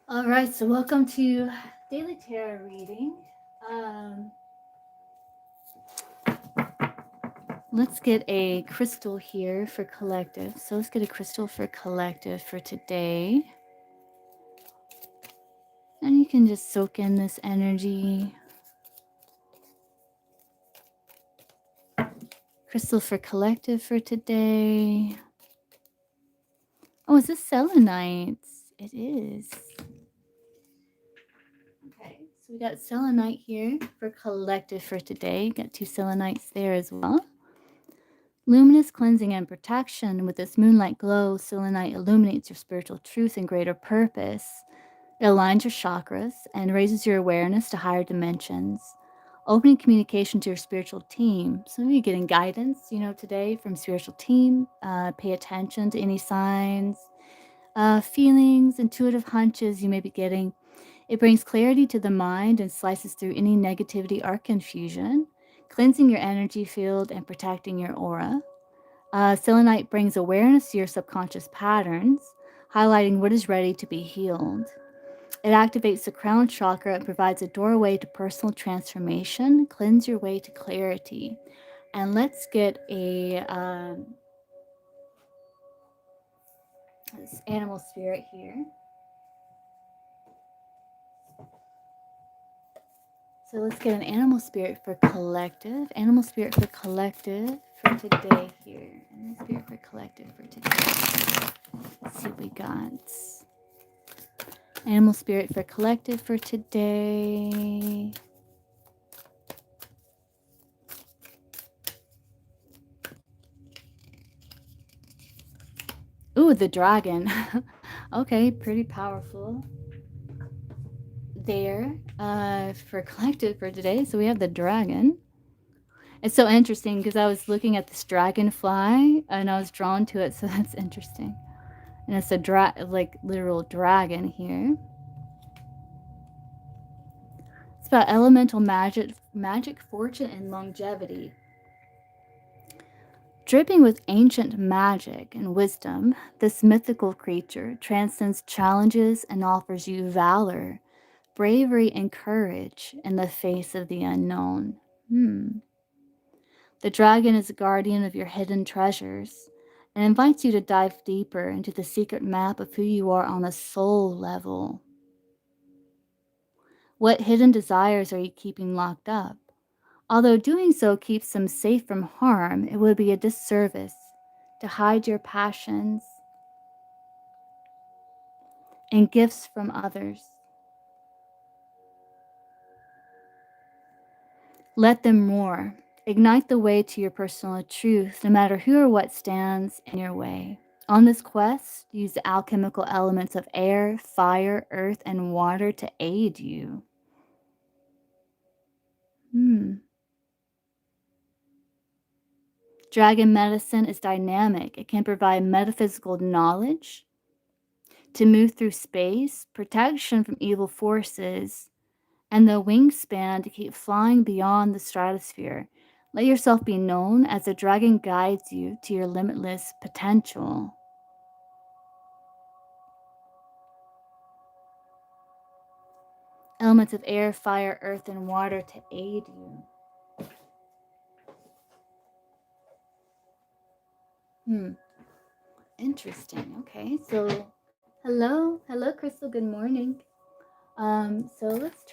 All right, so welcome to Daily Tarot Reading. Um, let's get a crystal here for collective. So let's get a crystal for collective for today. And you can just soak in this energy. Crystal for collective for today. Oh, is this selenite? It is. Okay, so we got selenite here for collective for today. Got two selenites there as well. Luminous cleansing and protection. With this moonlight glow, selenite illuminates your spiritual truth and greater purpose. It aligns your chakras and raises your awareness to higher dimensions, opening communication to your spiritual team. So you're getting guidance, today from spiritual team. Pay attention to any signs, feelings, intuitive hunches you may be getting. It brings clarity to the mind and slices through any negativity or confusion, cleansing your energy field and protecting your aura. Selenite brings awareness to your subconscious patterns, highlighting what is ready to be healed. It activates the crown chakra and provides a doorway to personal transformation. Cleanse your way to clarity. And let's get a this animal spirit here. So let's get an animal spirit for collective. Animal spirit for collective for today here. Animal spirit for collective for today. Let's see what we got. Animal spirit for collective for today. Ooh, the dragon. Okay, pretty powerful there for collective for today. So we have the dragon. It's so interesting because I was looking at this dragonfly and I was drawn to it, so that's interesting. And it's a like literal dragon here. It's about elemental magic, fortune, and longevity. Dripping with ancient magic and wisdom, this mythical creature transcends challenges and offers you valor, bravery, and courage in the face of the unknown. The dragon is a guardian of your hidden treasures and invites you to dive deeper into the secret map of who you are on a soul level. What hidden desires are you keeping locked up? Although doing so keeps them safe from harm, it would be a disservice to hide your passions and gifts from others. Let them roar. Ignite the way to your personal truth, no matter who or what stands in your way. On this quest, use the alchemical elements of air, fire, earth, and water to aid you. Dragon medicine is dynamic. It can provide metaphysical knowledge to move through space, protection from evil forces, and the wingspan to keep flying beyond the stratosphere. Let yourself be known as the dragon guides you to your limitless potential. Elements of air, fire, earth, and water to aid you. Interesting. Okay, so hello, Crystal. Good morning. So let's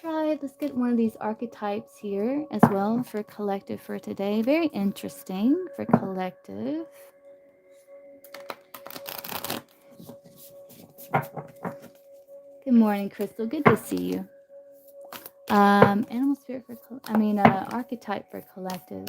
get one of these archetypes here as well for collective for today. Very interesting for collective. Good morning, Crystal. Good to see you. Animal spirit for, archetype for collective.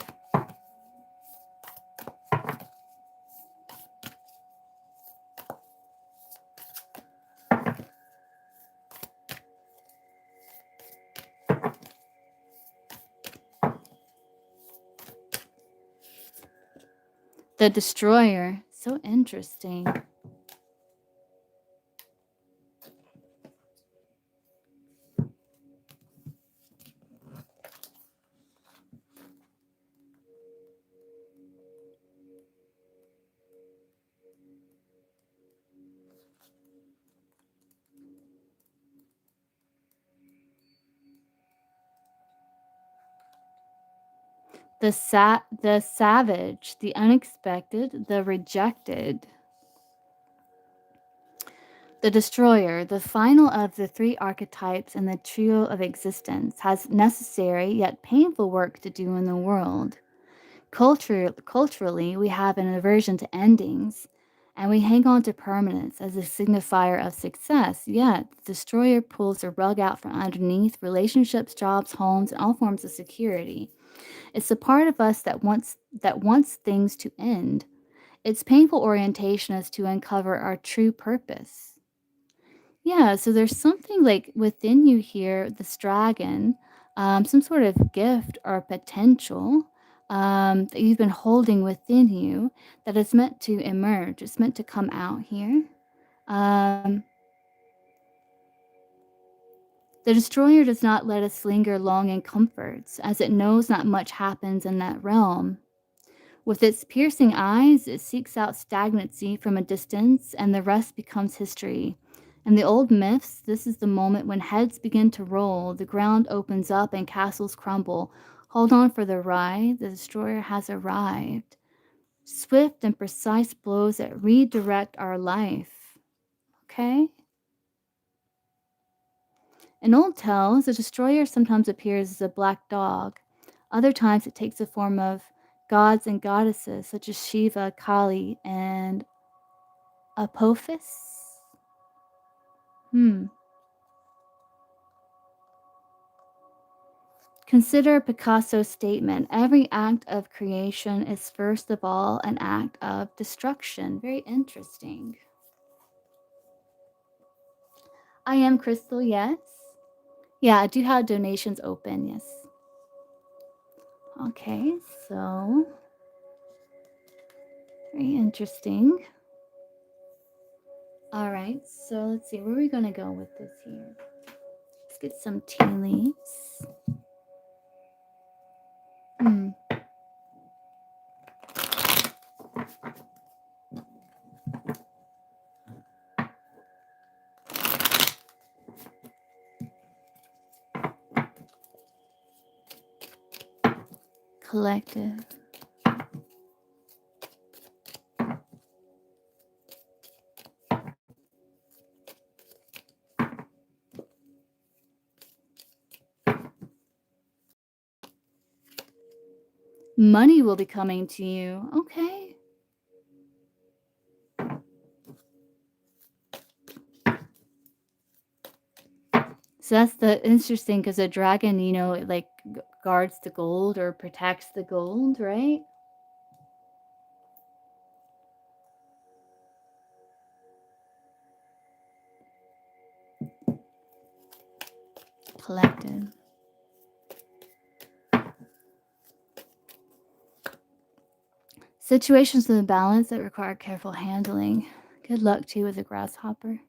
The destroyer. So interesting. the savage, the unexpected, the rejected. The destroyer, the final of the three archetypes in the trio of existence, has necessary yet painful work to do in the world. Culturally, we have an aversion to endings, and we hang on to permanence as a signifier of success. Yet, the destroyer pulls the rug out from underneath relationships, jobs, homes, and all forms of security. It's the part of us that wants things to end. Its painful orientation is to uncover our true purpose. Yeah, so there's something like within you here, this dragon, some sort of gift or potential that you've been holding within you that is meant to emerge. It's meant to come out here. Um, the destroyer does not let us linger long in comforts, as it knows not much happens in that realm. With its piercing eyes, it seeks out stagnancy from a distance, and the rest becomes history. In the old myths, this is the moment when heads begin to roll, the ground opens up, and castles crumble. Hold on for the ride, the destroyer has arrived. Swift and precise blows that redirect our life. Okay? In old tales, the destroyer sometimes appears as a black dog. Other times it takes the form of gods and goddesses such as Shiva, Kali, and Apophis. Consider Picasso's statement, every act of creation is first of all an act of destruction. Very interesting. I am Crystal, yes. Yeah, I do have donations open, yes. Okay, so very interesting. All right, so let's see, where are we going to go with this here? Let's get some tea leaves. Collective. Money will be coming to you. Okay. So that's the interesting because a dragon, it like guards the gold or protects the gold, right? Collected. Situations of the balance that require careful handling. Good luck to you with a grasshopper.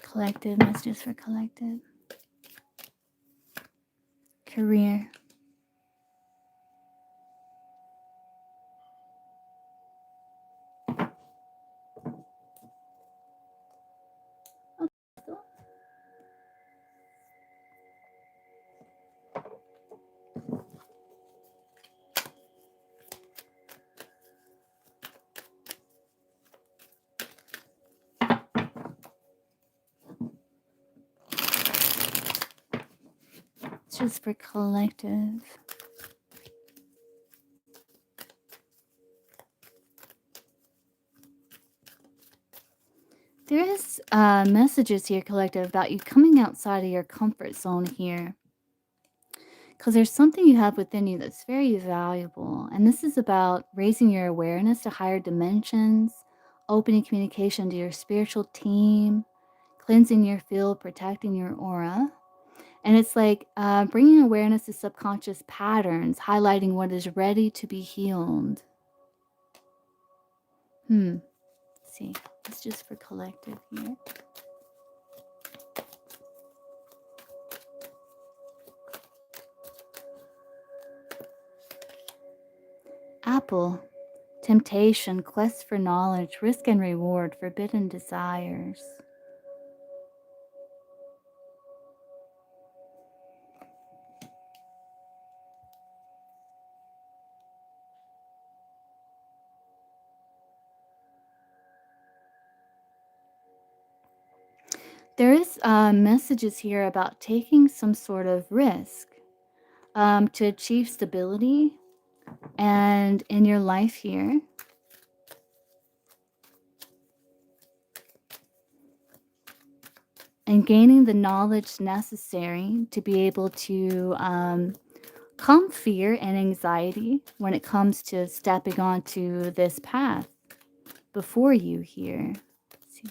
Collective, messages for collective. Career. It's just for collective. There is messages here, collective, about you coming outside of your comfort zone here. Because there's something you have within you that's very valuable. And this is about raising your awareness to higher dimensions, opening communication to your spiritual team, cleansing your field, protecting your aura. And it's like bringing awareness to subconscious patterns, highlighting what is ready to be healed. Let's see. It's just for collective here. Apple. temptation, quest for knowledge, risk and reward, forbidden desires. There is messages here about taking some sort of risk to achieve stability and in your life here. And gaining the knowledge necessary to be able to calm fear and anxiety when it comes to stepping onto this path before you here. Let's see.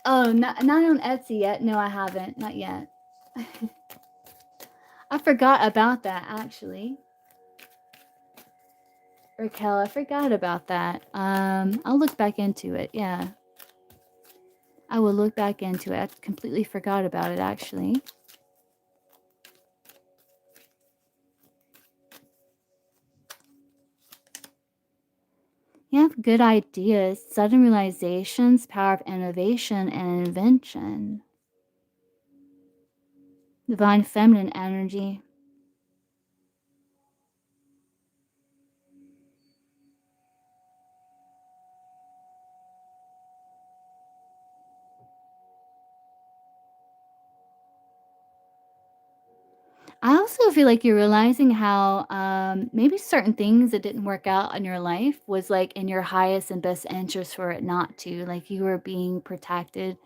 Oh, not on Etsy yet. No, I haven't. Not yet. I forgot about that, actually. Raquel, I forgot about that. I'll look back into it. Yeah. I will look back into it. I completely forgot about it, actually. You have good ideas, sudden realizations, power of innovation and invention. Divine feminine energy. I also feel like you're realizing how maybe certain things that didn't work out in your life was like in your highest and best interest for it not to. Like you were being protected,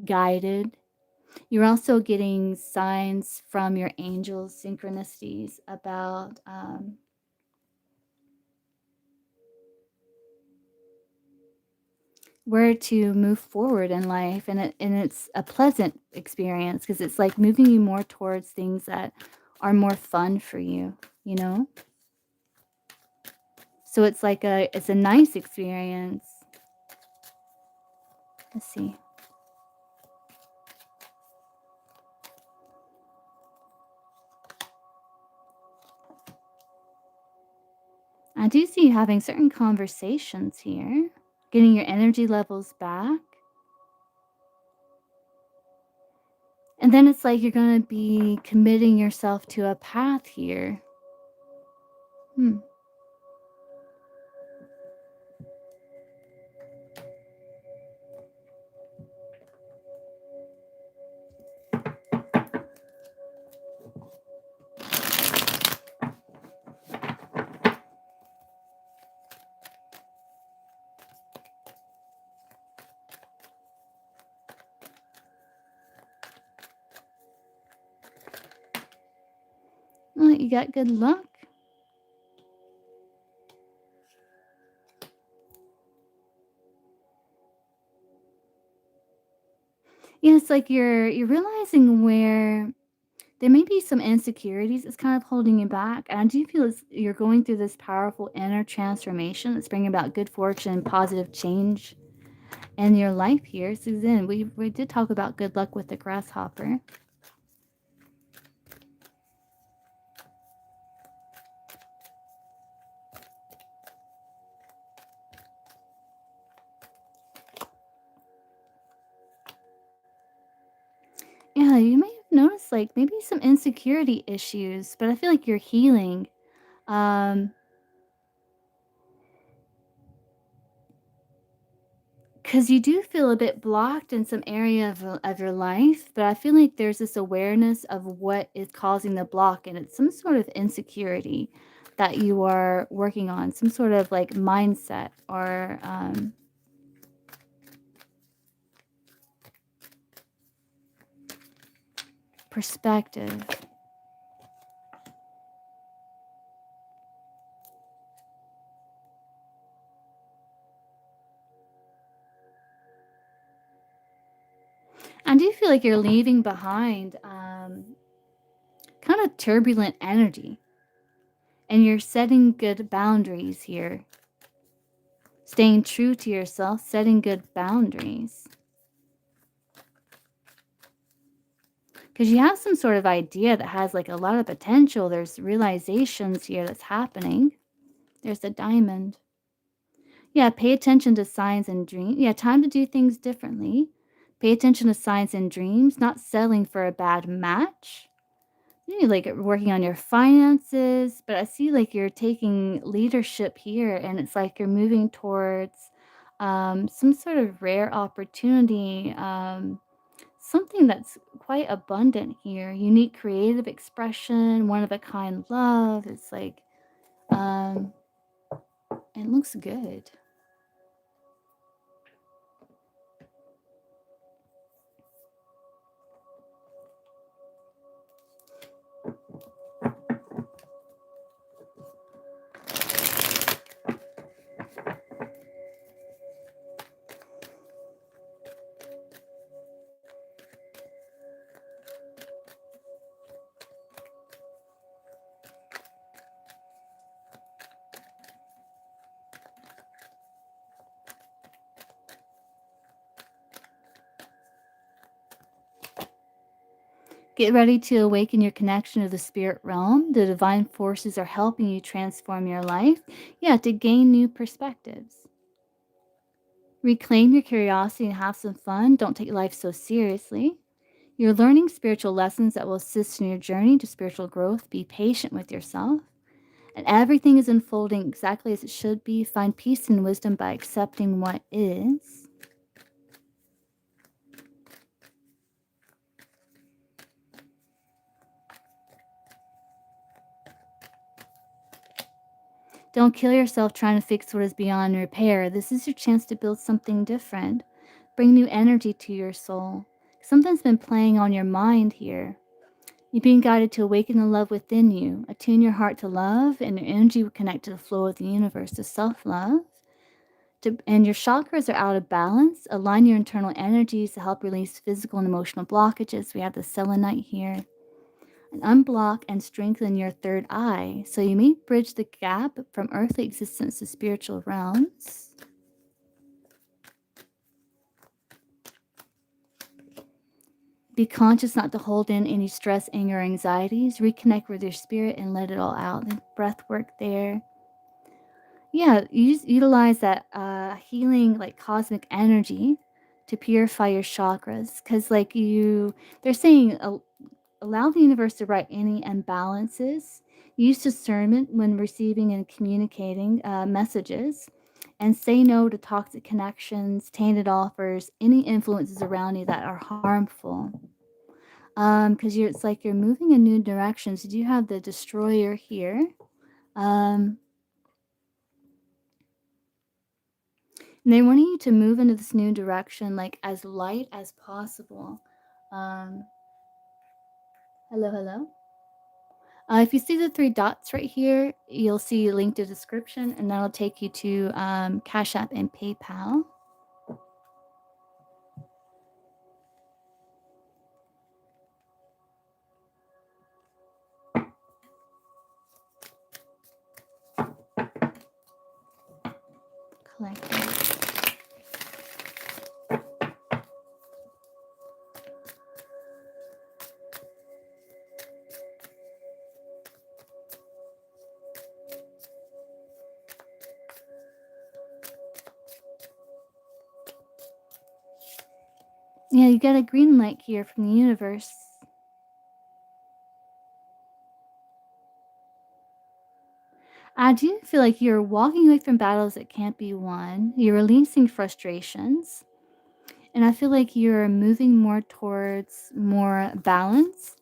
guided. You're also getting signs from your angels, synchronicities about where to move forward in life, and it's a pleasant experience because it's like moving you more towards things that are more fun for you, you know? So it's a nice experience. Let's see. I do see you having certain conversations here, getting your energy levels back. And then it's like you're going to be committing yourself to a path here. Hmm. Well, you got good luck. Yeah, it's like you're realizing where there may be some insecurities that's kind of holding you back. And I do feel you're going through this powerful inner transformation that's bringing about good fortune, positive change in your life here. Suzanne, we did talk about good luck with the grasshopper. Yeah, you may have noticed like maybe some insecurity issues, but I feel like you're healing. Um, Because you do feel a bit blocked in some area of your life, but I feel like there's this awareness of what is causing the block, and it's some sort of insecurity that you are working on, some sort of like mindset or perspective. I do feel like you're leaving behind kind of turbulent energy, and you're setting good boundaries here, staying true to yourself, setting good boundaries. Because you have some sort of idea that has like a lot of potential. There's realizations here that's happening. There's the diamond. Yeah, pay attention to signs and dreams. Yeah, time to do things differently. Pay attention to signs and dreams, not settling for a bad match. You like working on your finances, but I see like you're taking leadership here, and it's like you're moving towards some sort of rare opportunity, something that's quite abundant here. Unique creative expression, one of a kind love. It's like, um, it looks good. Get ready to awaken your connection to the spirit realm. The divine forces are helping you transform your life. Yeah, to gain new perspectives. Reclaim your curiosity and have some fun. Don't take life so seriously. You're learning spiritual lessons that will assist in your journey to spiritual growth. Be patient with yourself. And everything is unfolding exactly as it should be. Find peace and wisdom by accepting what is. Don't kill yourself trying to fix what is beyond repair. This is your chance to build something different. Bring new energy to your soul. Something's been playing on your mind here. You're being guided to awaken the love within you. Attune your heart to love, and your energy will connect to the flow of the universe, to self-love. And your chakras are out of balance. Align your internal energies to help release physical and emotional blockages. We have the selenite here. And unblock and strengthen your third eye, so you may bridge the gap from earthly existence to spiritual realms. Be conscious not to hold in any stress, anger, or anxieties. Reconnect with your spirit and let it all out. The breath work there. Yeah, utilize that healing, like cosmic energy, to purify your chakras. Because, like, they're saying, allow the universe to right any imbalances. Use discernment when receiving and communicating messages. And say no to toxic connections, tainted offers, any influences around you that are harmful. Because it's like you're moving in new directions. You do have the destroyer here. Um, and they want you to move into this new direction, like as light as possible. Um, hello, hello. If you see the three dots right here, you'll see a link to the description, and that'll take you to Cash App and PayPal. Collect it. Yeah, you got a green light here from the universe. I do feel like you're walking away from battles that can't be won. You're releasing frustrations. And I feel like you're moving more towards more balance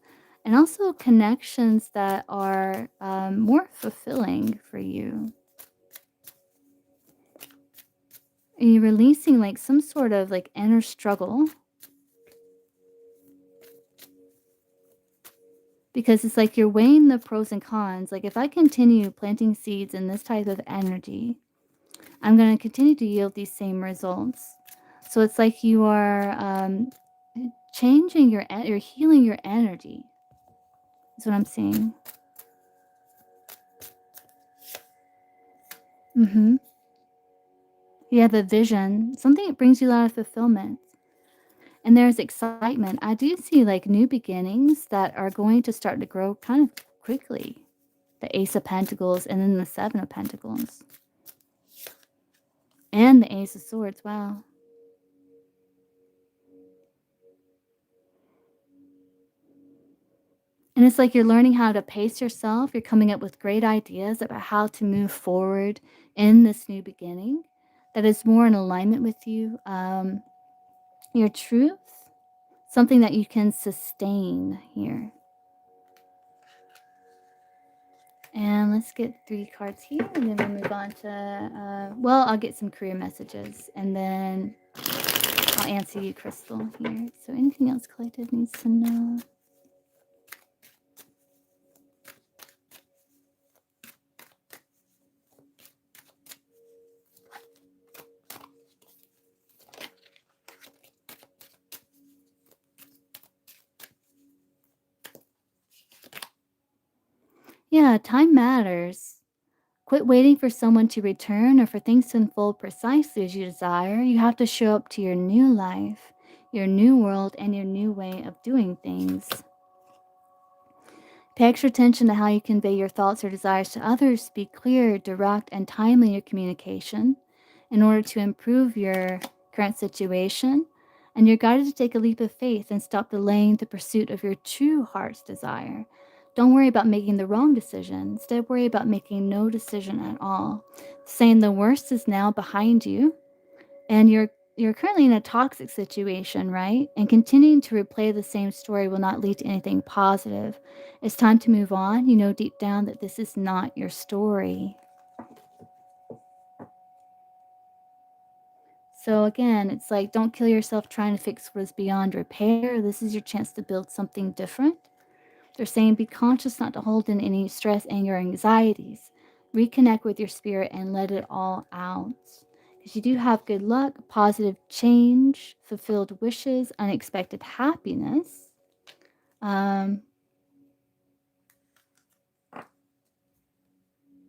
and also connections that are more fulfilling for you. And you're releasing like some sort of like inner struggle, because it's like you're weighing the pros and cons. Like, if I continue planting seeds in this type of energy, I'm going to continue to yield these same results. So it's like you are changing you're healing your energy. Is what I'm seeing. Mm-hmm. Yeah, the vision, something that brings you a lot of fulfillment. And there's excitement. I do see like new beginnings that are going to start to grow kind of quickly. The Ace of Pentacles and then the Seven of Pentacles. And the Ace of Swords. Wow. And it's like you're learning how to pace yourself. You're coming up with great ideas about how to move forward in this new beginning that is more in alignment with you, your truth, something that you can sustain here. And let's get 3 cards here, and then we'll move on to, well, I'll get some career messages, and then I'll answer you, Crystal, here. So anything else Collective needs to know? Yeah, time matters. Quit waiting for someone to return or for things to unfold precisely as you desire. You have to show up to your new life, your new world, and your new way of doing things. Pay extra attention to how you convey your thoughts or desires to others. Be clear, direct, and timely in your communication in order to improve your current situation. And you're guided to take a leap of faith and stop delaying the pursuit of your true heart's desire. Don't worry about making the wrong decision. Instead, worry about making no decision at all. Saying the worst is now behind you, and you're currently in a toxic situation, right? And continuing to replay the same story will not lead to anything positive. It's time to move on. You know deep down that this is not your story. So again, it's like, don't kill yourself trying to fix what is beyond repair. This is your chance to build something different. They're saying be conscious not to hold in any stress, anger, anxieties. Reconnect with your spirit and let it all out. Because you do have good luck, positive change, fulfilled wishes, unexpected happiness. In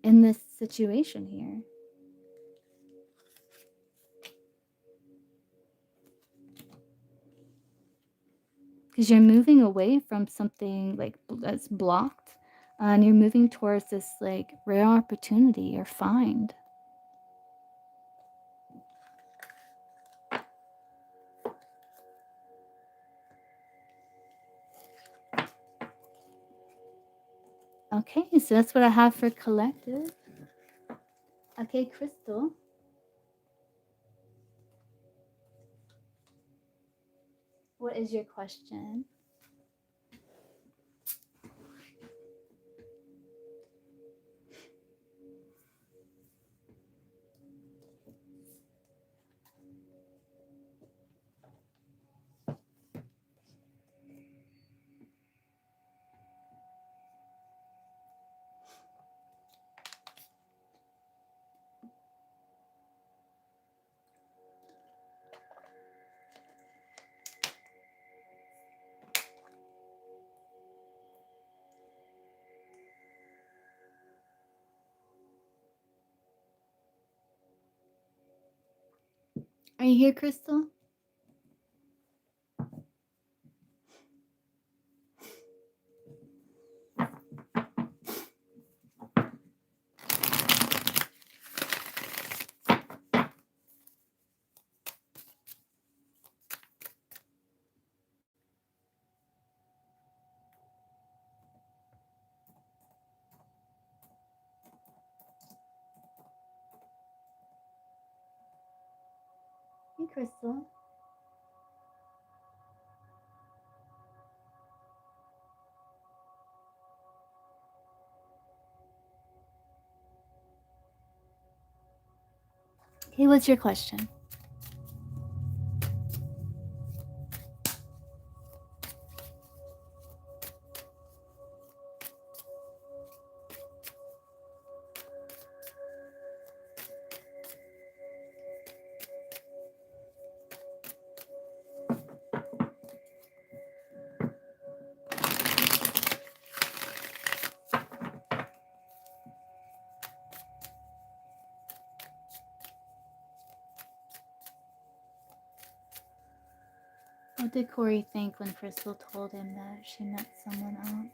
this situation here. Because you're moving away from something like that's blocked, and you're moving towards this like rare opportunity or find. Okay, so that's what I have for collective. Okay, Crystal. What is your question? Are you here, Crystal? Hey, Crystal. Hey, what's your question? What did Corey think when Crystal told him that she met someone else?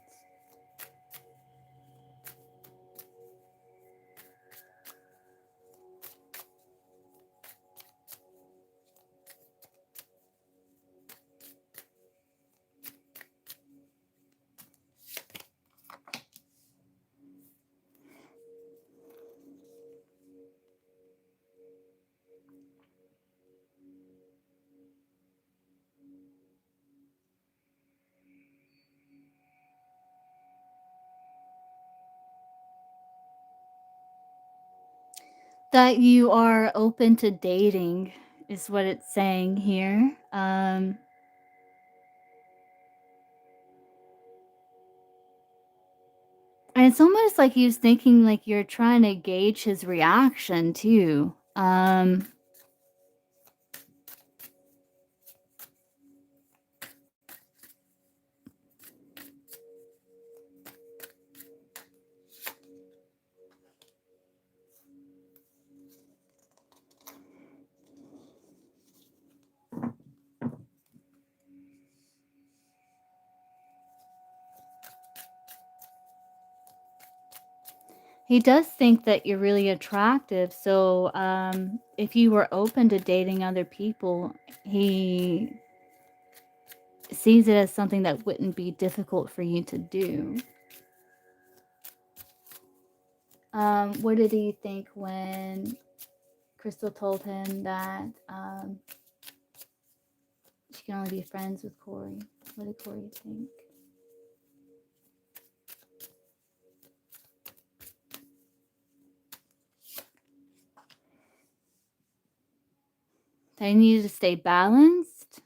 That you are open to dating is what it's saying here. And it's almost like he was thinking like you're trying to gauge his reaction too. He does think that you're really attractive, so, if you were open to dating other people, he sees it as something that wouldn't be difficult for you to do. What did he think when Crystal told him that, she can only be friends with Corey? What did Corey think? That he needed to stay balanced?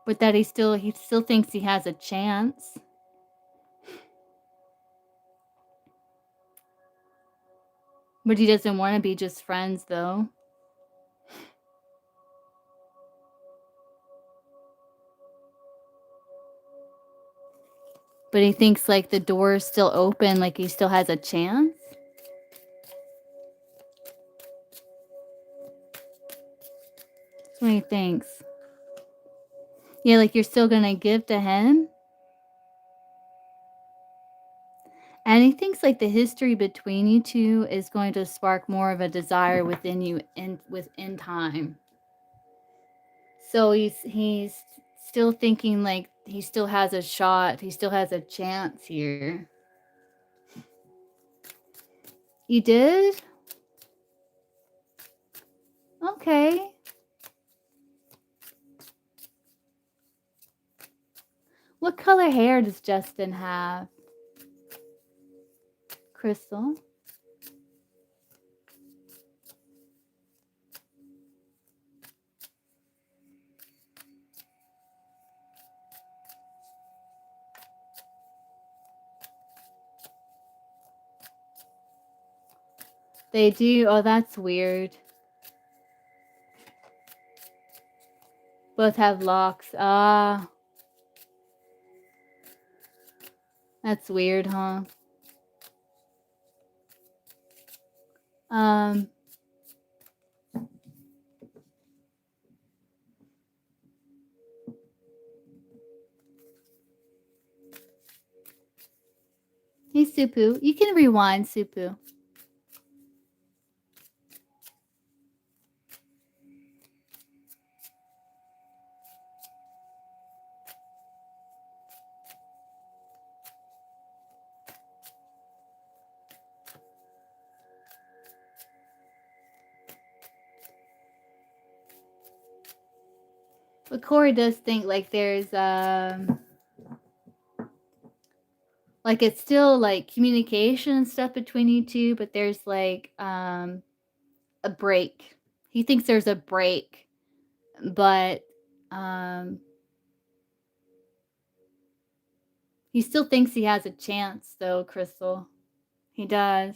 But that he still thinks he has a chance. But he doesn't wanna be just friends, though. But he thinks, like, the door is still open, like, he still has a chance? That's what he thinks. Yeah, like, you're still gonna give to him? And he thinks, like, the history between you 2 is going to spark more of a desire within you within time. So he's still thinking, like, he still has a shot, he still has a chance here. You did? Okay. What color hair does Justin have? Crystal? They do? Oh, that's weird. Both have locks. Ah. That's weird, huh? Um, hey, Supu. You can rewind, Supu. But Corey does think like there's like it's still like communication and stuff between you 2, but there's like a break. He thinks there's a break, but he still thinks he has a chance though, Crystal. He does.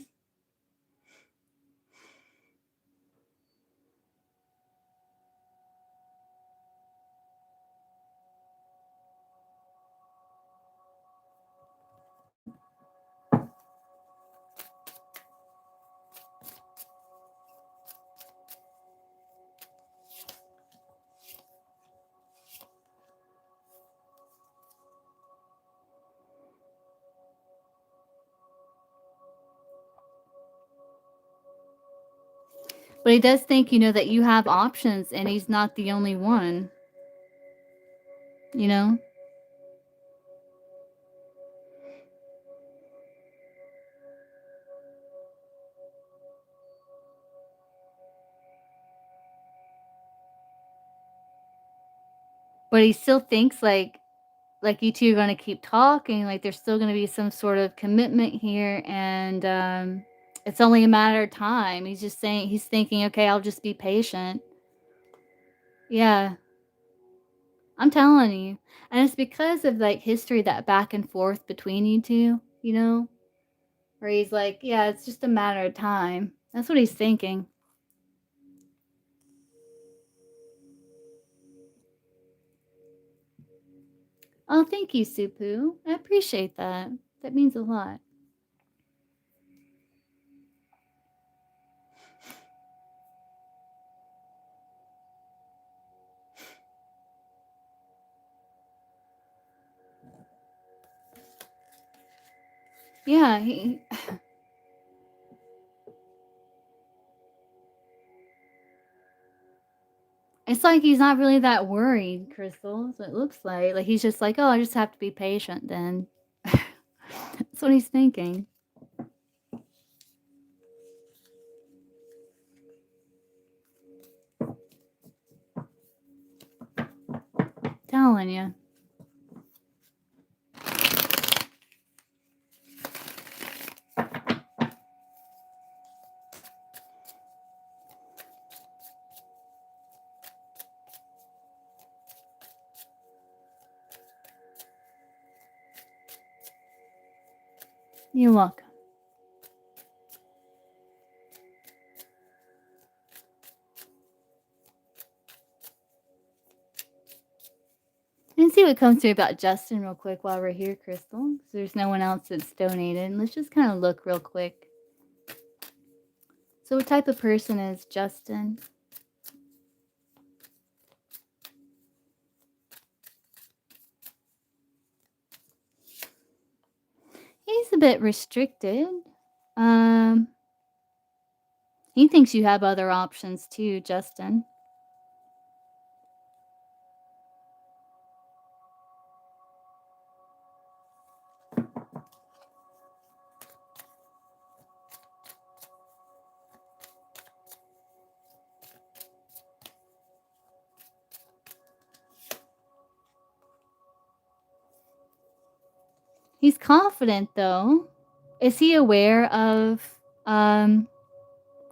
But he does think, that you have options and he's not the only one, you know? But he still thinks like you two are gonna keep talking, like there's still gonna be some sort of commitment here, and it's only a matter of time. He's thinking, okay, I'll just be patient. Yeah, I'm telling you. And it's because of like history, that back and forth between you two, where he's like, yeah, it's just a matter of time. That's what he's thinking. Oh, thank you, Supu. I appreciate that. That means a lot. Yeah, it's like he's not really that worried, Crystal. That's what it looks like. Like he's just like, oh, I just have to be patient then. That's what he's thinking. Telling you. You're welcome. And see what comes to me about Justin real quick while we're here, Crystal. 'Cause there's no one else that's donated. And let's just kind of look real quick. So what type of person is Justin? He's a bit restricted. Um, he thinks you have other options too, Justin. He's confident though. Is he aware of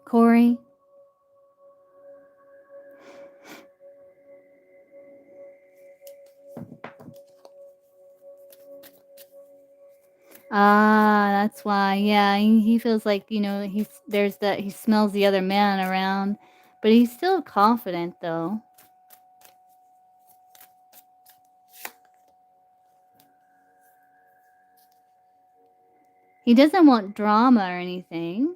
Corey? Ah, that's why. Yeah, he feels like, he smells the other man around, but he's still confident though. He doesn't want drama or anything.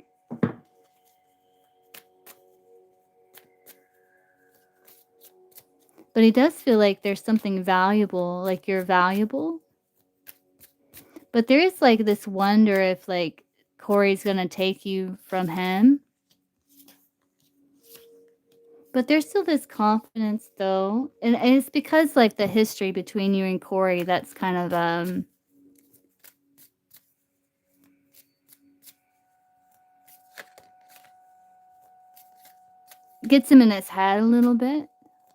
But he does feel like there's something valuable, like you're valuable. But there is like this wonder if like Corey's gonna take you from him. But there's still this confidence though. And it's because like the history between you and Corey that's kind of gets him in his head a little bit.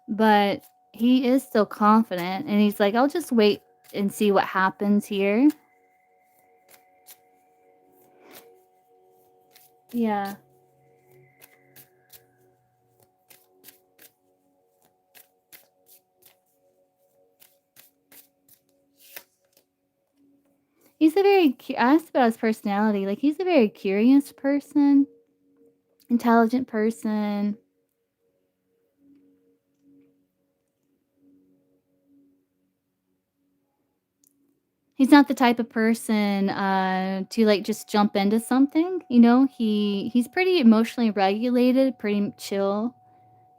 But he is still confident and he's like, I'll just wait and see what happens here. Yeah. He's a very I asked about his personality, like, he's a very curious person, intelligent person. He's not the type of person, to, like, just jump into something, he's pretty emotionally regulated, pretty chill,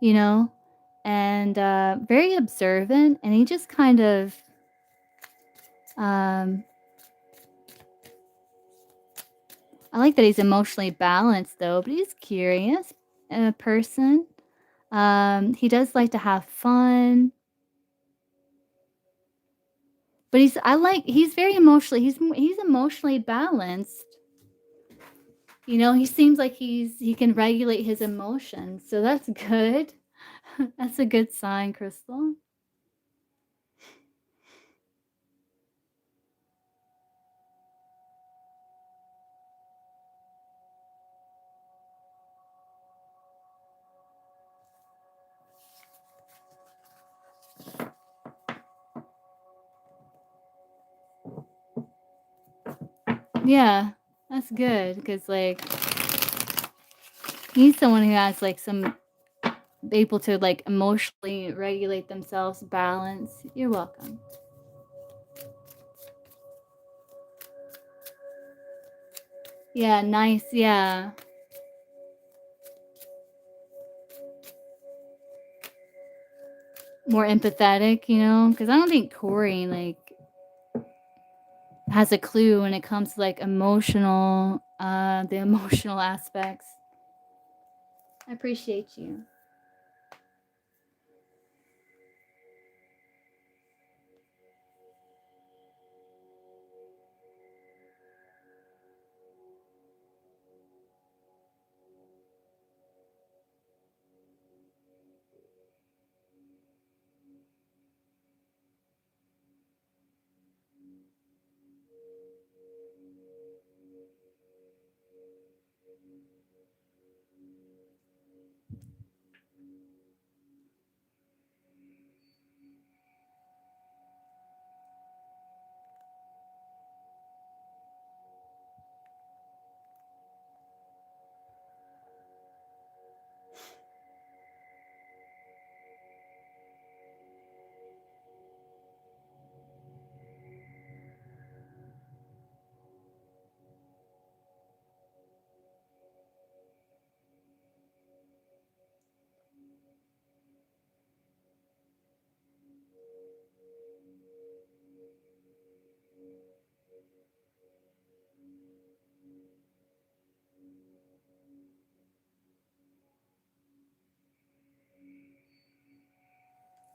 you know, and, very observant, and he just kind of, um I like that he's emotionally balanced, though, but he's curious. person. He does like to have fun, but he's very emotionally he's emotionally balanced. You know, he seems like he can regulate his emotions, so that's good. That's a good sign, Crystal. Yeah, that's good because like he's someone who has like some able to like emotionally regulate themselves, balance. You're welcome. Yeah, nice. Yeah. More empathetic, you know, because I don't think Corey like has a clue when it comes to like the emotional aspects. I appreciate you.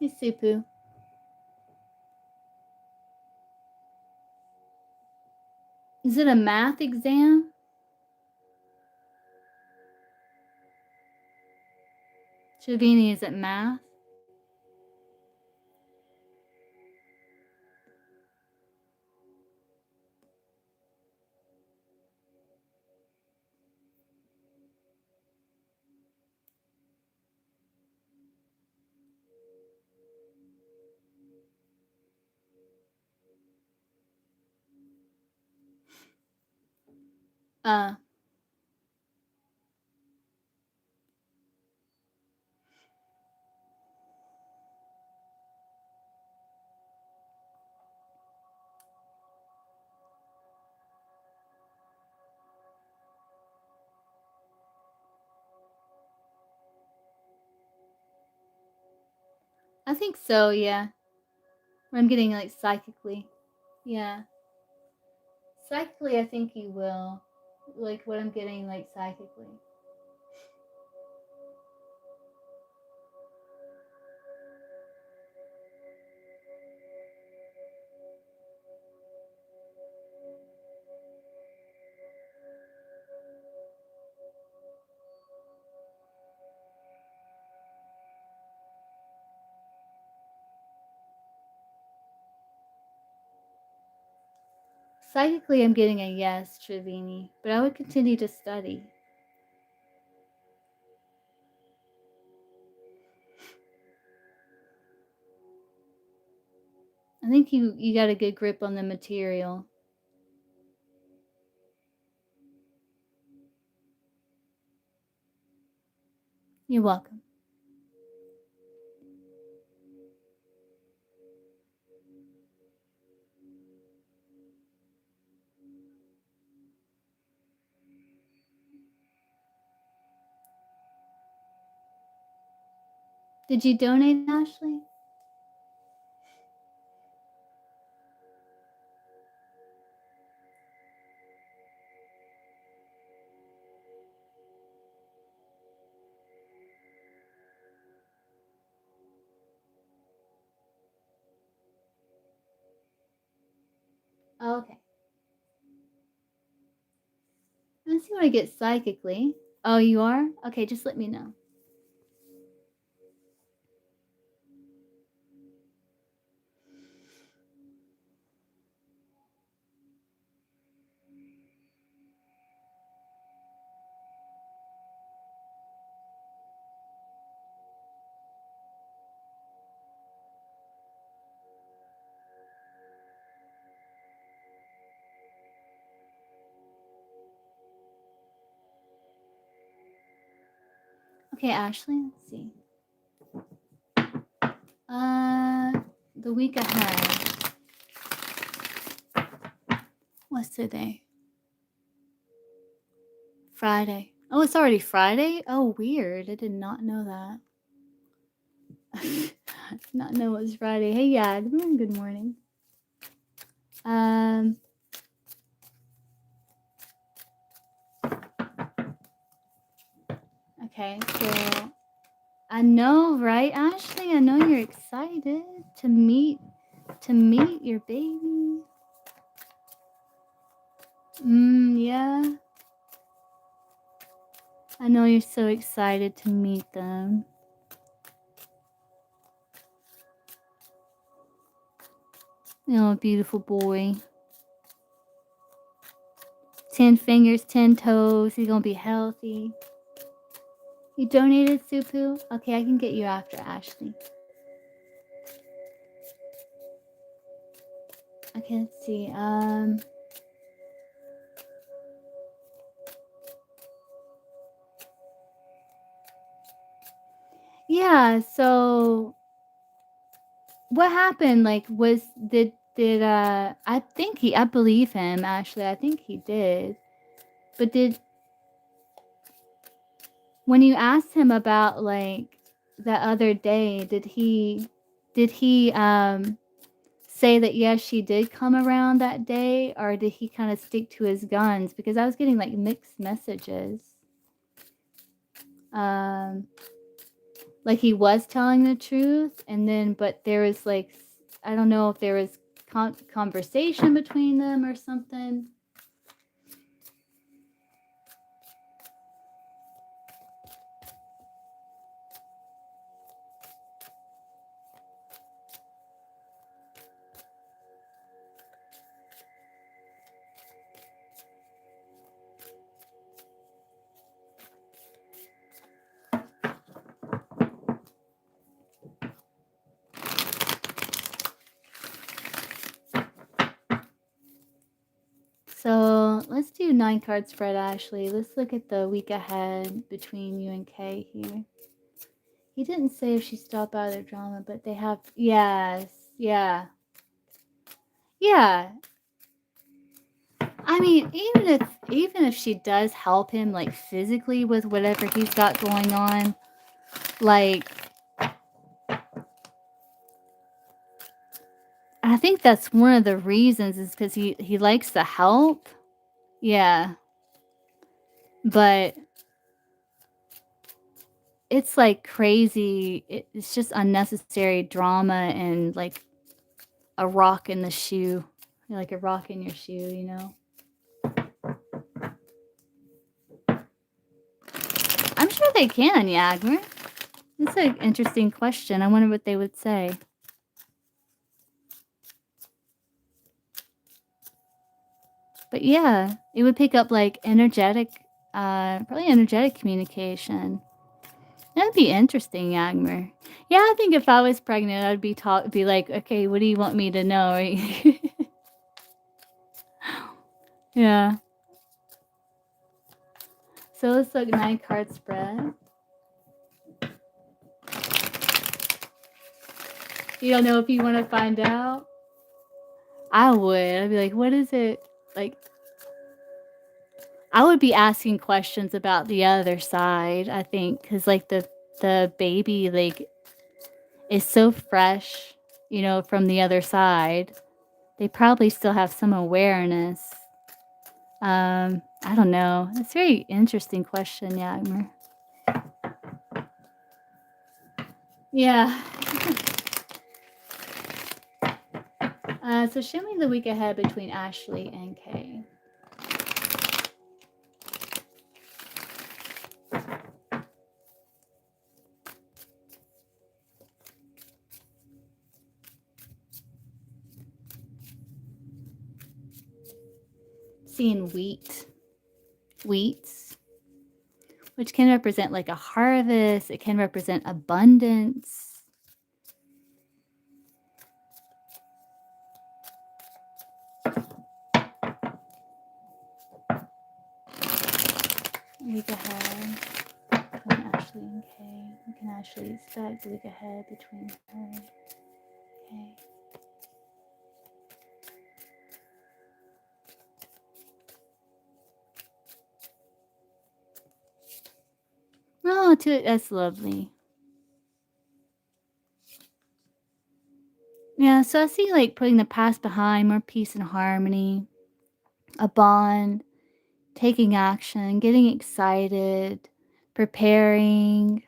Hey, Supu. Is it a math exam? Shavini, is it math? Uh, I think so, yeah. I'm getting like psychically. Yeah. Psychically, I think you will. Like what I'm getting like psychically. Psychically, I'm getting a yes, Trivini, but I would continue to study. I think you got a good grip on the material. You're welcome. Did you donate, Ashley? Okay. Let's see what I get psychically. Oh, you are? Okay, just let me know. Okay, Ashley, let's see. The week ahead. What's today? Friday. Oh, it's already Friday? Oh, weird. I did not know that. I did not know it was Friday. Hey, yeah, good morning. Okay, so I know, right, Ashley? I know you're excited to meet your baby. Yeah. I know you're so excited to meet them. Oh, beautiful boy. 10 fingers, 10 toes. He's gonna be healthy. You donated, Supu? Okay, I can get you after, Ashley. Okay, let's see. Yeah, so what happened? Like, I believe him, Ashley. I think he did. But when you asked him about, like, the other day, did he say that yes, she did come around that day, or did he kind of stick to his guns? Because I was getting like mixed messages. Like he was telling the truth, and then but there was like, I don't know if there was conversation between them or something. So let's do 9-card spread, Ashley. Let's look at the week ahead between you and Kay here. He didn't say if she stopped out of their drama, but they have. Yes, yeah. Yeah. I mean, even if she does help him like physically with whatever he's got going on, like I think that's one of the reasons is because he likes the help. Yeah. But it's like crazy. It's just unnecessary drama and like a rock in the shoe. Like a rock in your shoe, you know? I'm sure they can, Yagmer. That's an interesting question. I wonder what they would say. But yeah, it would pick up like energetic, probably energetic communication. That'd be interesting, Yagmer. Yeah, I think if I was pregnant, I'd be like, okay, what do you want me to know? Right? Yeah. So let's look 9-card spread. You don't know if you want to find out? I would. I'd be like, what is it? Like, I would be asking questions about the other side, I think, because like the baby like is so fresh, you know, from the other side. They probably still have some awareness. I don't know. It's a very interesting question, Yagmer. Yeah. So show me the week ahead between Ashley and Kay. Seeing wheats, which can represent like a harvest. It can represent abundance. Week ahead between Ashley and Kay. What can Ashley expect the week ahead between her and Kay? Oh, that's lovely. Yeah, so I see like putting the past behind, more peace and harmony, a bond, taking action, getting excited, preparing,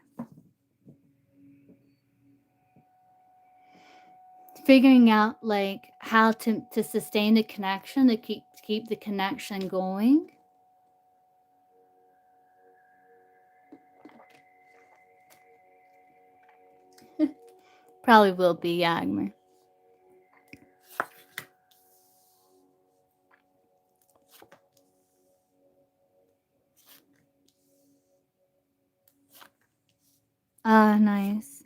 figuring out like how to sustain the connection, to keep the connection going. Probably will be, Agmer. Ah, nice.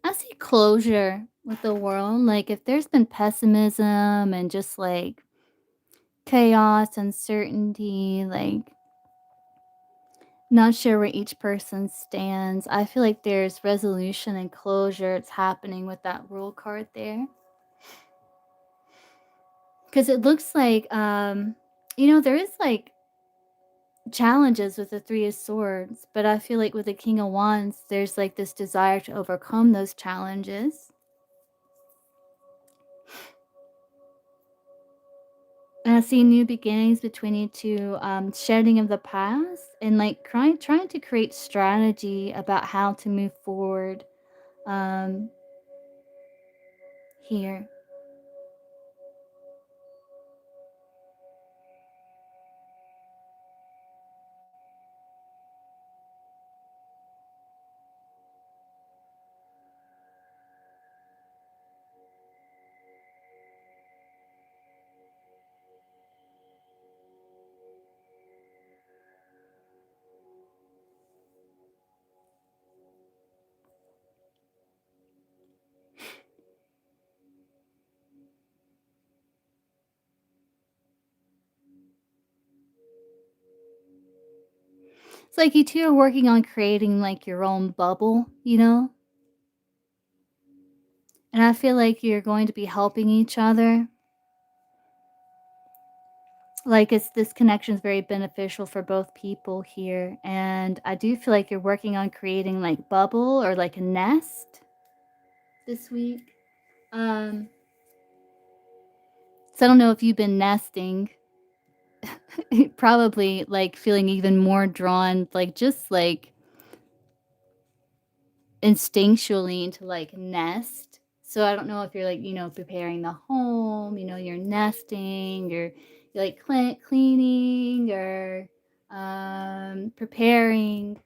I see closure with the world. Like if there's been pessimism and just like chaos, uncertainty, like not sure where each person stands. I feel like there's resolution and closure. It's happening with that rule card there. Because it looks like, there is like challenges with the Three of Swords, but I feel like with the King of Wands, there's like this desire to overcome those challenges. And I see new beginnings between you two, shedding of the past, and like trying to create strategy about how to move forward um, here. It's like you two are working on creating like your own bubble. And I feel like you're going to be helping each other. Like this connection is very beneficial for both people here. And I do feel like you're working on creating like bubble or like a nest this week. Um, so I don't know if you've been nesting. Probably like feeling even more drawn, like just like instinctually into like nest. So I don't know if you're like, preparing the home, you're nesting, you're like cleaning or preparing.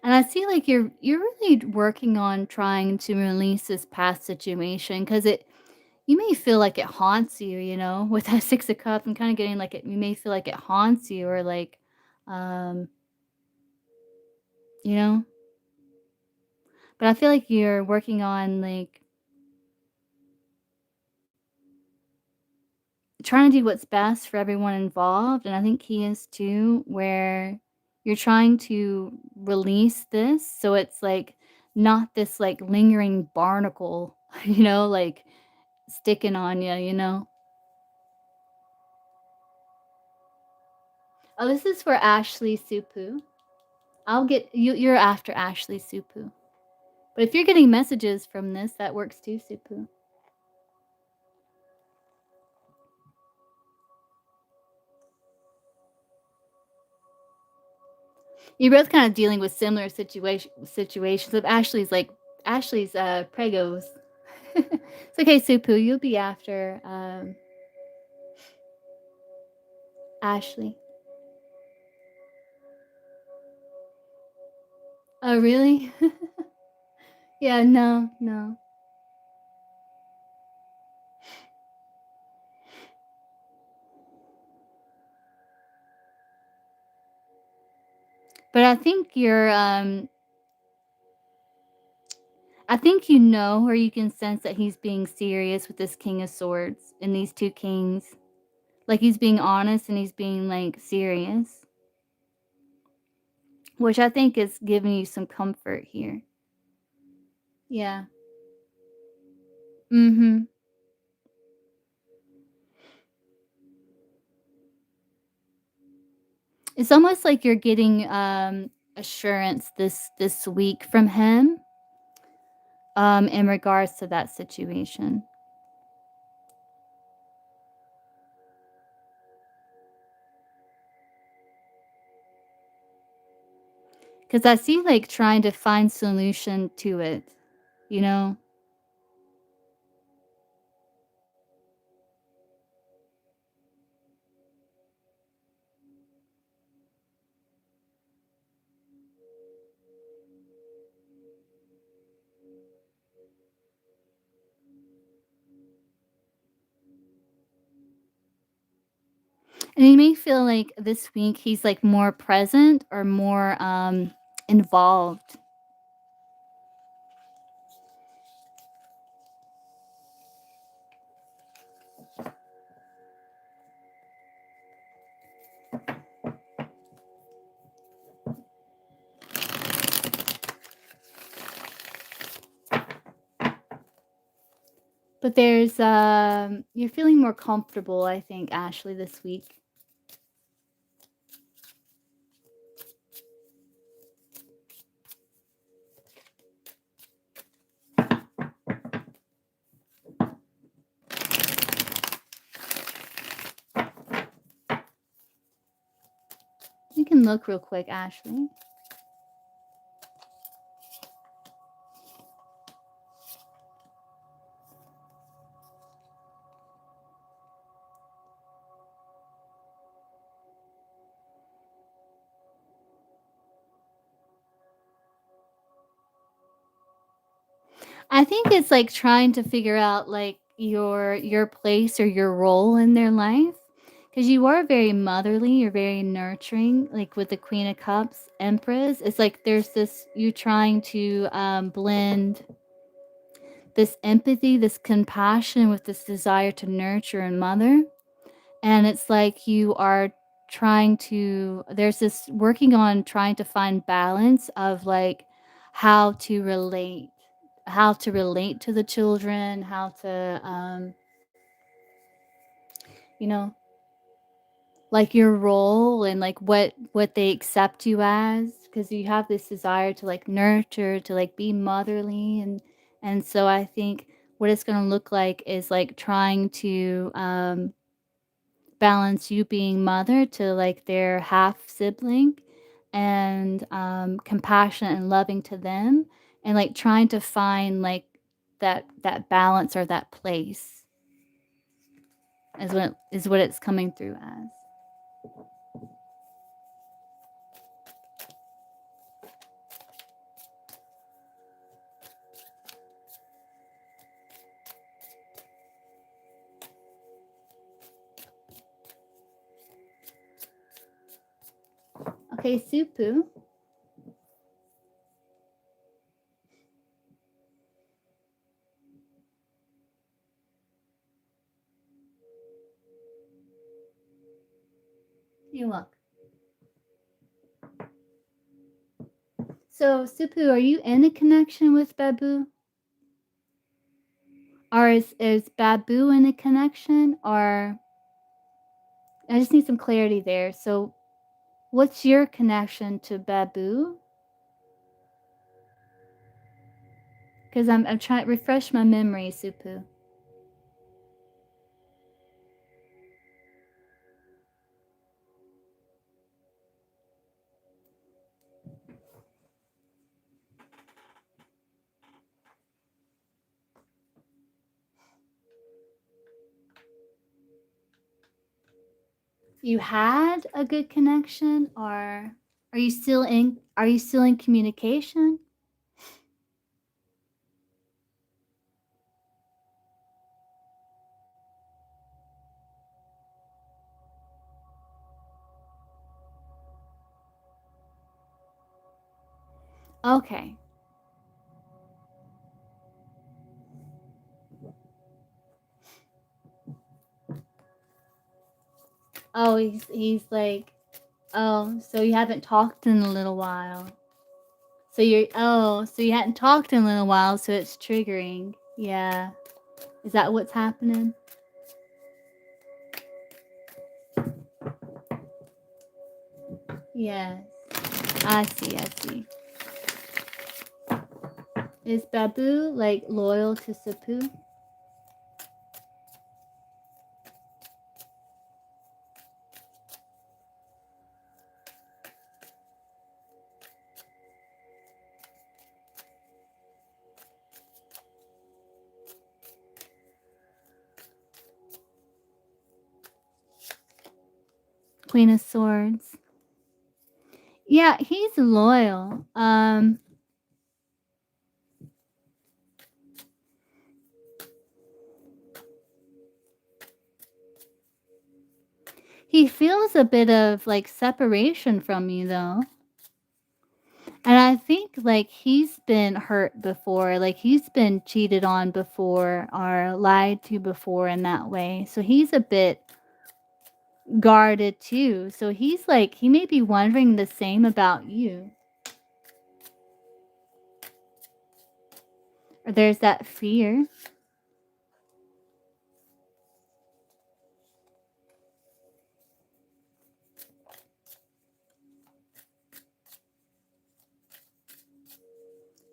And I see like you're really working on trying to release this past situation because you may feel like it haunts you, with that 6 of Cups. I'm kind of getting like you may feel like it haunts you or like, um, you know, but I feel like you're working on like trying to do what's best for everyone involved. And I think he is too, where you're trying to release this. So it's like not this like lingering barnacle, like sticking on you. Oh, this is for Ashley Supu. I'll get you. You're after Ashley Supu. But if you're getting messages from this, that works too, Supu. You're both kind of dealing with similar situations. Of Ashley's pregos. It's okay, Supu. You'll be after Ashley. Oh, really? Yeah, no, no. But I think you know, or you can sense that he's being serious with this King of Swords and these two kings. Like he's being honest and he's being like serious, which I think is giving you some comfort here. Yeah. Mhm. It's almost like you're getting assurance this week from him in regards to that situation. Cuz I see like trying to find solution to it, you know? And you may feel like this week he's like more present or more involved. But there's you're feeling more comfortable, I think, Ashley, this week. You can look real quick, Ashley. I think it's like trying to figure out like your place or your role in their life because you are very motherly, you're very nurturing, like with the Queen of Cups, Empress. It's like there's this you trying to blend this empathy, this compassion with this desire to nurture and mother. And it's like you are trying to there's this working on trying to find balance of like how to relate to the children, how to you know, like your role and like what they accept you as because you have this desire to like nurture, to like be motherly and so I think what it's going to look like is like trying to balance you being mother to like their half sibling and compassionate and loving to them and like trying to find like that balance or that place is what it's coming through as. Okay, Supu. You look. So Supu, are you in a connection with Babu? Or is Babu in a connection? Or I just need some clarity there. So What's your connection to Babu? Because I'm trying to refresh my memory, Supu. You had a good connection, or are you still in communication? Okay. Oh, he's like, oh, so you haven't talked in a little while. So you hadn't talked in a little while, so it's triggering. Yeah. Is that what's happening? Yes. I see, I see. Is Babu like loyal to Sapu? Queen of Swords. Yeah, he's loyal. He feels a bit of like separation from you though. And I think like he's been hurt before, like he's been cheated on before or lied to before in that way. So he's a bit guarded too. So he's like, he may be wondering the same about you. Or there's that fear.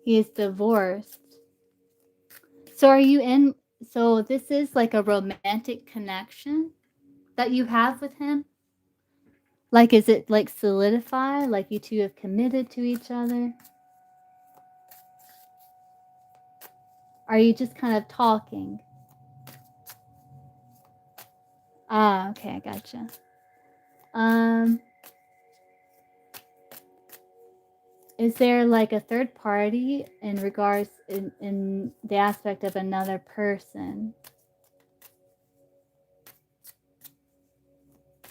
He is divorced. So are you in, so this is like a romantic connection that you have with him? Like, is it like solidified? Like you two have committed to each other? Are you just kind of talking? Ah, okay, I gotcha. Um, is there like a third party in regards in the aspect of another person?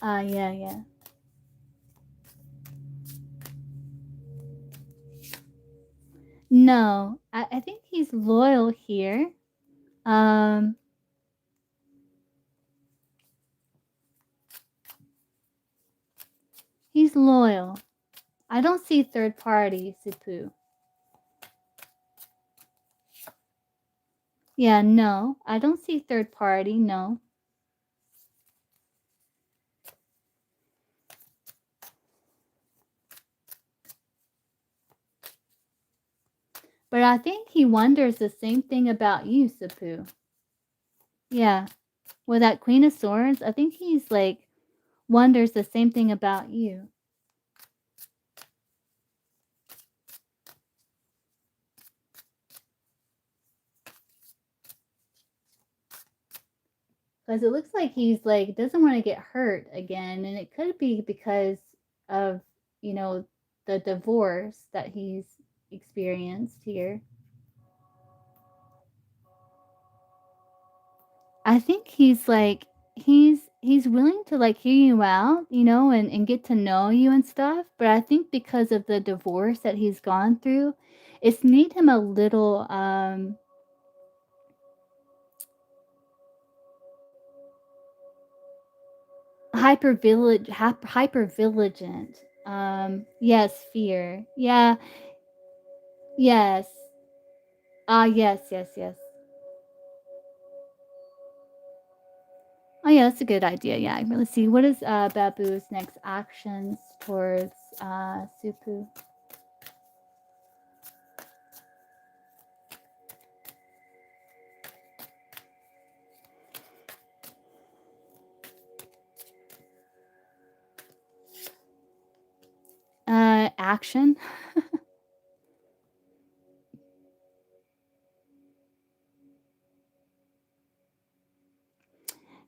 Yeah, yeah. No, I think he's loyal here. Um, he's loyal. I don't see third party, Sipu. Yeah, no, I don't see third party, no. But I think he wonders the same thing about you, Sipu. Yeah, with that Queen of Swords, I think he's like wonders the same thing about you. Because it looks like he's like doesn't want to get hurt again, and it could be because of, you know, the divorce that he's experienced here. I think he's like he's willing to like hear you out, you know, and get to know you and stuff. But I think because of the divorce that he's gone through, it's made him a little hyper vigilant. Yes, fear. Yeah, yes. Ah, yes, yes, yes. Oh, yeah, that's a good idea. Yeah, let's see. What is Babu's next actions towards Supu? Action.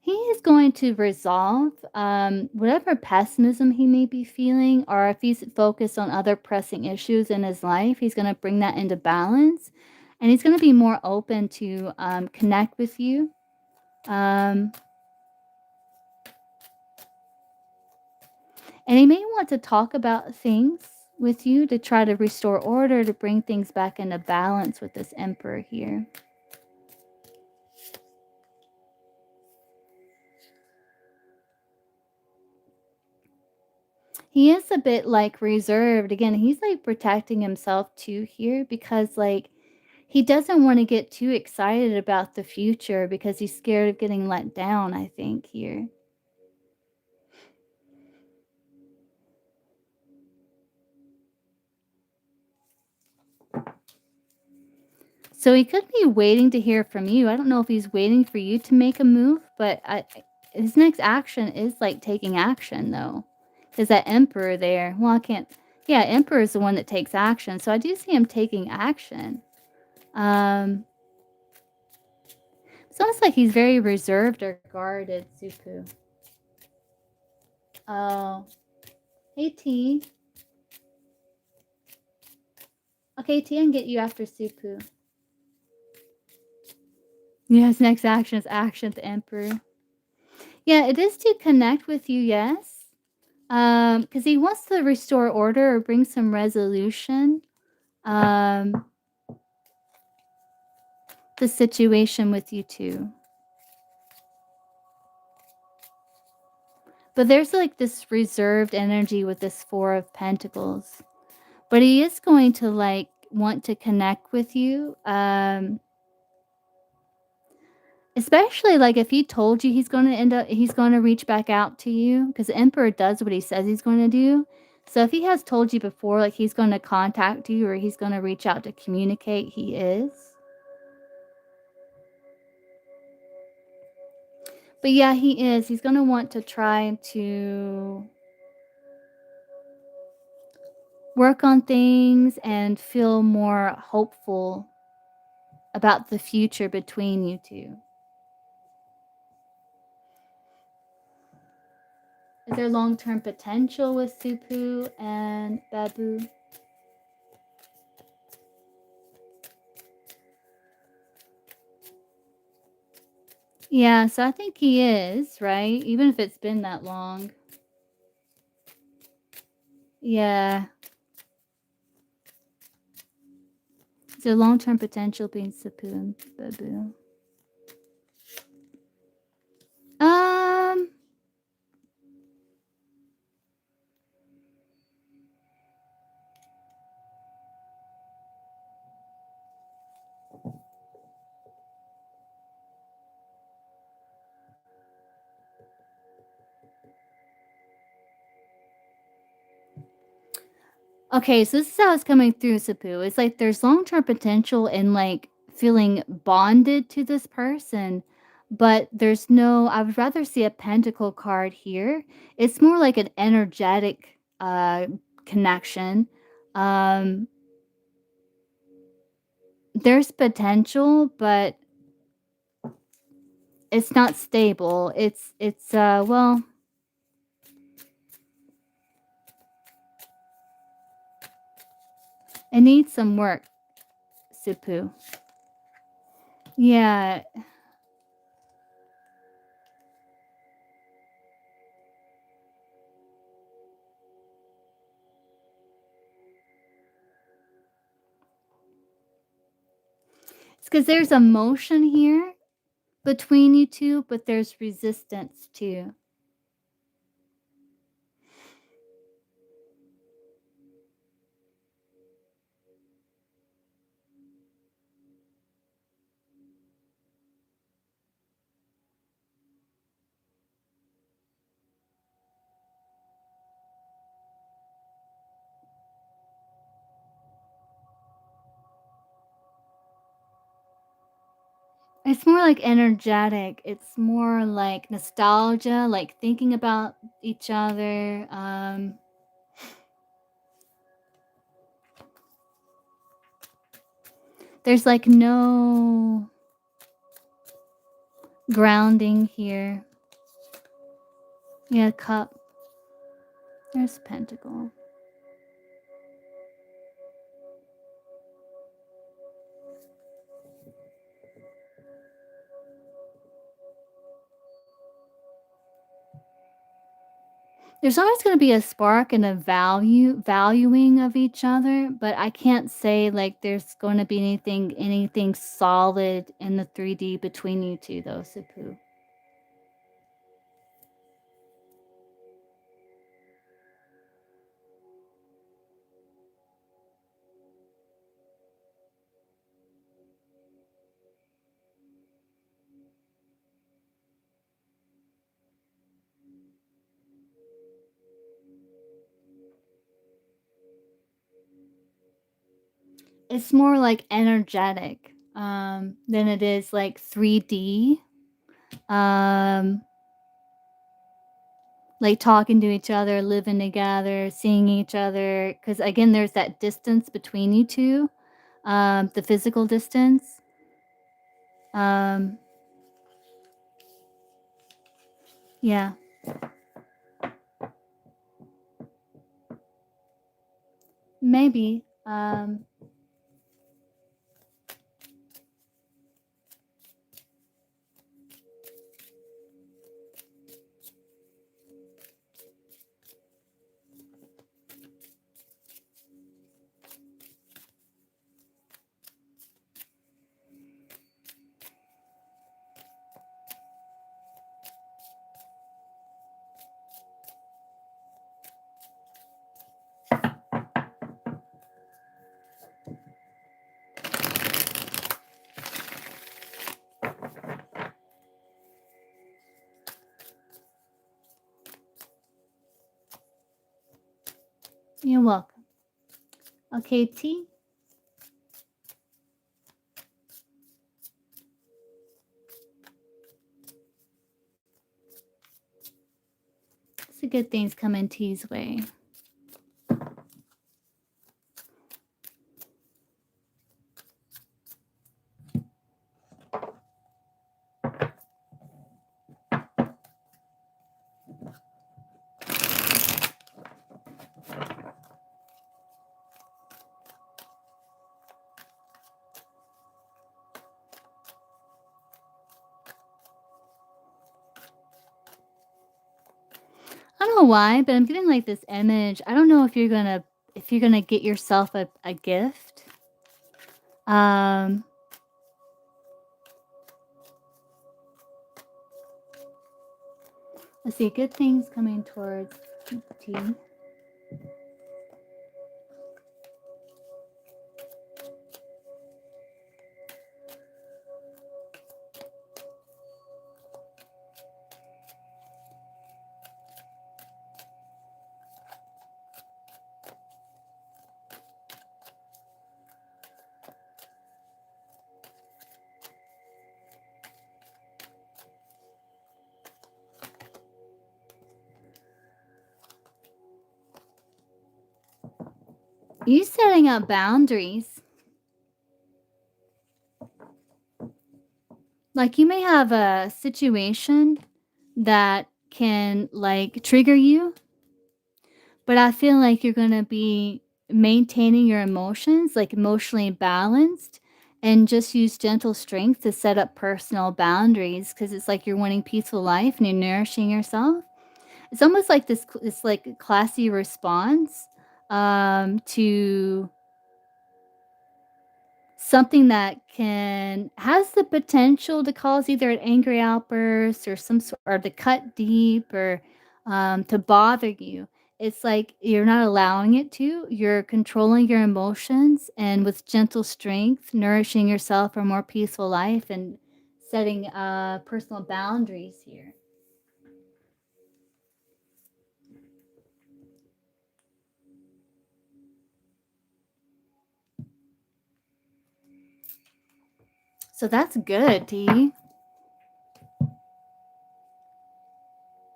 He is going to resolve whatever pessimism he may be feeling, or if he's focused on other pressing issues in his life, he's going to bring that into balance, and he's going to be more open to connect with you. Um, and he may want to talk about things with you to try to restore order, to bring things back into balance with this emperor here. He is a bit, like, reserved. Again, he's, like, protecting himself too here because, like, he doesn't wanna get too excited about the future because he's scared of getting let down, I think, here. So he could be waiting to hear from you. I don't know if he's waiting for you to make a move, but his next action is, like, taking action, though. There's that emperor there. Well, I can't yeah, emperor is the one that takes action, so I do see him taking action. Um It's almost like he's very reserved or guarded, Supu. Oh, hey T. Okay, T, I can get you after Supu. Yes, next action is action the Emperor. Yeah, it is to connect with you, yes. Because he wants to restore order or bring some resolution. Um, the situation with you too. But there's like this reserved energy with this Four of Pentacles. But he is going to like want to connect with you. Especially, like, if he told you he's gonna reach back out to you, because the Emperor does what he says he's gonna do. So if he has told you before, like, he's gonna contact you or he's gonna reach out to communicate, he is. But yeah, he is. He's gonna want to try to work on things and feel more hopeful about the future between you two. Is there long-term potential with Supu and Babu? Yeah, so I think he is, right? Even if it's been that long. Yeah. So long-term potential being Sapu and Babu. Um, okay, so this is how it's coming through, Sapu. It's like there's long-term potential in like feeling bonded to this person, but there's no I would rather see a pentacle card here. It's more like an energetic connection. Um, there's potential, but it's not stable. It's well, it needs some work, Supu. Yeah, it's because there's emotion here between you two, but there's resistance too. It's more like energetic. It's more like nostalgia, like thinking about each other. There's like no grounding here. Yeah, cup. There's pentacle. There's always going to be a spark and a valuing of each other, but I can't say like there's going to be anything solid in the 3D between you two though, Supu. It's more like energetic than it is like 3D. Um like talking to each other, living together, seeing each other cuz again there's that distance between you two. The physical distance. Um yeah, maybe. You're welcome. Okay, T. It's a good things coming T's way. I don't know why, but I'm getting like this image. I don't know if you're gonna get yourself a gift. Um let's see, good things coming towards T. You setting up boundaries. Like you may have a situation that can like trigger you, but I feel like you're gonna be maintaining your emotions, like emotionally balanced, and just use gentle strength to set up personal boundaries because it's like you're wanting peaceful life and you're nourishing yourself. It's almost like this like classy response to something that can has the potential to cause either an angry outburst or some sort or to cut deep or to bother you. It's like you're not allowing it to. You're controlling your emotions and with gentle strength, nourishing yourself for a more peaceful life and setting personal boundaries here. So that's good, T.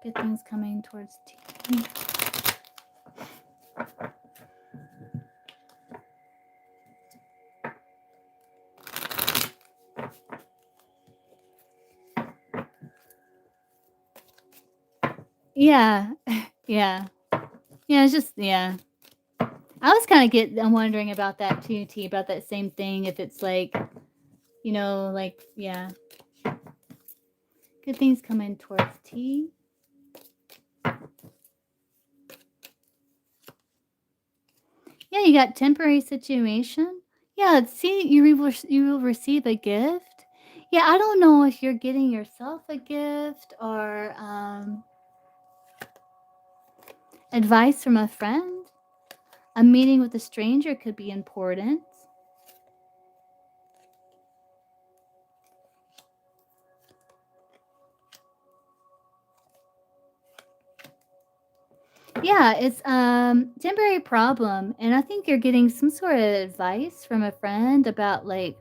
Good things coming towards T. Yeah. Yeah. Yeah, it's just, yeah. I was kind of I'm wondering about that too, T, about that same thing. If it's like, like, yeah. Good things coming towards T. Yeah, you got temporary situation. Yeah, see, you will receive a gift. Yeah, I don't know if you're getting yourself a gift or advice from a friend. A meeting with a stranger could be important. Yeah, it's temporary problem, and I think you're getting some sort of advice from a friend about like,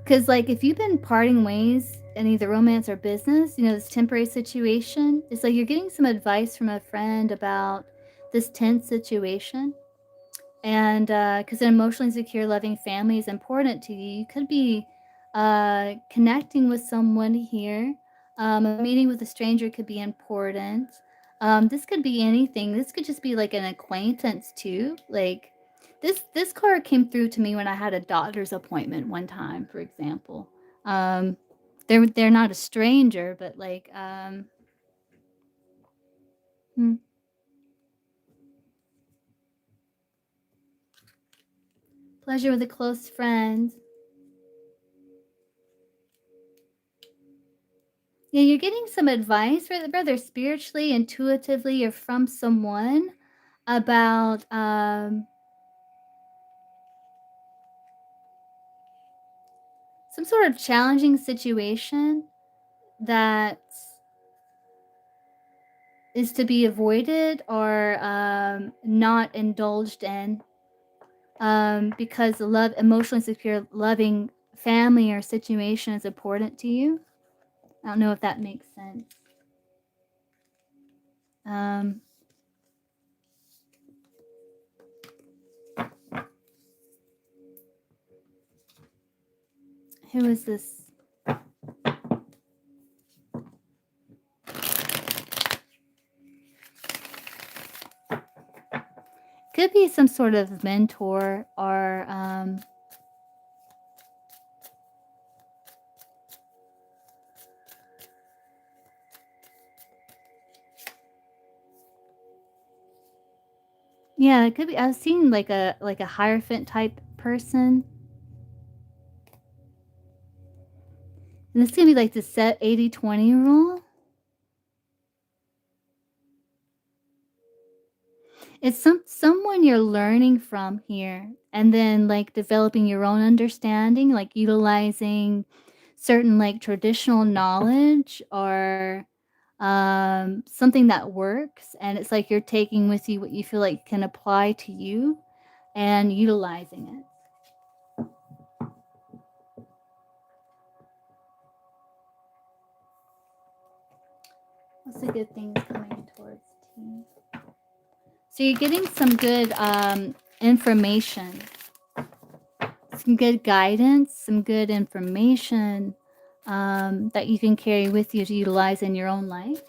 because like if you've been parting ways in either romance or business, this temporary situation, it's like you're getting some advice from a friend about this tense situation. And because an emotionally secure, loving family is important to you, you could be connecting with someone here. A meeting with a stranger could be important. This could be anything. This could just be like an acquaintance too. Like this card came through to me when I had a doctor's appointment one time, for example. Um, they're not a stranger, but like hmm, pleasure with a close friend. Yeah, you're getting some advice, whether spiritually, intuitively, or from someone about some sort of challenging situation that is to be avoided or not indulged in, because love, emotionally secure, loving family or situation is important to you. I don't know if that makes sense. Um, who is this? Could be some sort of mentor or yeah, it could be. I've seen like a hierophant type person. And this is gonna be like the set 80-20 rule. It's someone you're learning from here, and then like developing your own understanding, like utilizing certain like traditional knowledge or something that works, and it's like you're taking with you what you feel like can apply to you and utilizing it. What's the good things coming towards T? So you're getting some good information, some good guidance, some good information that you can carry with you to utilize in your own life.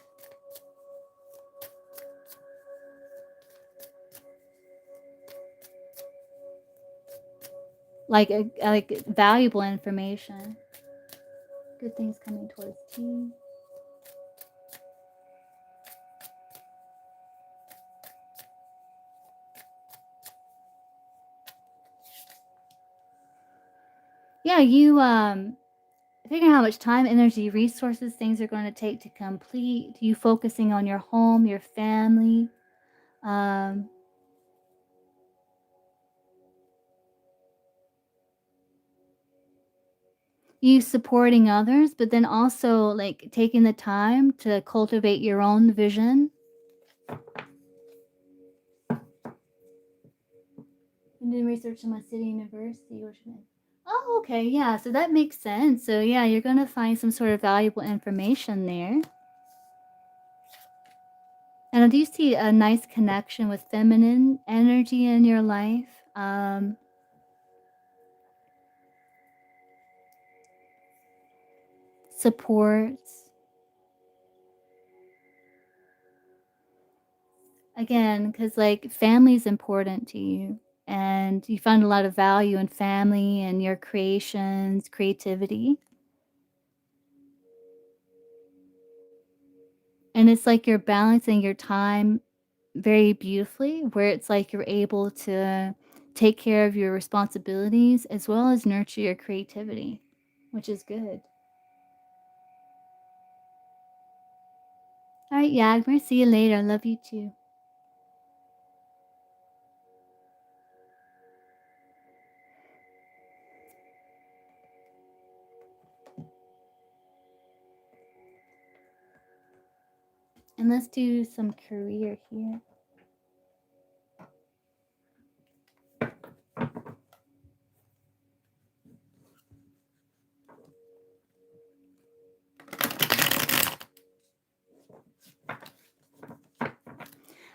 Like valuable information. Good things coming towards T. Yeah, you figuring how much time, energy, resources, things are going to take to complete. You focusing on your home, your family, um, you supporting others, but then also like taking the time to cultivate your own vision. And doing research in my city university, which means, oh, Okay, yeah, so that makes sense. So yeah, you're gonna find some sort of valuable information there. And I do see a nice connection with feminine energy in your life. Supports. Again, because like family is important to you, and you find a lot of value in family and your creations, creativity. And it's like you're balancing your time very beautifully, where it's like you're able to take care of your responsibilities as well as nurture your creativity, which is good. All right, Yagmer, see you later. I love you too. And let's do some career here.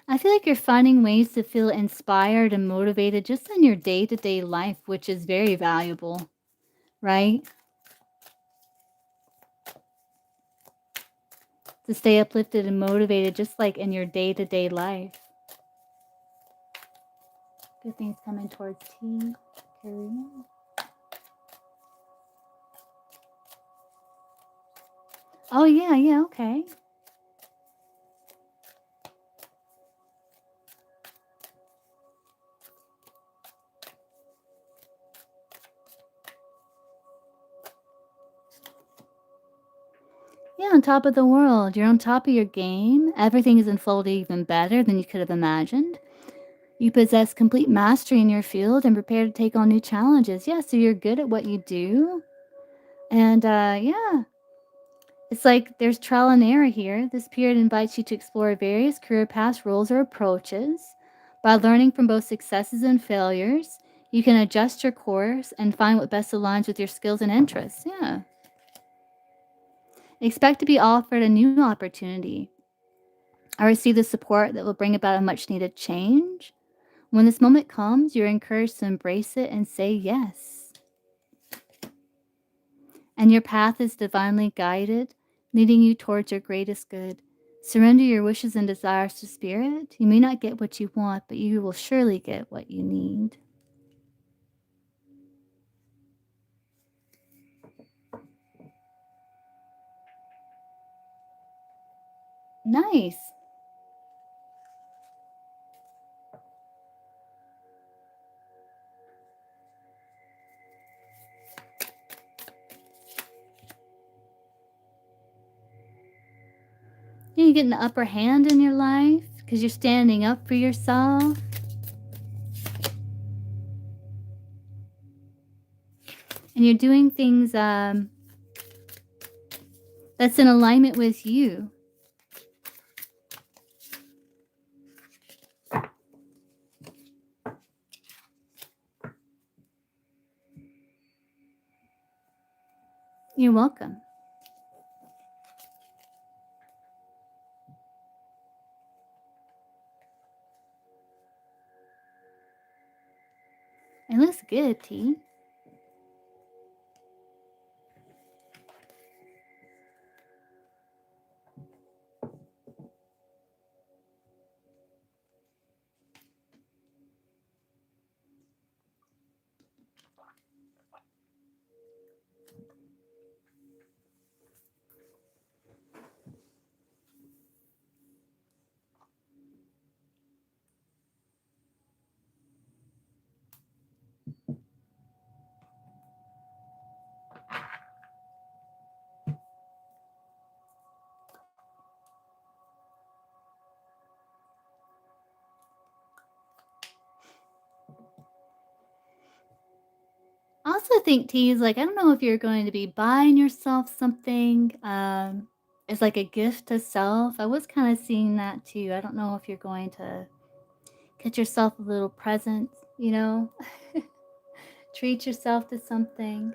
I feel like you're finding ways to feel inspired and motivated just in your day to day life, which is very valuable, right? To stay uplifted and motivated just like in your day to day life. Good things coming towards tea, career. Oh, yeah, yeah, okay. Yeah, on top of the world. You're on top of your game. Everything is unfolding even better than you could have imagined. You possess complete mastery in your field and prepare to take on new challenges. Yeah, so you're good at what you do. And yeah, it's like there's trial and error here. This period invites you to explore various career paths, roles, or approaches. By learning from both successes and failures, you can adjust your course and find what best aligns with your skills and interests. Yeah. Expect to be offered a new opportunity or receive the support that will bring about a much needed change. When this moment comes, you're encouraged to embrace it and say yes. And your path is divinely guided, leading you towards your greatest good. Surrender your wishes and desires to Spirit. You may not get what you want, but you will surely get what you need. Nice. You're getting the upper hand in your life because you're standing up for yourself. And you're doing things that's in alignment with you. You're welcome. It looks good, T. I also think T is like, I don't know if you're going to be buying yourself something as like a gift to self. I was kind of seeing that too. I don't know if you're going to get yourself a little present, you know, Treat yourself to something.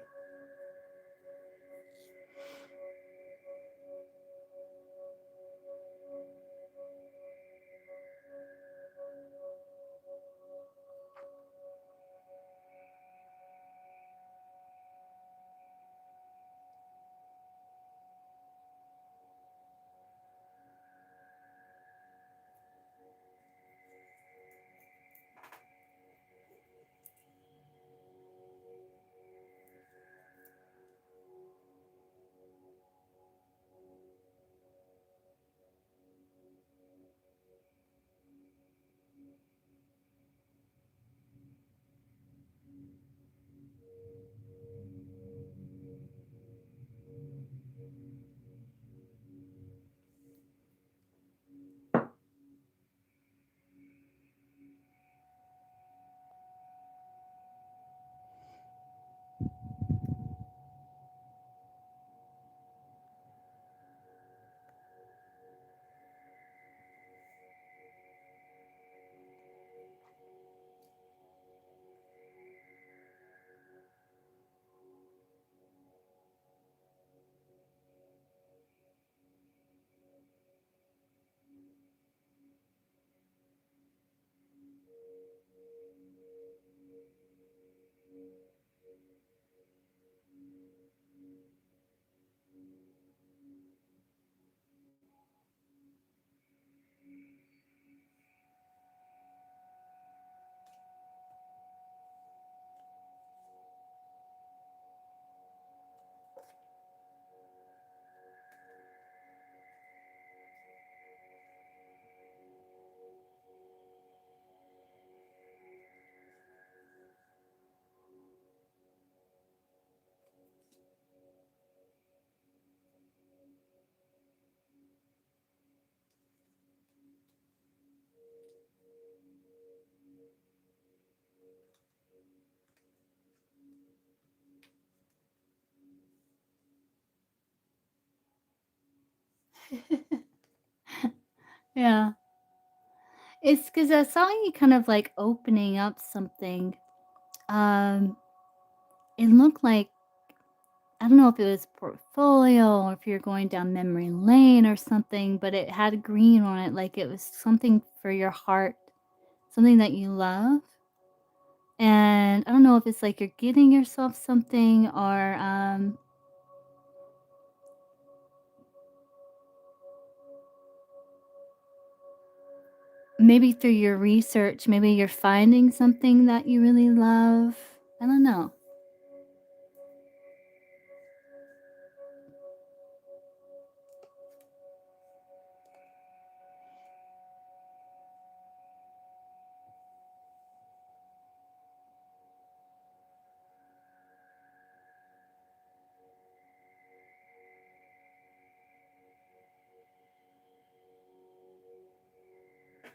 Yeah. It's because I saw you kind of like opening up something. Um, it looked like, I don't know if it was portfolio or if you're going down memory lane or something, but it had green on it, like it was something for your heart, something that you love. And I don't know if it's like you're getting yourself something or maybe through your research, maybe you're finding something that you really love. I don't know.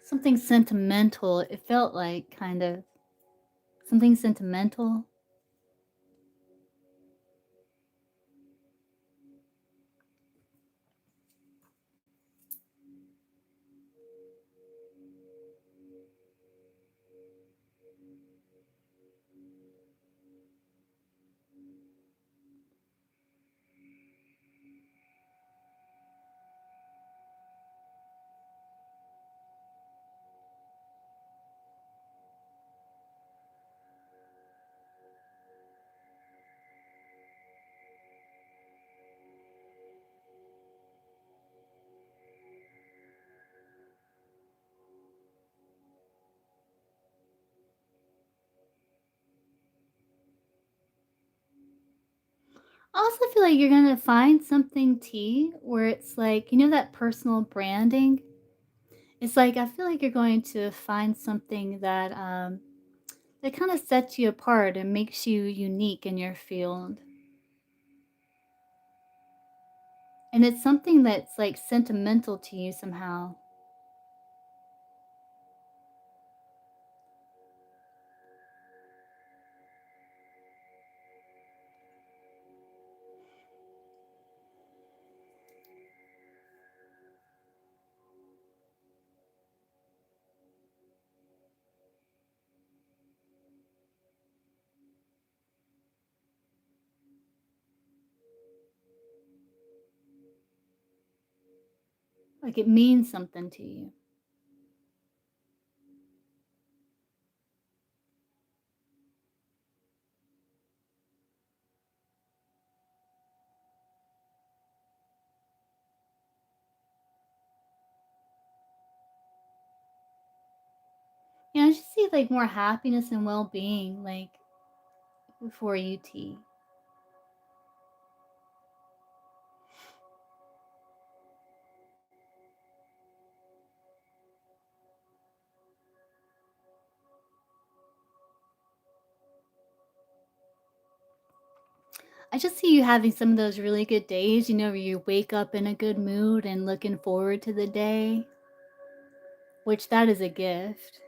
Something sentimental. It felt like kind of something sentimental. I also feel like you're gonna find something T where it's like, you know, that personal branding? It's like I feel like you're going to find something that that kind of sets you apart and makes you unique in your field. And it's something that's like sentimental to you somehow. Like it means something to you. I just see like more happiness and well-being, like before UT. I just see you having some of those really good days, where you wake up in a good mood and looking forward to the day, which that is a gift.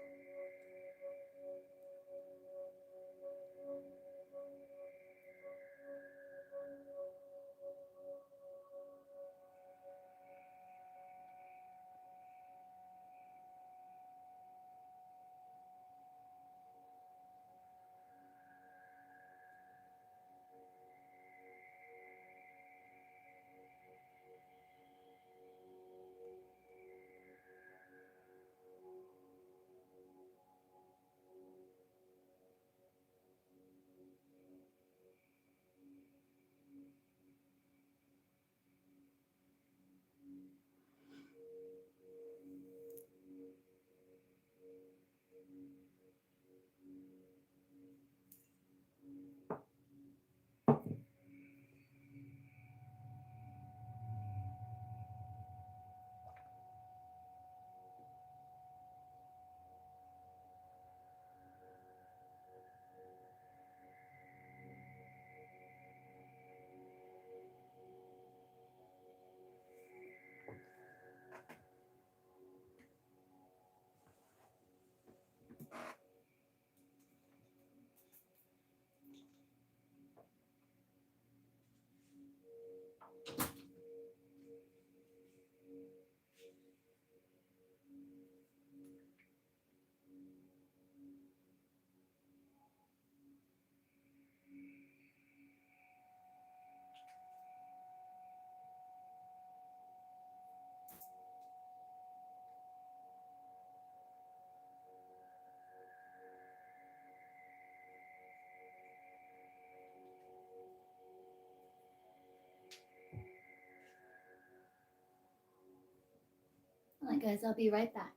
All right, guys, I'll be right back.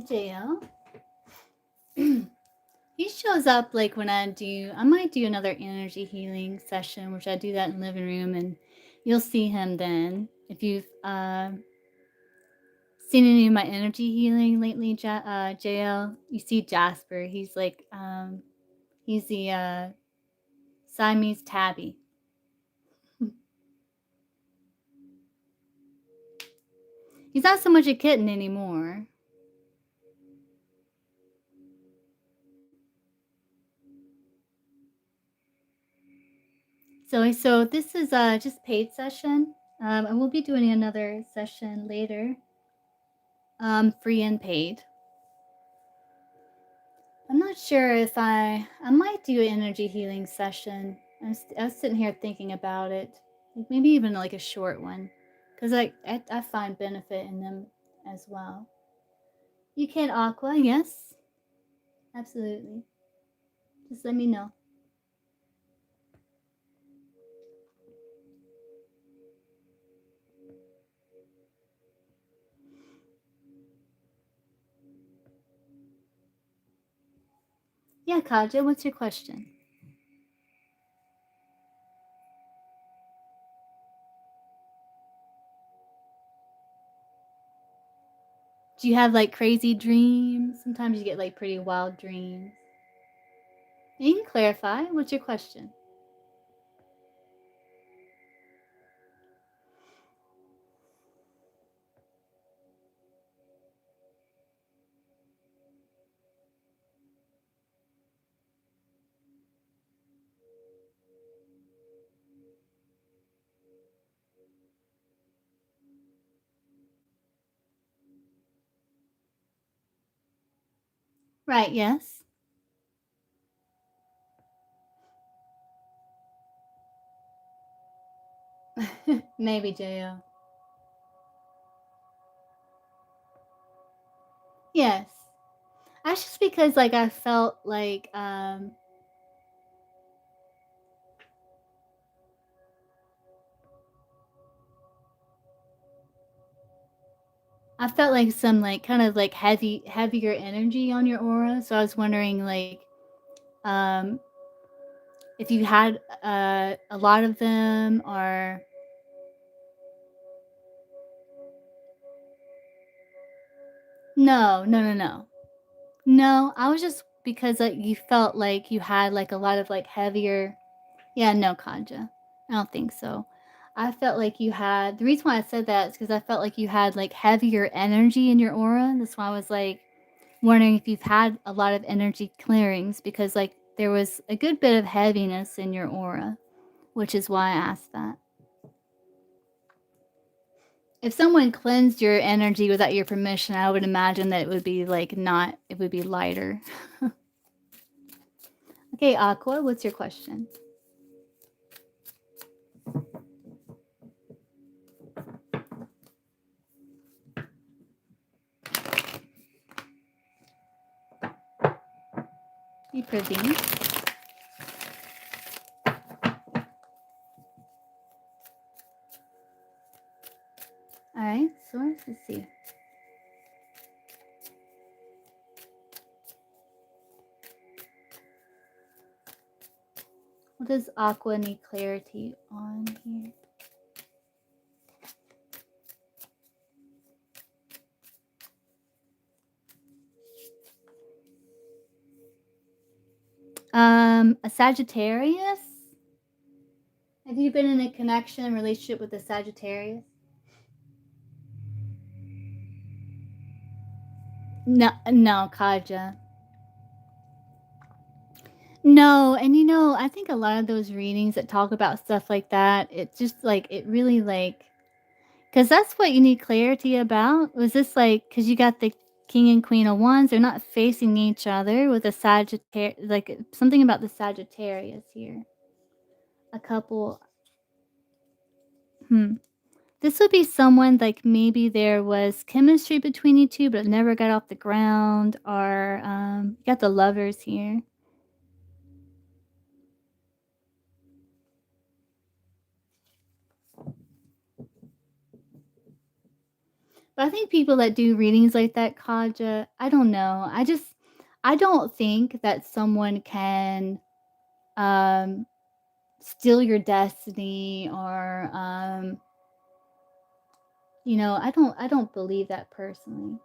JL. He shows up like when I might do another energy healing session, which I do that in the living room, and you'll see him then. If you've seen any of my energy healing lately, JL, you see Jasper. He's the Siamese tabby. He's not so much a kitten anymore. So this is just paid session. I will be doing another session later, free and paid. I'm not sure if I might do an energy healing session. I was sitting here thinking about it, like maybe even like a short one, because I find benefit in them as well. You can aqua, yes. Absolutely. Just let me know. Yeah, Kaja, what's your question? Do you have like crazy dreams? Sometimes you get like pretty wild dreams. You can clarify. What's your question? Right, yes. Maybe, Jo. Yes. That's just because like I felt like some like kind of like heavier energy on your aura. So I was wondering like um if you had a lot of them or no, no, no, no. No, I was just because like you felt like you had like a lot of like heavier. Yeah, no, Kanja. I don't think so. I felt like you had the reason why I said that is because I felt like you had like heavier energy in your aura. That's why I was like wondering if you've had a lot of energy clearings because like there was a good bit of heaviness in your aura, which is why I asked that. If someone cleansed your energy without your permission, I would imagine that it would be like not, it would be lighter. Okay, Aqua, what's your question? Hey, Praveen. All right, so let's see. What does Aqua need clarity on here? A Sagittarius? Have you been in a connection, relationship with a Sagittarius? No, no, Kaja. No, and I think a lot of those readings that talk about stuff like that, it just like it really like because that's what you need clarity about. Was this like because you got the King and Queen of Wands, they're not facing each other with a Sagittarius, like something about the Sagittarius here. A couple. Hmm. This would be someone like maybe there was chemistry between you two, but it never got off the ground, or you got the lovers here. But I think people that do readings like that, Kaja, I don't know. I don't think that someone can um, steal your destiny or I don't believe that personally.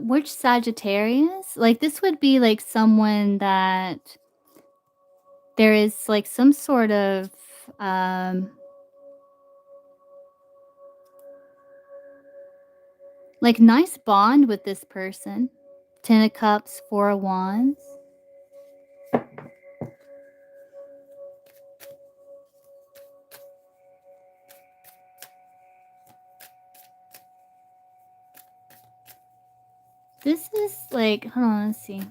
Which Sagittarius? Like this would be like someone that there is like some sort of um like nice bond with this person. 10 of Cups, 4 of Wands. This is like, hold on, let's see.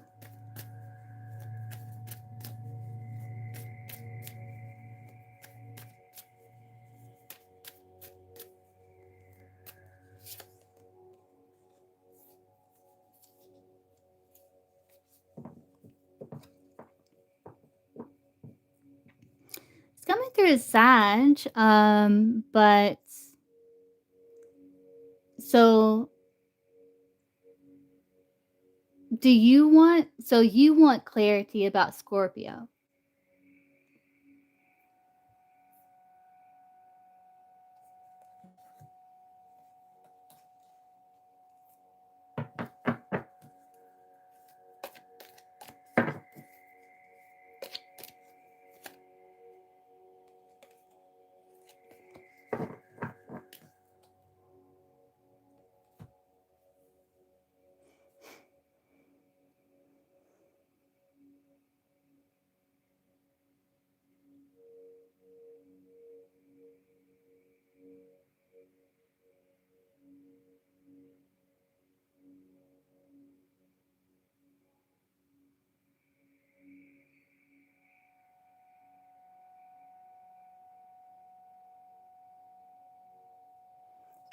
is Sag, but so you want clarity about Scorpio?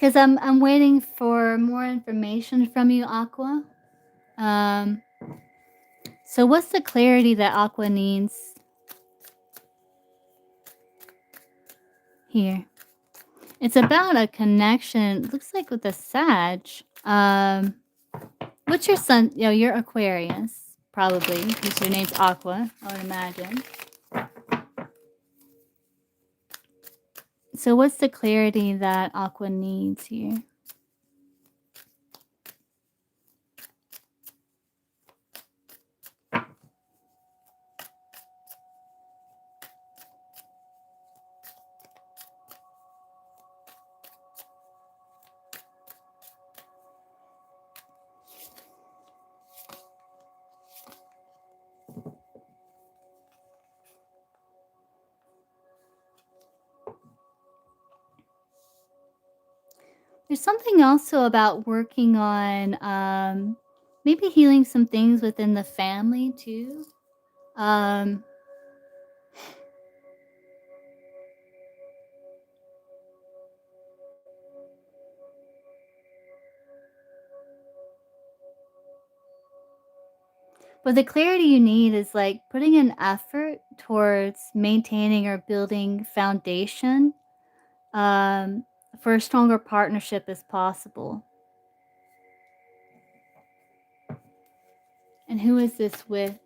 Because I'm waiting for more information from you, Aqua. So what's the clarity that Aqua needs here? It's about a connection. Looks like with the Sag. What's your sun? You're Aquarius, probably, because your name's Aqua, I would imagine. So what's the clarity that Aqua needs here? There's something also about working on maybe healing some things within the family too. Um, but the clarity you need is like putting an effort towards maintaining or building foundation for a stronger partnership as possible. And who is this with?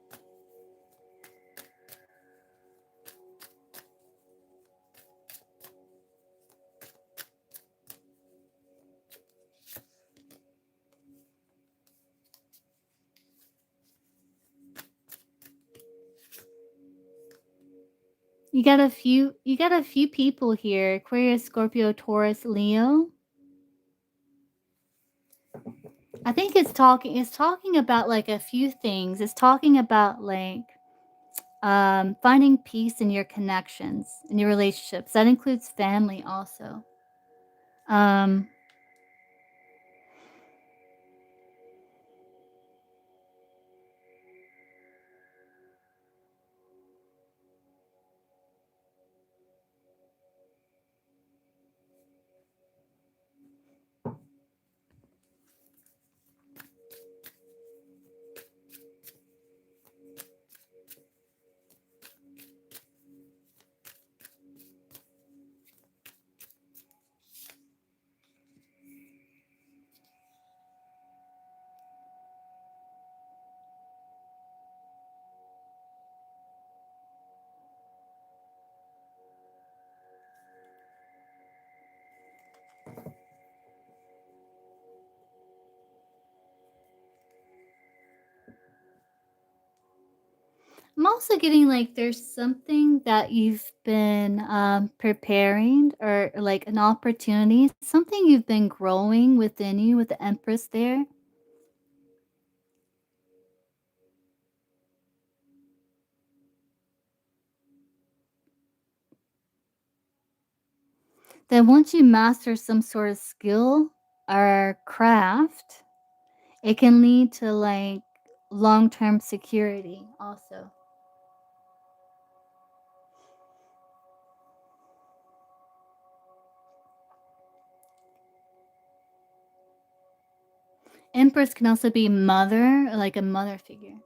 You got a few people here. Aquarius, Scorpio, Taurus, Leo. I think it's talking about like a few things. It's talking about like finding peace in your connections, in your relationships. That includes family also. Um I'm also getting like there's something that you've been preparing or like an opportunity, something you've been growing within you with the Empress there. That once you master some sort of skill or craft, it can lead to like long-term security also. Empress can also be mother, like a mother figure.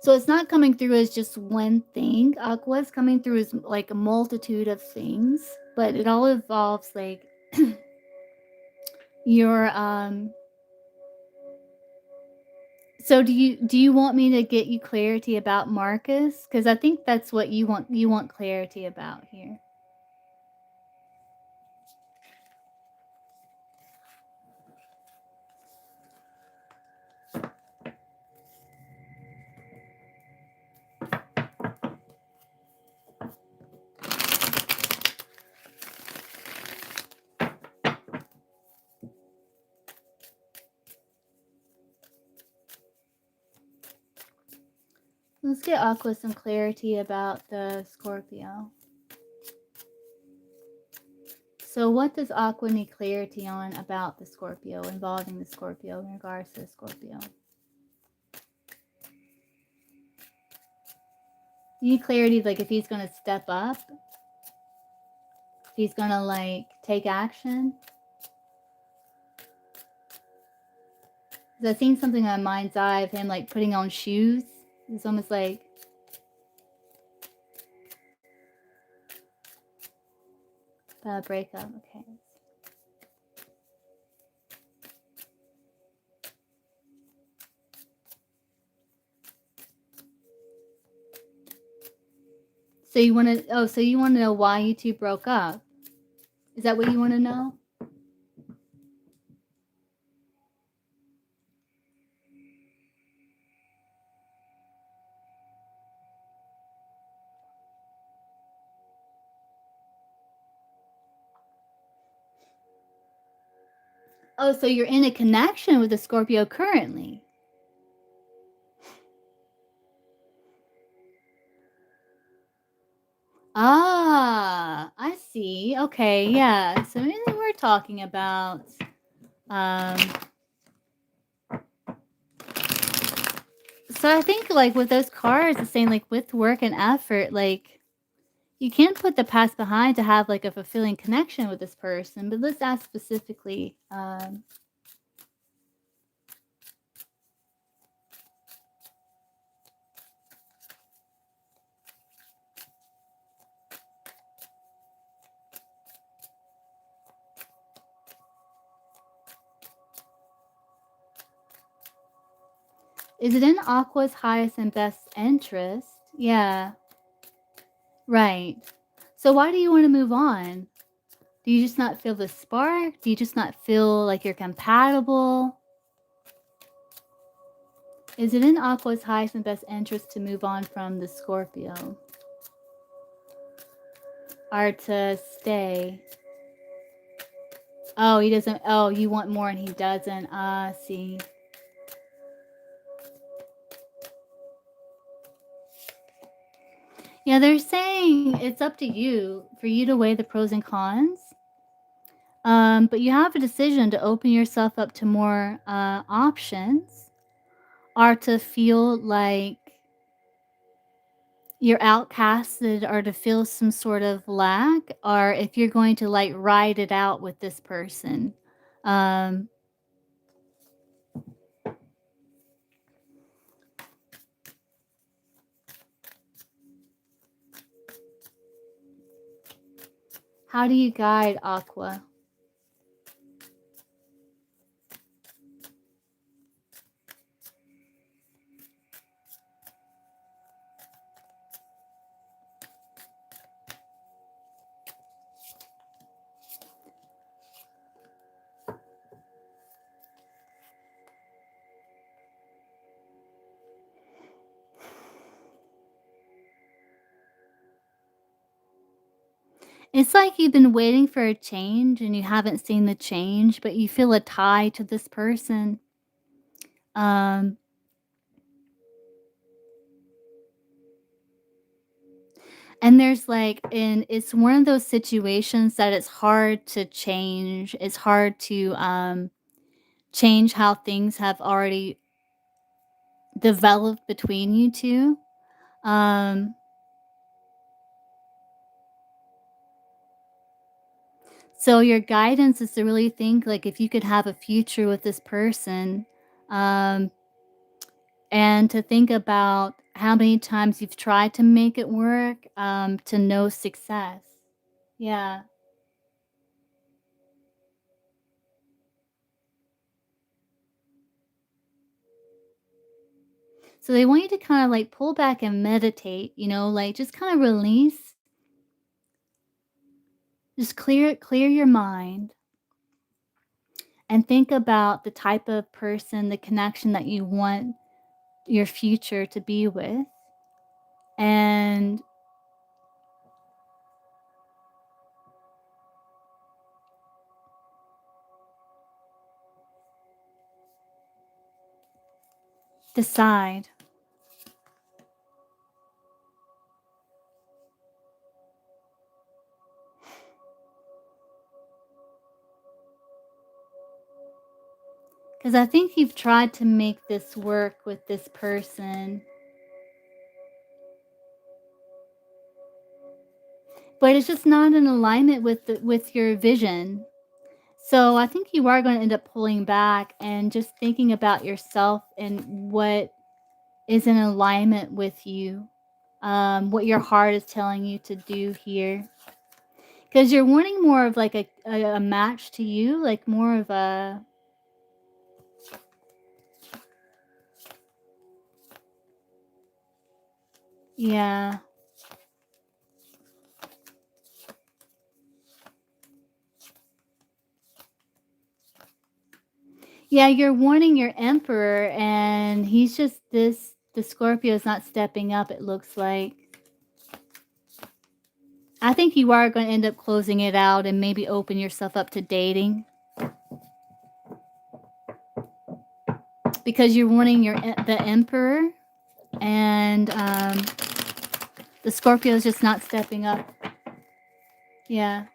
So it's not coming through as just one thing. Aqua is coming through as like a multitude of things, but it all involves like your so do you want me to get you clarity about Marcus? Because I think that's what you want. You want clarity about here. Let's get Aqua some clarity about the Scorpio. So what does Aqua need clarity on about the Scorpio, involving the Scorpio, in regards to the Scorpio? You need clarity, like if he's going to step up, if he's going to like take action. Because I've seen something on mind's eye of him like putting on shoes. It's almost like a breakup. Okay. So you want to? Oh, so you want to know why you two broke up? Is that what you want to know? Oh, so you're in a connection with a Scorpio currently. Ah, I see. Okay, yeah. So maybe we're talking about um so I think like with those cards it's saying like with work and effort, like you can't put the past behind to have like a fulfilling connection with this person. But let's ask specifically, is it in Aqua's highest and best interest? Yeah, right. So why do you want to move on? Do you just not feel the spark? Do you just not feel like you're compatible? Is it in Aqua's highest and best interest to move on from the Scorpio? Or to stay? Oh, he doesn't. Oh, you want more and he doesn't. Ah, see. Yeah, they're saying it's up to you for you to weigh the pros and cons. But you have a decision to open yourself up to more options, or to feel like you're outcasted, or to feel some sort of lack, or if you're going to like ride it out with this person. Um, how do you guide Aqua? It's like you've been waiting for a change and you haven't seen the change, but you feel a tie to this person. Um, and there's like, and it's one of those situations that it's hard to change. It's hard to change how things have already developed between you two. Um, so your guidance is to really think like if you could have a future with this person, um, and to think about how many times you've tried to make it work, to no success. Yeah. So they want you to kind of like pull back and meditate, like just kind of release, just clear your mind and think about the type of person, the connection that you want your future to be with, and decide. Because I think you've tried to make this work with this person, but it's just not in alignment with your vision. So I think you are going to end up pulling back and just thinking about yourself and what is in alignment with you, what your heart is telling you to do here. Because you're wanting more of like a match to you, like more of a, yeah. Yeah, you're wanting your emperor, and he's just the Scorpio is not stepping up, it looks like. I think you are going to end up closing it out and maybe open yourself up to dating because you're wanting the emperor, and the Scorpio is just not stepping up. Yeah.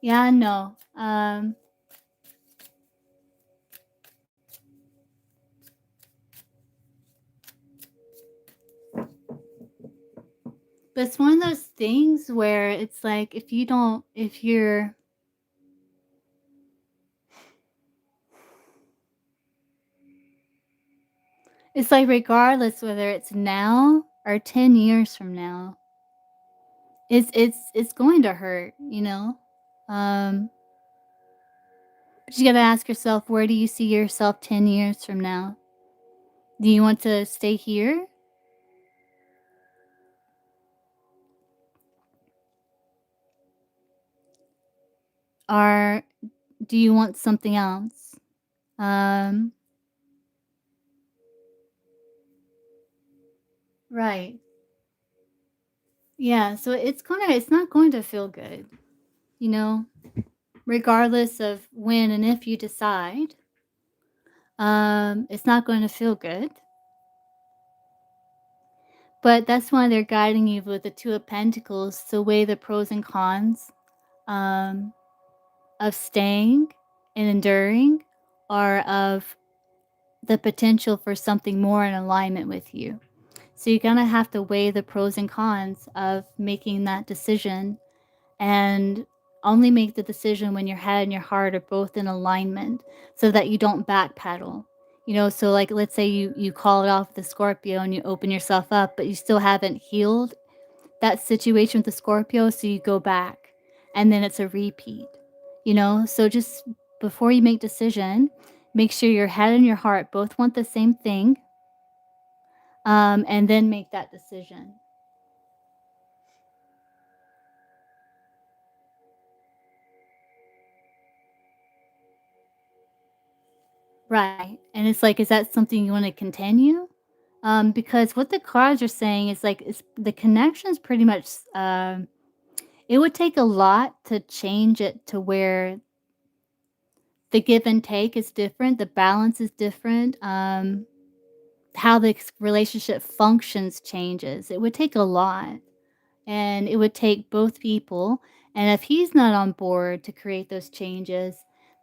Yeah, I know. But it's one of those things where it's like if you're it's like regardless whether it's now or 10 years from now, it's going to hurt. Um, but you gotta ask yourself, where do you see yourself 10 years from now? Do you want to stay here? Or do you want something else? Um, right. Yeah, so it's not going to feel good, you know, regardless of when and if you decide. It's not going to feel good. But that's why they're guiding you with the Two of Pentacles to weigh the pros and cons, um, of staying and enduring, or of the potential for something more in alignment with you. So you're gonna have to weigh the pros and cons of making that decision, and only make the decision when your head and your heart are both in alignment so that you don't backpedal. So like let's say you call it off the Scorpio and you open yourself up, but you still haven't healed that situation with the Scorpio, so you go back and then it's a repeat. So just before you make decision, make sure your head and your heart both want the same thing, and then make that decision. Right. And it's like, is that something you want to continue? Because what the cards are saying is like it's the connection's pretty much it would take a lot to change it to where the give and take is different, the balance is different, how the relationship functions changes. It would take a lot, and it would take both people. And if he's not on board to create those changes,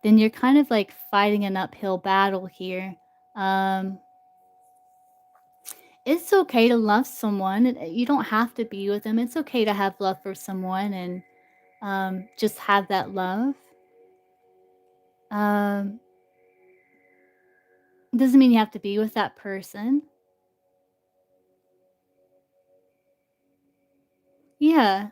then you're kind of like fighting an uphill battle here. Um, It's okay to love someone, and, you don't have to be with them. It's okay to have love for someone and, just have that love. Um, doesn't mean you have to be with that person. Yeah.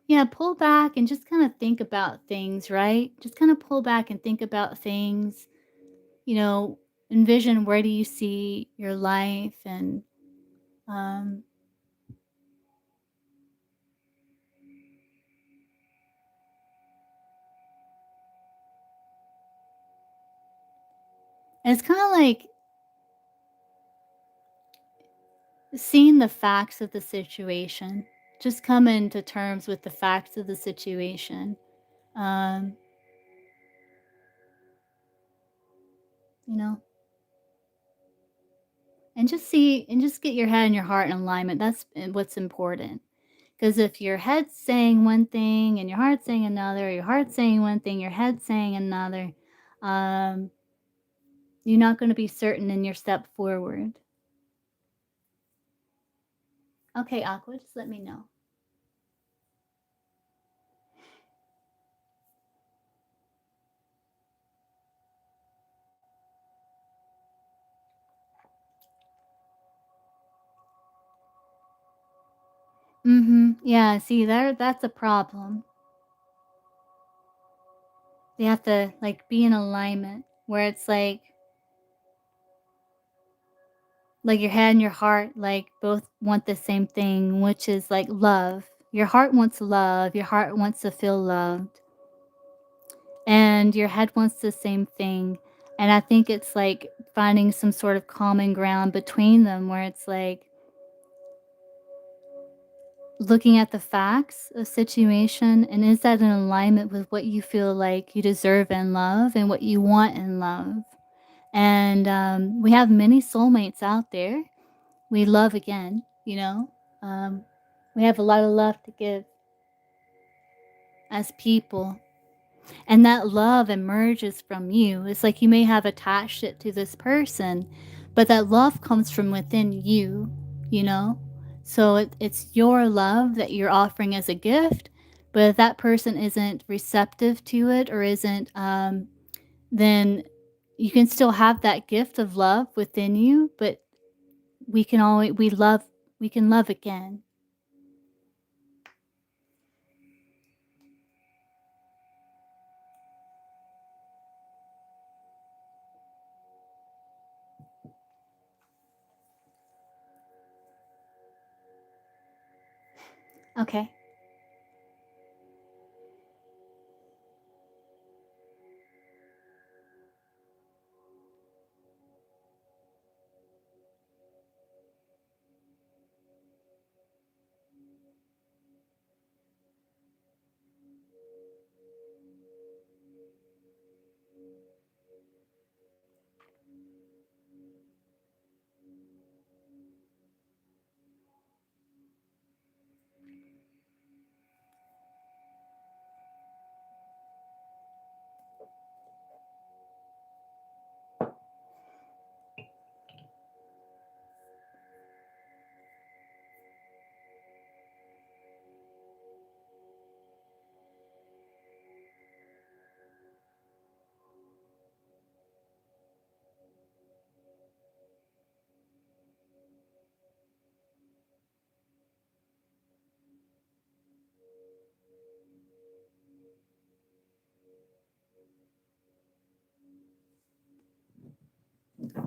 Yeah, pull back and just kinda think about things, right? Just kinda pull back and think about things, you know, envision where do you see your life um, and it's kinda like seeing the facts of the situation. Just come into terms with the facts of the situation. Um, you know, and just get your head and your heart in alignment. That's what's important. Because if your head's saying one thing and your heart's saying another, your heart's saying one thing, your head's saying another, um, you're not going to be certain in your step forward. Okay, Aqua, just let me know. Yeah, see that's a problem. They have to like be in alignment where it's like your head and your heart like both want the same thing, which is like love. Your heart wants love, your heart wants to feel loved, and your head wants the same thing. And I think it's like finding some sort of common ground between them where it's like looking at the facts of situation and is that in alignment with what you feel like you deserve in love and what you want in love. And we have many soulmates out there. We love again, you know. Um, we have a lot of love to give as people. And that love emerges from you. It's like you may have attached it to this person, but that love comes from within you, you know? So it's your love that you're offering as a gift, but if that person isn't receptive to it or isn't, then you can still have that gift of love within you, but we can love again. Okay.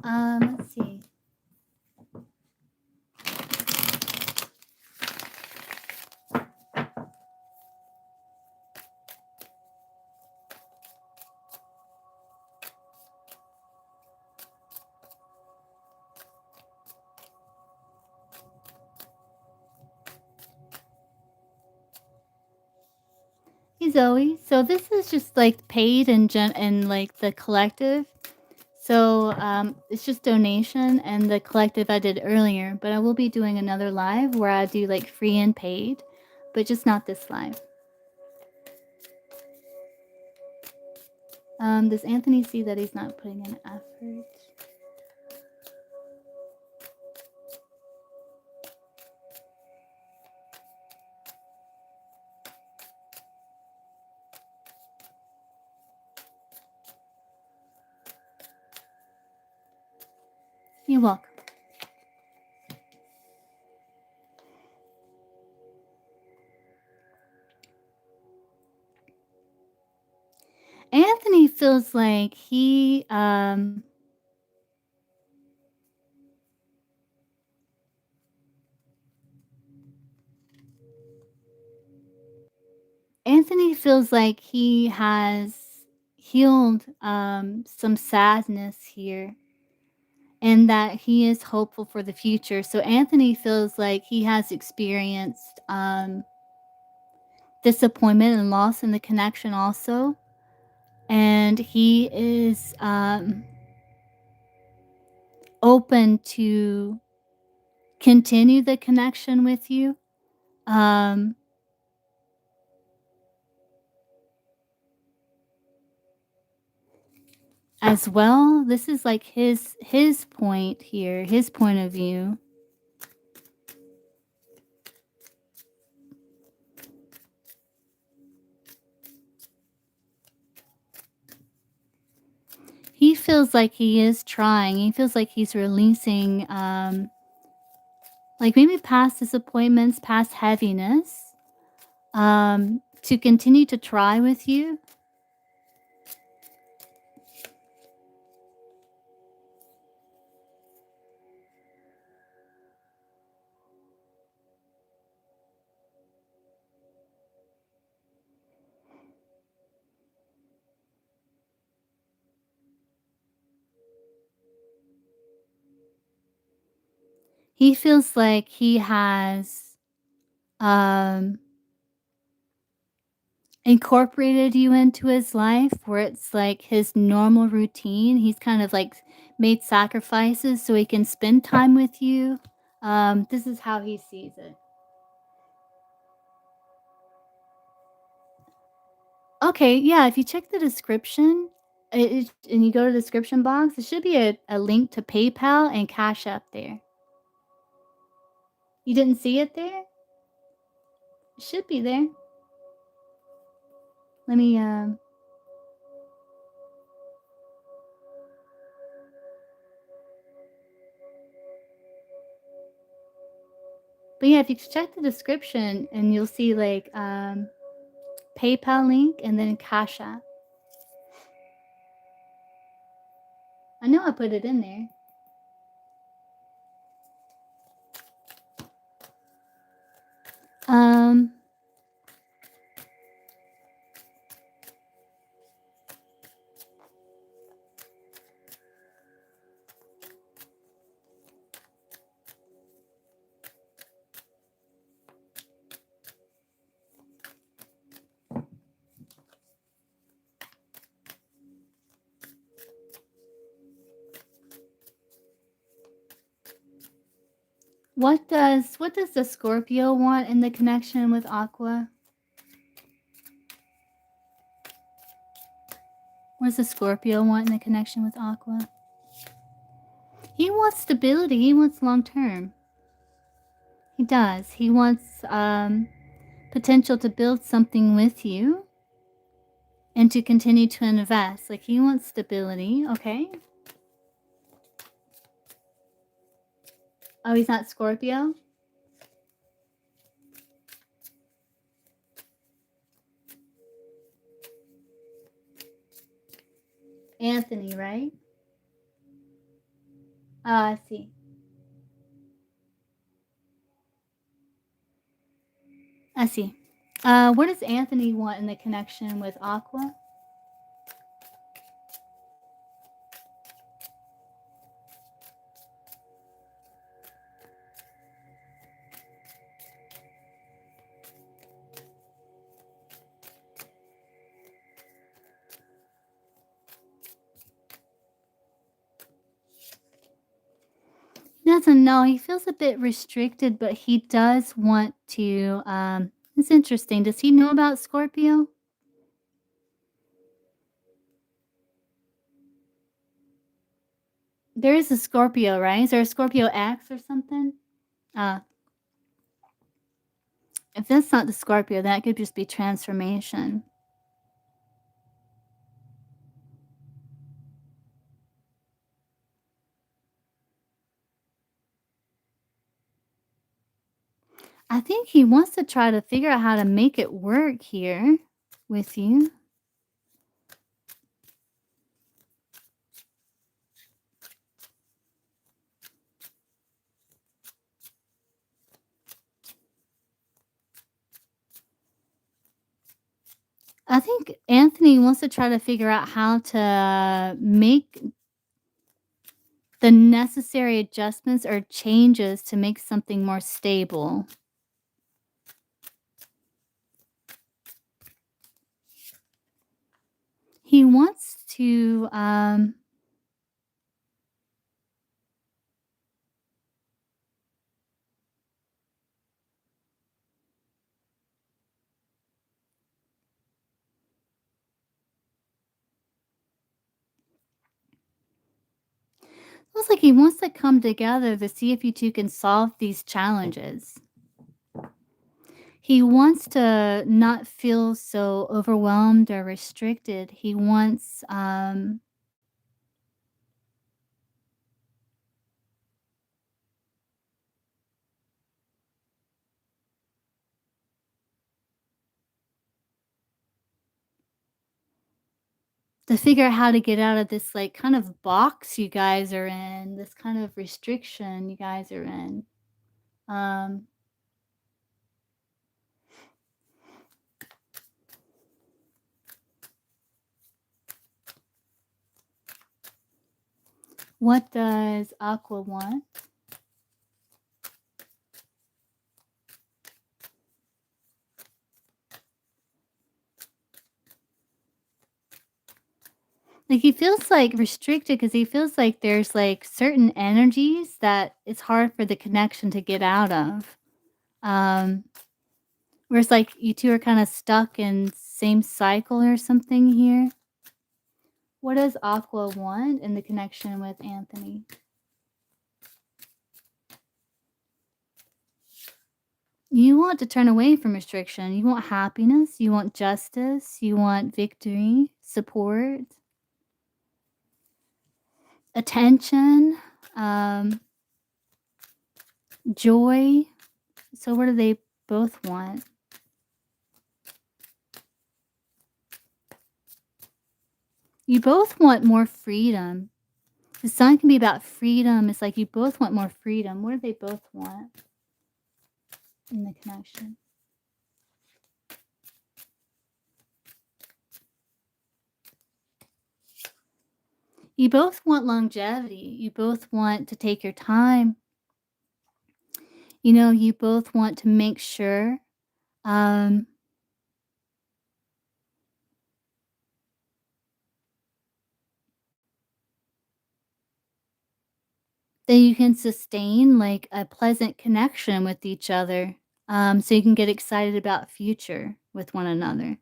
Let's see. Hey Zoe. So this is just like paid and like the collective. So it's just donation and the collective I did earlier, but I will be doing another live where I do like free and paid, but just not this live. Does Anthony see that he's not putting in effort? You're welcome. Anthony feels like he has healed some sadness here, and that he is hopeful for the future. So Anthony feels like he has experienced disappointment and loss in the connection also, and he is open to continue the connection with you. Um, as well, this is like his point here, his point of view. He feels like he is trying. He feels like he's releasing like maybe past disappointments, past heaviness, to continue to try with you. He feels like he has um incorporated you into his life where it's like his normal routine. He's kind of like made sacrifices so he can spend time with you. This is how he sees it. Okay, yeah, if you check the description, and you go to the description box, there should be a link to PayPal and Cash App there. You didn't see it there? It should be there. Let me but yeah, if you check the description and you'll see like PayPal link and then Cash App. I know I put it in there. Um what does the Scorpio want in the connection with Aqua? What does the Scorpio want in the connection with Aqua? He wants stability. He wants long term. He does. He wants potential to build something with you and to continue to invest. Like he wants stability. Okay. Oh, he's not Scorpio? Anthony, right? Oh, I see. I see. What does Anthony want in the connection with Aqua? He doesn't know. He feels a bit restricted, but he does want to. It's interesting. Does he know about Scorpio? There is a Scorpio, right? Is there a Scorpio X or something? Uh, if that's not the Scorpio, that could just be transformation. I think he wants to try to figure out how to make it work here with you. I think Anthony wants to try to figure out how to make the necessary adjustments or changes to make something more stable. He wants to, looks like he wants to come together to see if you two can solve these challenges. He wants to not feel so overwhelmed or restricted. He wants, to figure out how to get out of this, like, kind of box you guys are in, this kind of restriction you guys are in. Um, what does Aqua want? Like, he feels, like, restricted because he feels like there's, like, certain energies that it's hard for the connection to get out of. Um, where it's like you 2 are kinda stuck in same cycle or something here. What does Aqua want in the connection with Anthony? You want to turn away from restriction. You want happiness, you want justice, you want victory, support, attention, um, joy. So what do they both want? You both want more freedom. The sun can be about freedom. It's like you both want more freedom. What do they both want in the connection? You both want longevity. You both want to take your time. You know, you both want to make sure um, that you can sustain like a pleasant connection with each other, so you can get excited about future with one another.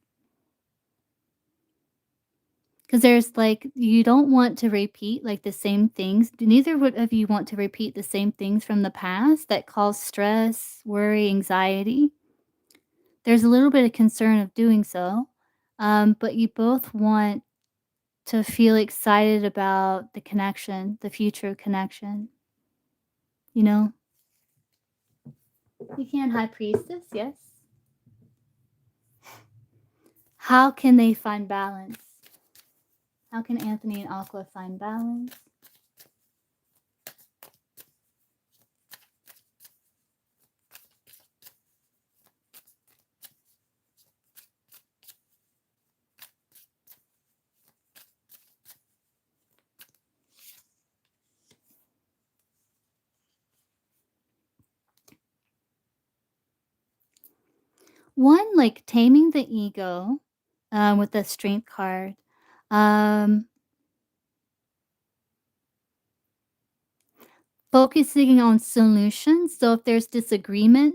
Because there's like you don't want to repeat like the same things. Neither would of you want to repeat the same things from the past that cause stress, worry, anxiety. There's a little bit of concern of doing so, but you both want to feel excited about the connection, the future connection, you know? You can High Priestess, yes. How can they find balance? How can Anthony and Aqua find balance? One, like taming the ego, with the strength card. Um, Focusing on solutions. So if there's disagreement,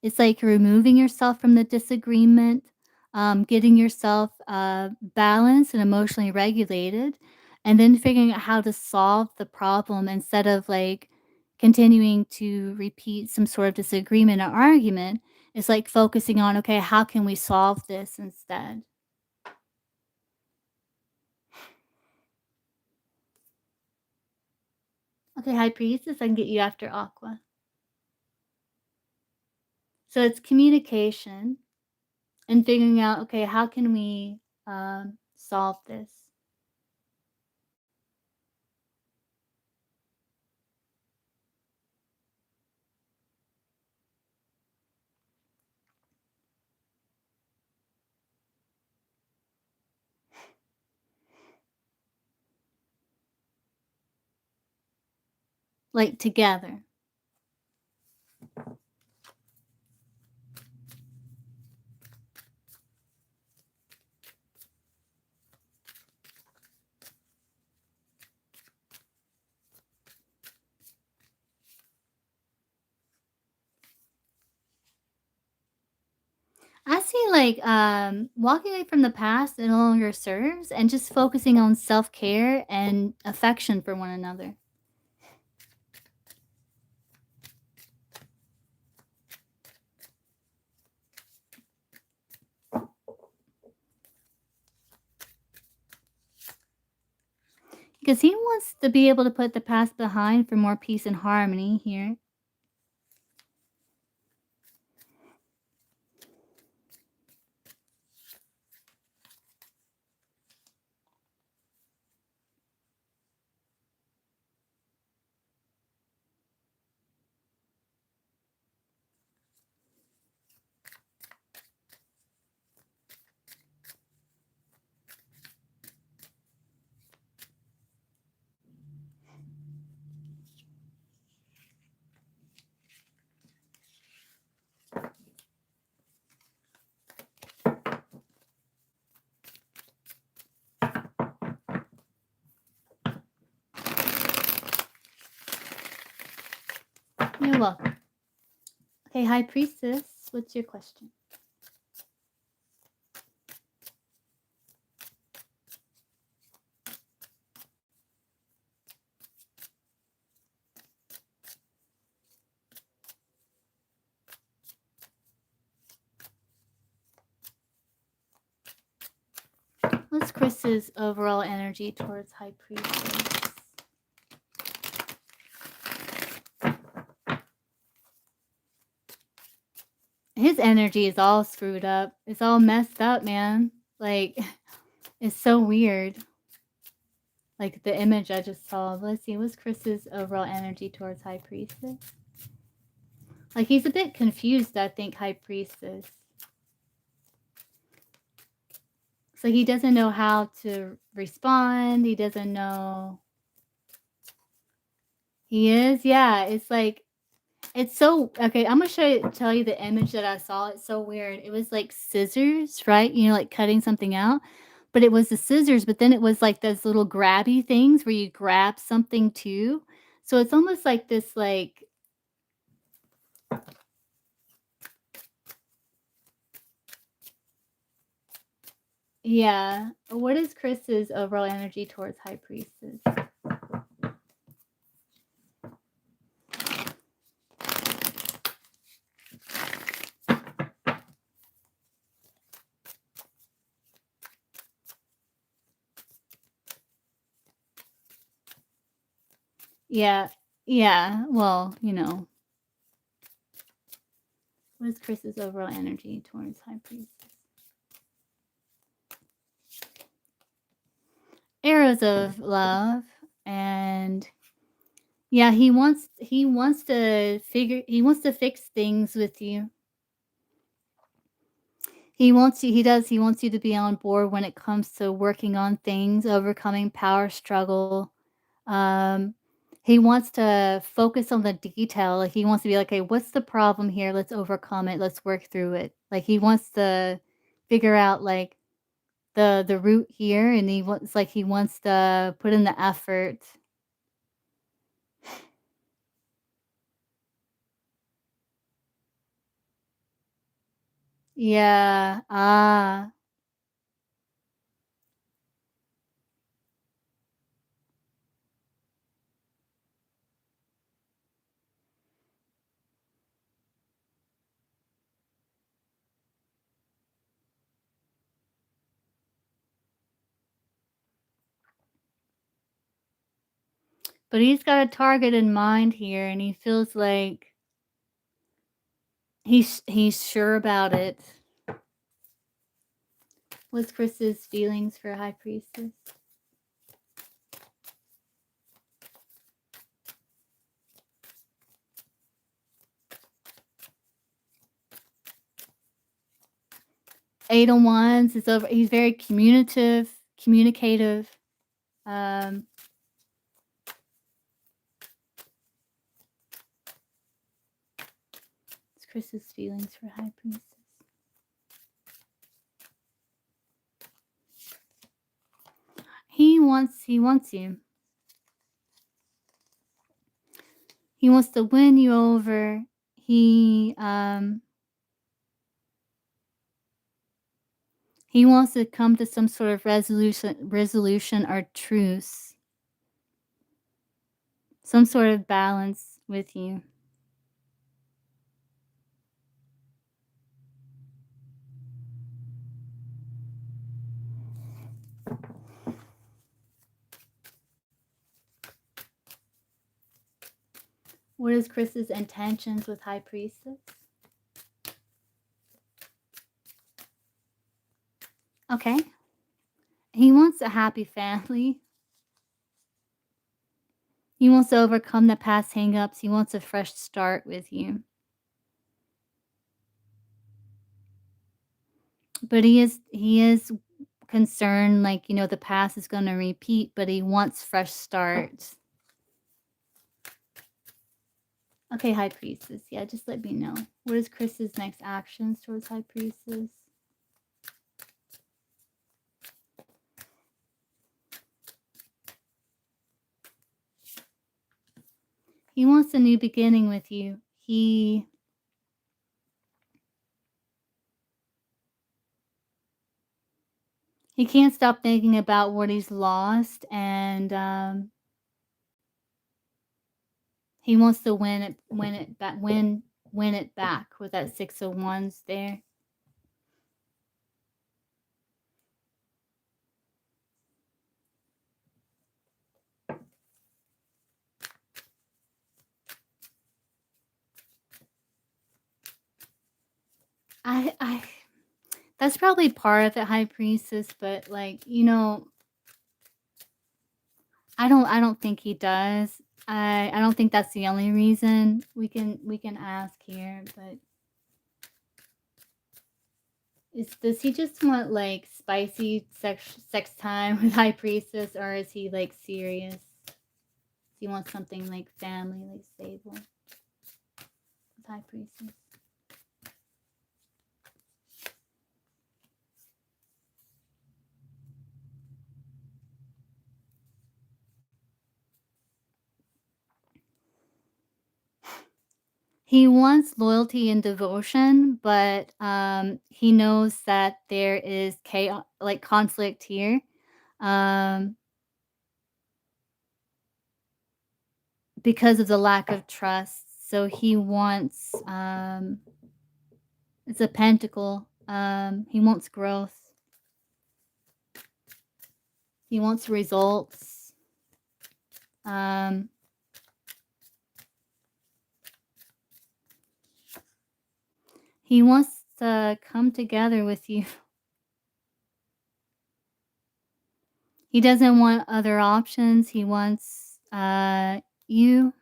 it's like removing yourself from the disagreement, getting yourself balanced and emotionally regulated, and then figuring out how to solve the problem instead of like continuing to repeat some sort of disagreement or argument. It's like focusing on, okay, how can we solve this instead? Okay, High Priestess, I can get you after Aqua. So it's communication and figuring out, okay, how can we solve this? Like together. I see like walking away from the past that no longer serves and just focusing on self-care and affection for one another. Because he wants to be able to put the past behind for more peace and harmony here. You're welcome. Okay, High Priestess, what's your question? What's Chris's overall energy towards High Priestess? His energy is all screwed up. It's all messed up, man. Like, it's so weird. Like the image I just saw. Let's see, what's Chris's overall energy towards High Priestess? Like he's a bit confused, I think, High Priestess. So he doesn't know how to respond. He doesn't know. He is, yeah. It's like it's so okay. I'm gonna tell you the image that I saw. It's so weird. It was like scissors, right? You know, like cutting something out. But it was the scissors, but then it was like those little grabby things where you grab something too. So it's almost like this, like yeah. What is Chris's overall energy towards High Priestess? Yeah. Yeah. Well, what is Chris's overall energy towards High Priestess? Arrows of love. And yeah, he wants to fix things with you. He wants you to be on board when it comes to working on things, overcoming power struggle. Um, he wants to focus on the detail. Like he wants to be like, "Okay, what's the problem here? Let's overcome it. Let's work through it." Like he wants to figure out like the root here, and he wants to put in the effort. Yeah. Ah. But he's got a target in mind here, and he feels like He's sure about it. What's Chris's feelings for High Priestess? Eight of Wands is over. He's very communicative. What's Chris's feelings for High Priestess? He wants you. He wants to win you over. He wants to come to some sort of resolution or truce. Some sort of balance with you. What is Chris's intentions with High Priestess? Okay. He wants a happy family. He wants to overcome the past hang-ups. He wants a fresh start with you. But he is concerned, like, the past is going to repeat, but he wants fresh starts. Okay, High Priestess. Yeah, just let me know. What is Chris's next actions towards High Priestess? He wants a new beginning with you. He can't stop thinking about what he's lost, and he wants to win it back with that Six of Wands there. I that's probably part of it, High Priestess, but like, I don't think he does. I don't think that's the only reason. We can ask here, but does he just want like spicy sex time with High Priestess, or is he like serious? Does he want something like family, like stable with High Priestess? He wants loyalty and devotion, but he knows that there is chaos, like conflict here. Because of the lack of trust. So he wants it's a pentacle. He wants growth. He wants results. He wants to come together with you. He doesn't want other options. He wants you.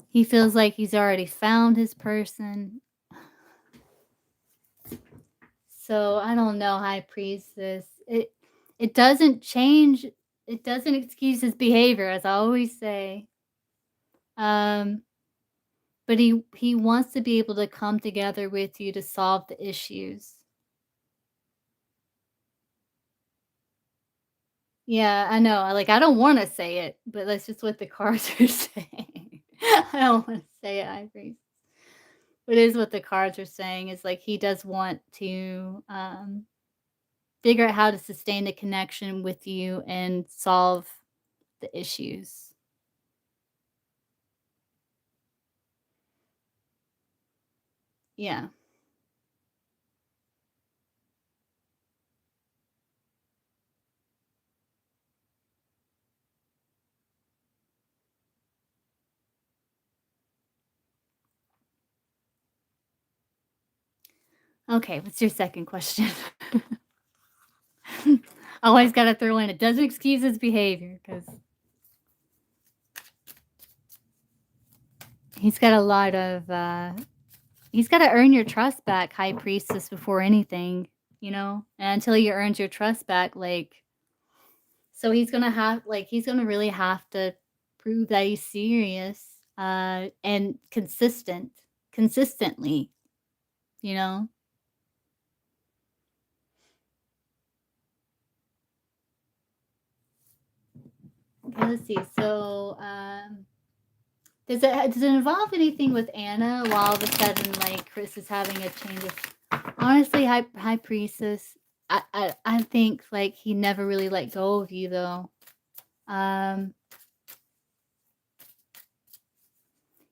He feels like he's already found his person. So I don't know, High Priestess. It doesn't change. It doesn't excuse his behavior, as I always say. But he wants to be able to come together with you to solve the issues. Yeah, I know. Like, I don't want to say it, but that's just what the cards are saying. I don't want to say it, High Priestess. But it is what the cards are saying. Is like he does want to figure out how to sustain the connection with you and solve the issues. Yeah. Okay, what's your second question? Always gotta throw in, it doesn't excuse his behavior because he's got a lot of, he's gotta earn your trust back, High Priestess, before anything, you know? And until he earns your trust back, like, so he's gonna really have to prove that he's serious, and consistently, you know? Okay, let's see. So, does it involve anything with Anna while all of a sudden, like, Chris is having a change of honestly, High Priestess, I think, like, he never really let go of you, though. Um,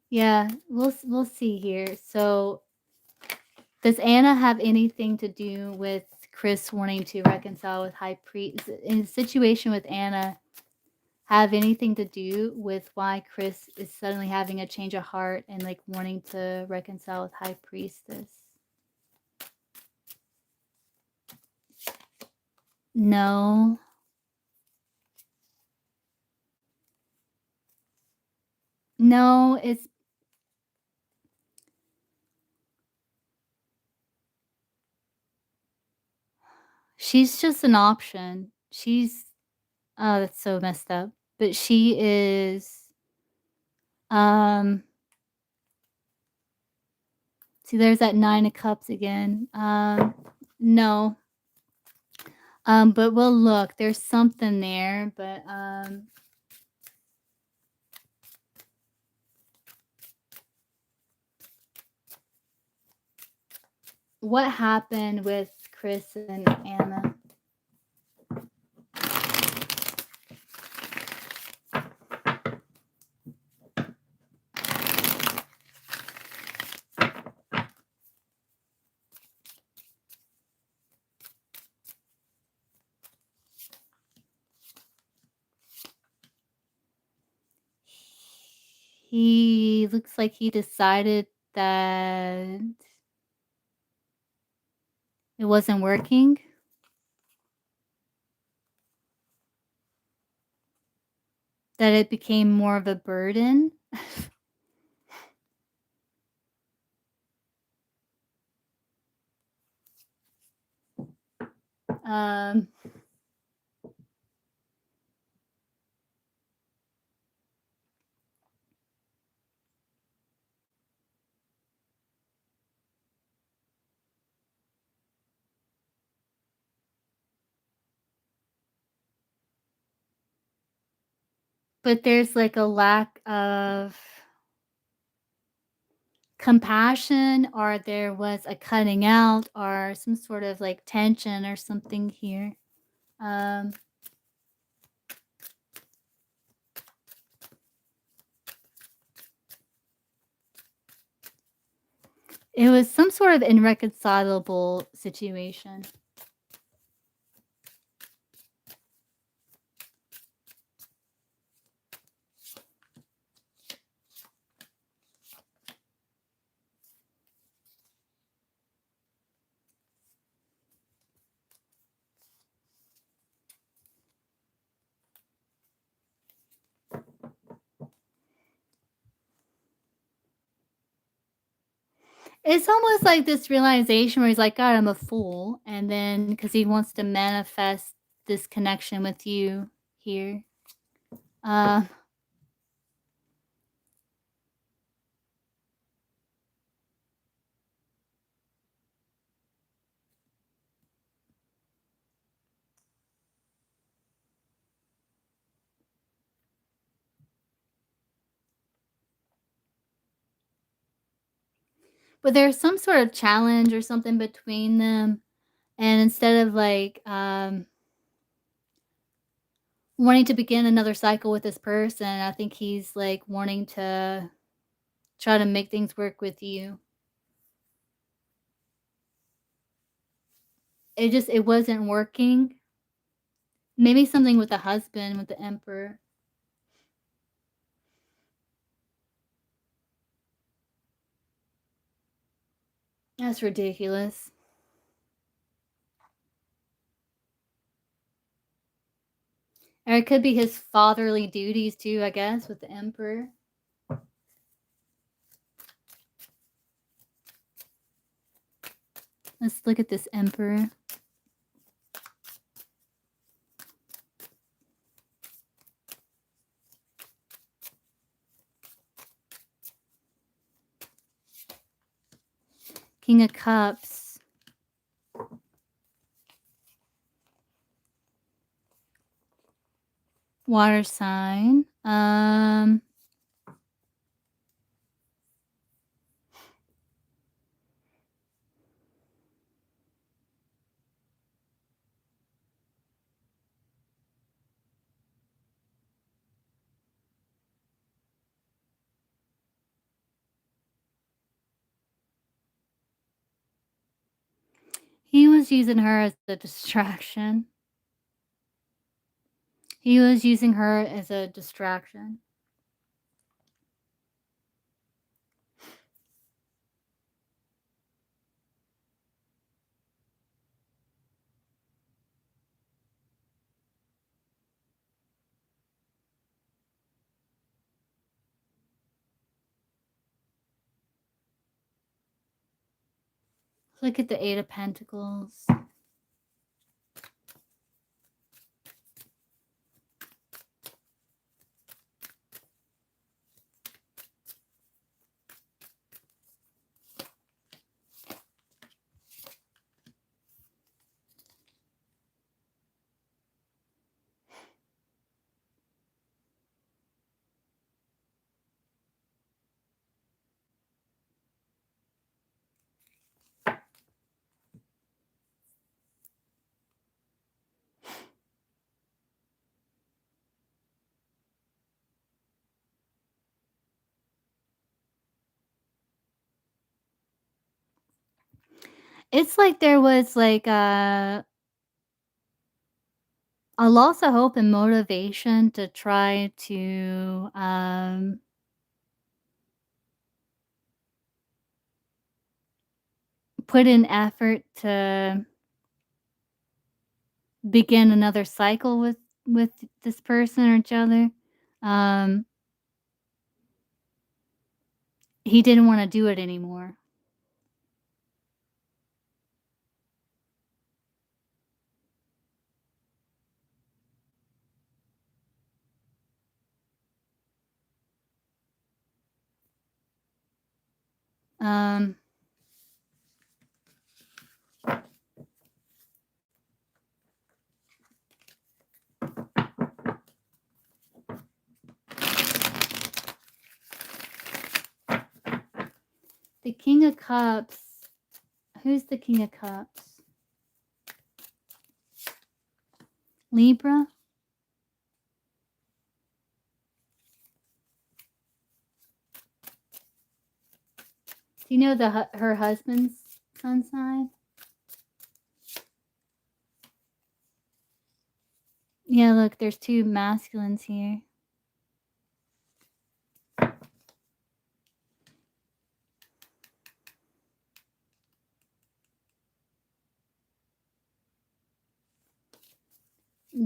yeah, we'll see here. So, does Anna have anything to do with Chris wanting to reconcile with High Priest? In the situation with Anna, have anything to do with why Chris is suddenly having a change of heart and, like, wanting to reconcile with High Priestess? No. No, she's just an option. Oh, that's so messed up. But she is, um see, there's that 9 of cups again. No. But we'll look. There's something there, but, what happened with Chris and Anna? He looks like he decided that it wasn't working. That it became more of a burden. Um, but there's, like, a lack of compassion, or there was a cutting out, or some sort of, like, tension or something here. Um, it was some sort of irreconcilable situation. It's almost like this realization where he's like, "God, I'm a fool," and then because he wants to manifest this connection with you here. Uh, but there's some sort of challenge or something between them, and instead of, like, wanting to begin another cycle with this person, I think he's, like, wanting to try to make things work with you. It wasn't working. Maybe something with the husband, with the emperor. That's ridiculous. Or it could be his fatherly duties too, I guess, with the Emperor. Let's look at this Emperor. King of Cups. Water sign. He was using her as a distraction. He was using her as a distraction. Look at the Eight of Pentacles. It's like there was like a loss of hope and motivation to try to put in effort to begin another cycle with this person or each other. He didn't want to do it anymore. The King of Cups. Who's the King of Cups? Libra? Do you know her husband's sun sign? Yeah, look, there's two masculines here.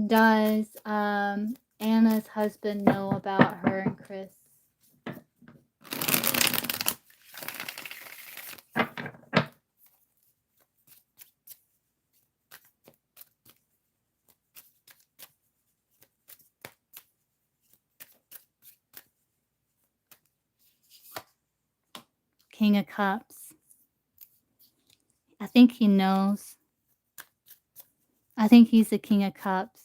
Does Anna's husband know about her and Chris? King of Cups. I think he knows. I think he's the King of Cups.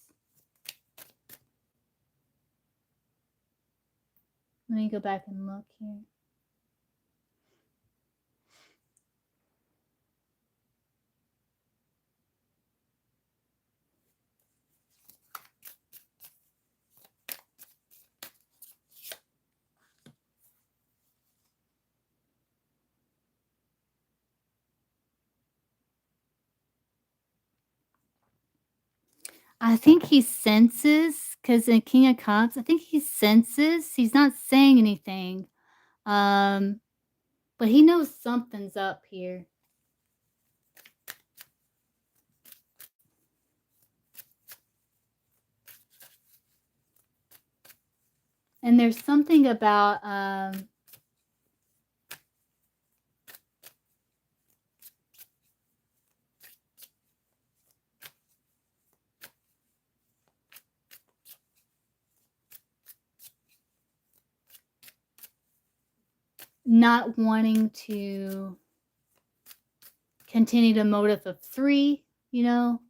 Let me go back and look here. I think he senses, because in King of Cups, I think he senses. He's not saying anything. But he knows something's up here. And there's something about not wanting to continue the motive of 3, you know?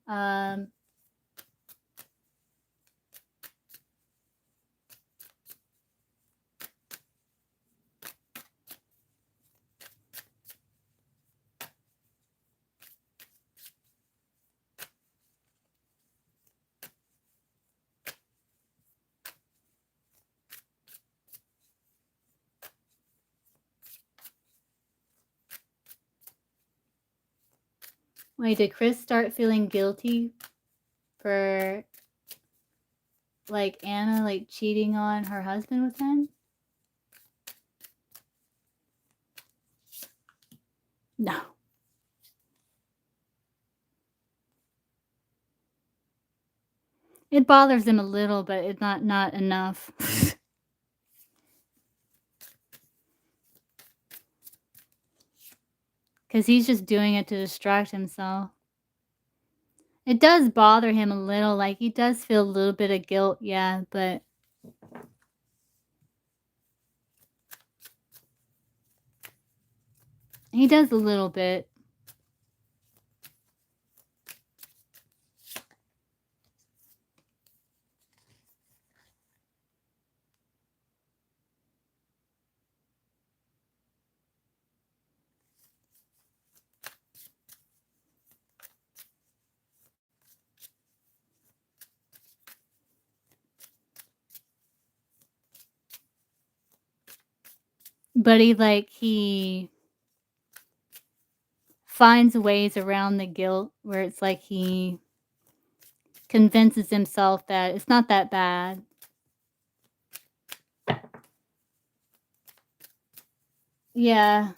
Wait, did Chris start feeling guilty for, like, Anna, like, cheating on her husband with him? No. It bothers him a little, but it's not enough. Because he's just doing it to distract himself. It does bother him a little, like, he does feel a little bit of guilt, yeah, but he does a little bit. But he finds ways around the guilt where it's like he convinces himself that it's not that bad. Yeah.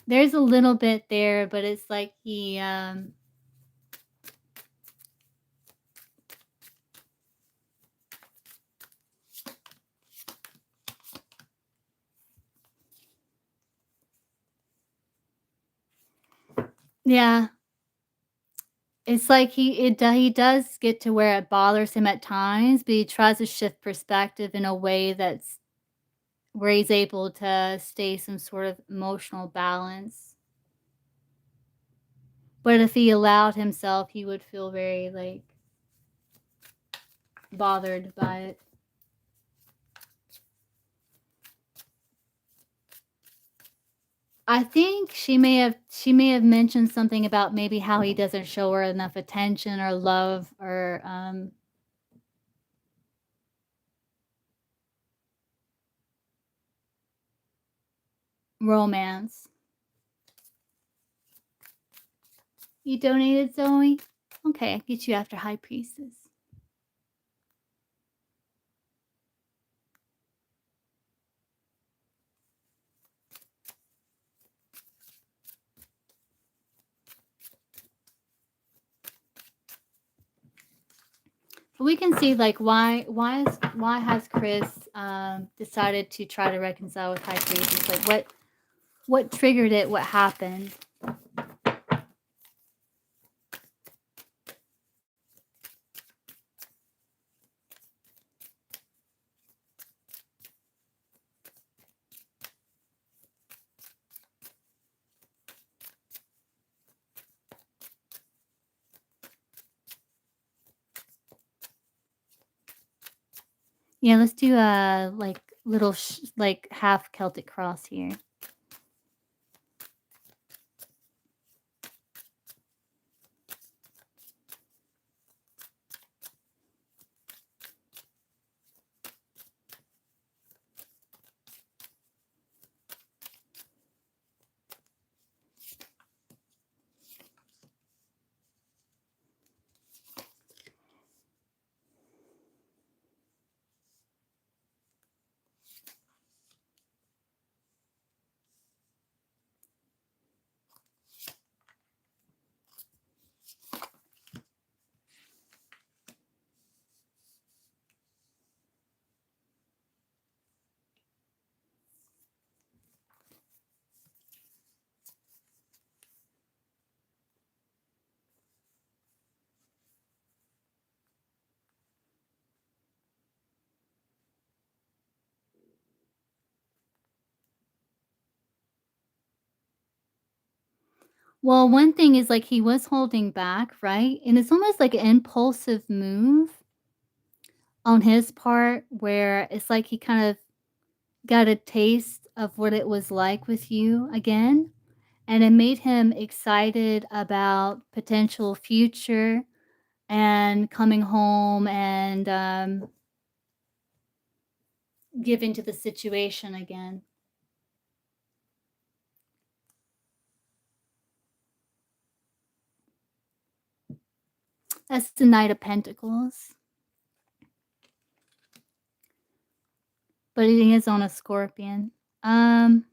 There's a little bit there, but it's like he, yeah. It's like he does get to where it bothers him at times, but he tries to shift perspective in a way that's where he's able to stay some sort of emotional balance. But if he allowed himself, he would feel very, like, bothered by it. I think she may have mentioned something about maybe how he doesn't show her enough attention or love or, romance. You donated, Zoe? Okay, I'll get you after High Priestess. We can see, like, why has Chris decided to try to reconcile with High Priestess? Like, what triggered it? What happened? Yeah, let's do a like little like half Celtic cross here. Well, one thing is, like, he was holding back, right? And it's almost like an impulsive move on his part where it's like he kind of got a taste of what it was like with you again, and it made him excited about potential future and coming home and, giving to the situation again. That's the Knight of Pentacles, but he is on a Scorpion. Um,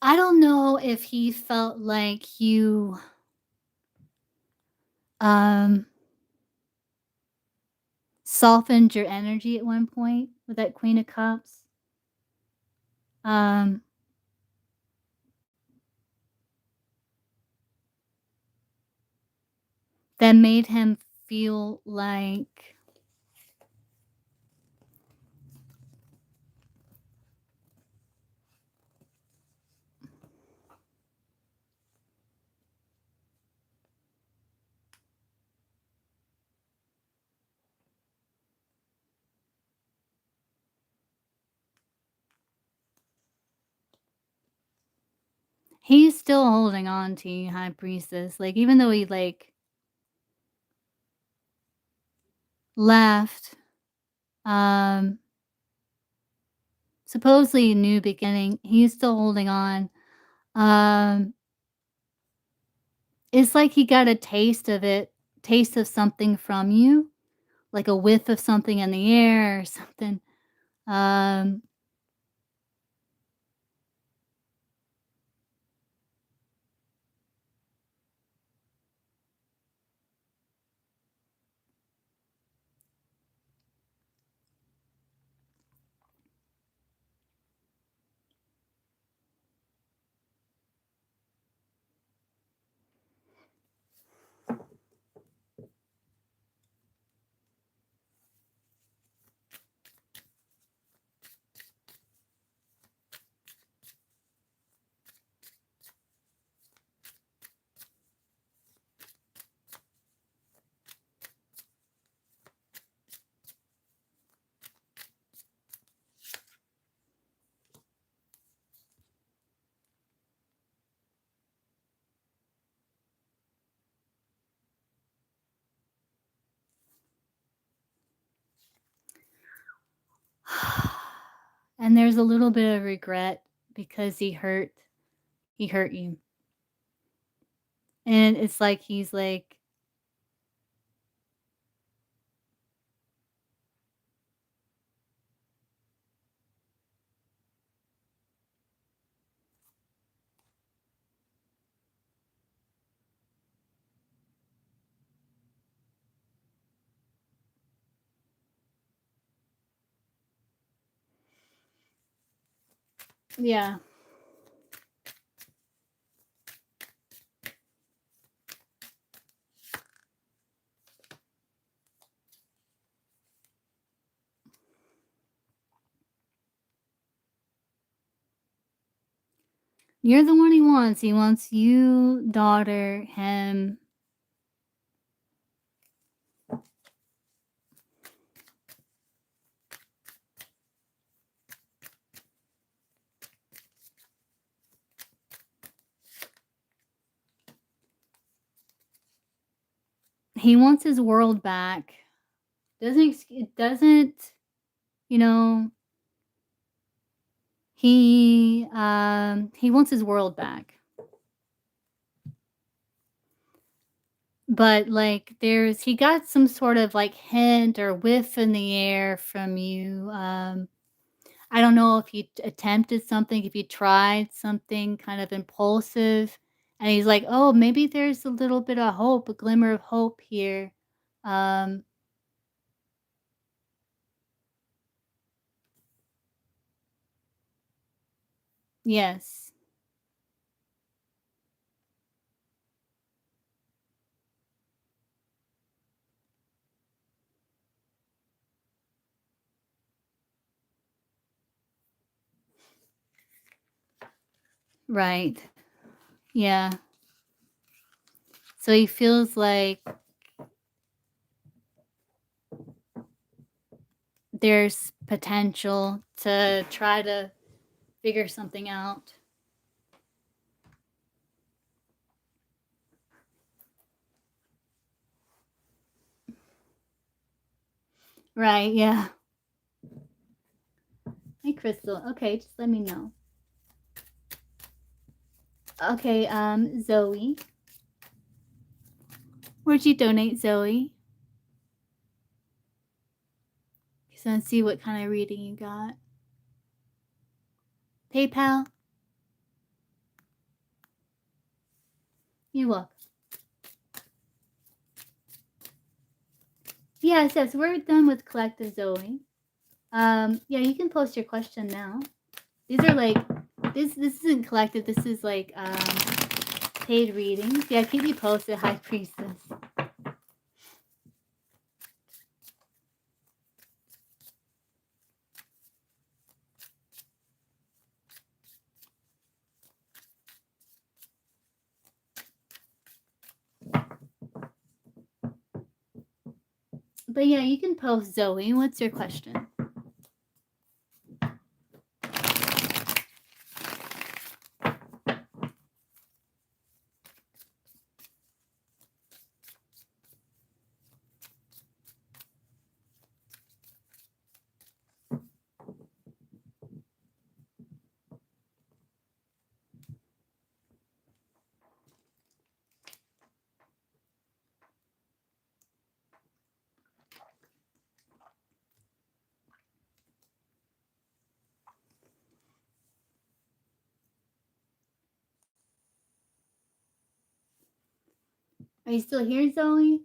I don't know if he felt like you, um, softened your energy at one point with that Queen of Cups. Um, that made him feel like he's still holding on to you, High Priestess. Like, even though he, like, left, um, supposedly a new beginning, he's still holding on. Um, it's like he got a taste of something from you, like a whiff of something in the air or something. Um, and there's a little bit of regret because he hurt you. And it's like he's like, Yeah. You're the one he wants. He wants you, daughter, him. He wants his world back. It doesn't, you know, he wants his world back. But like he got some sort of like hint or whiff in the air from you. I don't know if you attempted something, if you tried something kind of impulsive, and he's like, "Oh, maybe there's a little bit of hope, a glimmer of hope here." Um, yes. Right. Yeah. So he feels like there's potential to try to figure something out. Right, yeah. Hey, Crystal. Okay, just let me know. Okay, Zoe. Where'd you donate, Zoe? Just want to see what kind of reading you got. PayPal? You're welcome. Yes, yes, we're done with Collective Zoe. Yeah, you can post your question now. These are like, this isn't collective, this is like, paid readings. Yeah, keep me posted, High Priestess. But yeah, you can post, Zoe. What's your question? Are you still here, Zoe?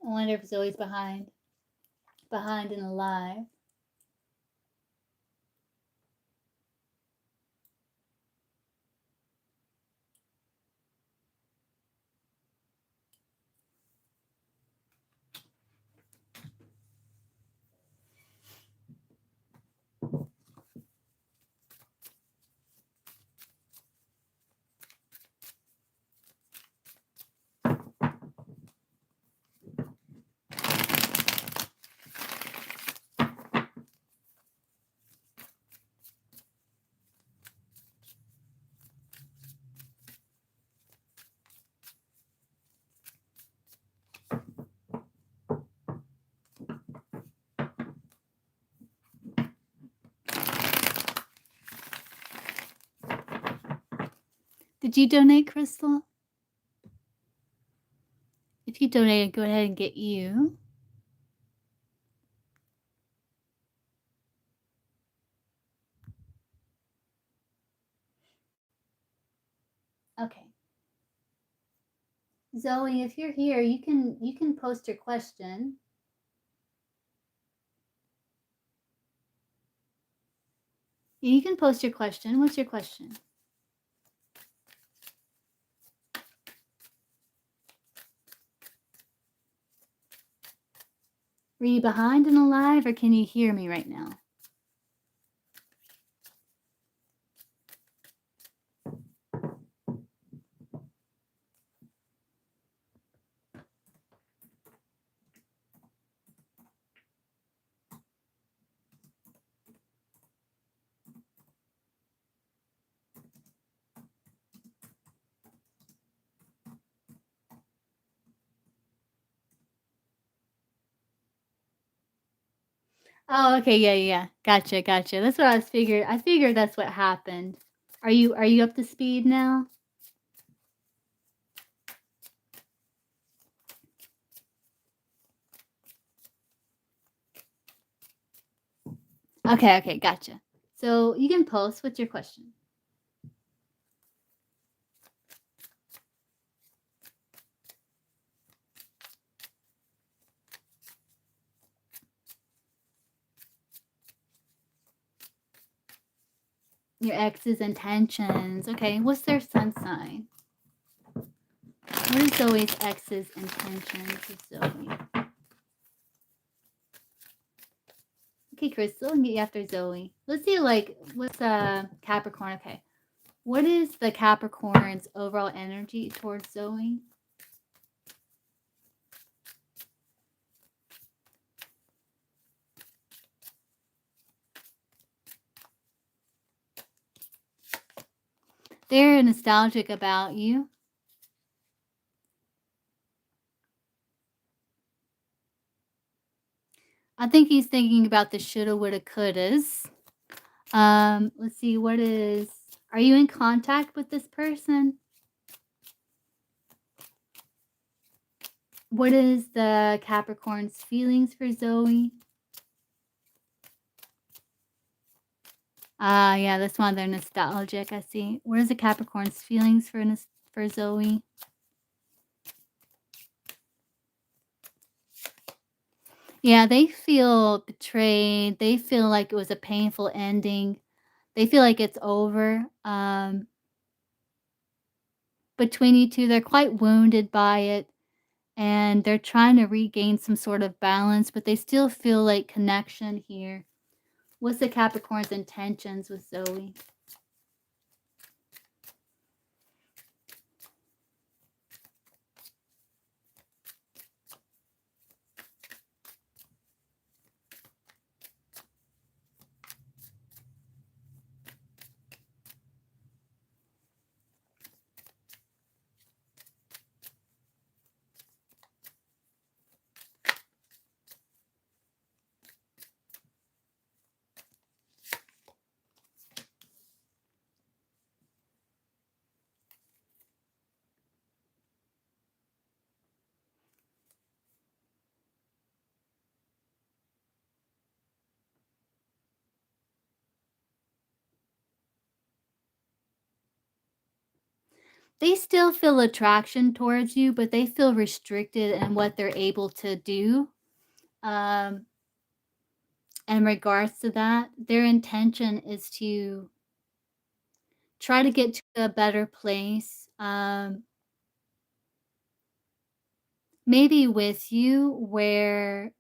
I wonder if Zoe's behind and alive. Did you donate, Crystal? If you donated, go ahead and get you. Okay. Zoe, if you're here, you can post your question. You can post your question. What's your question? Were you behind and alive, or can you hear me right now? Oh, okay, yeah, yeah. Gotcha, gotcha. That's what I was figured. I figured that's what happened. Are you up to speed now? Okay, okay, gotcha. So you can post. What's your question? Your ex's intentions. Okay, what's their sun sign? What is Zoe's ex's intentions with Zoe? Okay, Crystal, and get you after Zoe. Let's see, like, what's Capricorn? Okay, what is the Capricorn's overall energy towards Zoe? They're nostalgic about you. I think he's thinking about the shoulda, woulda, couldas. Let's see, are you in contact with this person? What is the Capricorn's feelings for Zoe? Yeah, that's why they're nostalgic, I see. What is the Capricorn's feelings for Zoe? Yeah, they feel betrayed. They feel like it was a painful ending. They feel like it's over. Between you two, they're quite wounded by it, and they're trying to regain some sort of balance, but they still feel like connection here. What's the Capricorn's intentions with Zoe? They still feel attraction towards you, but they feel restricted in what they're able to do. Um, in regards to that, their intention is to try to get to a better place. Maybe with you where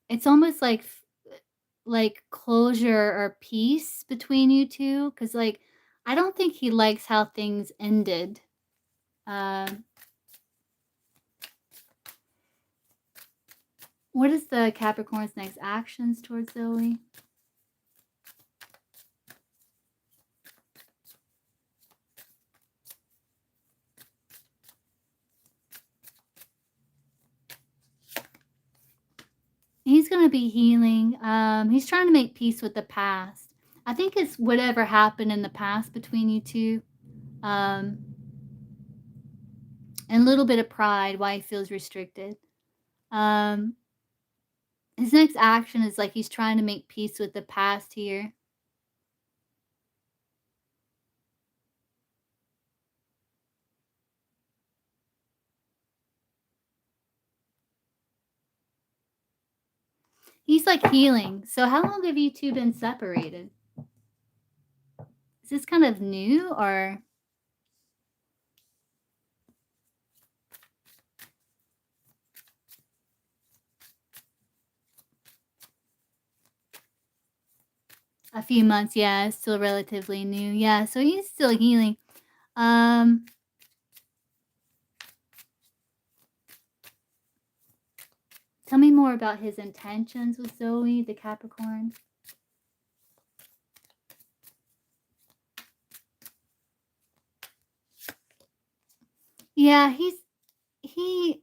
it's almost like closure or peace between you two, because like I don't think he likes how things ended. Um, what is the Capricorn's next actions towards Zoe? He's gonna be healing. He's trying to make peace with the past. I think it's whatever happened in the past between you two. Um, and a little bit of pride why he feels restricted. Um, his next action is like he's trying to make peace with the past here. He's like healing. So how long have you two been separated? Is this kind of new or a few months? Yeah, it's still relatively new. Yeah, so he's still healing. Um, Tell me more about his intentions with Zoe, the Capricorn. Yeah, he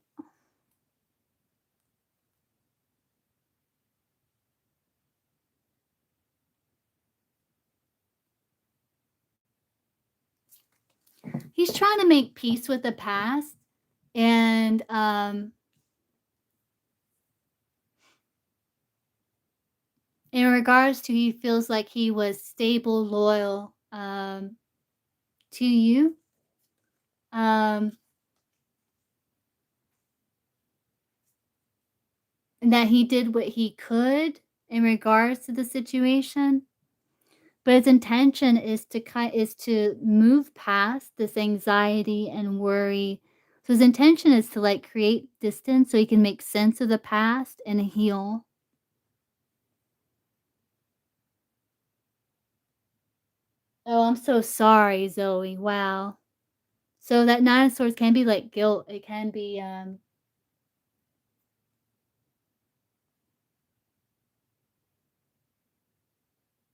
he's trying to make peace with the past and in regards to he feels like he was stable, loyal to you. Um and that he did what he could in regards to the situation. But his intention is to move past this anxiety and worry. So his intention is to like create distance so he can make sense of the past and heal. Oh, I'm so sorry, Zoe. Wow. So that Nine of Swords can be like guilt. It can be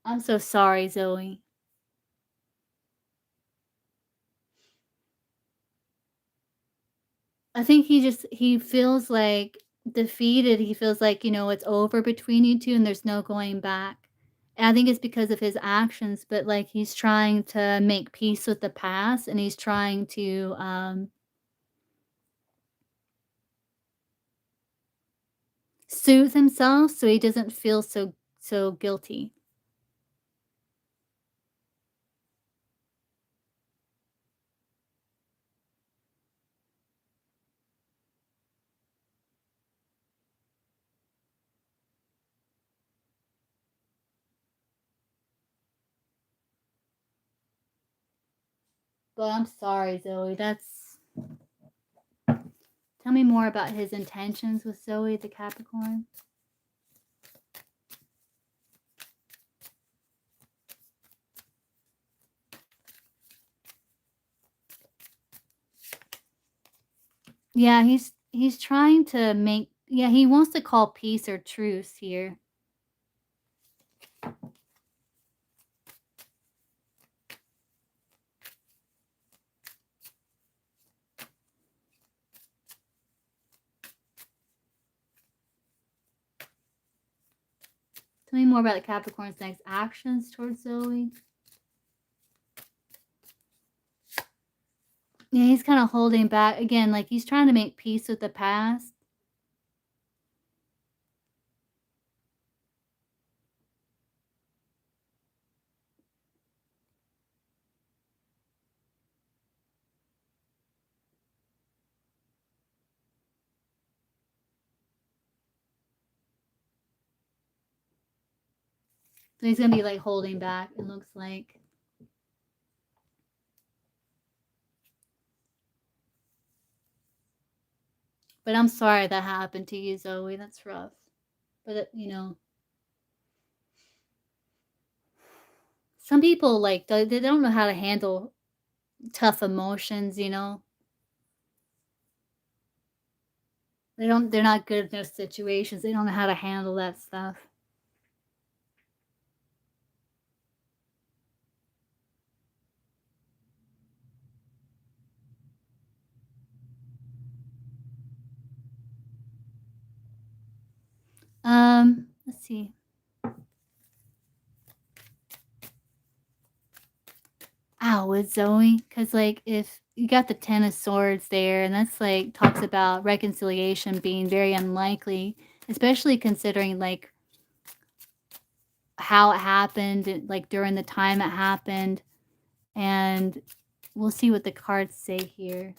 I'm so sorry, Zoe. I think he feels like defeated. He feels like, it's over between you two and there's no going back. And I think it's because of his actions, but like he's trying to make peace with the past and he's trying to soothe himself so he doesn't feel so guilty. But I'm sorry, Zoe. That's Tell me more about his intentions with Zoe the Capricorn. Yeah, he's trying to make yeah, he wants to call peace or truce here. Tell me more about the Capricorn's next actions towards Zoe. Yeah, he's kind of holding back again, like he's trying to make peace with the past. So he's gonna be like holding back, it looks like. But I'm sorry that happened to you, Zoe. That's rough. But some people like they don't know how to handle tough emotions. They're not good in those situations. They don't know how to handle that stuff. Let's see. Wow, with Zoe, because like if you got the Ten of Swords there, and that's like talks about reconciliation being very unlikely, especially considering like how it happened, like during the time it happened. And we'll see what the cards say here.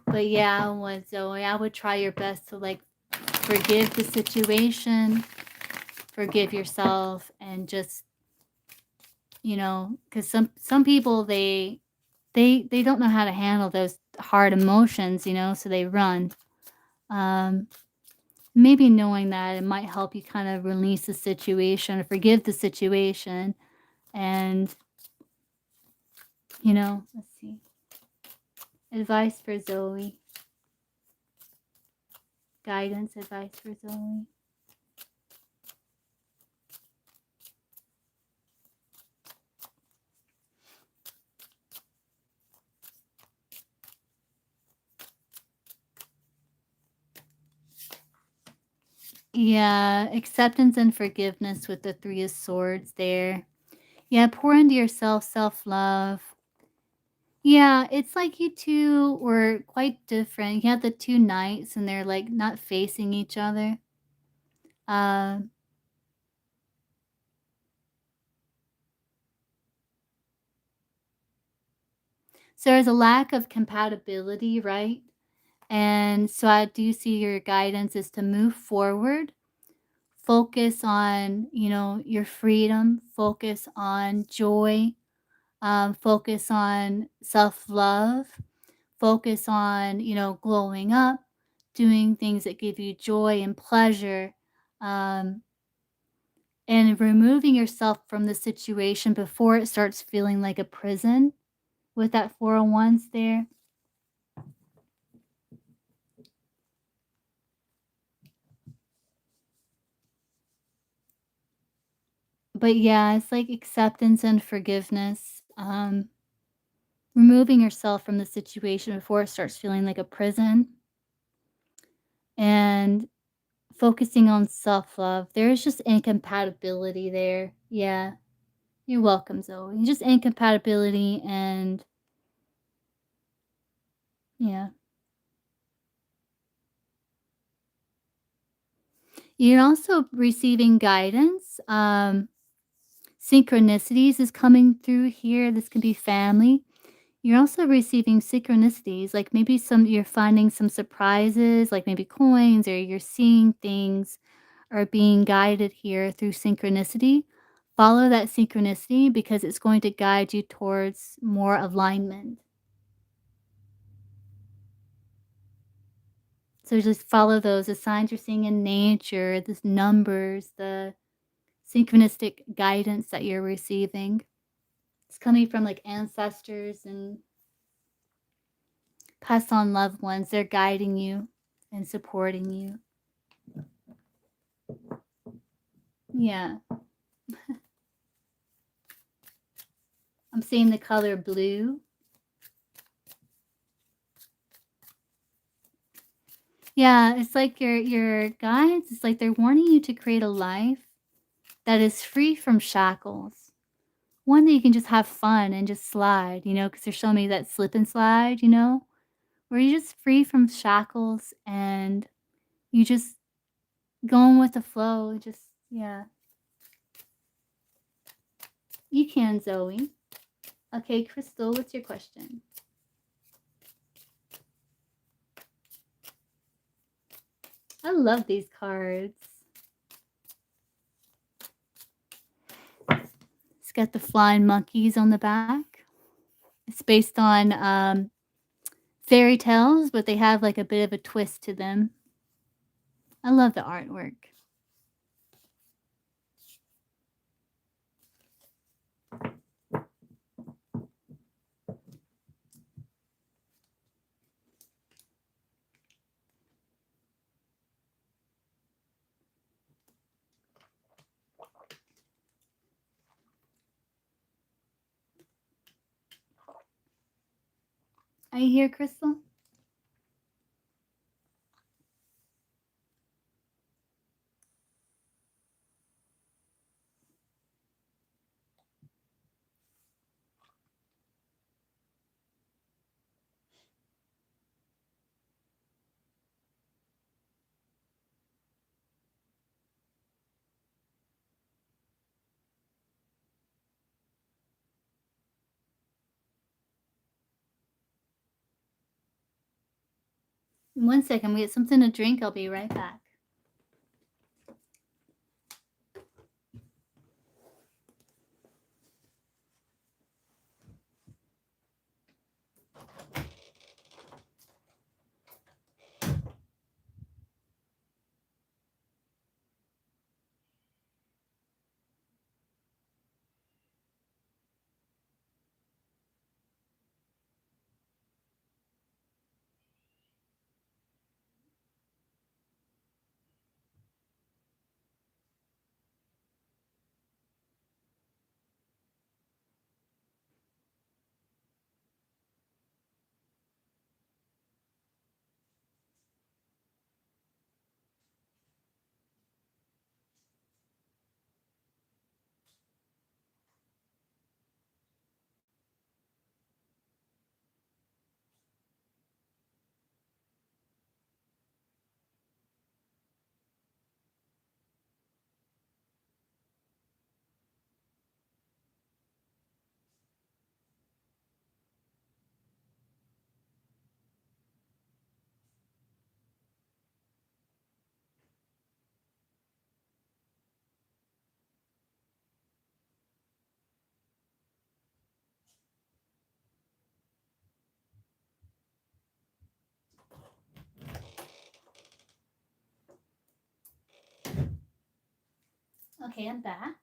But yeah, with Zoe, I would try your best to like forgive the situation, forgive yourself, and just, you know, because some people they don't know how to handle those hard emotions, you know, so they run. Um, maybe knowing that it might help you kind of release the situation or forgive the situation, and you know, let's see, advice for Zoe, guidance, advice for Zoe. Yeah, acceptance and forgiveness with the Three of Swords there. Yeah, pour into yourself, self-love. Yeah, it's like you two were quite different. You had the two knights and they're like not facing each other. Uh, so there's a lack of compatibility, right? And so I do see your guidance is to move forward, focus on, you know, your freedom, focus on joy, focus on self-love, focus on, you know, glowing up, doing things that give you joy and pleasure, um, and removing yourself from the situation before it starts feeling like a prison with that 401s there. But yeah, it's like acceptance and forgiveness. Removing yourself from the situation before it starts feeling like a prison, and focusing on self-love. There's just incompatibility there. Yeah. You're welcome, Zoe. Just incompatibility and yeah. You're also receiving guidance. Synchronicities is coming through here. This can be family. You're also receiving synchronicities, like maybe some you're finding some surprises, like maybe coins, or you're seeing things are being guided here through synchronicity. Follow that synchronicity because it's going to guide you towards more alignment. So just follow those, the signs you're seeing in nature, the numbers, the synchronistic guidance that you're receiving. It's coming from like ancestors and past on loved ones. They're guiding you and supporting you. Yeah. I'm seeing the color blue. Yeah, it's like your guides, it's like they're warning you to create a life that is free from shackles. One that you can just have fun and just slide, you know, because they're showing me that slip and slide, you know, where you're just free from shackles and you just going with the flow. Just, yeah. You can, Zoe. Okay, Crystal, what's your question? I love these cards. It's got the flying monkeys on the back. It's based on fairy tales, but they have like a bit of a twist to them. I love the artwork. Are you here, Crystal? 1 second, I'm gonna get something to drink. I'll be right back. Okay, I'm back.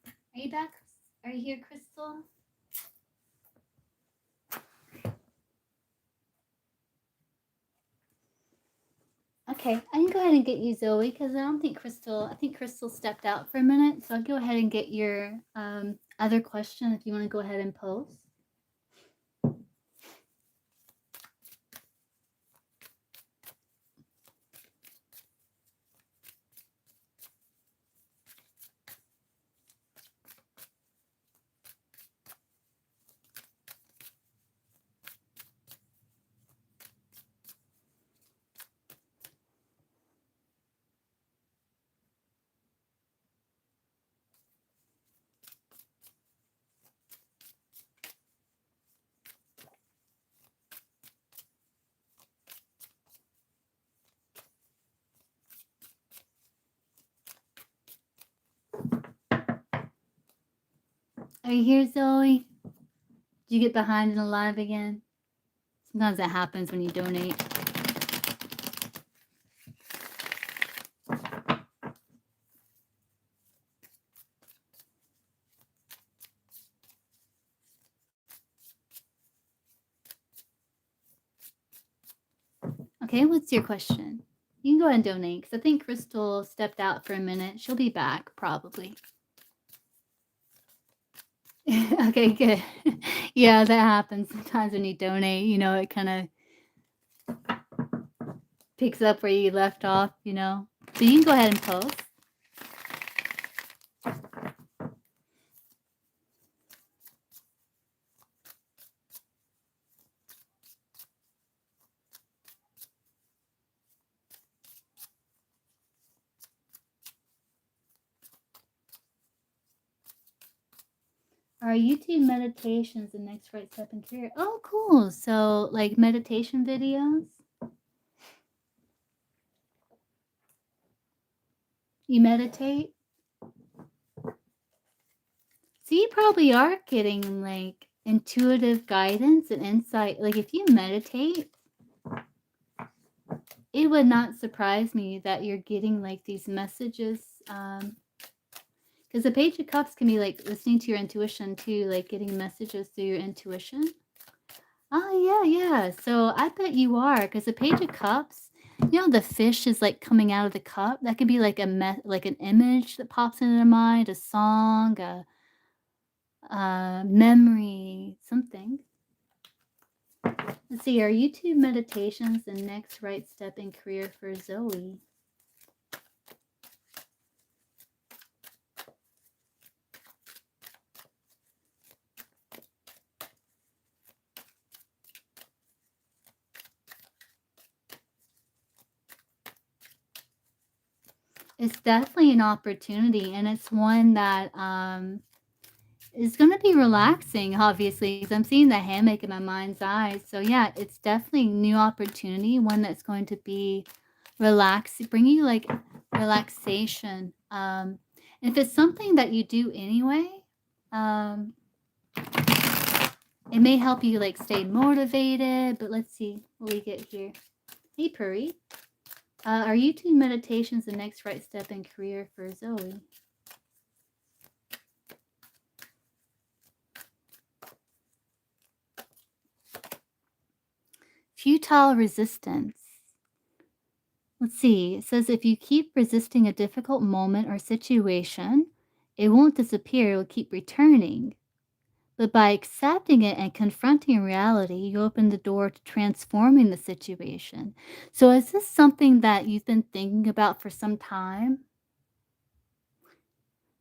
Are you back? Are you here, Crystal? Okay, I can go ahead and get you, Zoe, because I think Crystal stepped out for a minute. So I'll go ahead and get your other question if you want to go ahead and post. Are you here, Zoe? Did you get behind and alive again? Sometimes that happens when you donate. Okay, what's your question? You can go ahead and donate because I think Crystal stepped out for a minute. She'll be back probably. Okay, good. Yeah, that happens sometimes when you donate. You know, it kind of picks up where you left off, you know. So you can go ahead and post. Are YouTube meditations the next right step in career? Oh, cool. So, like meditation videos? You meditate? So, you probably are getting like intuitive guidance and insight. Like, if you meditate, it would not surprise me that you're getting like these messages. Because the Page of Cups can be like listening to your intuition too, like getting messages through your intuition. Oh, yeah. So I bet you are, because the Page of Cups, you know, the fish is like coming out of the cup. That could be like like an image that pops into their mind, a song, a memory, something. Let's see, are YouTube meditations the next right step in career for Zoe? It's definitely an opportunity, and it's one that It's gonna be relaxing, obviously, 'cause I'm seeing the hammock in my mind's eye. So yeah, it's definitely new opportunity, one that's going to be bringing you like relaxation. And if it's something that you do anyway, um, it may help you like stay motivated. But let's see what we get here. Hey, Puri. Are YouTube meditations the next right step in career for Zoe? Futile resistance. Let's see. It says if you keep resisting a difficult moment or situation, it won't disappear, it will keep returning. But by accepting it and confronting reality, you open the door to transforming the situation. So, is this something that you've been thinking about for some time?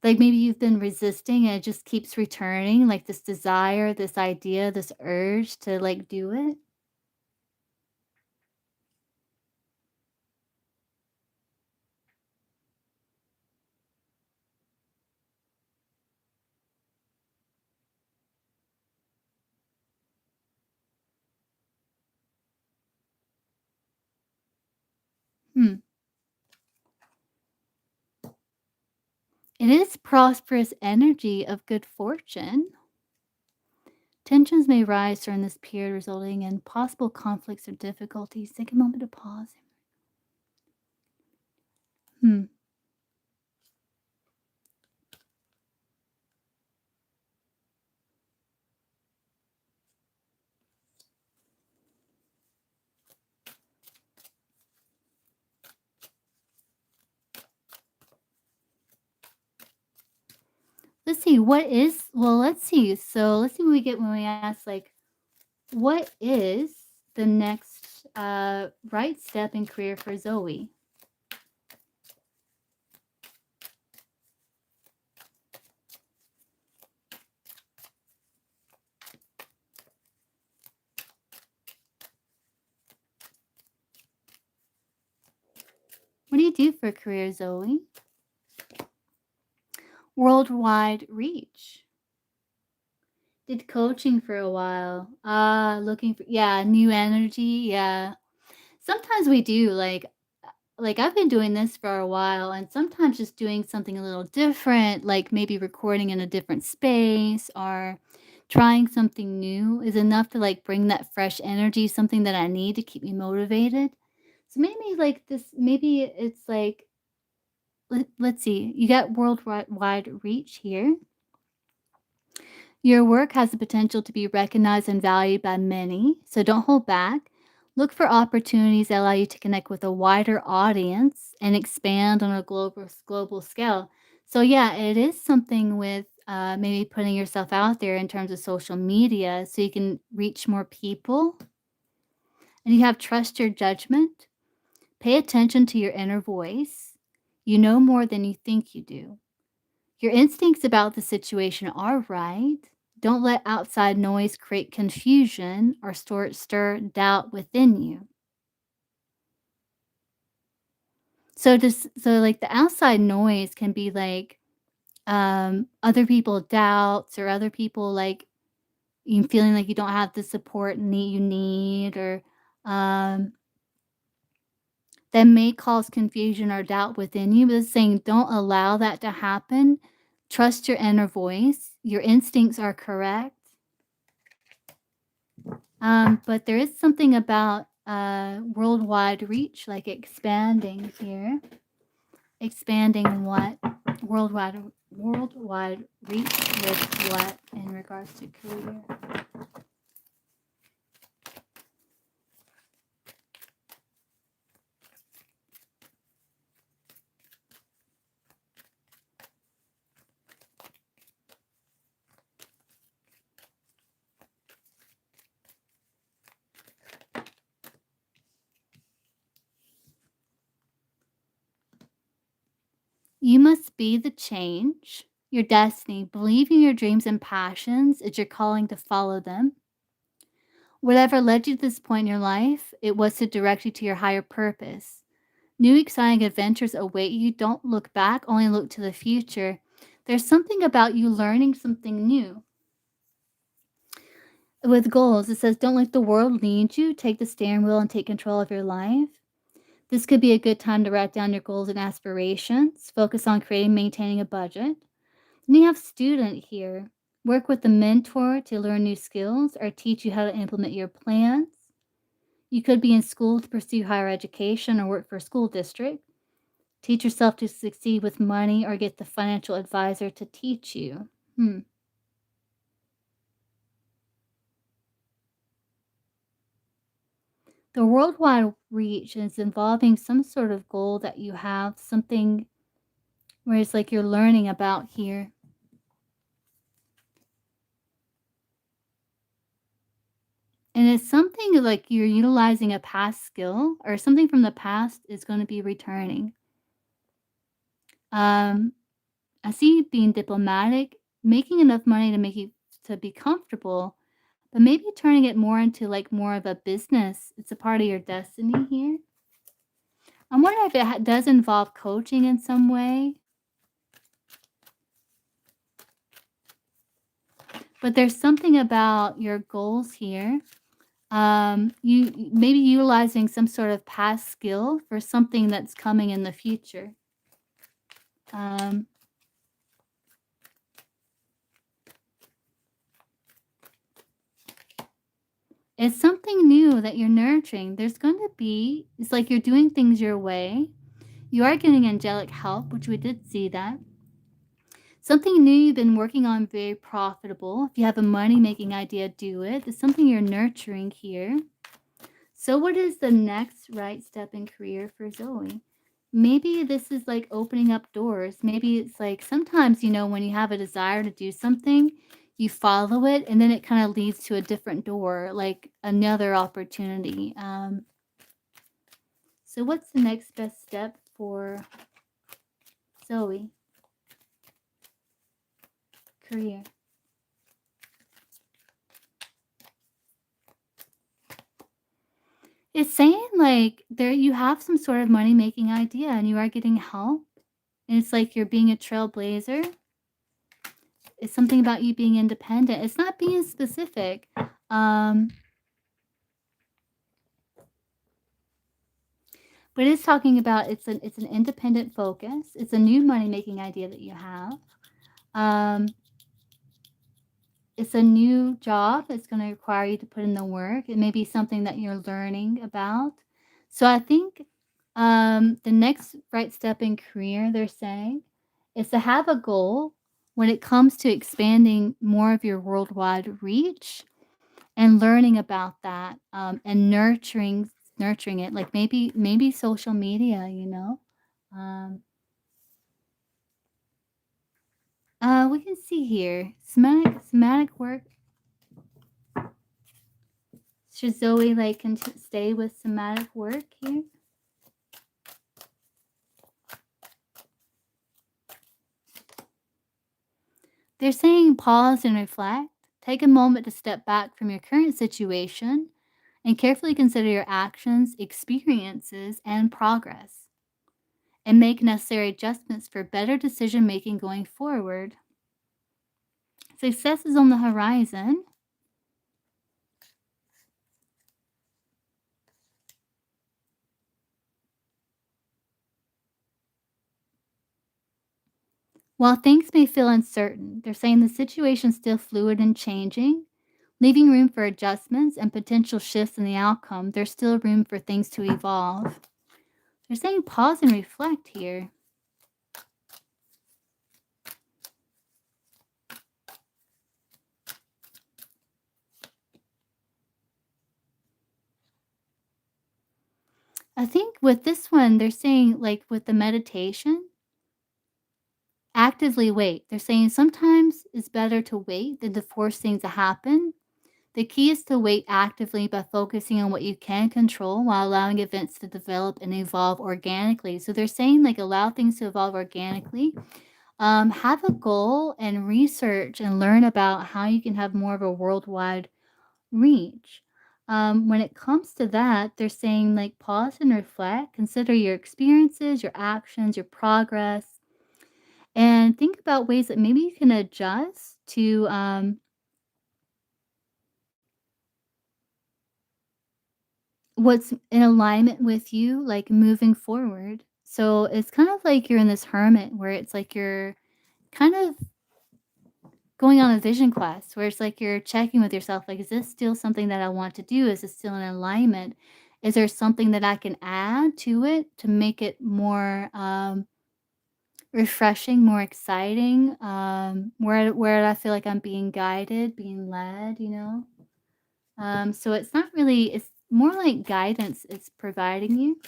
Like maybe you've been resisting and it just keeps returning, like this desire, this idea, this urge to like do it? Hmm. It is prosperous energy of good fortune. Tensions may rise during this period, resulting in possible conflicts or difficulties. Take a moment to pause. Hmm. Let's see. Let's see. So let's see what we get when we ask, like, what is the next right step in career for Zoe? What do you do for a career, Zoe? Worldwide reach. Did coaching for a while. Looking for, yeah, new energy. Yeah. Sometimes we do like I've been doing this for a while, and sometimes just doing something a little different, like maybe recording in a different space or trying something new is enough to like bring that fresh energy, something that I need to keep me motivated. So maybe like this, maybe it's like, let's see, you got worldwide wide reach here. Your work has the potential to be recognized and valued by many, so don't hold back. Look for opportunities that allow you to connect with a wider audience and expand on a global scale. So yeah, it is something with maybe putting yourself out there in terms of social media so you can reach more people. And you have trust your judgment. Pay attention to your inner voice. You know more than you think you do. Your instincts about the situation are right. Don't let outside noise create confusion or stir doubt within you. So like the outside noise can be like other people doubts or other people like you feeling like you don't have the support you need or um that may cause confusion or doubt within you. But it's saying don't allow that to happen. Trust your inner voice. Your instincts are correct. But there is something about worldwide reach, like expanding here. Expanding what? Worldwide worldwide reach with what in regards to career? You must be the change, your destiny. Believe in your dreams and passions. It's your calling to follow them. Whatever led you to this point in your life, it was to direct you to your higher purpose. New exciting adventures await you. Don't look back, only look to the future. There's something about you learning something new. With goals, it says, "Don't let the world lead you. Take the steering wheel and take control of your life." This could be a good time to write down your goals and aspirations. Focus on creating, maintaining a budget. Then you have student here. Work with a mentor to learn new skills or teach you how to implement your plans. You could be in school to pursue higher education or work for a school district. Teach yourself to succeed with money or get the financial advisor to teach you. Hmm. The worldwide reach is involving some sort of goal that you have, something where it's like you're learning about here. And it's something like you're utilizing a past skill or something from the past is going to be returning. Um, I see you being diplomatic, making enough money to make you to be comfortable, but maybe turning it more into like more of a business. It's a part of your destiny here. I'm wondering if it does involve coaching in some way, but there's something about your goals here. Maybe utilizing some sort of past skill for something that's coming in the future. Um, it's something new that you're nurturing. There's going to be, it's like you're doing things your way. You are getting angelic help, which we did see that. Something new you've been working on, very profitable. If you have a money making idea, do it. It's something you're nurturing here. So, what is the next right step in career for Zoe? Maybe this is like opening up doors. Maybe it's like sometimes, when you have a desire to do something, you follow it and then it kind of leads to a different door, like another opportunity. So, what's the next best step for Zoe? Career. It's saying like there you have some sort of money making idea and you are getting help. And it's like you're being a trailblazer. It's something about you being independent. It's not being specific. Um, but it's talking about it's an independent focus. It's a new money making idea that you have. Um, it's a new job. It's going to require you to put in the work. It may be something that you're learning about. So I think the next right step in career, they're saying, is to have a goal when it comes to expanding more of your worldwide reach and learning about that, and nurturing it, like maybe social media. Um, we can see here somatic work. Should Zoe like stay with somatic work here? They're saying pause and reflect. Take a moment to step back from your current situation and carefully consider your actions, experiences, and progress, and make necessary adjustments for better decision making going forward. Success is on the horizon. While things may feel uncertain, they're saying the situation's still fluid and changing, leaving room for adjustments and potential shifts in the outcome. There's still room for things to evolve. They're saying pause and reflect here. I think with this one, they're saying, like with the meditation, actively wait. They're saying sometimes it's better to wait than to force things to happen. The key is to wait actively by focusing on what you can control while allowing events to develop and evolve organically. So they're saying, like, allow things to evolve organically. Have a goal and research and learn about how you can have more of a worldwide reach. When it comes to that, they're saying, like, pause and reflect, consider your experiences, your actions, your progress, And think about ways that maybe you can adjust to what's in alignment with you, like moving forward. So it's kind of like you're in this hermit where it's like you're kind of going on a vision quest where it's like you're checking with yourself, like, is this still something that I want to do? Is it still in alignment? Is there something that I can add to it to make it more refreshing, more exciting? Where I feel like I'm being guided, being led, you know? So it's not really, it's more like guidance it's providing you.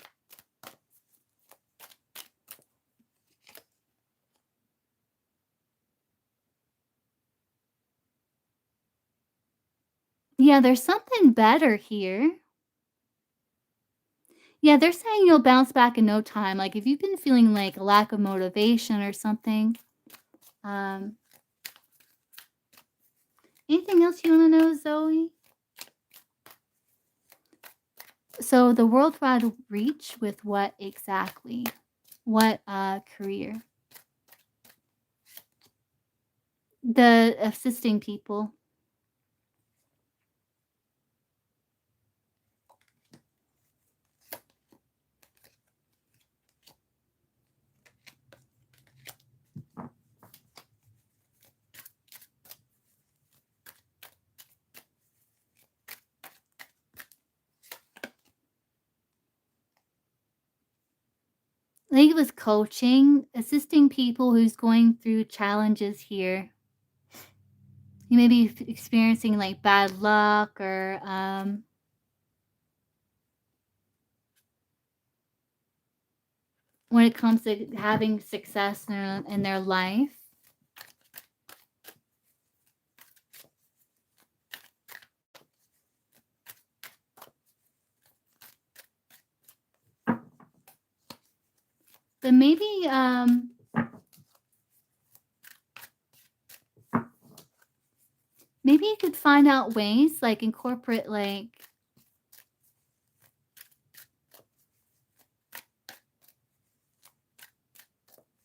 Yeah, there's something better here. Yeah, they're saying you'll bounce back in no time. Like if you've been feeling like a lack of motivation or something, um, anything else you want to know, Zoe? So the worldwide reach with what exactly? What career? The assisting people. I think it was coaching, assisting people who's going through challenges here. You may be experiencing like bad luck or when it comes to having success in their life. But maybe you could find out ways like incorporate like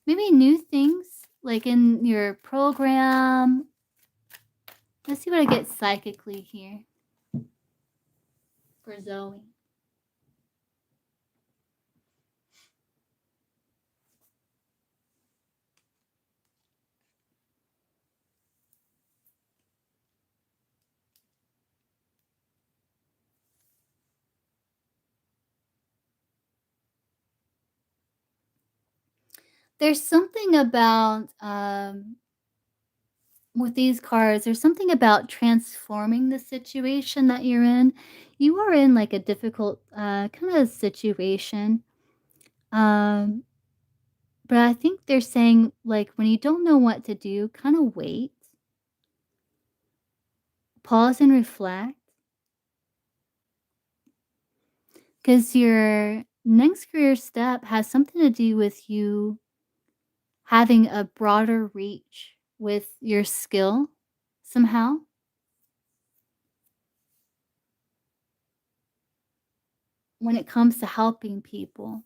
maybe new things like in your program. Let's see what I get psychically here for Zoe. There's something about with these cards, there's something about transforming the situation that you're in. You are in like a difficult kind of situation. Um, but I think they're saying like when you don't know what to do, kind of wait, pause and reflect. Because your next career step has something to do with you having a broader reach with your skill somehow. When it comes to helping people.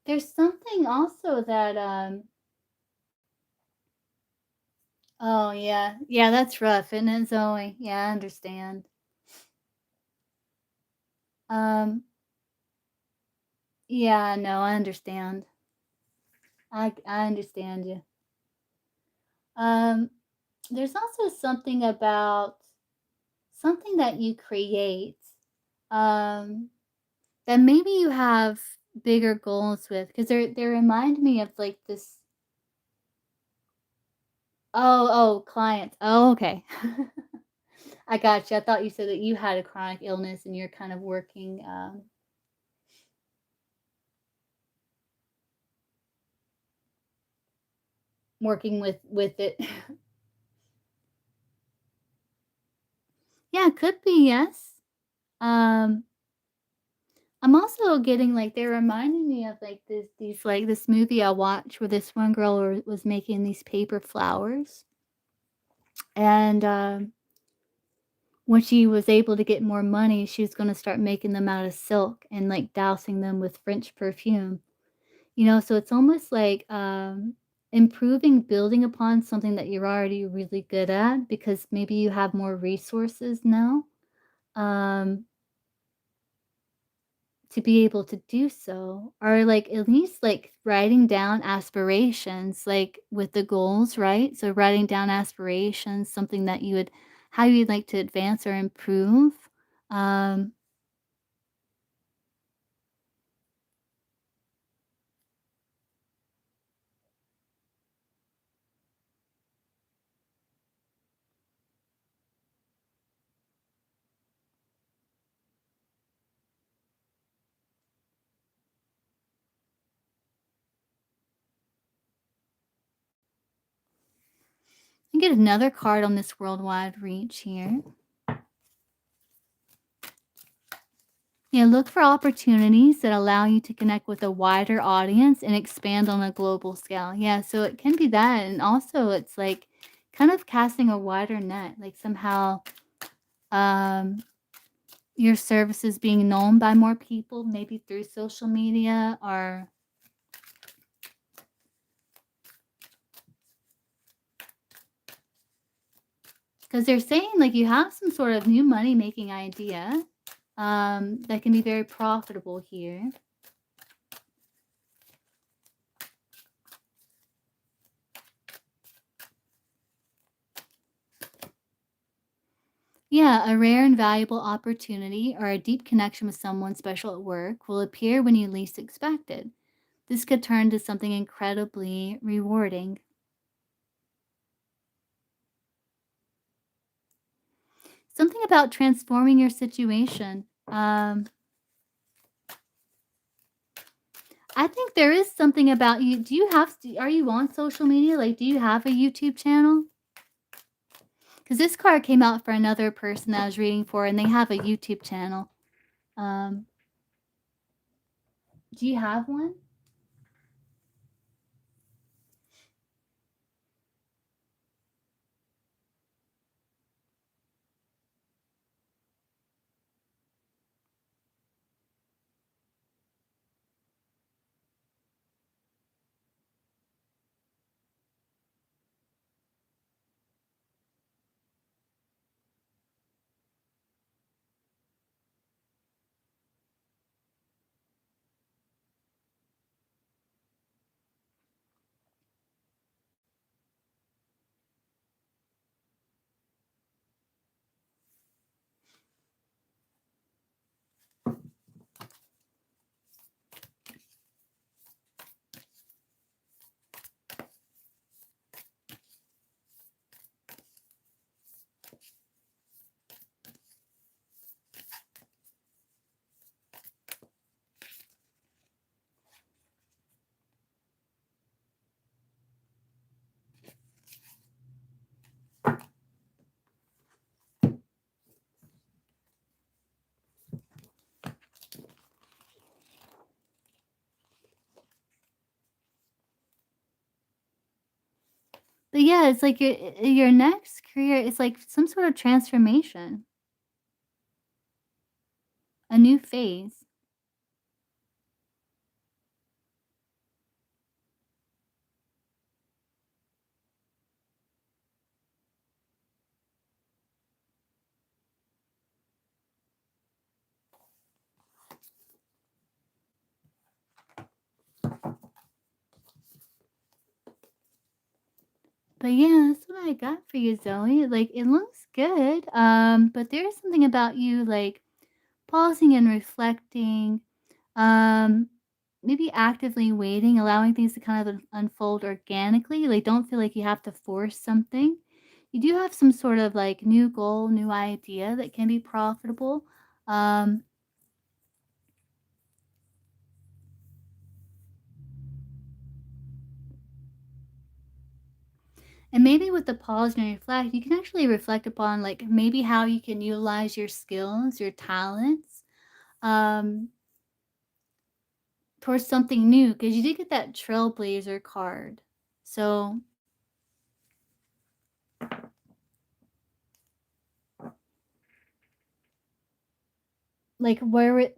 There's something also that, oh, yeah. Yeah, that's rough, isn't it, Zoe? Yeah, I understand. Um, yeah, no, I understand. I understand you. Um, there's also something about something that you create, um, that maybe you have bigger goals with, because they remind me of, like, this. Oh, clients. Oh, okay. I got you. I thought you said that you had a chronic illness and you're kind of working, working with it. Yeah, it could be, yes. Um, I'm also getting like they're reminding me of like this movie I watched where this one girl was making these paper flowers, and when she was able to get more money, she was going to start making them out of silk and like dousing them with French perfume. So it's almost like improving, building upon something that you're already really good at because maybe you have more resources now. Um, To be able to do so, or, like, at least, like, writing down aspirations, like, with the goals, right? So writing down aspirations, something that you would how you'd like to advance or improve. Um, and get another card on this worldwide reach here. Yeah, look for opportunities that allow you to connect with a wider audience and expand on a global scale. Yeah, so it can be that, and also it's, like, kind of casting a wider net, like, somehow, um your services being known by more people, maybe through social media or because they're saying, like, you have some sort of new money-making idea, that can be very profitable here. Yeah, a rare and valuable opportunity or a deep connection with someone special at work will appear when you least expect it. This could turn to something incredibly rewarding. Something about transforming your situation. I think there is something about you. Are you on social media? Like, do you have a YouTube channel? Because this card came out for another person that I was reading for, and they have a YouTube channel. Um, do you have one? But yeah, it's like your next career is like some sort of transformation, a new phase. But yeah, that's what I got for you, Zoe. Like, it looks good. But there's something about you like pausing and reflecting, um, maybe actively waiting, allowing things to kind of unfold organically. Like, don't feel like you have to force something. You do have some sort of like new goal, new idea that can be profitable. Um, and maybe with the pause and reflect, you can actually reflect upon like maybe how you can utilize your skills, your talents. Um, towards something new because you did get that trailblazer card. So, like, where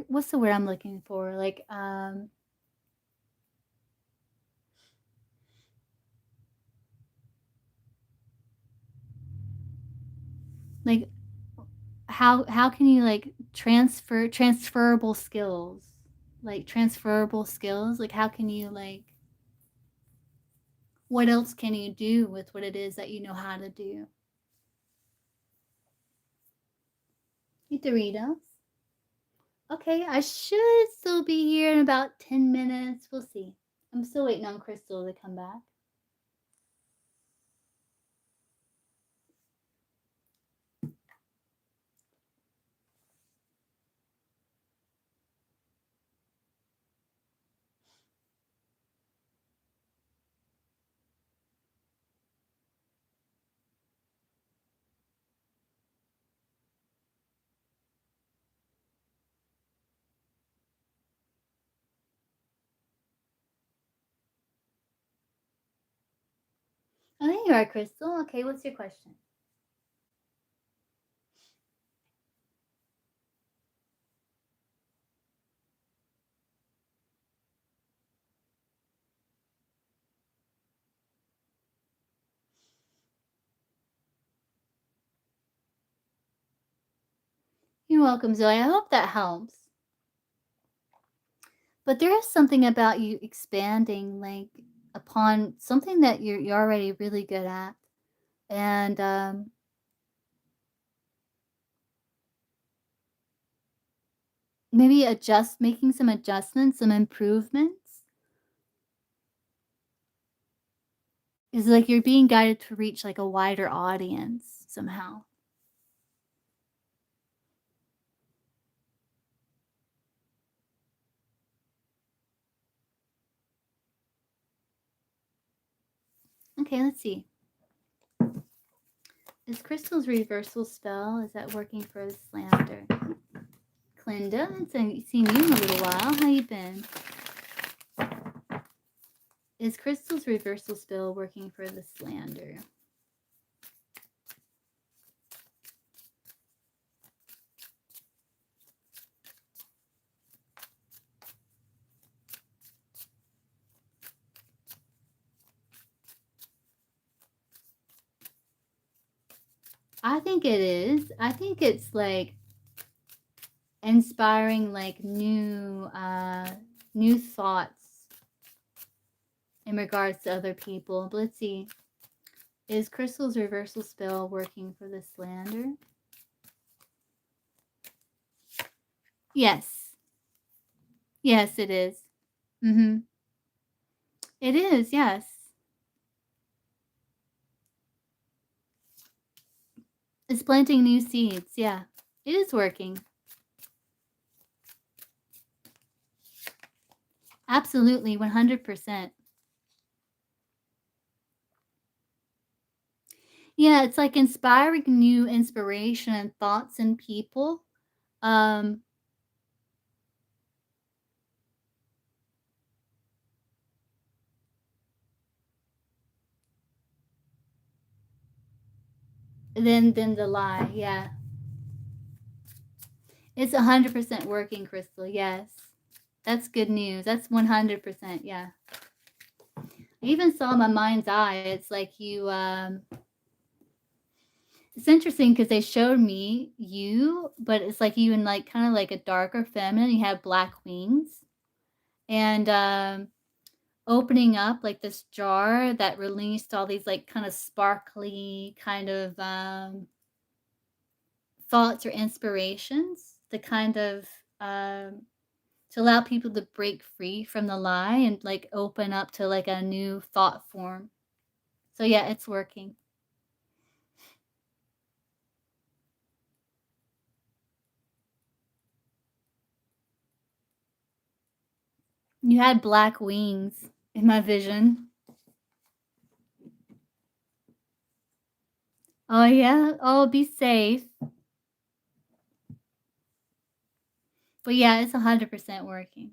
what's the word I'm looking for? Like how can you like transferable skills? Like transferable skills? Like how can you like what else can you do with what it is that you know how to do? Hey Doritos. Okay, I should still be here in about 10 minutes. We'll see. I'm still waiting on Crystal to come back. Oh, there you are, Crystal. Okay, what's your question? You're welcome, Zoe. I hope that helps. But there is something about you expanding, like upon something that you're already really good at, and maybe making some adjustments, some improvements. Is like you're being guided to reach like a wider audience somehow. Okay, let's see. Is Crystal's reversal spell, is that working for the slander? Clinda, I haven't seen you in a little while. How you been? Is Crystal's reversal spell working for the slander? I think it is. I think it's like inspiring like new thoughts in regards to other people. But let's see. Is Crystal's reversal spell working for the slander? Yes. Yes, it is. Mm-hmm. It is, yes. It's planting new seeds, yeah. It is working. Absolutely, 100%. Yeah, it's like inspiring new inspiration and thoughts in people. Um, than the lie, yeah. It's 100% working, Crystal, yes. That's good news. That's 100%, yeah. I even saw my mind's eye. It's like it's interesting because they showed me you, but it's like you in like kind of like a darker feminine. You have black wings. And opening up like this jar that released all these like kind of sparkly kind of thoughts or inspirations to kind of um, to allow people to break free from the lie and like open up to like a new thought form. So yeah, it's working. You had black wings in my vision. Oh yeah. Oh, be safe. But yeah, it's 100% working.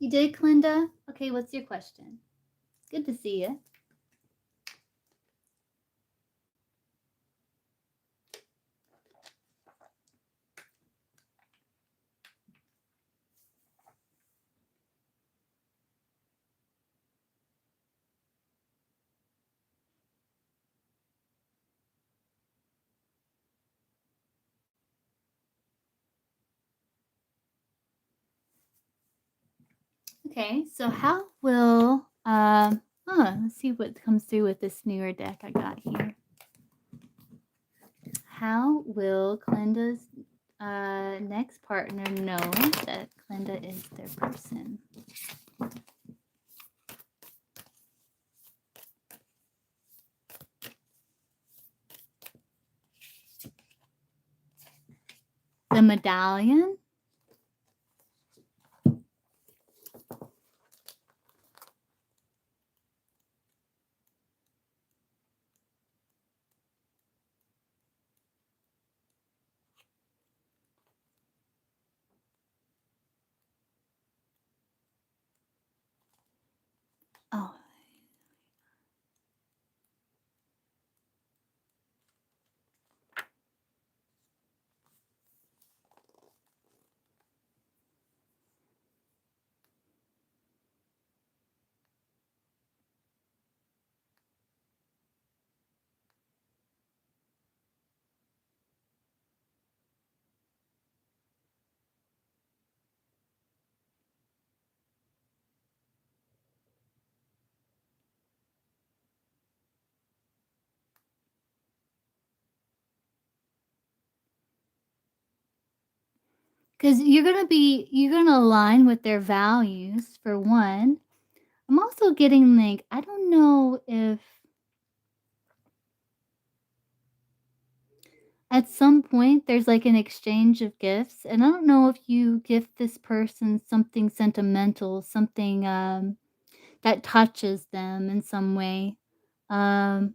You did, Clinda? Okay, what's your question? Good to see you. Okay, so how will let's see what comes through with this newer deck I got here. How will Clinda's next partner know that Clinda is their person? The medallion? Oh. Because you're gonna align with their values for one. I'm also getting like, I don't know if at some point there's like an exchange of gifts, and I don't know if you gift this person something sentimental, something that touches them in some way. Um,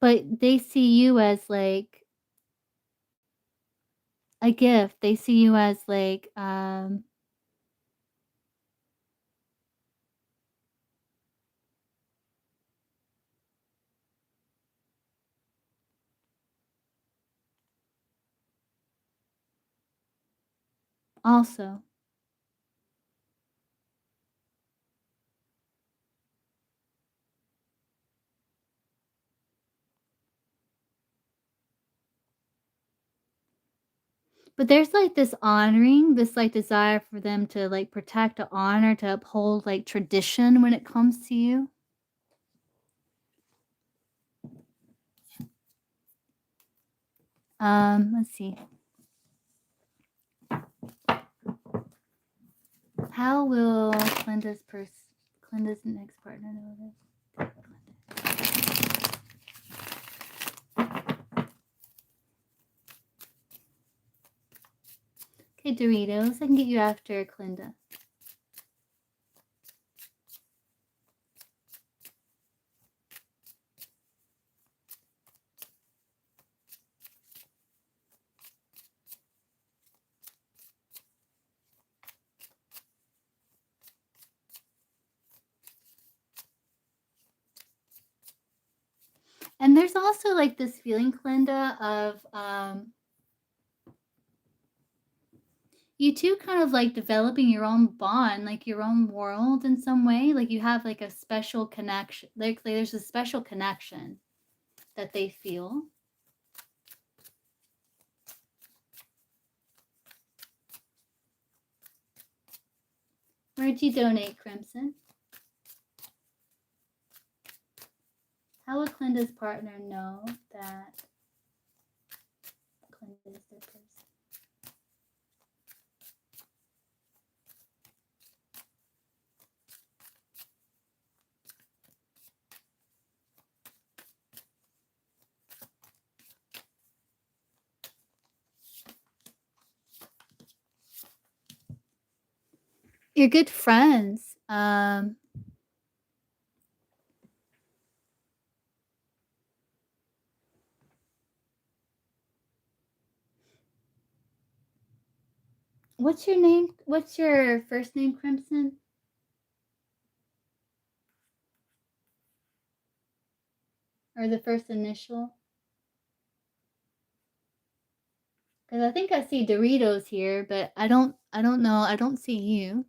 but they see you as like a gift. They see you as like also. But there's like this honoring, this like desire for them to like protect, to honor, to uphold like tradition when it comes to you. Let's see. How will Clinda's next partner know this? Okay, Doritos, I can get you after Clinda. And there's also like this feeling, Clinda, of you two kind of like developing your own bond, like your own world in some way. Like you have like a special connection. Like there's a special connection that they feel. Where'd you donate, Crimson? How would Clinda's partner know that Clinda is their person? You're good friends. What's your name? What's your first name, Crimson? Or the first initial? Because I think I see Doritos here, but I don't know. I don't see you.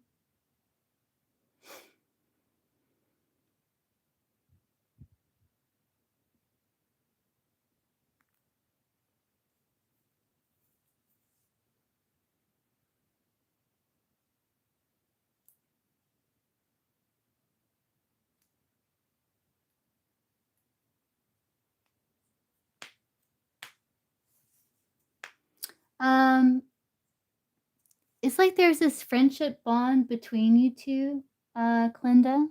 It's like there's this friendship bond between you two, Clinda.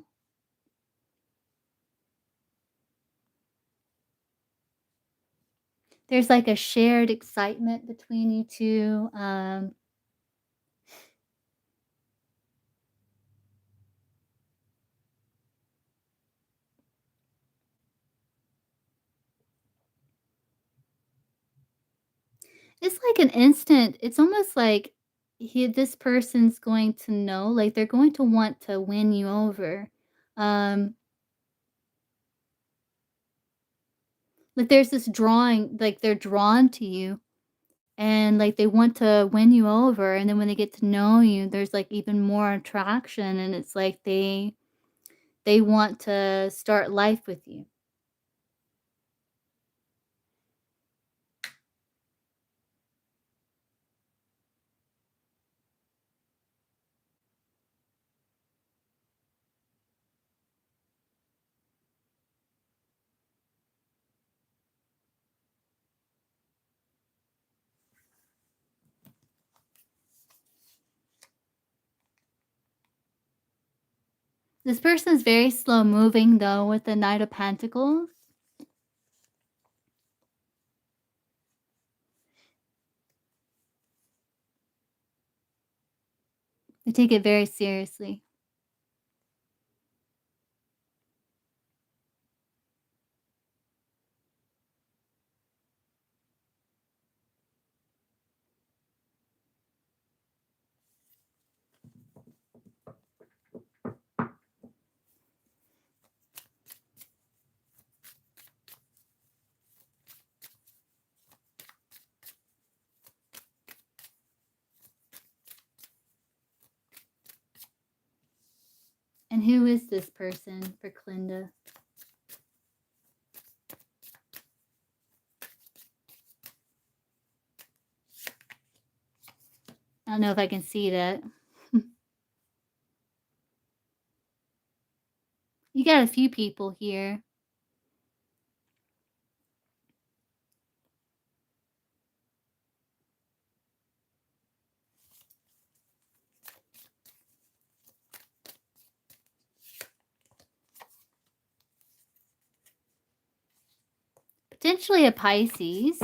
There's like a shared excitement between you two. It's like an instant. It's almost like this person's going to know, like they're going to want to win you over. Um, like there's this drawing, like they're drawn to you and like they want to win you over. And then when they get to know you, there's like even more attraction, and it's like they want to start life with you. This person's very slow moving though with the Knight of Pentacles. They take it very seriously. And who is this person for Clinda? I don't know if I can see that. You got a few people here. Potentially a Pisces.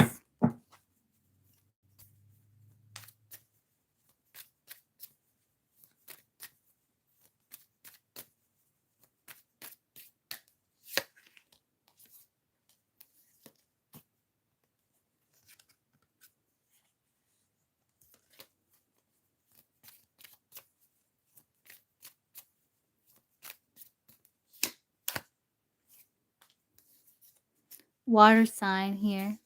Water sign here.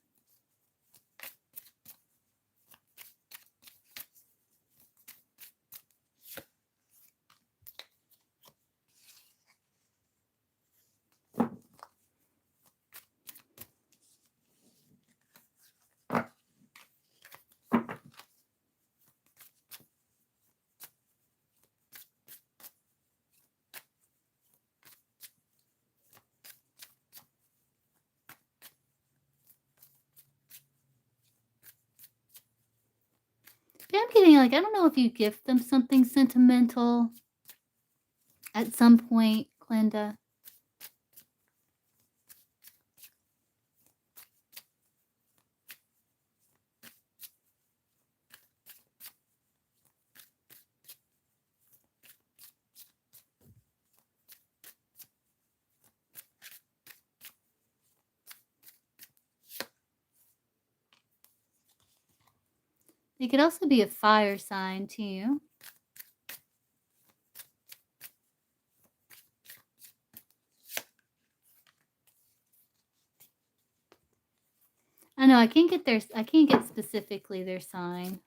I'm getting like, I don't know if you gift them something sentimental at some point, Clinda. It could also be a fire sign too. I know I can't get specifically their sign.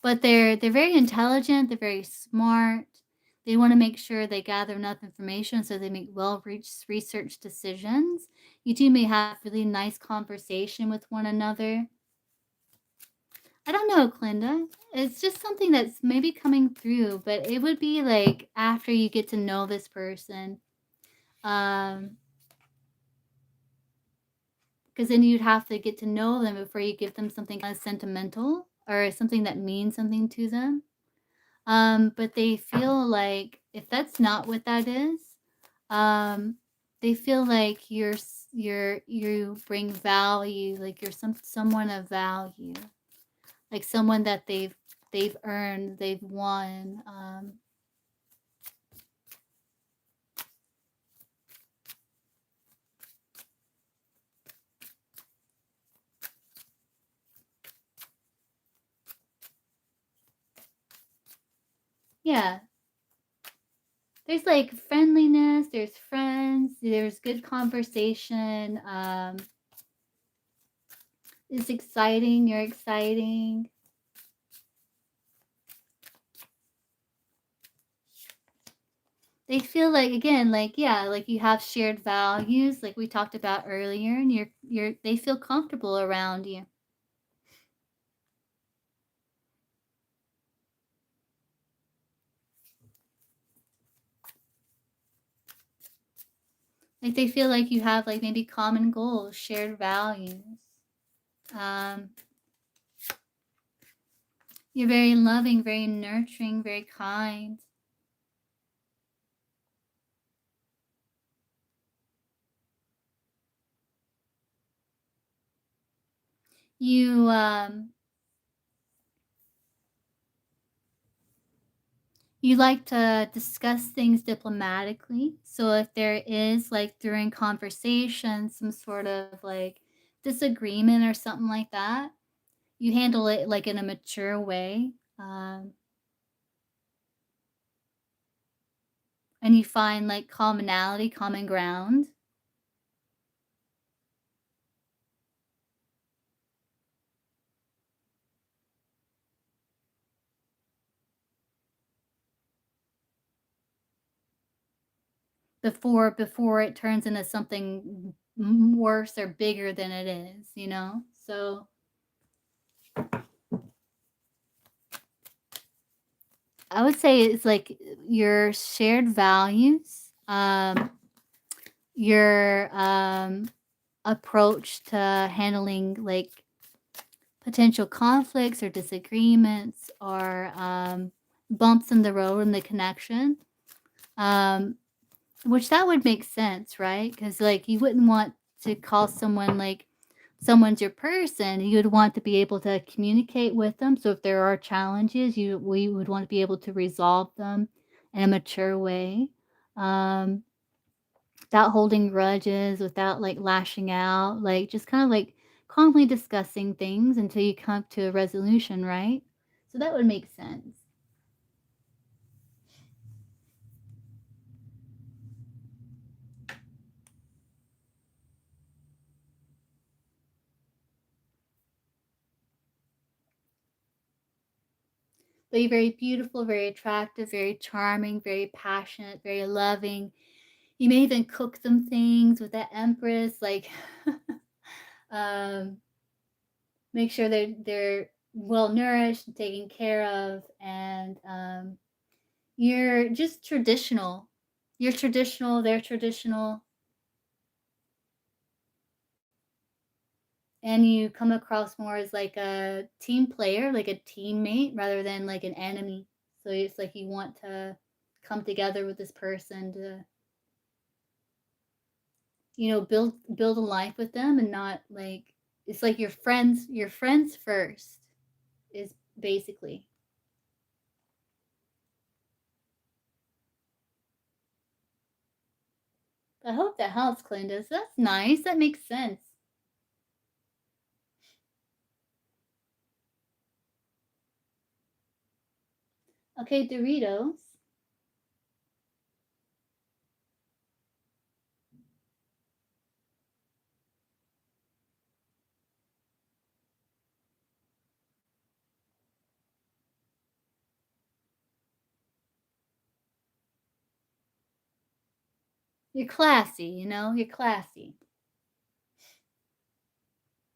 But they're very intelligent, they're very smart. They wanna make sure they gather enough information so they make researched decisions. You two may have really nice conversation with one another. I don't know, Clinda. It's just something that's maybe coming through, but it would be like after you get to know this person. Um, because then you'd have to get to know them before you give them something kind of sentimental or something that means something to them. But they feel like if that's not what that is, um, they feel like you bring value, like you're someone of value, like someone that they've earned, they've won. Yeah, there's like friendliness, there's friends, there's good conversation. It's exciting, you're exciting. They feel like again, like yeah, like you have shared values, like we talked about earlier, and they feel comfortable around you. Like they feel like you have like maybe common goals, shared values. Um, you're very loving, very nurturing, very kind. You you like to discuss things diplomatically. So if there is like during conversation some sort of like disagreement or something like that, you handle it like in a mature way. And you find like commonality, common ground. Before it turns into something worse or bigger than it is, you know? So I would say it's like your shared values, your approach to handling like potential conflicts or disagreements or bumps in the road in the connection. Um, which that would make sense, right? Because like you wouldn't want to call someone like someone's your person. You would want to be able to communicate with them. So if there are challenges, we would want to be able to resolve them in a mature way. Um, without holding grudges, without like lashing out, like just kind of like calmly discussing things until you come to a resolution, right? So that would make sense. But you're very beautiful, very attractive, very charming, very passionate, very loving. You may even cook them things with that empress, like um, make sure they're well nourished and taken care of, and you're just traditional. You're traditional. They're traditional, and you come across more as like a team player, like a teammate, rather than like an enemy. So it's like you want to come together with this person to build a life with them and not like it's like your friends first is basically. I hope that helps, Clinda. That's nice. That makes sense. Okay, Doritos. You're classy, you know? You're classy.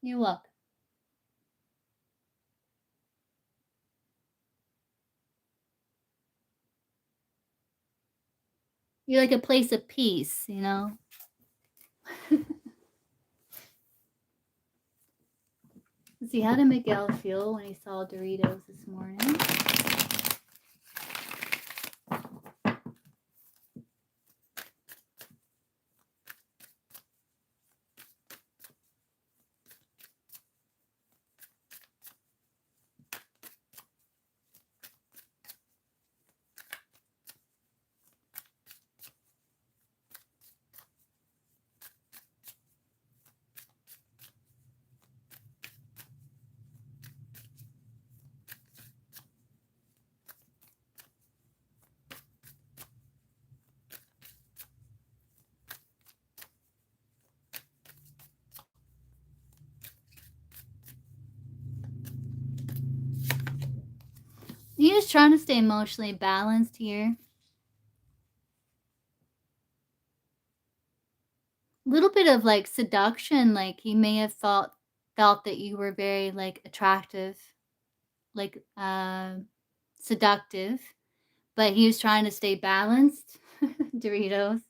You're welcome. You're like a place of peace, you know? Let's see, how did Miguel feel when he saw Doritos this morning? You're just trying to stay emotionally balanced here. A little bit of like seduction, like he may have felt that you were very like attractive, like seductive, but he was trying to stay balanced. Doritos.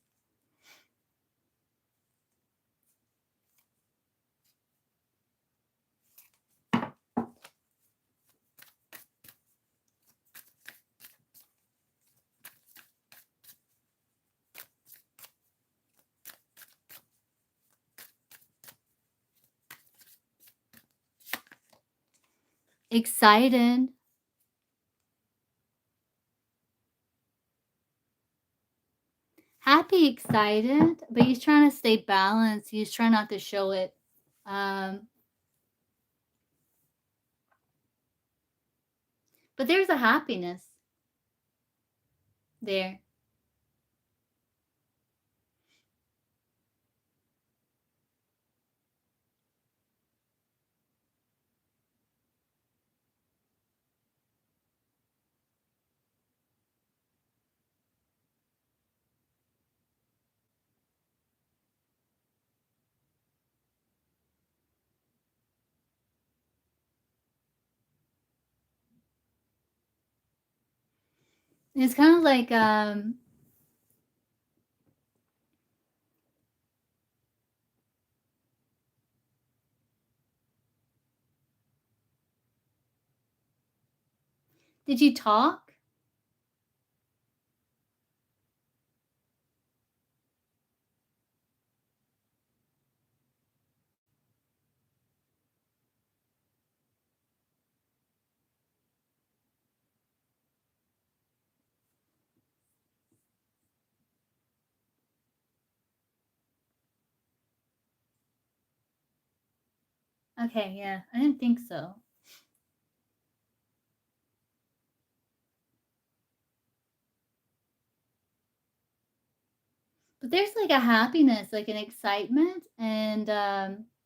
Excited. Happy, excited, but he's trying to stay balanced. He's trying not to show it. Um, but there's a happiness there. It's kind of like did you talk? Okay, yeah, I didn't think so. But there's like a happiness, like an excitement and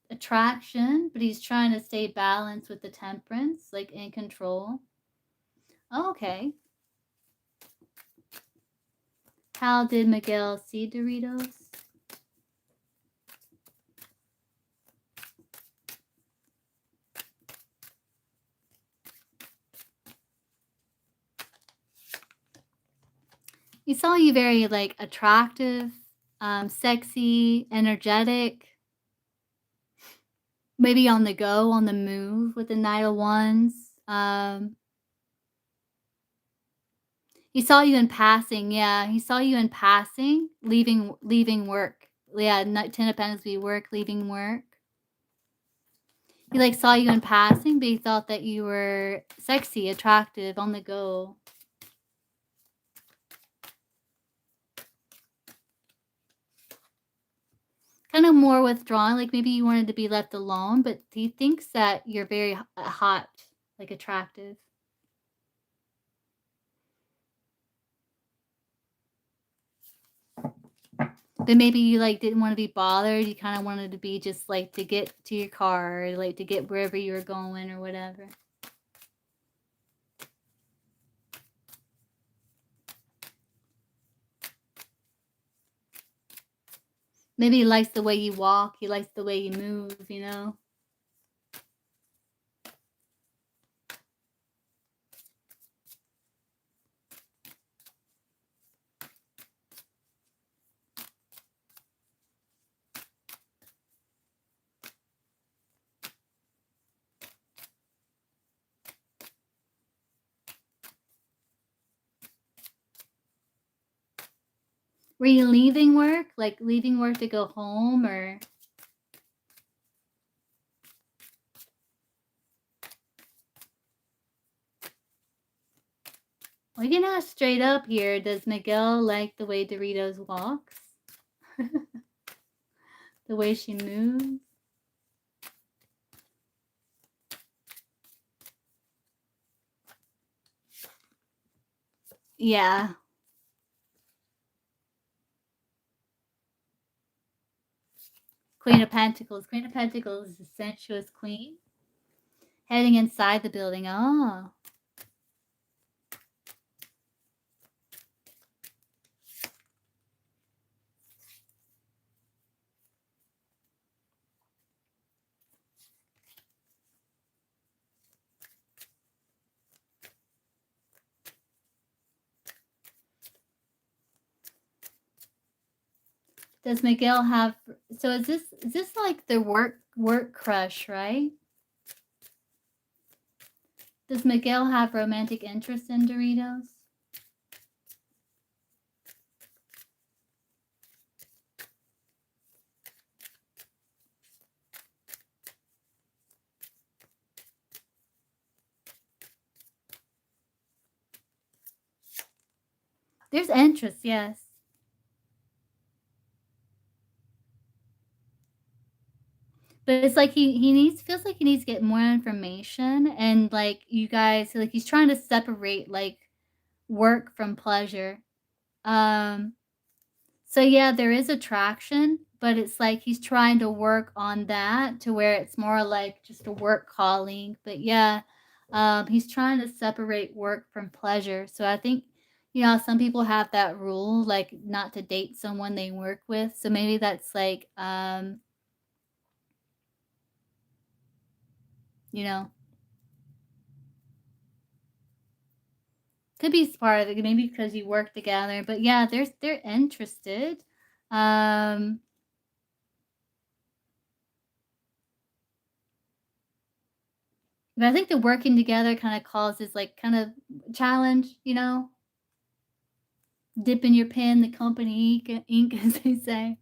attraction, but he's trying to stay balanced with the temperance, like in control. Oh, okay. How did Miguel see Doritos? He saw you very like attractive, sexy, energetic, maybe on the go, on the move with the Knight of Wands. He saw you in passing, yeah, he saw you in passing, leaving work. Yeah, 10 of Pentacles be work, leaving work. He, like, saw you in passing, but he thought that you were sexy, attractive, on the go. Kinda more withdrawn, like, maybe you wanted to be left alone, but he thinks that you're very hot, like, attractive. But maybe you, like, didn't wanna be bothered, you kinda wanted to be just, like, to get to your car, or, like, to get wherever you were going or whatever. Maybe he likes the way you walk, he likes the way you move, you know? Were you leaving work? Like, leaving work to go home, or we can ask straight up here, does Miguel like the way Doritos walks? The way she moves? Yeah. Queen of Pentacles. Queen of Pentacles is a sensuous queen. Heading inside the building. Oh. Does Miguel have, so is this like the work crush, right? Does Miguel have romantic interest in Doritos? There's interest, yes. But it's like he needs feels like he needs to get more information, and, like, you guys, like, he's trying to separate, like, work from pleasure. Um, so yeah, there is attraction, but it's like he's trying to work on that to where it's more like just a work calling. But yeah, he's trying to separate work from pleasure. So I think, some people have that rule, like, not to date someone they work with. So maybe that's like, you know, could be part of it, maybe because you work together. But yeah, they're interested. Um, but I think the working together kind of causes, like, kind of challenge. Dipping your pen, the company ink, as they say.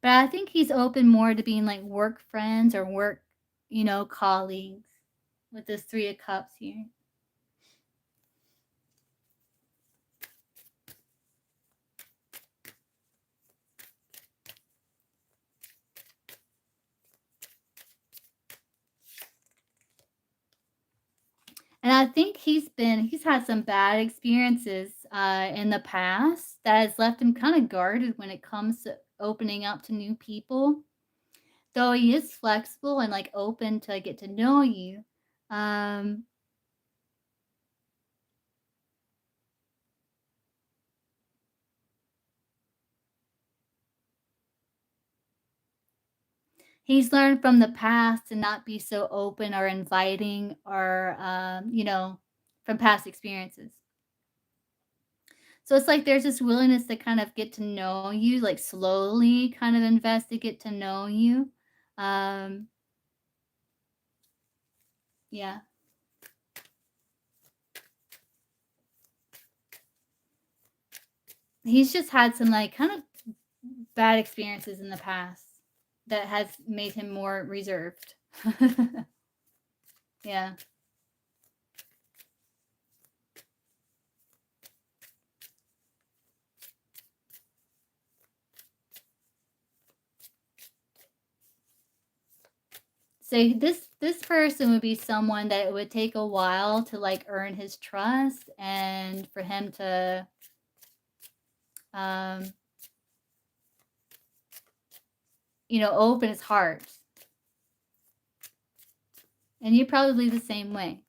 But I think he's open more to being like work friends or work, colleagues with this 3 of Cups here. And I think he's had some bad experiences in the past that has left him kind of guarded when it comes to opening up to new people. Though he is flexible and like open to get to know you. Um, he's learned from the past to not be so open or inviting or from past experiences. So it's like there's this willingness to kind of get to know you, like slowly kind of invest to get to know you. Um, yeah. He's just had some like kind of bad experiences in the past that has made him more reserved. Yeah. So this person would be someone that it would take a while to like earn his trust and for him to um open his heart. And you're probably the same way.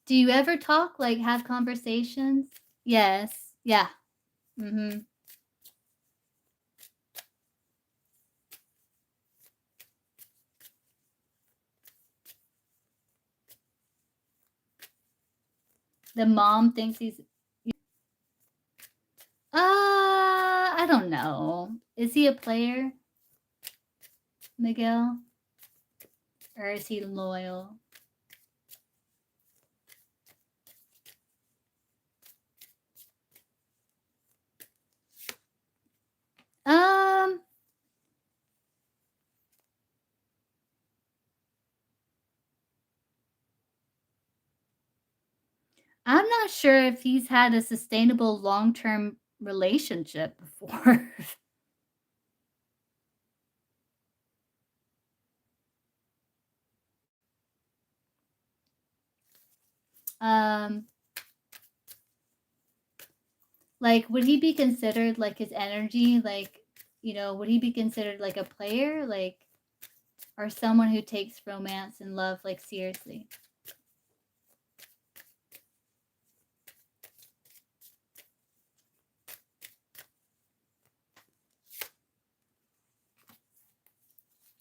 Do you ever talk, like have conversations? Yes. Yeah. Mm-hmm. The mom thinks he's I don't know. Is he a player, Miguel? Or is he loyal? Um I'm not sure if he's had a sustainable long-term relationship before. um like would he be considered like his energy like would he be considered like a player like or someone who takes romance and love like seriously?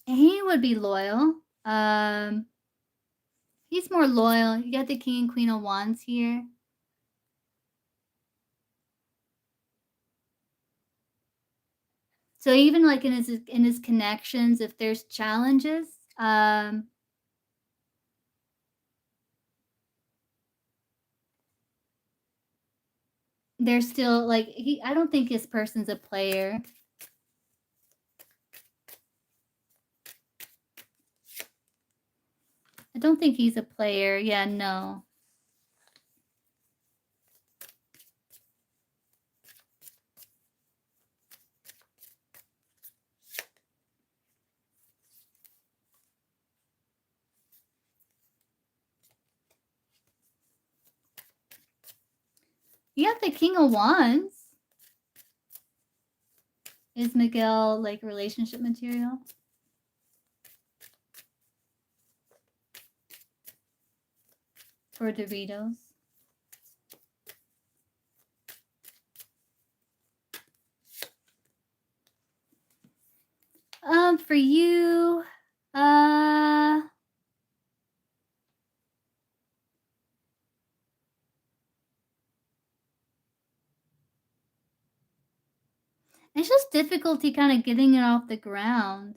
He would be loyal. He's more loyal. You got the king and queen of wands here. So even like in his connections, if there's challenges, there's still like I don't think this person's a player. I don't think he's a player. Yeah, no. You have the king of wands. Is Miguel like relationship material? For Doritos? For you, it's just difficulty kind of getting it off the ground.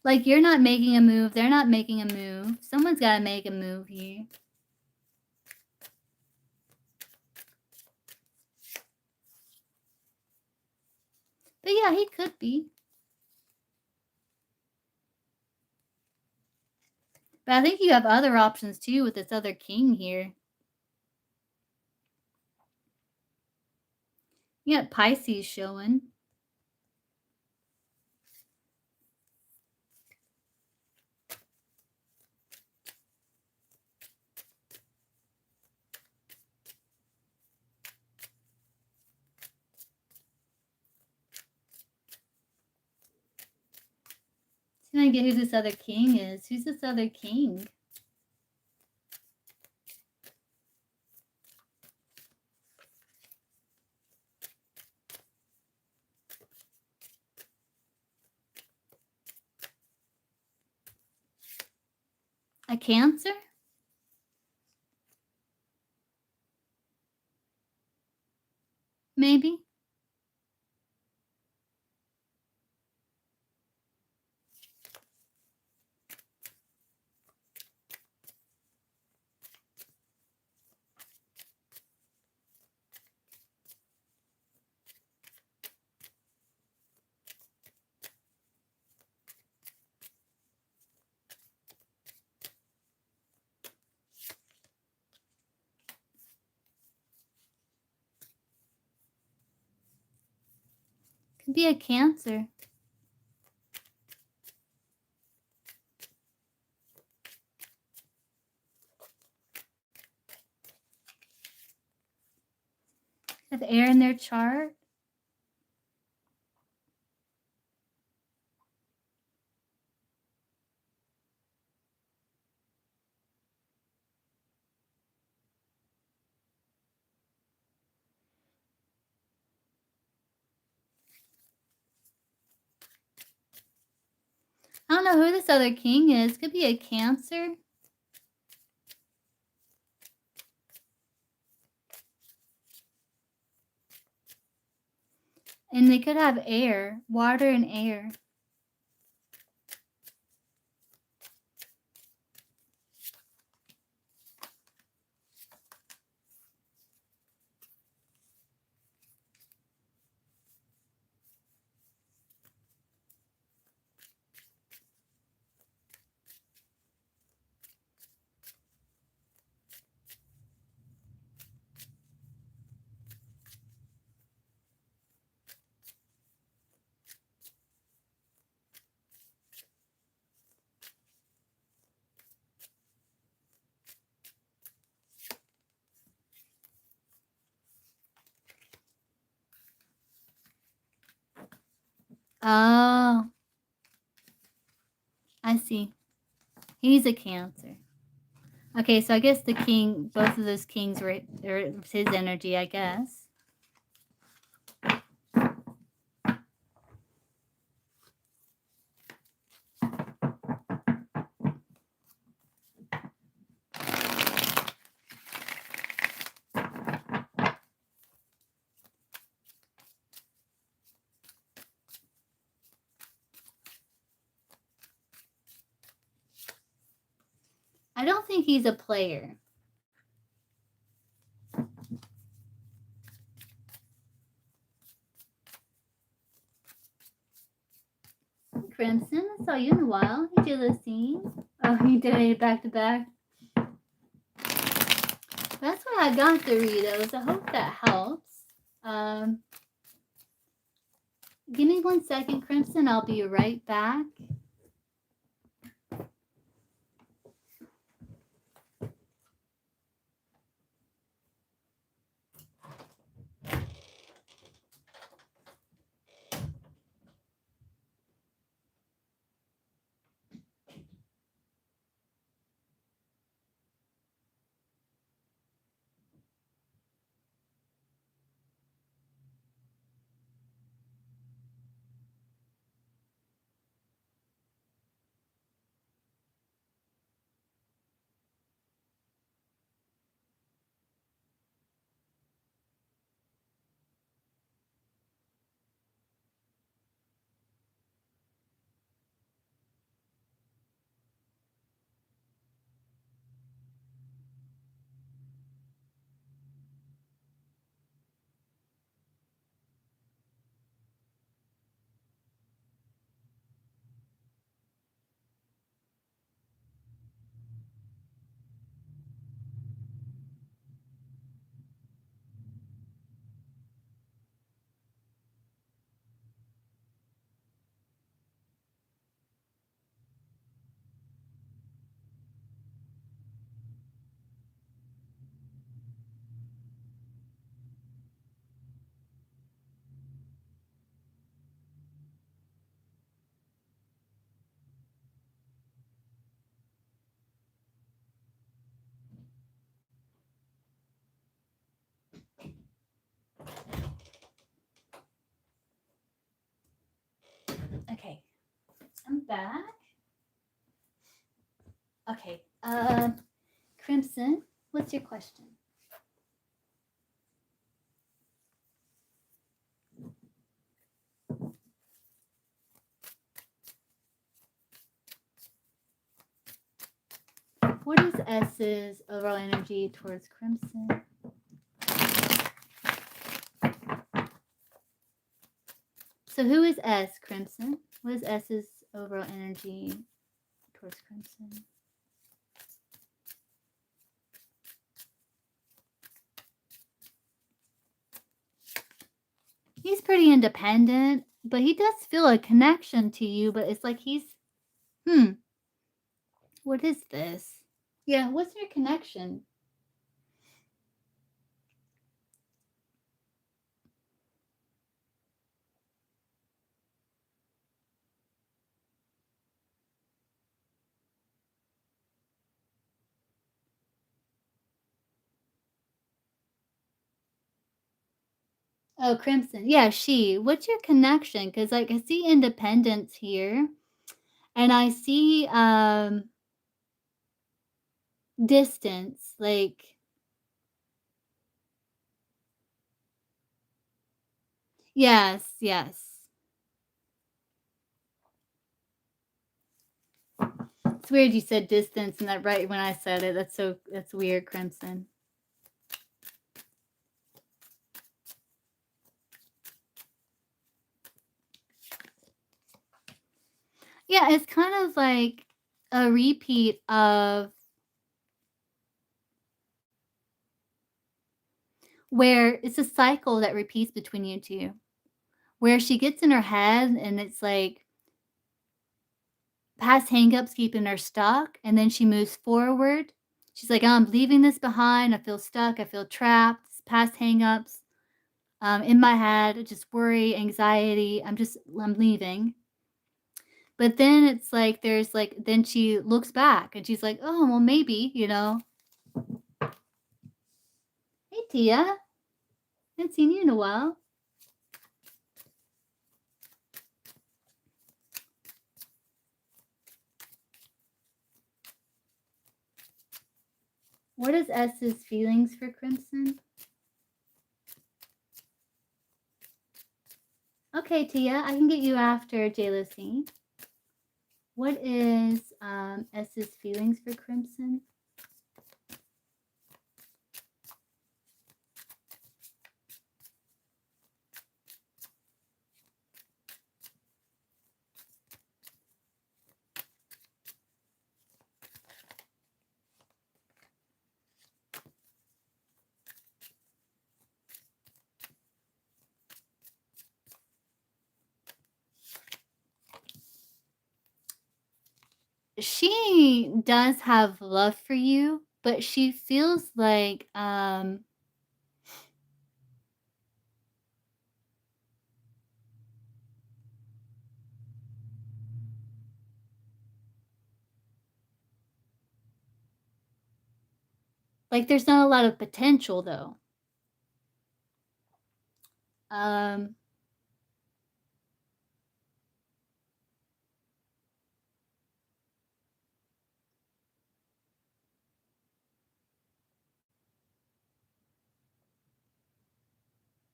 Like you're not making a move, they're not making a move. Someone's got to make a move here. But yeah, he could be. But I think you have other options too with this other king here. You got Pisces showing. Trying to get who this other king is. Who's this other king? A Cancer? Maybe. Could be a Cancer. Have air in their chart. I don't know who this other king is. Could be a Cancer. And they could have air, water and air. Oh, I see. He's a Cancer. Okay, so I guess the king, both of those kings were his energy, I guess. I don't think he's a player. Crimson, I saw you in a while. Hey, Jealousine. Oh, you donated back to back. That's why I got Doritos. I hope that helps. Give me 1 second, Crimson. I'll be right back. Okay, I'm back. Okay, Crimson, what's your question? What is S's overall energy towards Crimson? So who is S, Crimson? What is S's overall energy towards Crimson? He's pretty independent. But he does feel a connection to you, but it's like he's, what is this? Yeah, what's your connection? Oh, Crimson. Yeah, she. What's your connection? Because like I see independence here, and I see distance. Like yes, yes. It's weird you said distance and that right when I said it. That's weird, Crimson. Yeah, it's kind of like a repeat of where it's a cycle that repeats between you two. Where she gets in her head and it's like past hangups keeping her stuck, and then she moves forward. She's like, "Oh, I'm leaving this behind. I feel stuck. I feel trapped. Past hangups in my head, just worry, anxiety. I'm leaving." But then it's like there's like then she looks back and she's like, "Oh, well, maybe, you know." Hey, Tia, haven't seen you in a while. What is S's feelings for Crimson? Okay, Tia, I can get you after J-Lucy. What is S's feelings for Crimson? She does have love for you, but she feels like there's not a lot of potential though. Um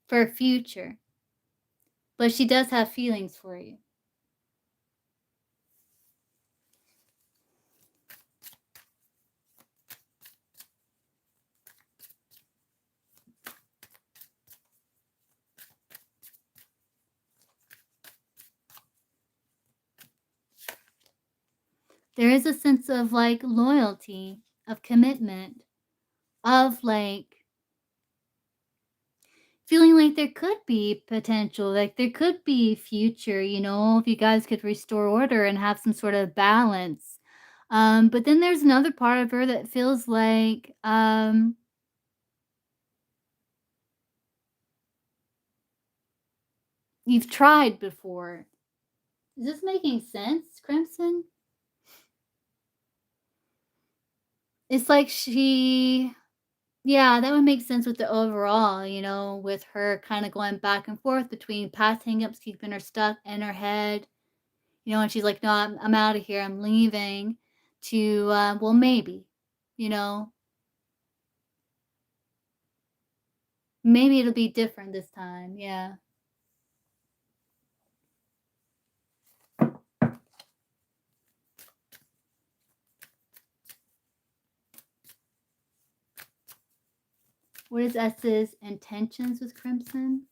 for a future. But she does have feelings for you. There is a sense of like loyalty, of commitment, of like feeling like there could be potential, like there could be future, you know, if you guys could restore order and have some sort of balance. But then there's another part of her that feels like you've tried before. Is this making sense, Crimson? It's like yeah, that would make sense with the overall, you know, with her kind of going back and forth between past hangups keeping her stuck in her head, you know, and she's like, "No, I'm out of here. I'm leaving." To well, maybe, you know, maybe it'll be different this time. Yeah. What is S's intentions with Crimson?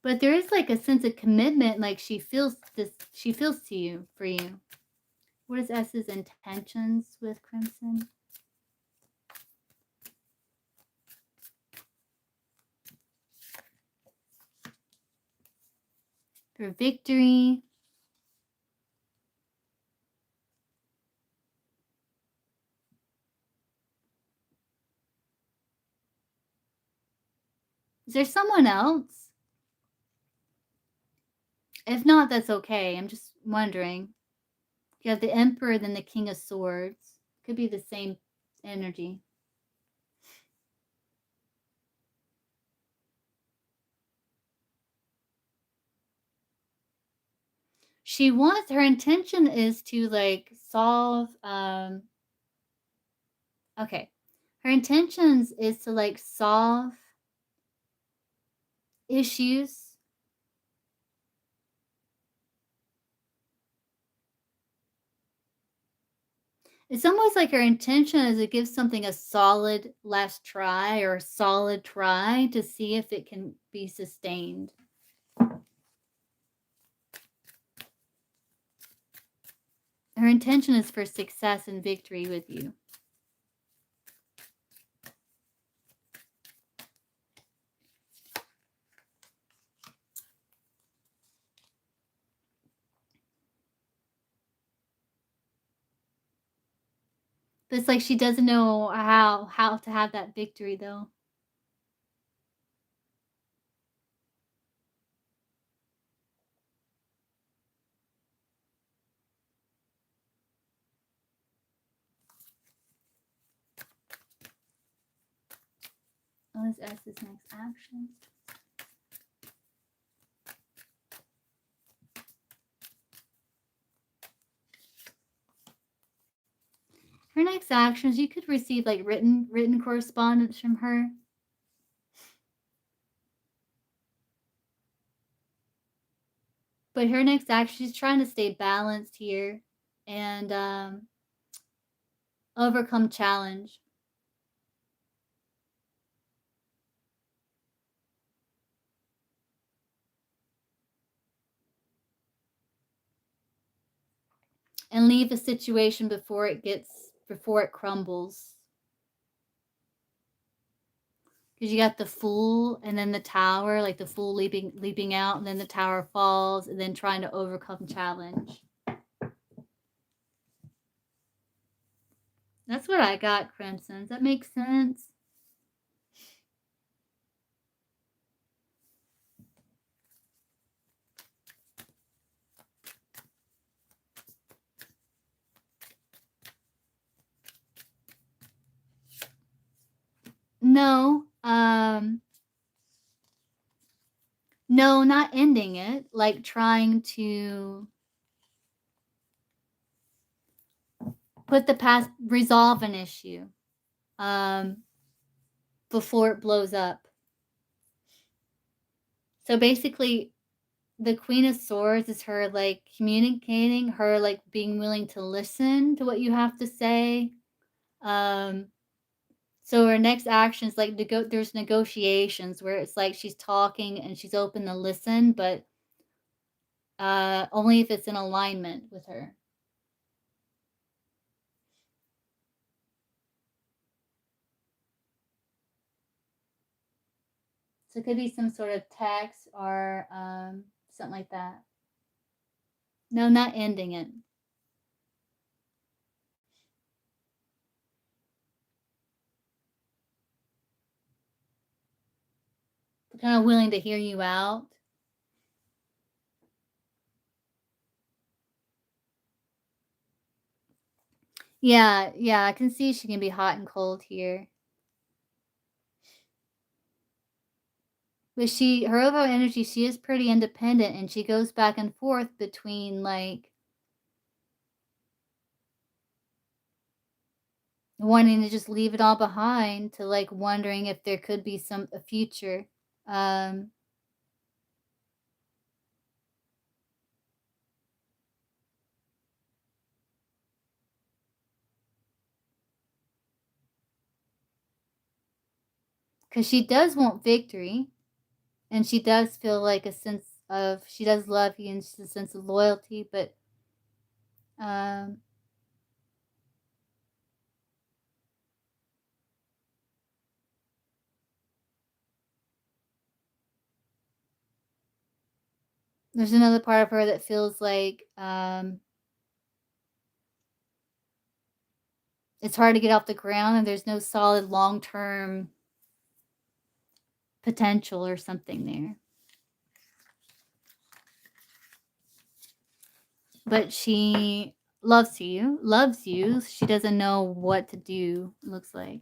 But there is like a sense of commitment, like she feels to you, for you. What is S's intentions with Crimson? For victory. Is there someone else? If not, that's okay. I'm just wondering. You have the Emperor, then the King of Swords. Could be the same energy. She wants, her intention is to like solve, okay. Her intentions is to like solve issues. It's almost like her intention is to give something a solid last try or a solid try to see if it can be sustained. Her intention is for success and victory with you. But it's like she doesn't know how to have that victory, though. Let's ask this next action. Her next actions, you could receive like written correspondence from her. But her next action, she's trying to stay balanced here and overcome challenge. And leave the situation before it crumbles. Because you got the Fool and then the Tower, like the Fool leaping out, and then the Tower falls, and then trying to overcome challenge. That's what I got, Crimson. Does that make sense? No. No, not ending it. Like trying to put the past, resolve an issue before it blows up. So basically, the Queen of Swords is her like communicating, her like being willing to listen to what you have to say. So her next action is like there's negotiations where it's like she's talking and she's open to listen, but only if it's in alignment with her. So it could be some sort of text or something like that. No, not ending it. Kind of willing to hear you out. Yeah, yeah, I can see she can be hot and cold here. But her overall energy, she is pretty independent and she goes back and forth between like wanting to just leave it all behind to like wondering if there could be a future. Um because she does want victory. And she does feel like a sense of, she does love you and a sense of loyalty, but um, there's another part of her that feels like it's hard to get off the ground and there's no solid long-term potential or something there. But she loves you. She doesn't know what to do, it looks like.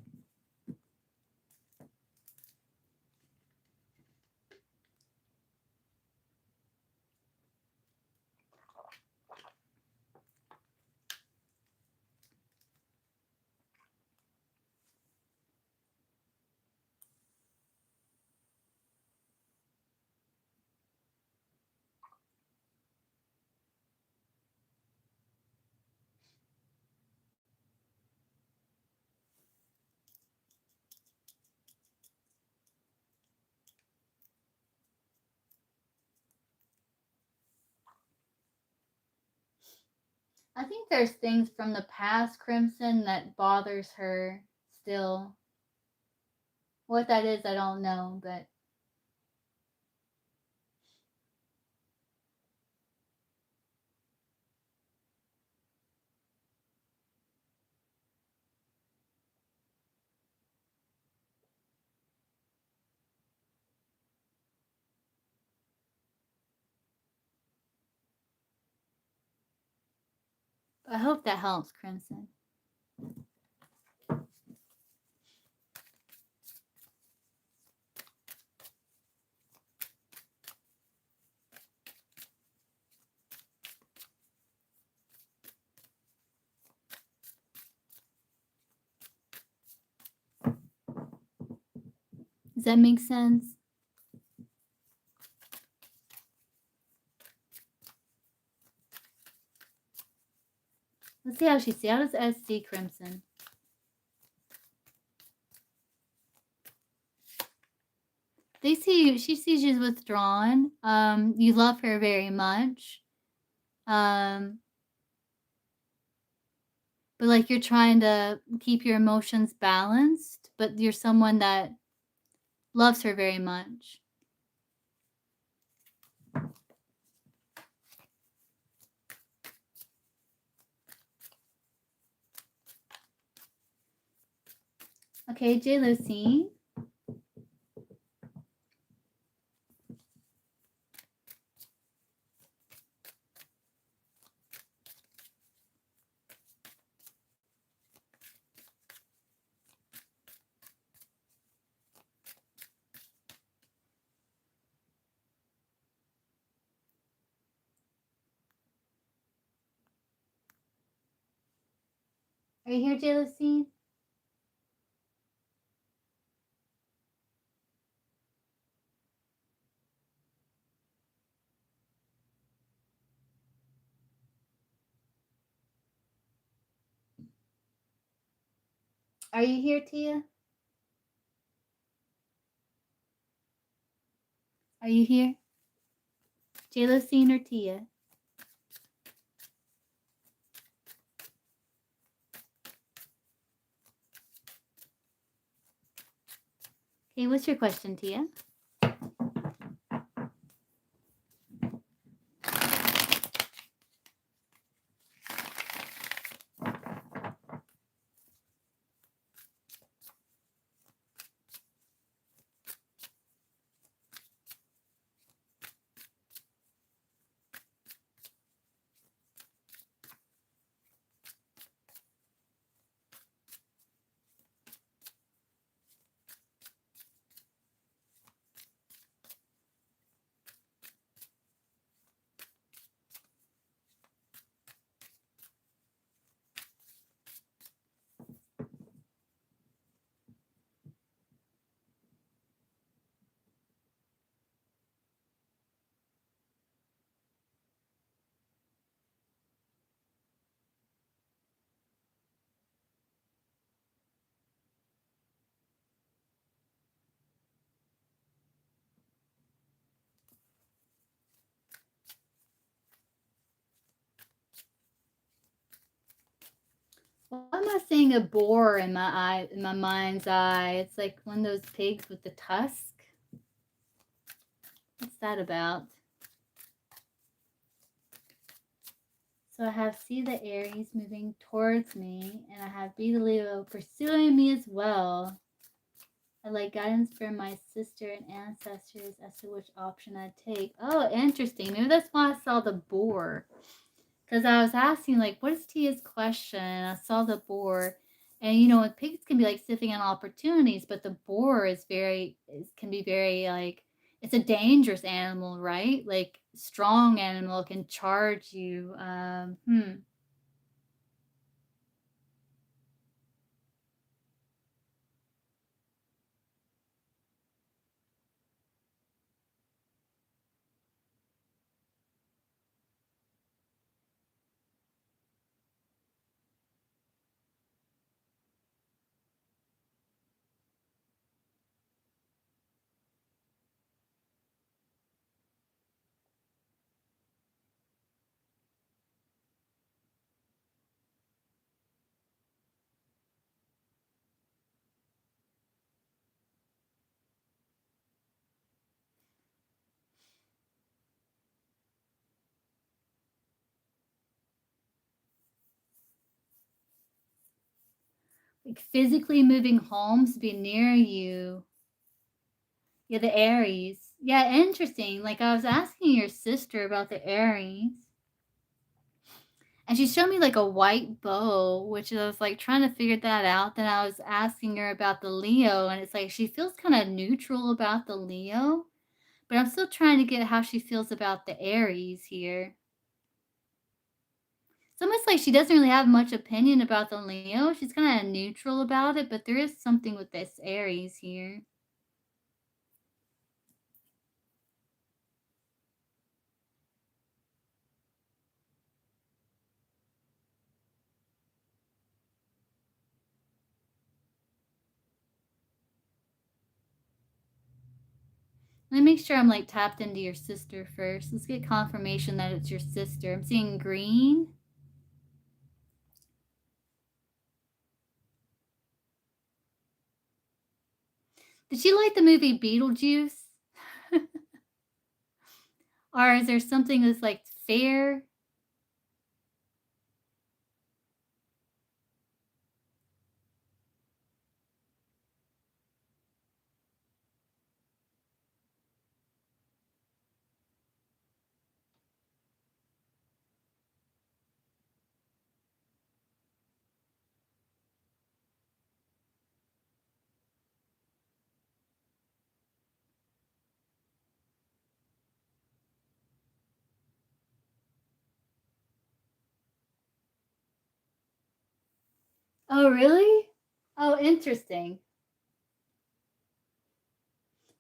I think there's things from the past, Crimson, that bothers her still. What that is, I don't know, but I hope that helps, Crimson. Does that make sense? Let's see how she sees. How does S see Crimson? They see you. She sees you as withdrawn. You love her very much. But like you're trying to keep your emotions balanced, but you're someone that loves her very much. Okay, J. Lucy. Are you here, J. Lucy? Are you here, Tia? Are you here? J. Lucy or Tia? Okay, what's your question, Tia? of seeing a boar in my mind's eye. It's like one of those pigs with the tusk. What's that about? So I have C the Aries moving towards me, and I have B the Leo pursuing me as well. I like guidance from my sister and ancestors as to which option I'd take. Oh, interesting. Maybe that's why I saw the boar. Because I was asking, like, what is Tia's question? And I saw the boar. And, you know, pigs can be, like, sniffing on opportunities, but the boar can be very, like, it's a dangerous animal, right? Like, strong animal can charge you. Like, physically moving homes be near you. Yeah, the Aries. Yeah, interesting. Like, I was asking your sister about the Aries. And she showed me like a white bow, which I was like trying to figure that out. Then I was asking her about the Leo, and it's like she feels kind of neutral about the Leo, but I'm still trying to get how she feels about the Aries here. It's almost like she doesn't really have much opinion about the Leo. She's kind of neutral about it, but there is something with this Aries here. Let me make sure I'm like tapped into your sister first. Let's get confirmation that it's your sister. I'm seeing green. Did she like the movie Beetlejuice? Or is there something that's like fair? Oh, really? Oh, interesting.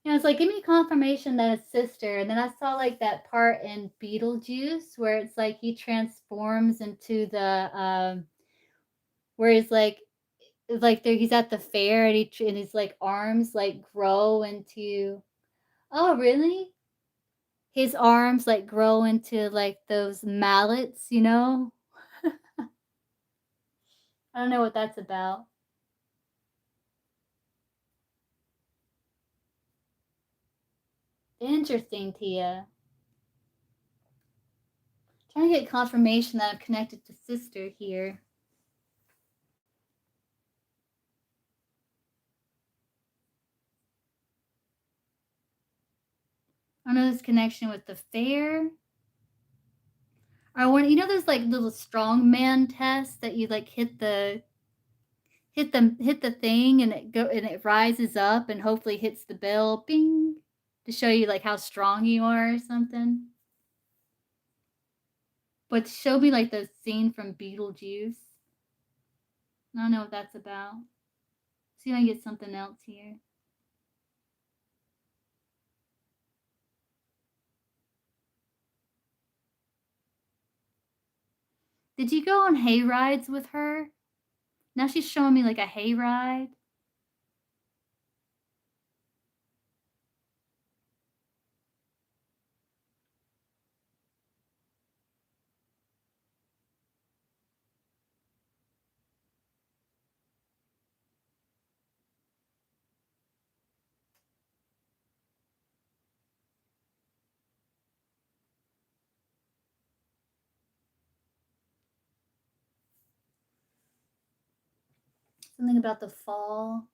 Yeah, it's like, give me confirmation that it's sister. And then I saw like that part in Beetlejuice where it's like he transforms into where he's like there he's at the fair and and his like arms like grow into. Oh, really? His arms like grow into like those mallets, you know? I don't know what that's about. Interesting, Tia. Trying to get confirmation that I'm connected to sister here. I know this connection with the fair. I want those like little strongman tests that you like hit the thing and it rises up and hopefully hits the bell, bing, to show you like how strong you are or something. But show me like the scene from Beetlejuice. I don't know what that's about. See if I can get something else here. Did you go on hay rides with her? Now she's showing me like a hay ride. Something about the fall.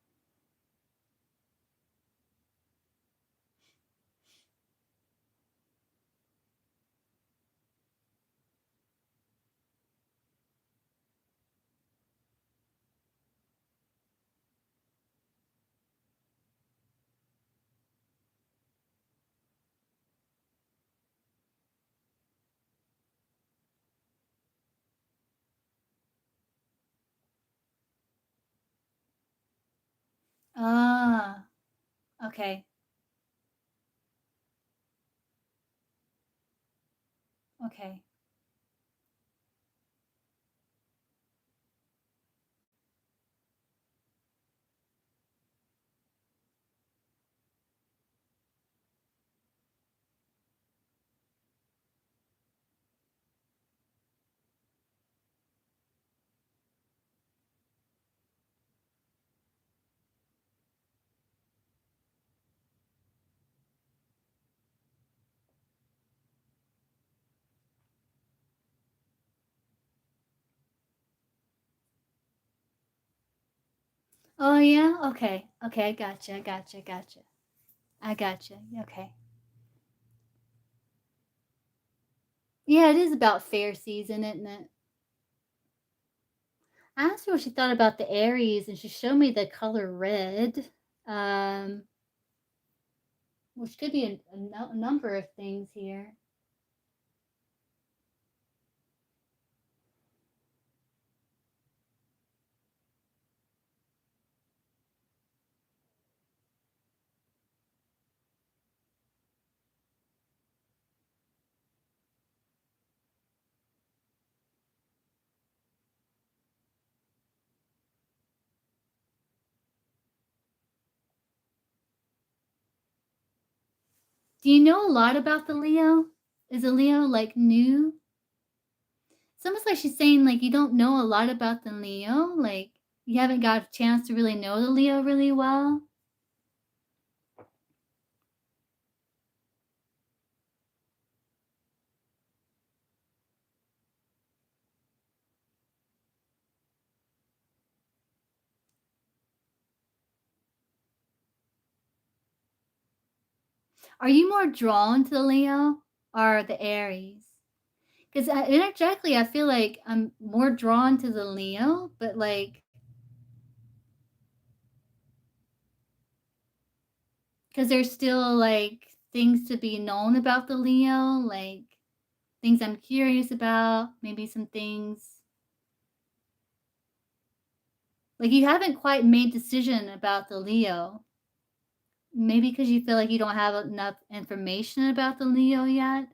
Ah, okay. Okay. Oh yeah? Okay. Okay, I gotcha. I gotcha. I gotcha. I gotcha. Okay. Yeah, it is about fair season, isn't it? I asked her what she thought about the Aries, and she showed me the color red, um, which could be a number of things here. Do you know a lot about the Leo? Is a Leo like new? It's almost like she's saying like you don't know a lot about the Leo, like you haven't got a chance to really know the Leo really well. Are you more drawn to the Leo or the Aries? Because energetically, I feel like I'm more drawn to the Leo, but like, because there's still like things to be known about the Leo, like things I'm curious about, maybe some things like you haven't quite made decision about the Leo. Maybe because you feel like you don't have enough information about the Leo yet.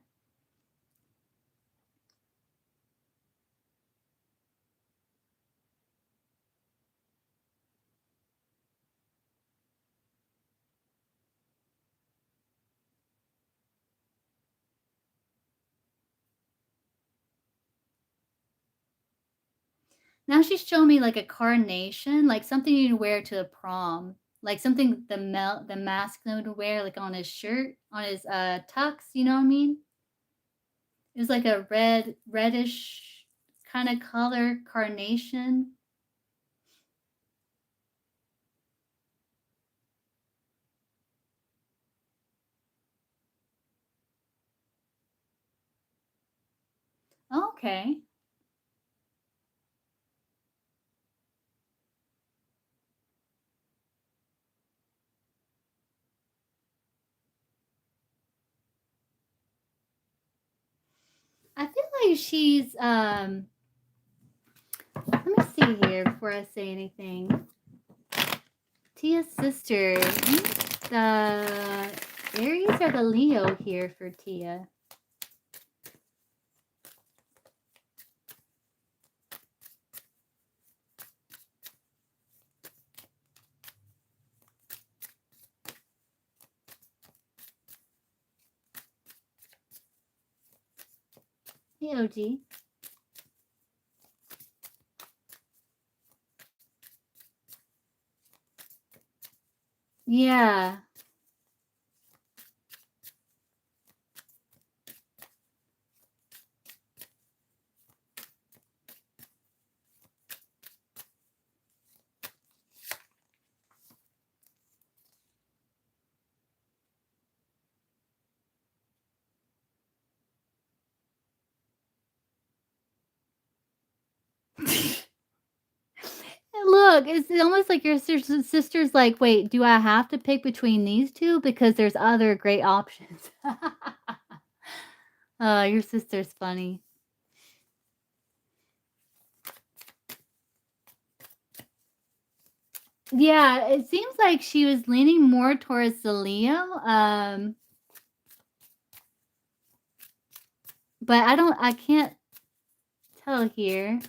Now she's showing me like a carnation, like something you'd wear to a prom, like something the masculine would wear, like on his shirt, on his tux. You know what I mean? It was like a reddish kind of color carnation. Okay. I feel like she's let me see here before I say anything. Tia's sister. The Aries or the Leo here for Tia? Hey, OG. Yeah. Look, it's almost like your sister's like, "Wait, do I have to pick between these 2? Because there's other great options." Oh, your sister's funny. Yeah, it seems like she was leaning more towards the Leo, but I can't tell here.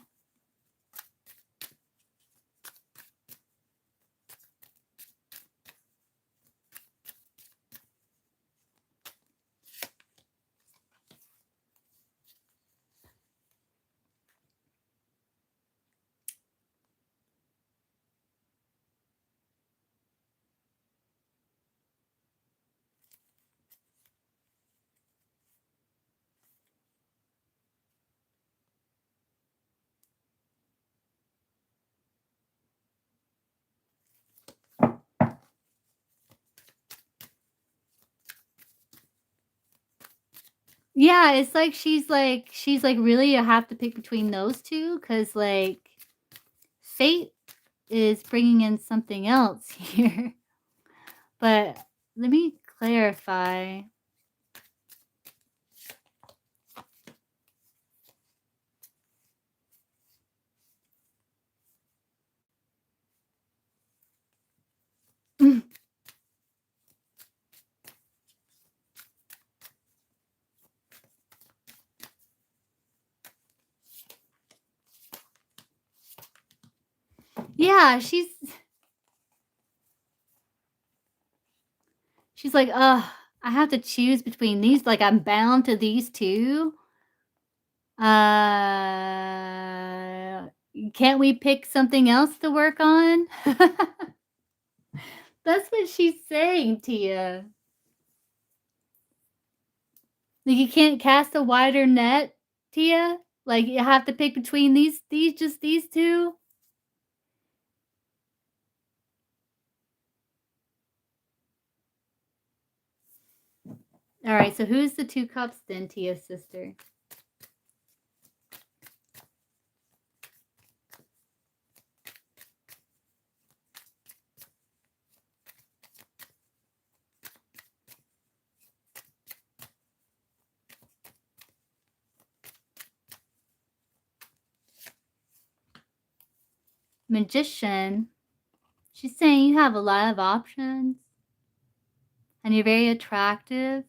Yeah, it's like she's like, "Really, I have to pick between those 2? 'Cause, like, fate is bringing in something else here." But let me clarify. Yeah, she's like, "Ugh, I have to choose between these, like, I'm bound to these 2? Uh, can't we pick something else to work on?" That's what she's saying, Tia. Like, you can't cast a wider net, Tia? Like, you have to pick between these 2? Alright, so who's the 2 cups then, Tia's sister? Magician. She's saying you have a lot of options, and you're very attractive.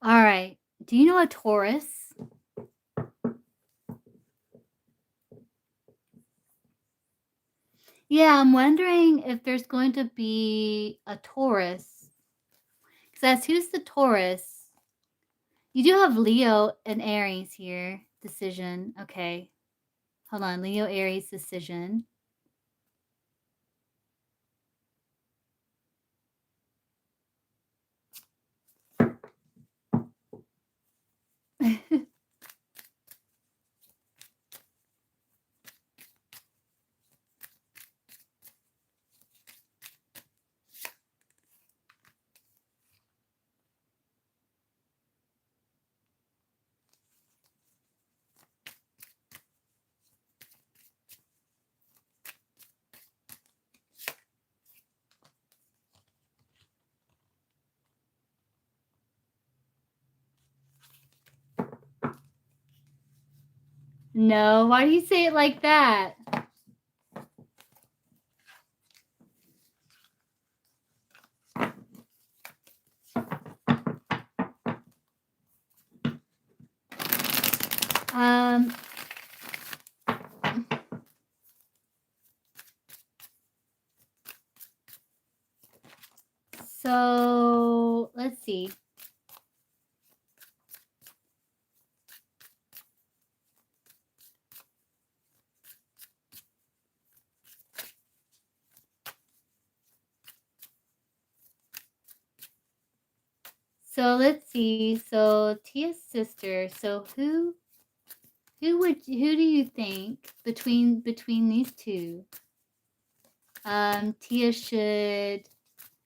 Alright. Do you know a Taurus? Yeah, I'm wondering if there's going to be a Taurus. 'Cause that's who's the Taurus? You do have Leo and Aries here. Decision. Okay. Hold on. Leo, Aries, decision. No, why do you say it like that? So let's see. So let's see. So Tia's sister. So who do you think between these two, Tia should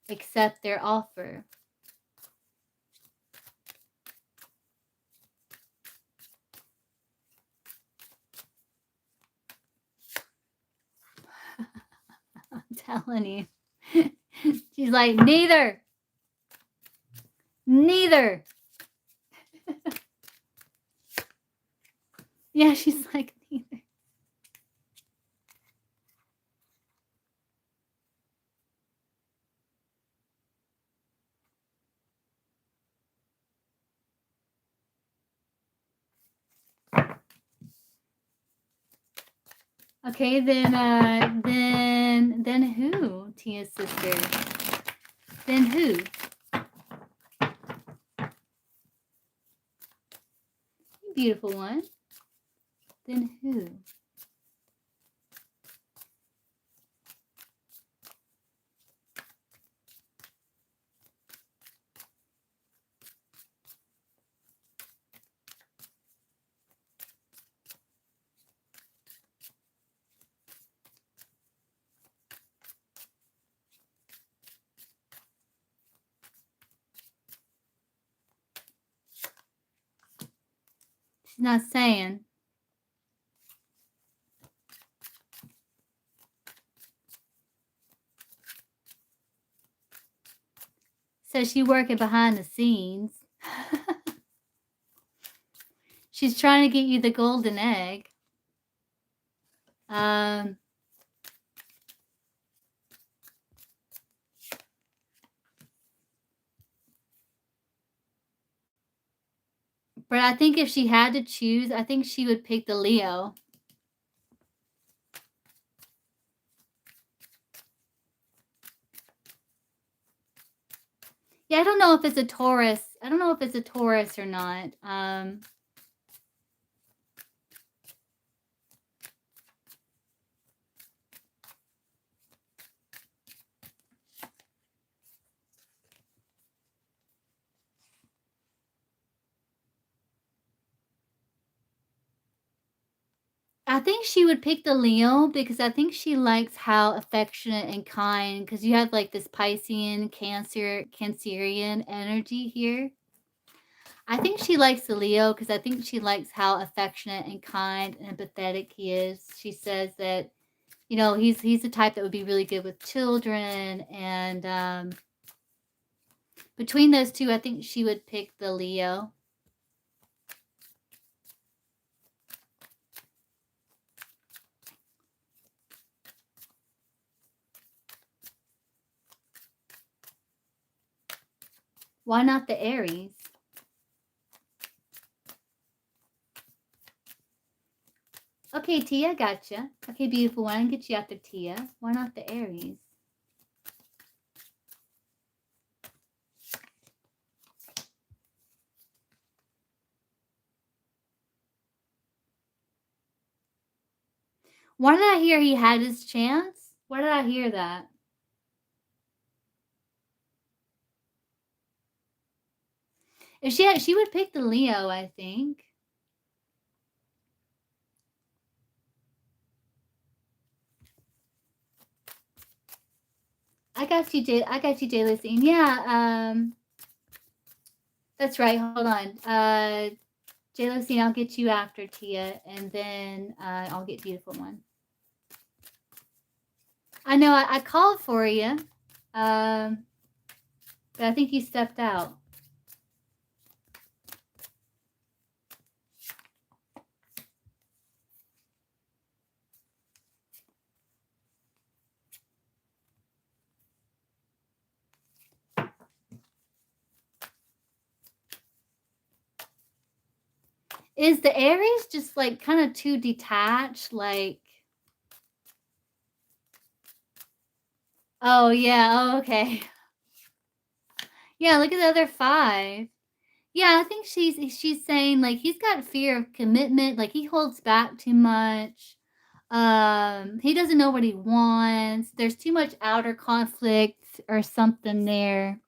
accept their offer? I'm telling you. She's like, neither. Neither. Yeah, she's like, neither. Okay, then who? Tia's sister. Then who? Beautiful one. Then who? She's not saying. So she's working behind the scenes. She's trying to get you the golden egg. But I think if she had to choose, I think she would pick the Leo. Yeah, I don't know if it's a Taurus. I don't know if it's a Taurus or not. I think she would pick the Leo because I think she likes how affectionate and kind, because you have like this Piscean, Cancerian energy here. I think she likes the Leo because I think she likes how affectionate and kind and empathetic he is. She says that, you know, he's the type that would be really good with children, and between those two, I think she would pick the Leo. Why not the Aries? Okay, Tia, gotcha. Okay, beautiful one. I'll get you after Tia. Why not the Aries? Why did I hear he had his chance? Why did I hear that? If she would pick the Leo, I think. I got you, Jay Lucine. Yeah, that's right. Hold on. Jay Lucine, I'll get you after Tia, and then I'll get beautiful one. I know I called for you, but I think you stepped out. Is the Aries just like kind of too detached? Like, oh yeah, oh, okay. Yeah, look at the other 5. Yeah, I think she's saying like he's got fear of commitment, like he holds back too much. He doesn't know what he wants. There's too much outer conflict or something there.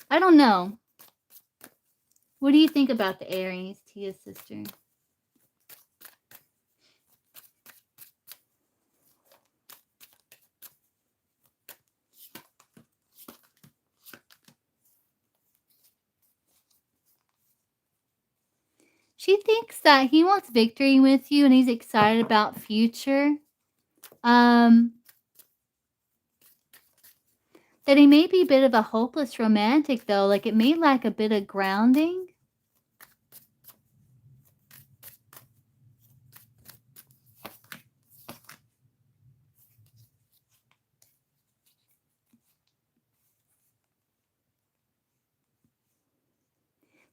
I don't know. What do you think about the Aries, Tia's sister? She thinks that he wants victory with you and he's excited about future. That he may be a bit of a hopeless romantic, though. Like, it may lack a bit of grounding.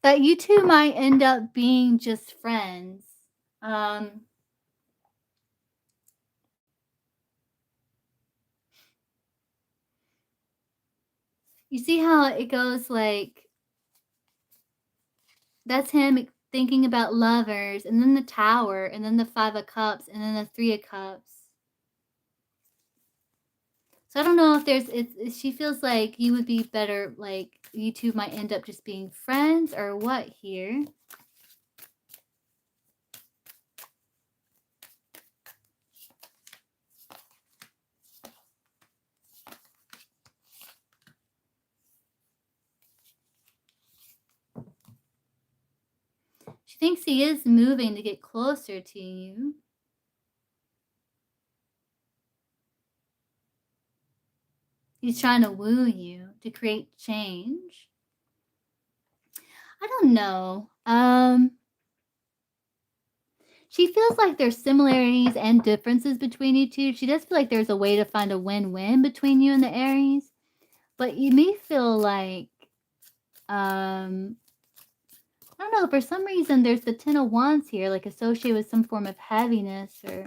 That you two might end up being just friends. You see how it goes, like, that's him thinking about lovers, and then the Tower, and then the 5 of Cups, and then the 3 of Cups. So I don't know if she feels like you would be better, like, you two might end up just being friends, or what here. She thinks he is moving to get closer to you. He's trying to woo you to create change. I don't know. She feels like there's similarities and differences between you two. She does feel like there's a way to find a win-win between you and the Aries. But you may feel like, I don't know, for some reason there's the 10 of Wands here, like associated with some form of heaviness or...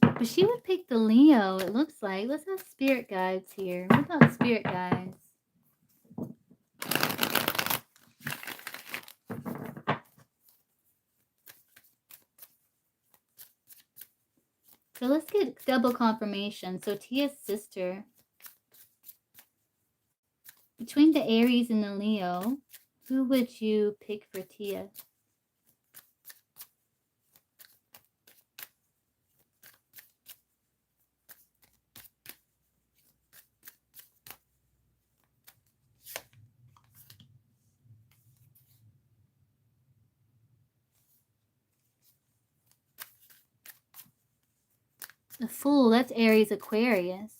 But she would pick the Leo, it looks like. Let's have spirit guides here. What about spirit guides? So let's get double confirmation. So Tia's sister. Between the Aries and the Leo, who would you pick for Tia? The Fool, that's Aries Aquarius.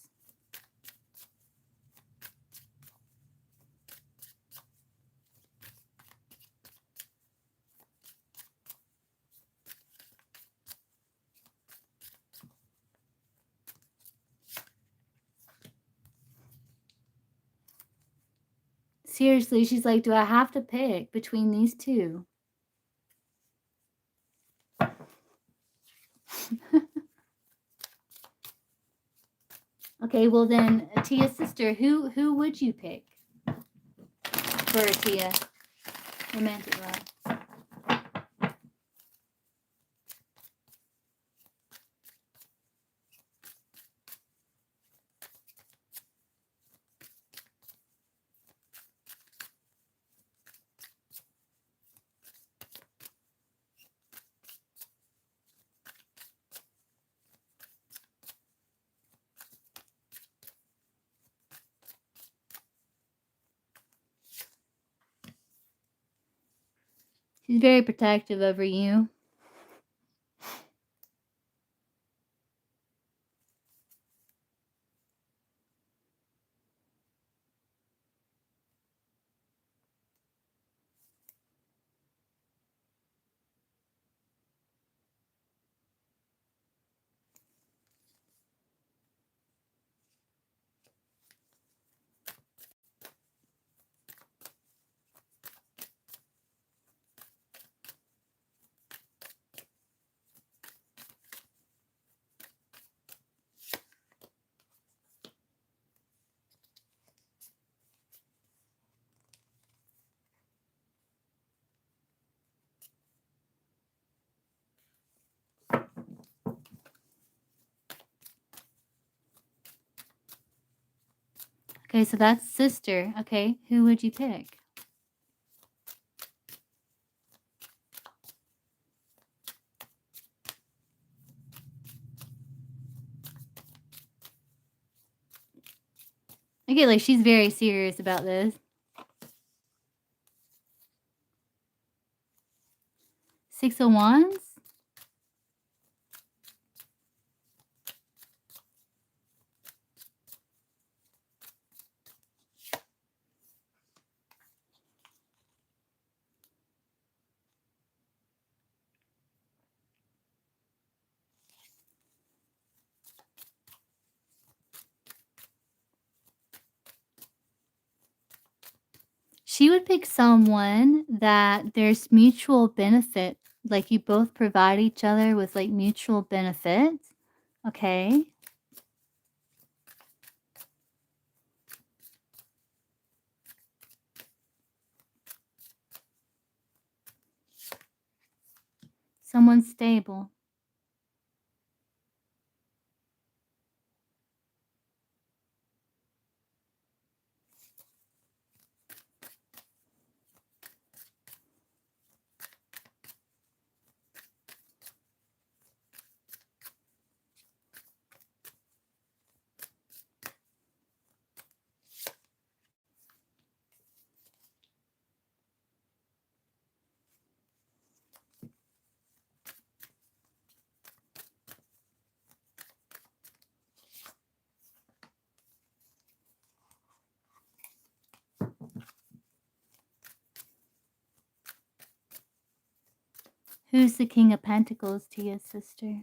Seriously, she's like, do I have to pick between these two? Okay, well then, Tia's sister, who would you pick for Tia? Romantic love. She's very protective over you. Okay, so that's sister. Okay, who would you pick? Okay, like she's very serious about this. 6 of Wands? She would pick someone that there's mutual benefit, like you both provide each other with like mutual benefit. Okay. Someone stable. Who's the King of Pentacles to your sister?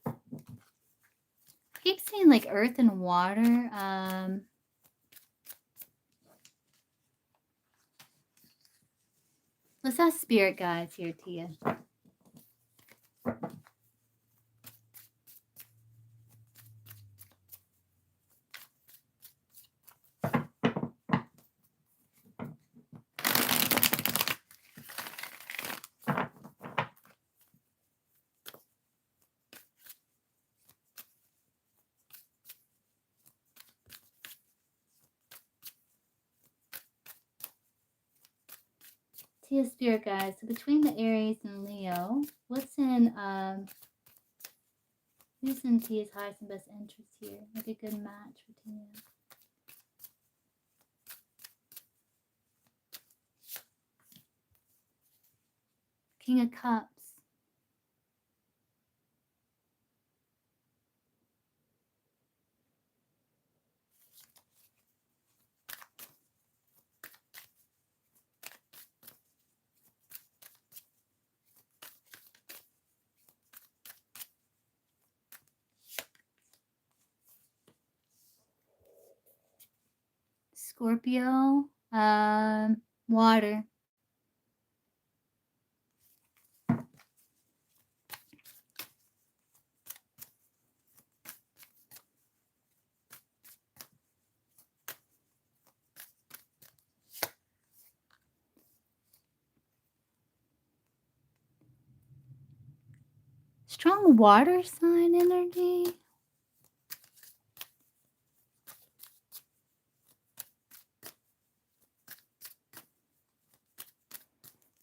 I keep seeing like earth and water. Let's ask spirit guides here, Tia. Tia, spirit guides. So between the Aries and Leo, what's in who's in Tia's highest and best interest here? Like a good match for Tia. King of Cups. Scorpio. Water. Strong water sign energy.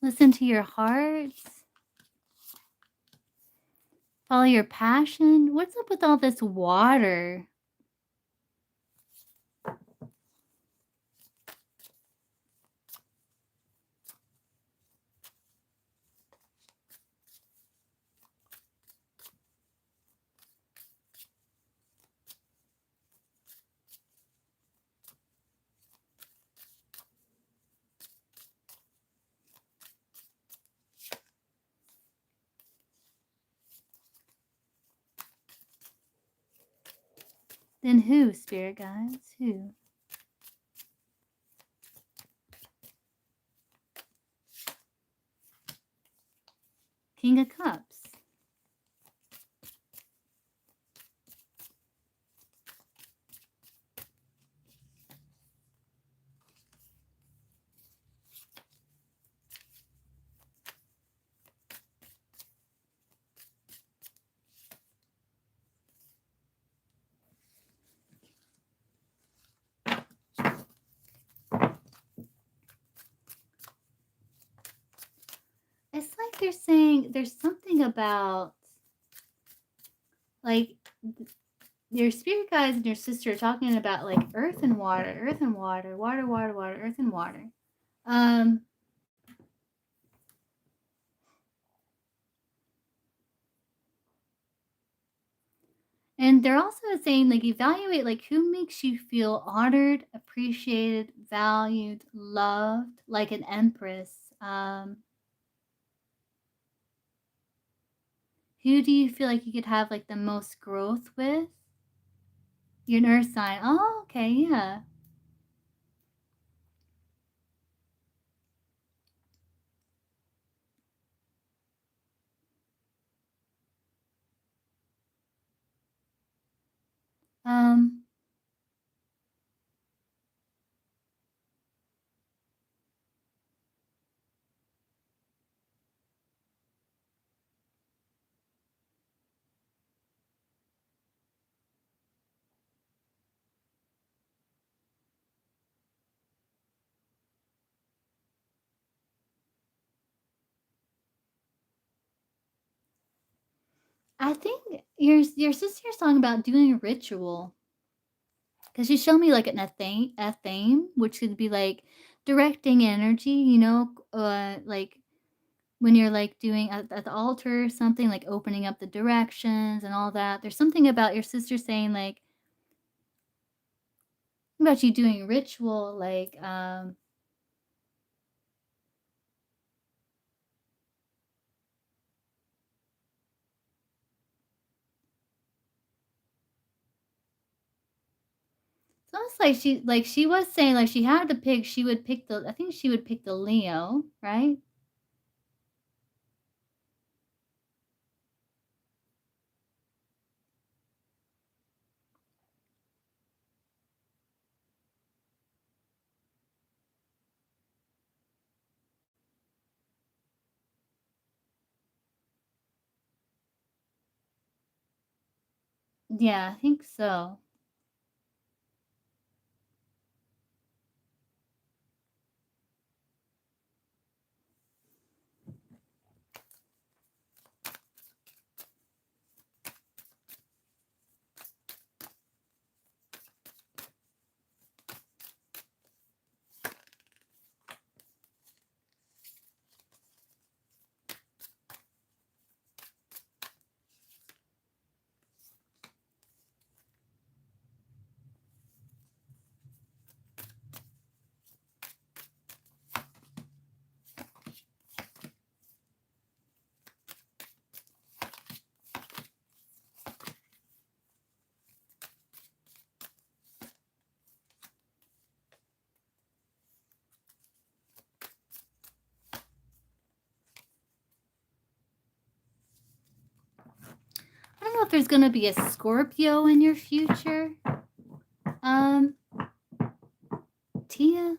Listen to your heart. Follow your passion. What's up with all this water? Then who, spirit guides? Who? King of Cups. It's like they're saying there's something about, like, your spirit guides and your sister are talking about, like, earth and water, water, water, earth and water. And they're also saying, like, evaluate, like, who makes you feel honored, appreciated, valued, loved, like an empress. Who do you feel like you could have, like, the most growth with? You're an earth sign. Oh, okay, yeah. Um, I think your sister's talking about doing a ritual. Because she showed me, like, a theme, which could be, like, directing energy, like, when you're, like, doing at the altar or something, like, opening up the directions and all that. There's something about your sister saying, like, about you doing a ritual, like, it's almost like she was saying, like, she had to pick, she would pick the I think she would pick the Leo, right? Yeah, I think so. I don't know if there's gonna be a Scorpio in your future. Tia?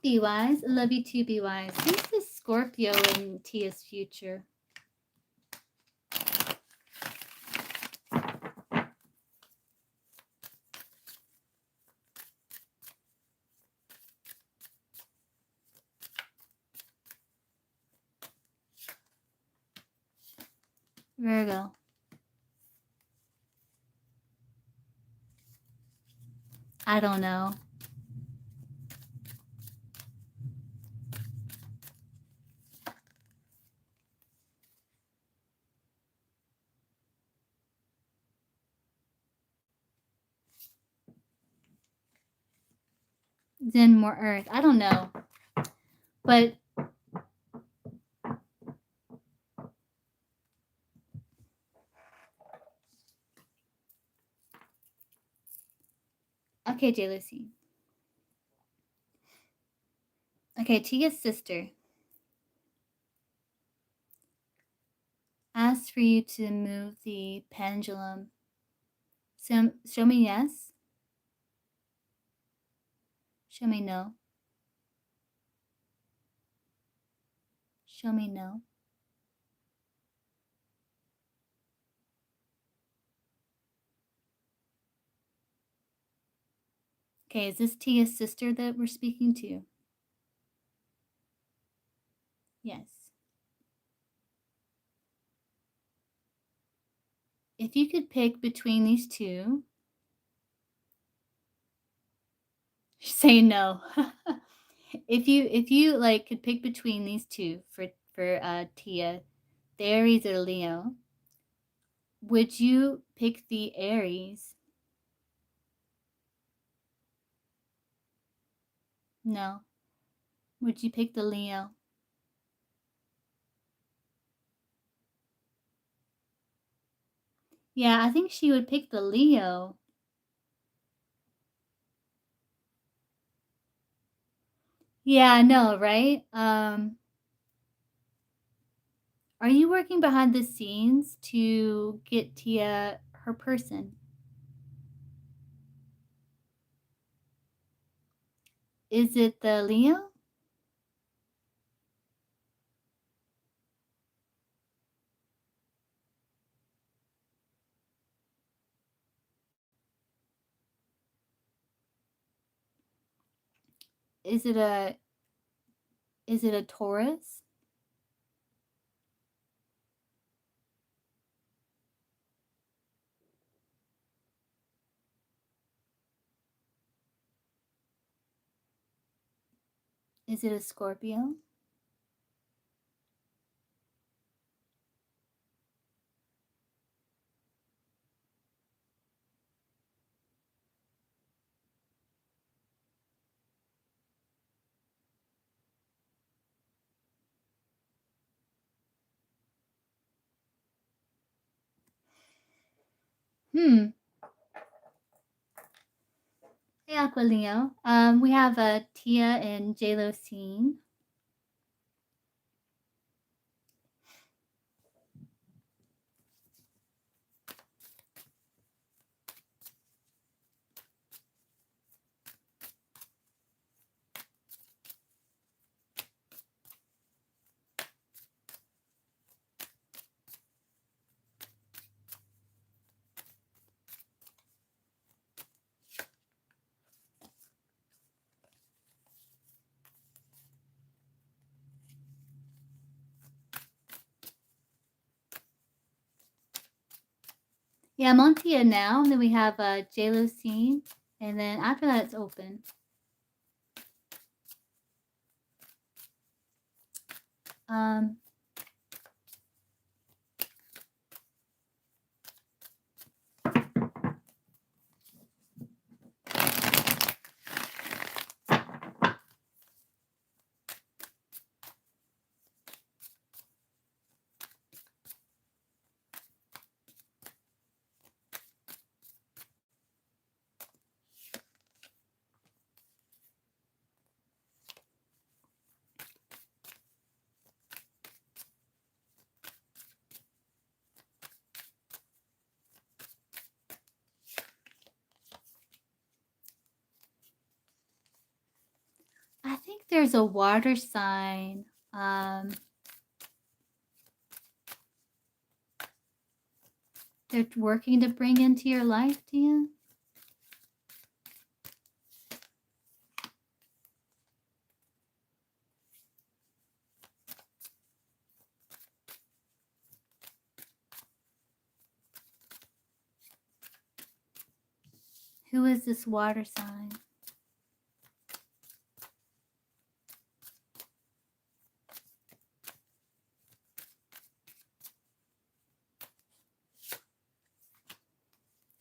Be Wise. I love you too, Be Wise. Who's this Scorpio in Tia's future? Virgo. I don't know. Then more earth. I don't know. But okay, J. Lucy. Okay, Tia's sister asked for you to move the pendulum. So show me yes. Show me no. Show me no. Okay, is this Tia's sister that we're speaking to? Yes. If you could pick between these two, say no. if you like could pick between these two for Tia, the Aries or Leo, would you pick the Aries? No. Would you pick the Leo? Yeah, I think she would pick the Leo. Yeah, I know, right? Are you working behind the scenes to get Tia her person? Is it the Leo? Is it a Taurus? Is it a Scorpio? Hey, Aqua Leo. We have Tia and J-Lo scene. Yeah, I'm on Tia now. And then we have J-Lo scene. And then after that, it's open. Um, I think there's a water sign. They're working to bring into your life, Tia. Who is this water sign?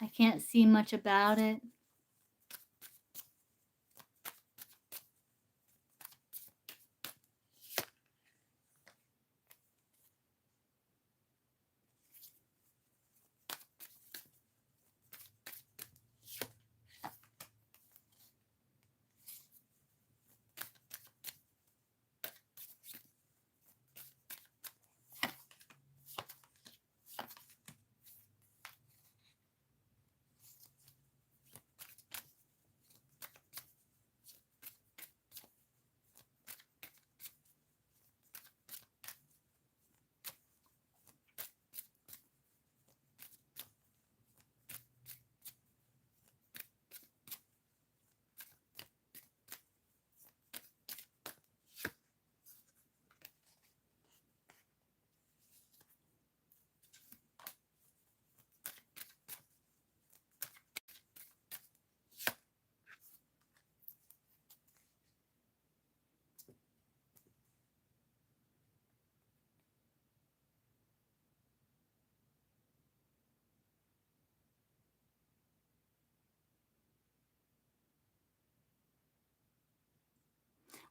I can't see much about it.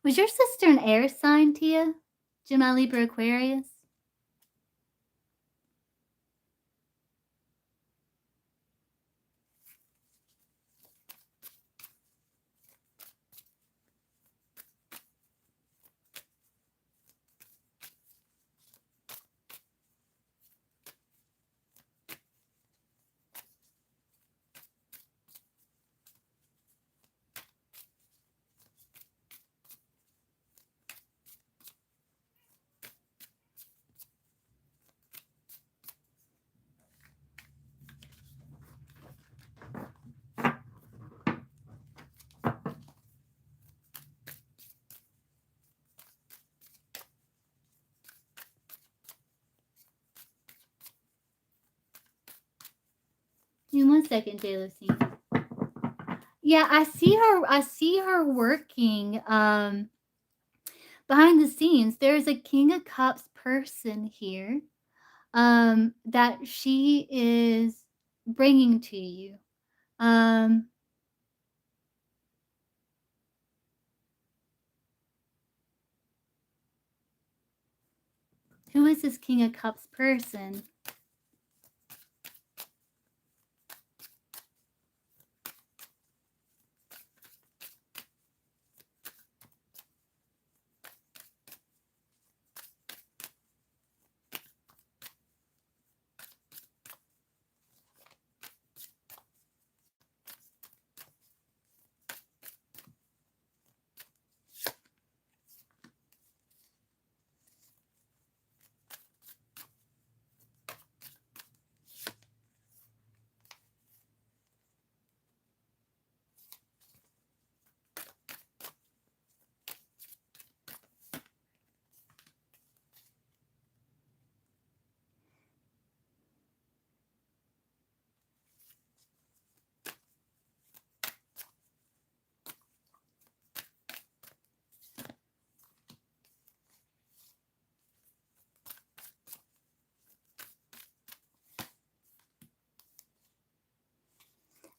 Was your sister an air sign, Tia? Gemini, Libra, Aquarius? Give me 1 second, J. Lucine. Yeah, I see her working behind the scenes. There's a King of Cups person here that she is bringing to you. Who is this King of Cups person?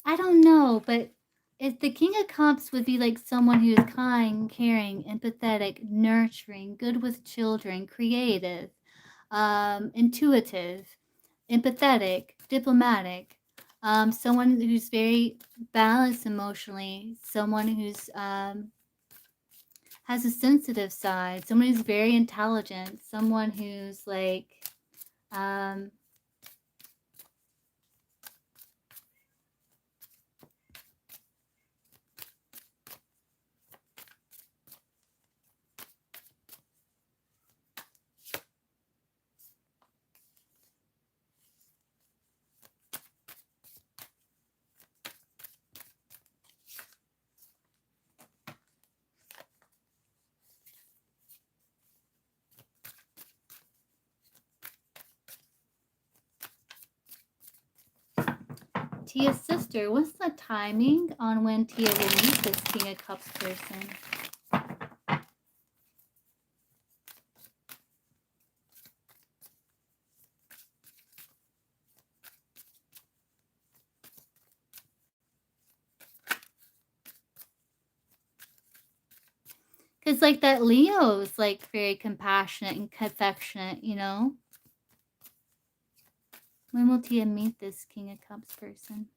I don't know, but if the King of Cups would be like someone who is kind, caring, empathetic, nurturing, good with children, creative, intuitive, empathetic, diplomatic, someone who's very balanced emotionally, someone who's has a sensitive side, someone who's very intelligent, someone who's like Tia's sister, what's the timing on when Tia will meet this King of Cups person? Because, like, that Leo is, like, very compassionate and affectionate, you know? When will Tia meet this King of Cups person?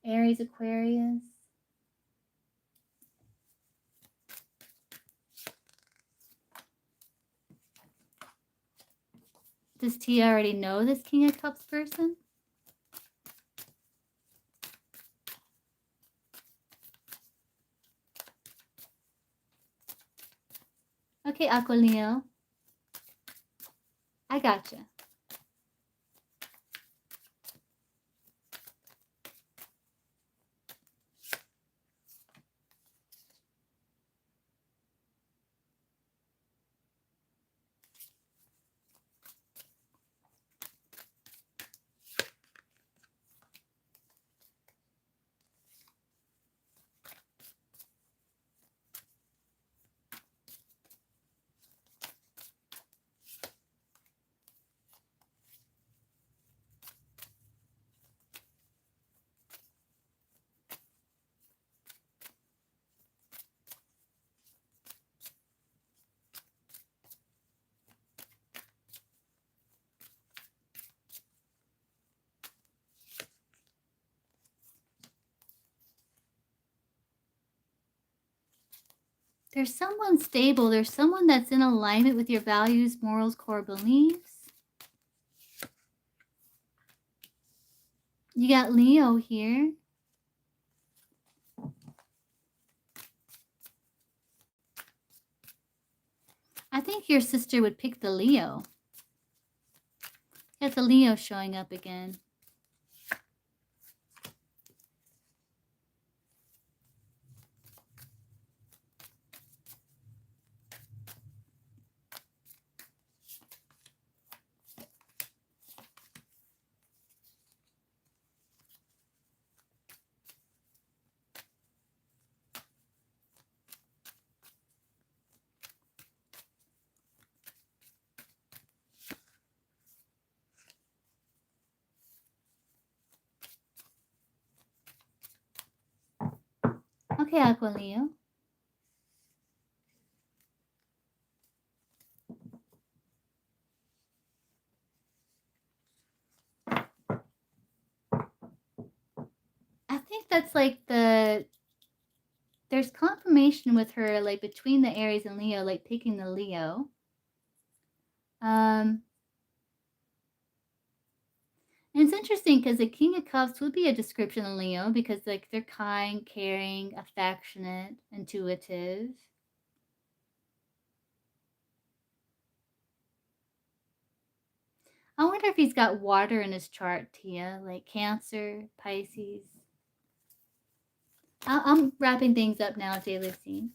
Aries, Aquarius. Does Tia already know this King of Cups person? Okay, Aqualeo. I gotcha. There's someone stable. There's someone that's in alignment with your values, morals, core beliefs. You got Leo here. I think your sister would pick the Leo. Got the Leo showing up again. Okay, Aqualeo. I think that's like there's confirmation with her, like between the Aries and Leo, like picking the Leo. And it's interesting because the King of Cups would be a description of Leo because, like, they're kind, caring, affectionate, intuitive. I wonder if he's got water in his chart, Tia, like Cancer, Pisces. I'm wrapping things up now, Daily Scene.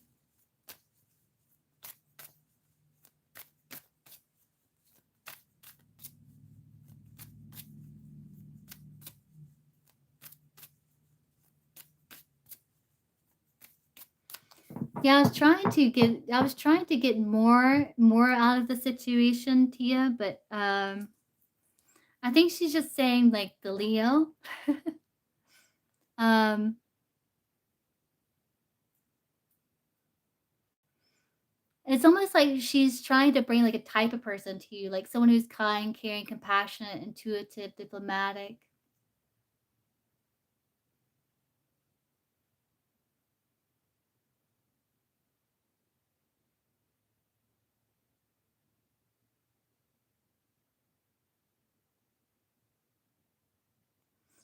Yeah, I was trying to get more out of the situation, Tia, but I think she's just saying like the Leo. um it's almost like she's trying to bring like a type of person to you, like someone who's kind, caring, compassionate, intuitive, diplomatic.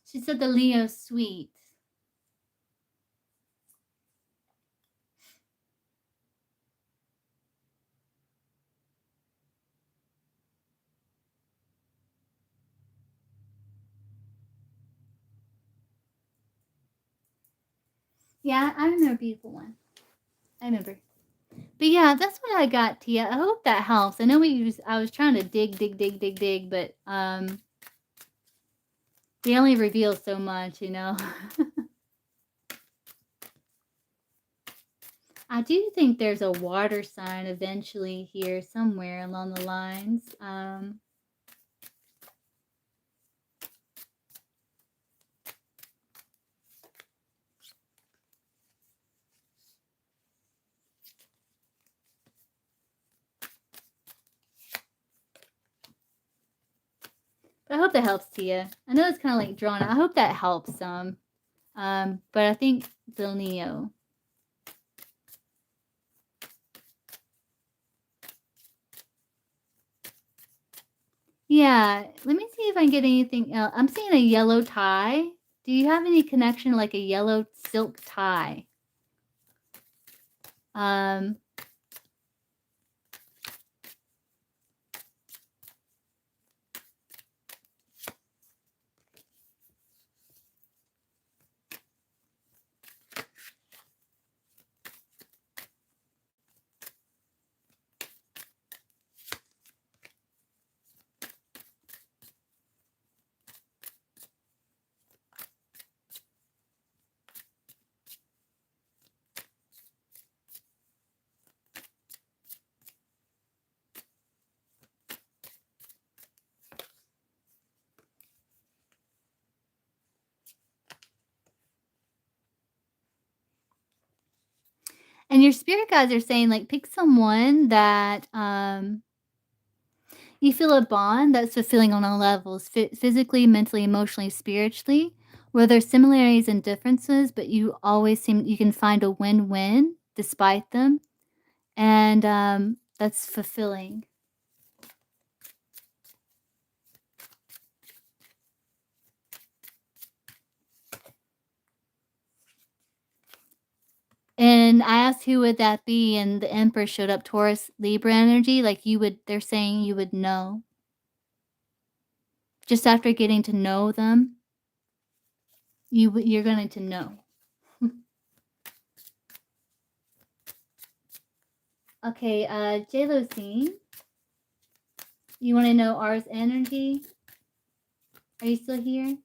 She said the Leo's sweet. Yeah, I remember a beautiful one. I remember. But yeah, that's what I got, Tia. I hope that helps. I know I was trying to dig, but they only reveal so much, you know. I do think there's a water sign eventually here somewhere along the lines. But I hope that helps, Tia. I know it's kind of like drawn out. I hope that helps some. But I think Bill Neo. Yeah, let me see if I can get anything else. I'm seeing a yellow tie. Do you have any connection like a yellow silk tie? Um, and your spirit guides are saying like pick someone that you feel a bond that's fulfilling on all levels, physically, mentally, emotionally, spiritually, where there's similarities and differences, but you always seem you can find a win-win despite them, and that's fulfilling. And I asked who would that be, and the Emperor showed up, Taurus, Libra energy, like you would they're saying you would know. Just after getting to know them, you're going to know. Okay, Jalosine, you want to know R's energy? Are you still here?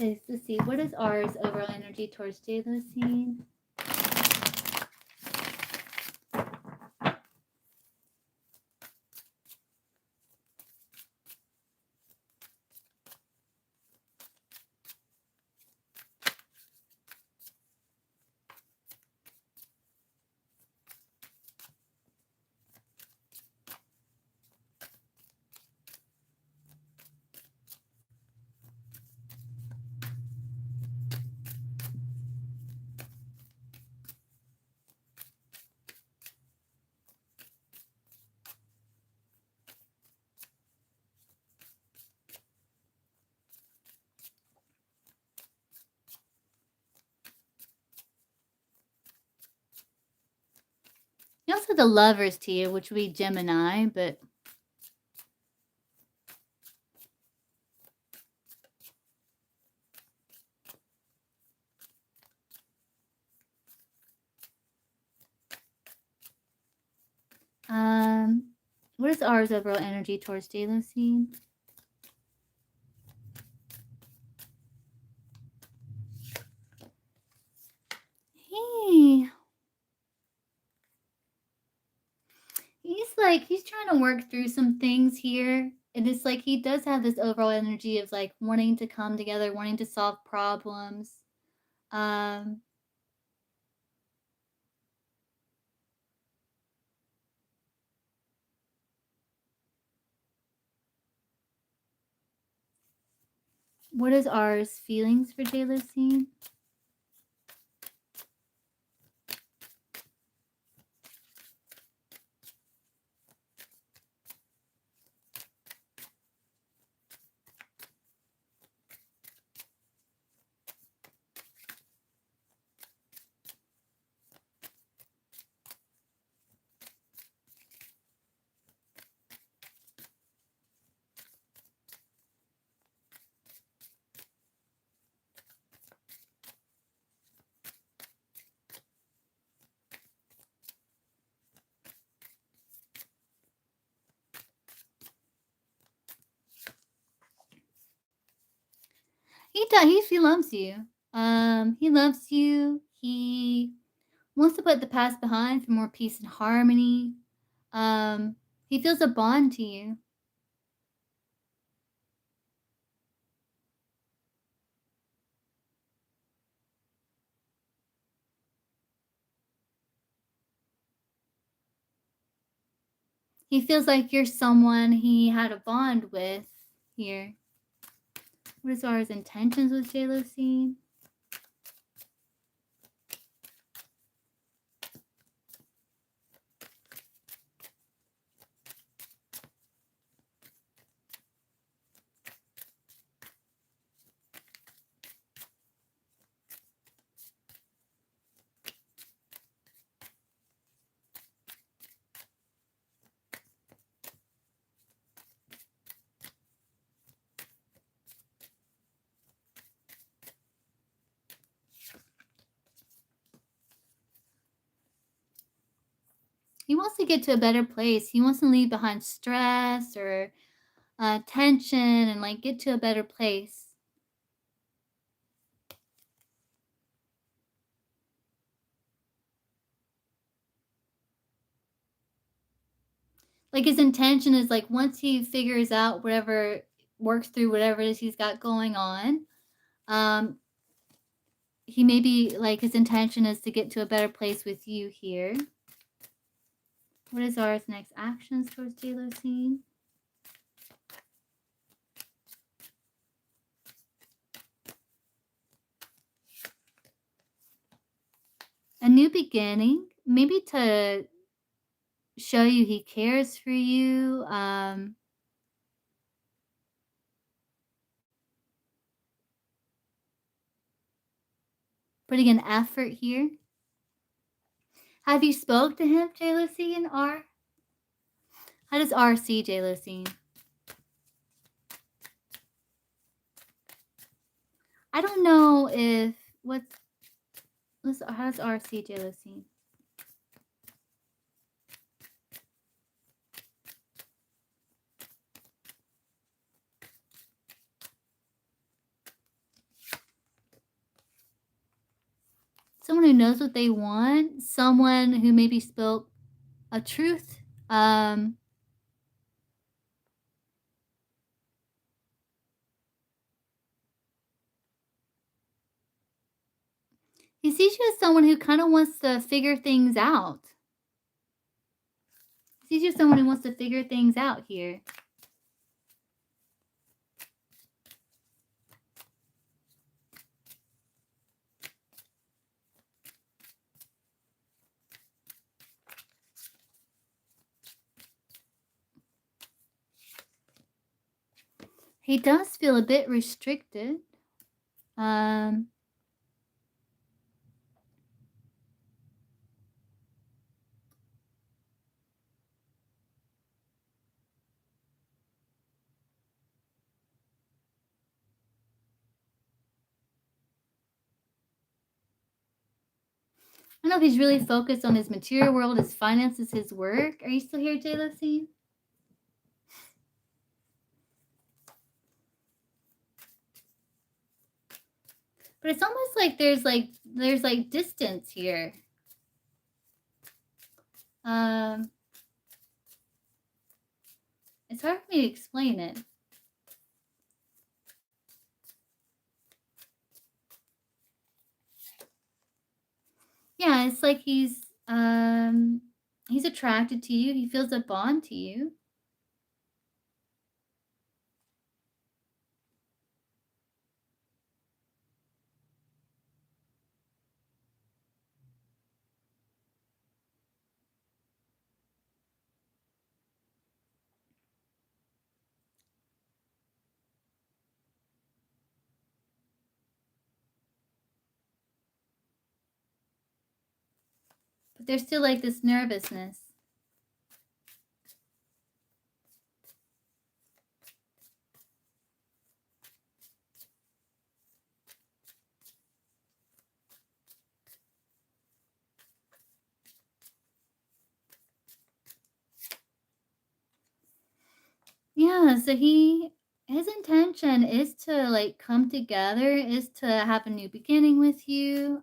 Okay, let's see. What is R's overall energy towards Jalosine? You also have the Lovers tier, which would be Gemini, but what is R's overall energy towards Jalosine? Hey, he's trying to work through some things here. And it's like he does have this overall energy of like wanting to come together, wanting to solve problems. Um, what is R's feelings for Jalosine? He loves you. He loves you. He wants to put the past behind for more peace and harmony. Um, he feels a bond to you. He feels like you're someone he had a bond with here. What are his intentions with jealousy? He wants to get to a better place. He wants to leave behind stress or tension and like get to a better place. Like his intention is like once he figures out whatever, works through whatever it is he's got going on, um, he maybe like his intention is to get to a better place with you here. What is our next actions towards jealousy? A new beginning, maybe to show you he cares for you. Putting an effort here. Have you spoke to him, jealousy and R? How does R see jealousy? I don't know if how does R see jealousy? Someone who knows what they want, someone who maybe spoke a truth. He sees you as someone who kind of wants to figure things out. He sees you as someone who wants to figure things out here. He does feel a bit restricted. I don't know if he's really focused on his material world, his finances, his work. Are you still here, jealousy? But it's almost like there's distance here. It's hard for me to explain it. Yeah, it's like he's attracted to you. He feels a bond to you. But there's still like this nervousness. Yeah, so he His intention is to, like, come together, is to have a new beginning with you,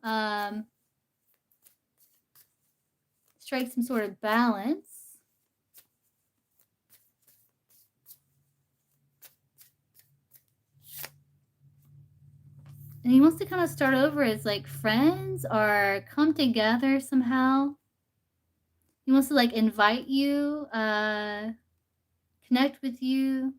strike some sort of balance. And he wants to kinda start over as, like, friends or come together somehow. He wants to, like, invite you, connect with you.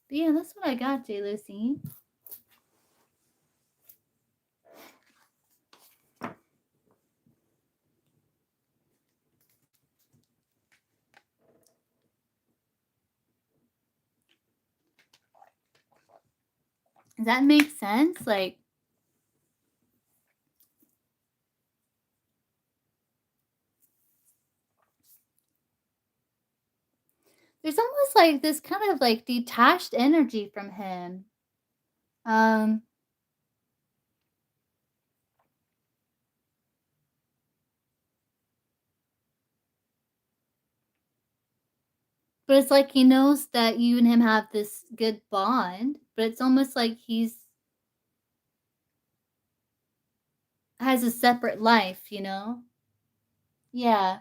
But yeah, that's what I got, J. Lucy. Does that make sense? Like, there's almost like this kind of like detached energy from him. Um, but it's like he knows that you and him have this good bond, but it's almost like he's has a separate life, you know? Yeah.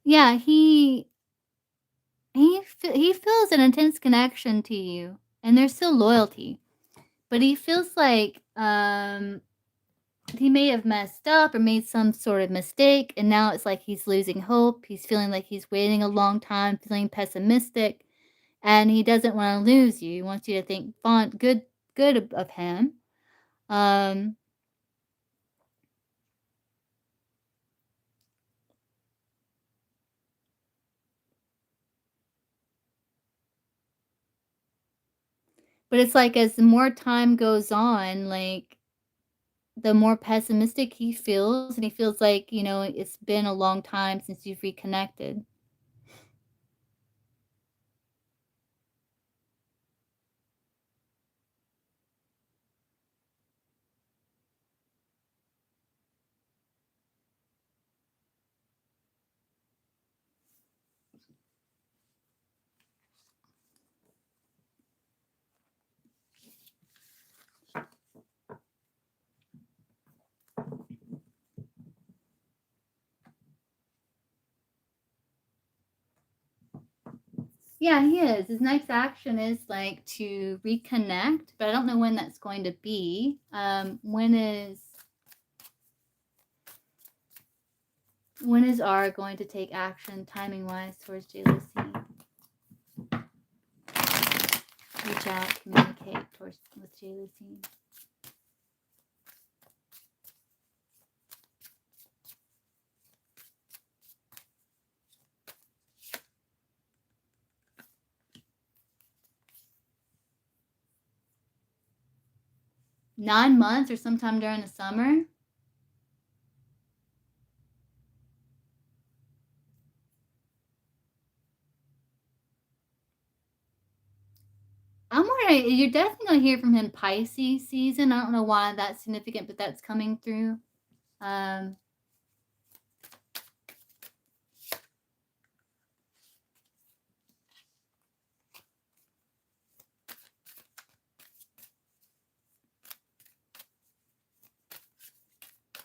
Yeah, he feels an intense connection to you, and there's still loyalty, but he feels like, he may have messed up or made some sort of mistake, and now it's like he's losing hope, he's feeling like he's waiting a long time, feeling pessimistic, and he doesn't wanna lose you, he wants you to think good of him, um, but it's like as the more time goes on, like, the more pessimistic he feels, and he feels like, it's been a long time since you've reconnected. Yeah, he is. His next action is like to reconnect, but I don't know when that's going to be. When is R going to take action timing wise towards JLC? Reach out, communicate towards with JLC. $9 months or sometime during the summer. I'm wondering, you're definitely gonna hear from him Pisces season. I don't know why that's significant, but that's coming through. Um,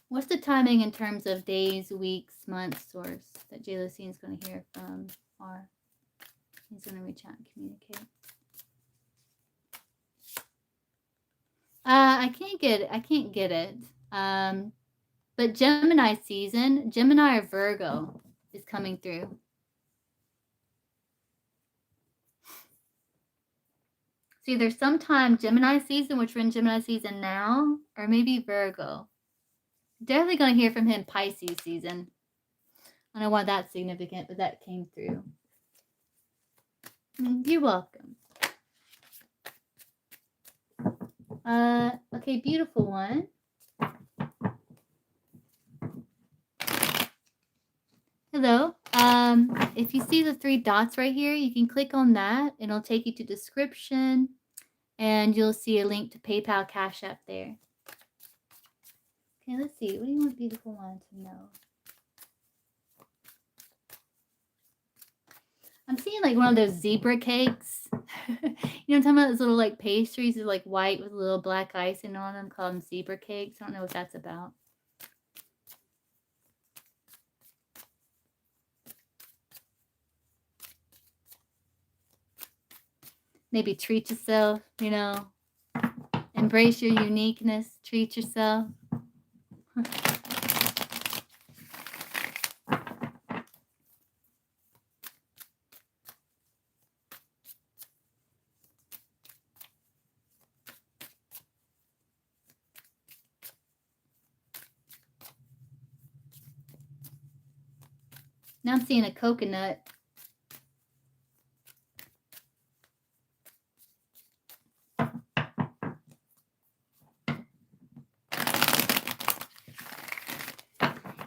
what's the timing in terms of days, weeks, months, source that JLC is going to hear from R? He's going to reach out and communicate. I can't get it. But Gemini season, Gemini or Virgo is coming through. It's either sometime Gemini season, which we're in Gemini season now, or maybe Virgo. Definitely going to hear from him Pisces season. I don't know why that's significant, but that came through. You're welcome. Okay, beautiful one. Hello. If you see the 3 dots right here, you can click on that and it'll take you to description and you'll see a link to PayPal Cash App there. Okay, let's see. What do you want beautiful one to know? I'm seeing like one of those zebra cakes. You know what I'm talking about? Those little like pastries, they're like white with a little black icing on them, call them zebra cakes. I don't know what that's about. Maybe treat yourself, you know. Embrace your uniqueness. Treat yourself. Now I'm seeing a coconut.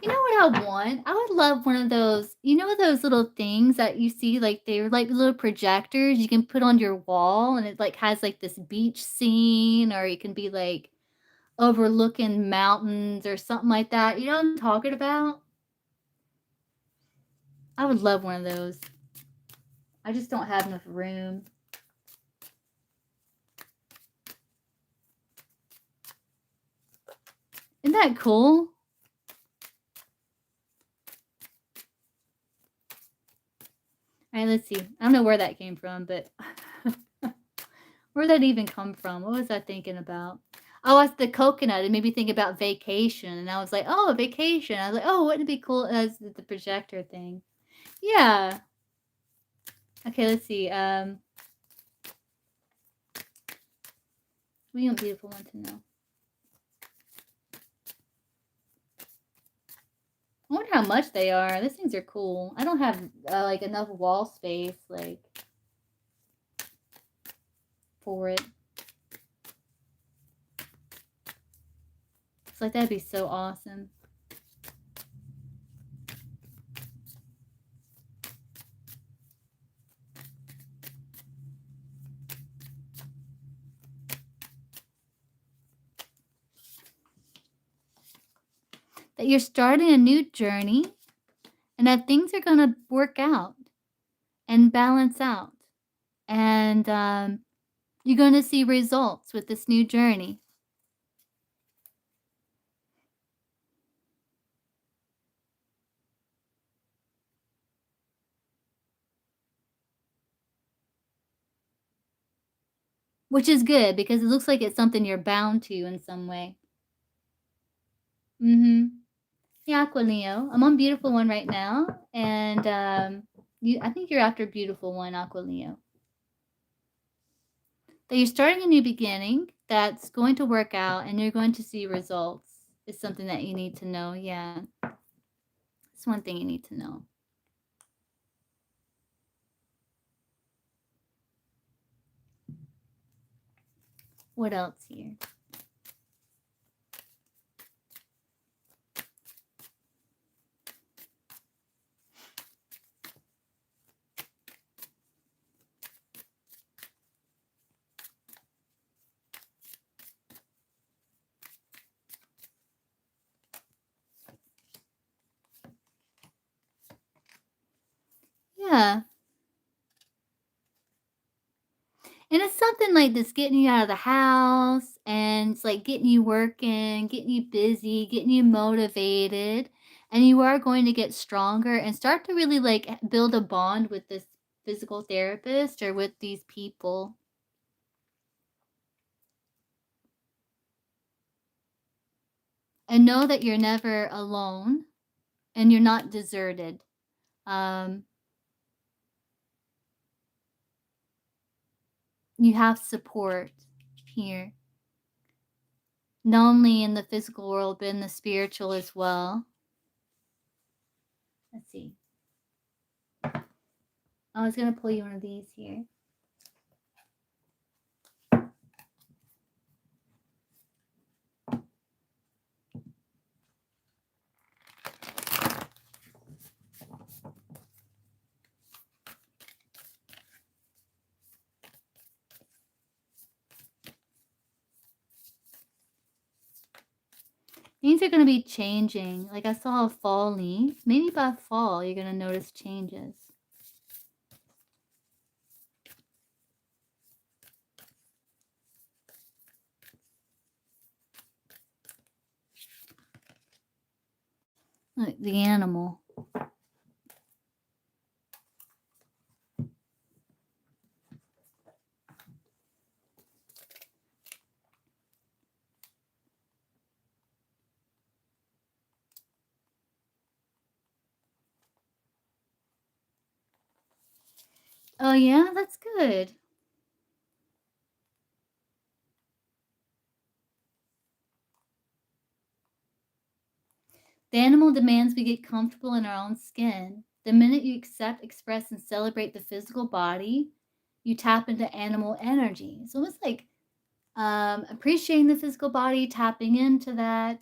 You know what I want? I would love one of those, you know those little things that you see, like they're like little projectors you can put on your wall and it like has like this beach scene or it can be like overlooking mountains or something like that. You know what I'm talking about? I would love one of those. I just don't have enough room. Isn't that cool? All right, let's see. I don't know where that came from, but where'd that even come from? What was I thinking about? Oh, it's the coconut. It made me think about vacation. And I was like, oh, vacation. I was like, oh, wouldn't it be cool as the projector thing? Yeah. Okay, let's see. What do you want beautiful one to know? I wonder how much they are. These things are cool. I don't have like enough wall space like for it. It's like that'd be so awesome. That you're starting a new journey and that things are going to work out and balance out. And you're going to see results with this new journey. Which is good because it looks like it's something you're bound to in some way. Yeah, Aqua Leo. I'm on beautiful one right now. And I think you're after beautiful one, Aqua Leo. That you're starting a new beginning that's going to work out and you're going to see results is something that you need to know. Yeah. It's one thing you need to know. What else here? Yeah. And it's something like this getting you out of the house and it's like getting you working, getting you busy, getting you motivated. And you are going to get stronger and start to really like build a bond with this physical therapist or with these people. And know that you're never alone and you're not deserted. Um, you have support here, not only in the physical world, but in the spiritual as well. Let's see. I was going to pull you one of these here. Things are going to be changing. Like I saw a fall leaf. Maybe by fall, you're going to notice changes. Like the animal. Oh, yeah? That's good. The animal demands we get comfortable in our own skin. The minute you accept, express, and celebrate the physical body, you tap into animal energy. It's almost like appreciating the physical body, tapping into that.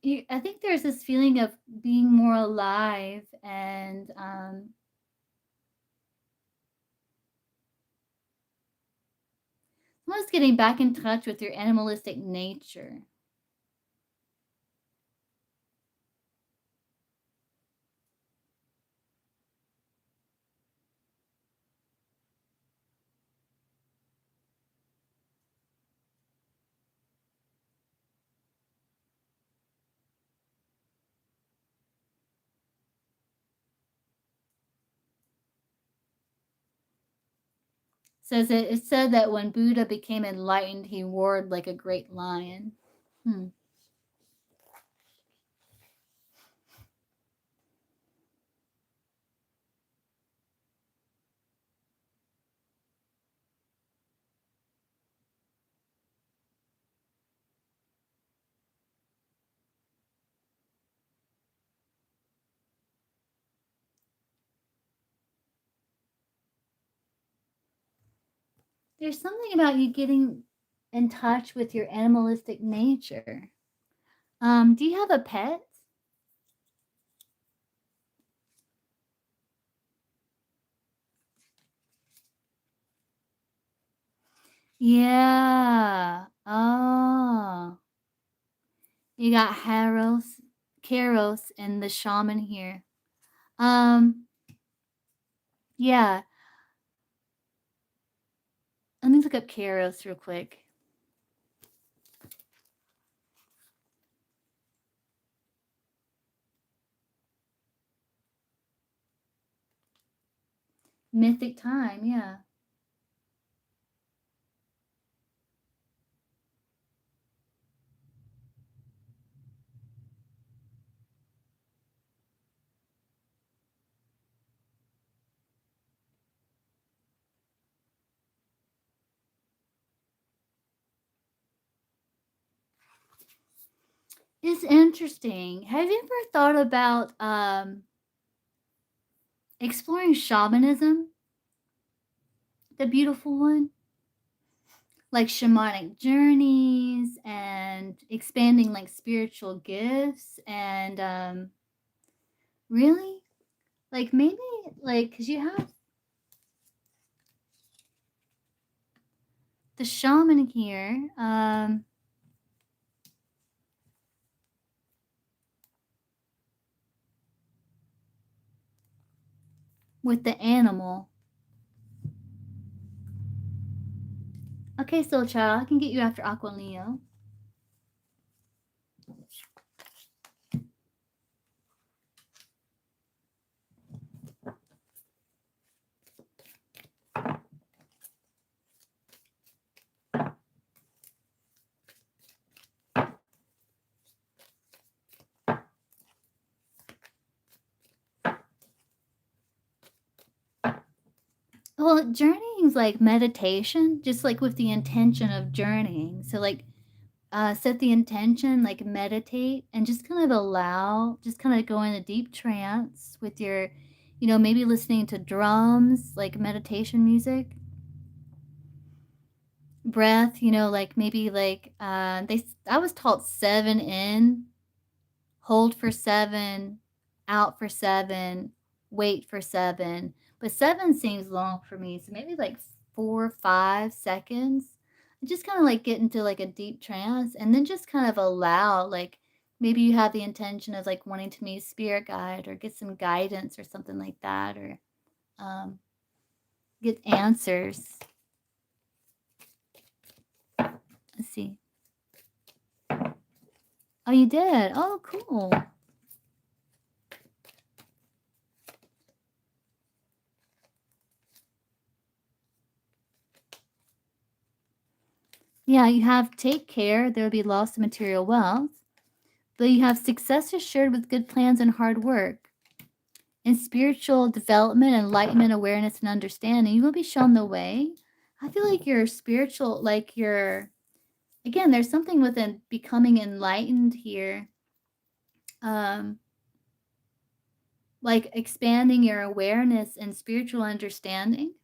I think there's this feeling of being more alive and almost getting back in touch with your animalistic nature. It said that when Buddha became enlightened, he roared like a great lion. There's something about you getting in touch with your animalistic nature. Do you have a pet? Yeah. Oh. You got Karos, and the shaman here. Yeah. Let me look up Karos real quick. Mythic time, yeah. It's interesting. Have you ever thought about exploring shamanism? The beautiful one? Like shamanic journeys and expanding like spiritual gifts and really? Like maybe like cuz you have the shaman here with the animal. Okay, Soul Child, I can get you after Aqua Leo. Well, journeying's like meditation, just like with the intention of journeying. So, like, set the intention, like meditate, and just kind of allow, just kind of go in a deep trance with your, maybe listening to drums, like meditation music, breath, like maybe like I was taught 7 in, hold for 7, out for 7, wait for 7, but 7 seems long for me, so maybe like 4 or 5 seconds. Just kinda, like, get into, like, a deep trance, and then just kind of allow, like, maybe you have the intention of, like, wanting to meet a spirit guide or get some guidance or something like that, or, um, get answers. Let's see. Oh, you did? Oh, cool. Yeah, you have take care, there will be loss of material wealth, but you have success assured with good plans and hard work. In spiritual development, enlightenment, awareness, and understanding, you will be shown the way. I feel like your spiritual, like your, again, there's something within becoming enlightened here, um, like expanding your awareness and spiritual understanding.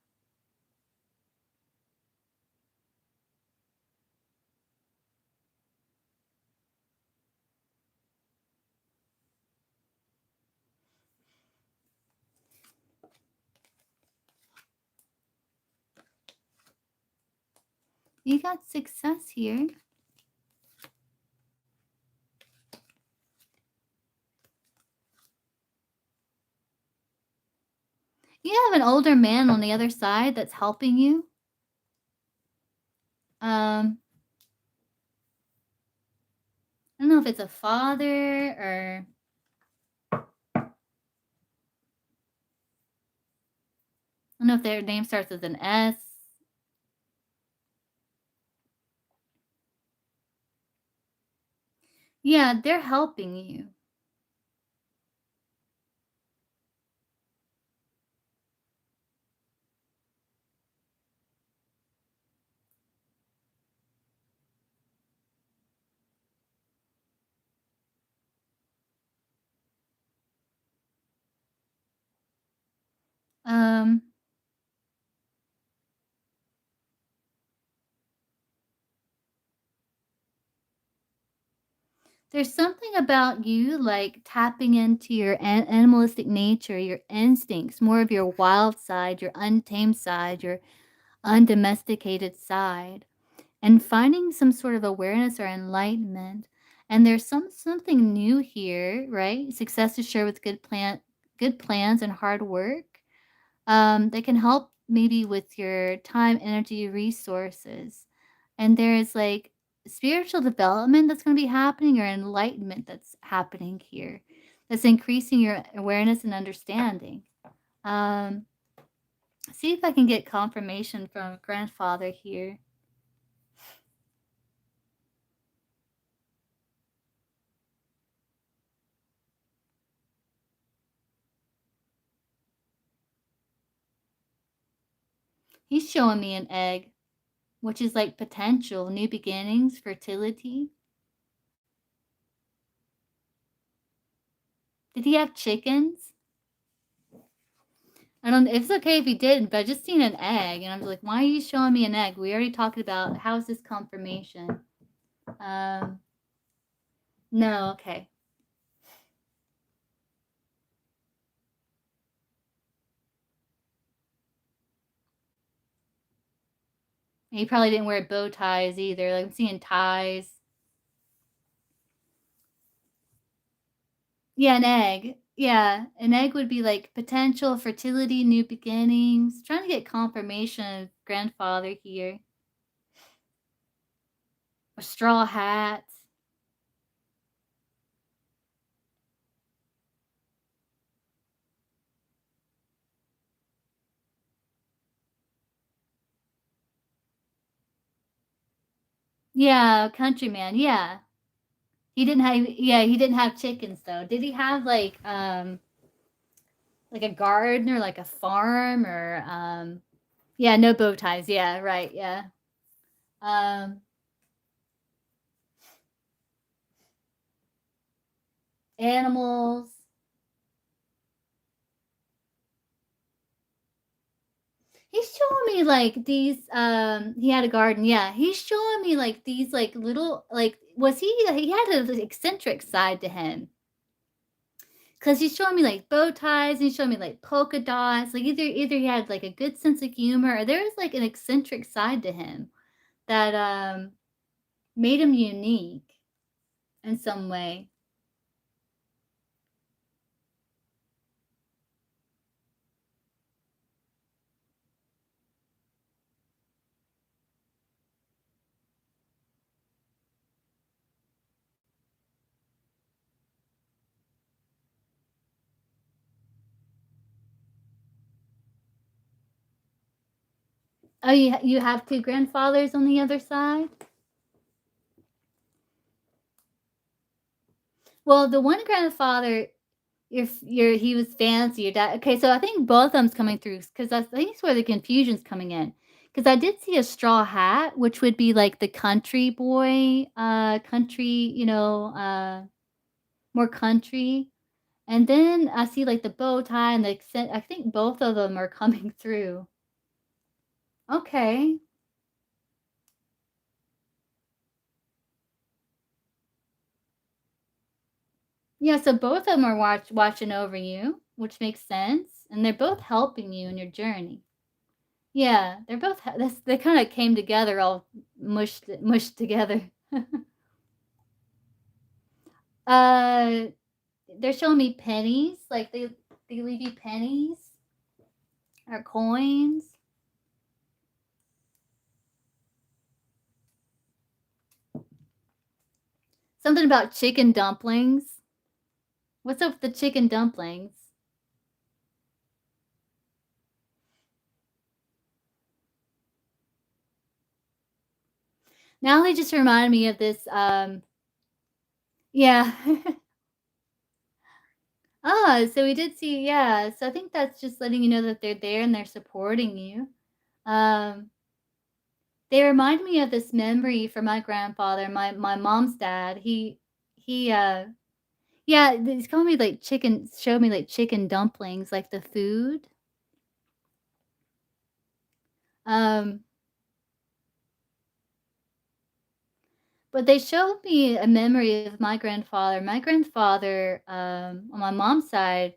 You got success here. You have an older man on the other side that's helping you. I don't know if it's a father or I don't know if their name starts with an S. Yeah, they're helping you. Um, there's something about you like tapping into your animalistic nature, your instincts, more of your wild side, your untamed side, your undomesticated side, and finding some sort of awareness or enlightenment. And there's something new here, right? Success is shared with good plans and hard work. That can help maybe with your time, energy, resources. And there is like spiritual development that's going to be happening or enlightenment that's happening here that's increasing your awareness and understanding. Um, See if I can get confirmation from grandfather here. He's showing me an egg, which is like potential, new beginnings, fertility. Did he have chickens? I don't, it's okay if he didn't, but I just seen an egg and I'm like, why are you showing me an egg? We already talked about how's this confirmation? Um, no, okay. He probably didn't wear bow ties either. Like I'm seeing ties. Yeah, an egg. Yeah, an egg would be like potential fertility, new beginnings. Trying to get confirmation of grandfather here. A straw hat. Yeah, countryman. Yeah. He didn't have chickens though. Did he have like a garden or like a farm or Yeah, no bow ties. Yeah, right. Yeah. Um, Animals. He's showing me like these. He had a garden. Yeah, he's showing me like these like little like was he had an eccentric side to him. Cause he's showing me like bow ties, and he's showing me like polka dots. Like either he had like a good sense of humor, or there was like an eccentric side to him that made him unique in some way. Oh, you have two grandfathers on the other side? Well, the one grandfather, he was fancy, your dad okay, so I think both of them's coming through because I think that's where the confusion's coming in. Because I did see a straw hat, which would be like the country boy, country, more country, and then I see, like, the bow tie and the accent I think both of them are coming through. Okay. Yeah, so both of them are watching over you, which makes sense, and they're both helping you in your journey. Yeah, they're both they kinda came together all mushed together. Uh, they're showing me pennies, like, they leave you pennies or coins. Something about chicken dumplings. What's up with the chicken dumplings? Now they just reminded me of this, yeah. Ah, so we did see yeah, so I think that's just letting you know that they're there and they're supporting you. Um, they remind me of this memory from my grandfather, my mom's dad. He yeah, he's calling me like chicken showed me like chicken dumplings, like the food. Um, but they showed me a memory of my grandfather. My grandfather, on my mom's side,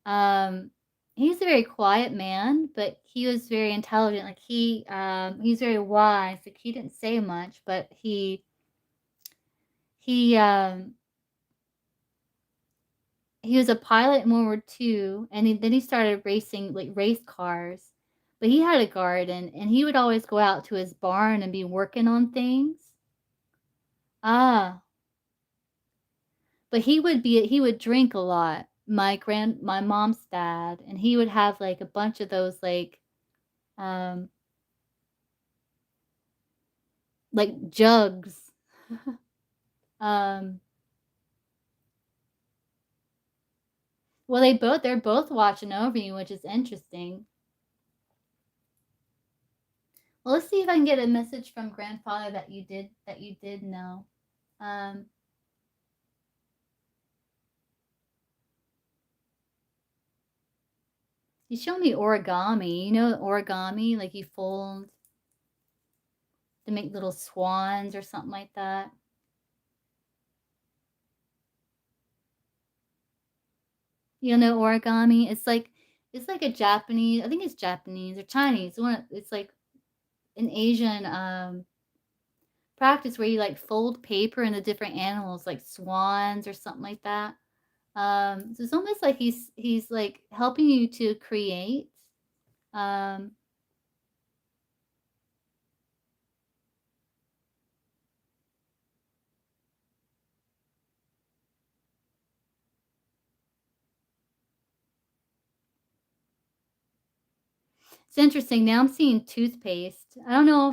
Um, he's a very quiet man, but he was very intelligent. Like he's very wise. Like he didn't say much, but he he was a pilot in World War II, and then he started racing like race cars. But he had a garden, and he would always go out to his barn and be working on things. Ah, but he would drink a lot. My mom's dad, and he would have like a bunch of those um like jugs. Um, well, they're both watching over you, which is interesting. Well, let's see if I can get a message from grandfather that you did know. Um, you showed me origami. You know origami, like you fold to make little swans or something like that. You know origami? It's like a Japanese. I think it's Japanese or Chinese. It's like an Asian practice where you like fold paper into different animals, like swans or something like that. So it's almost like he's like helping you to create. Um, it's interesting. Now I'm seeing toothpaste. I don't know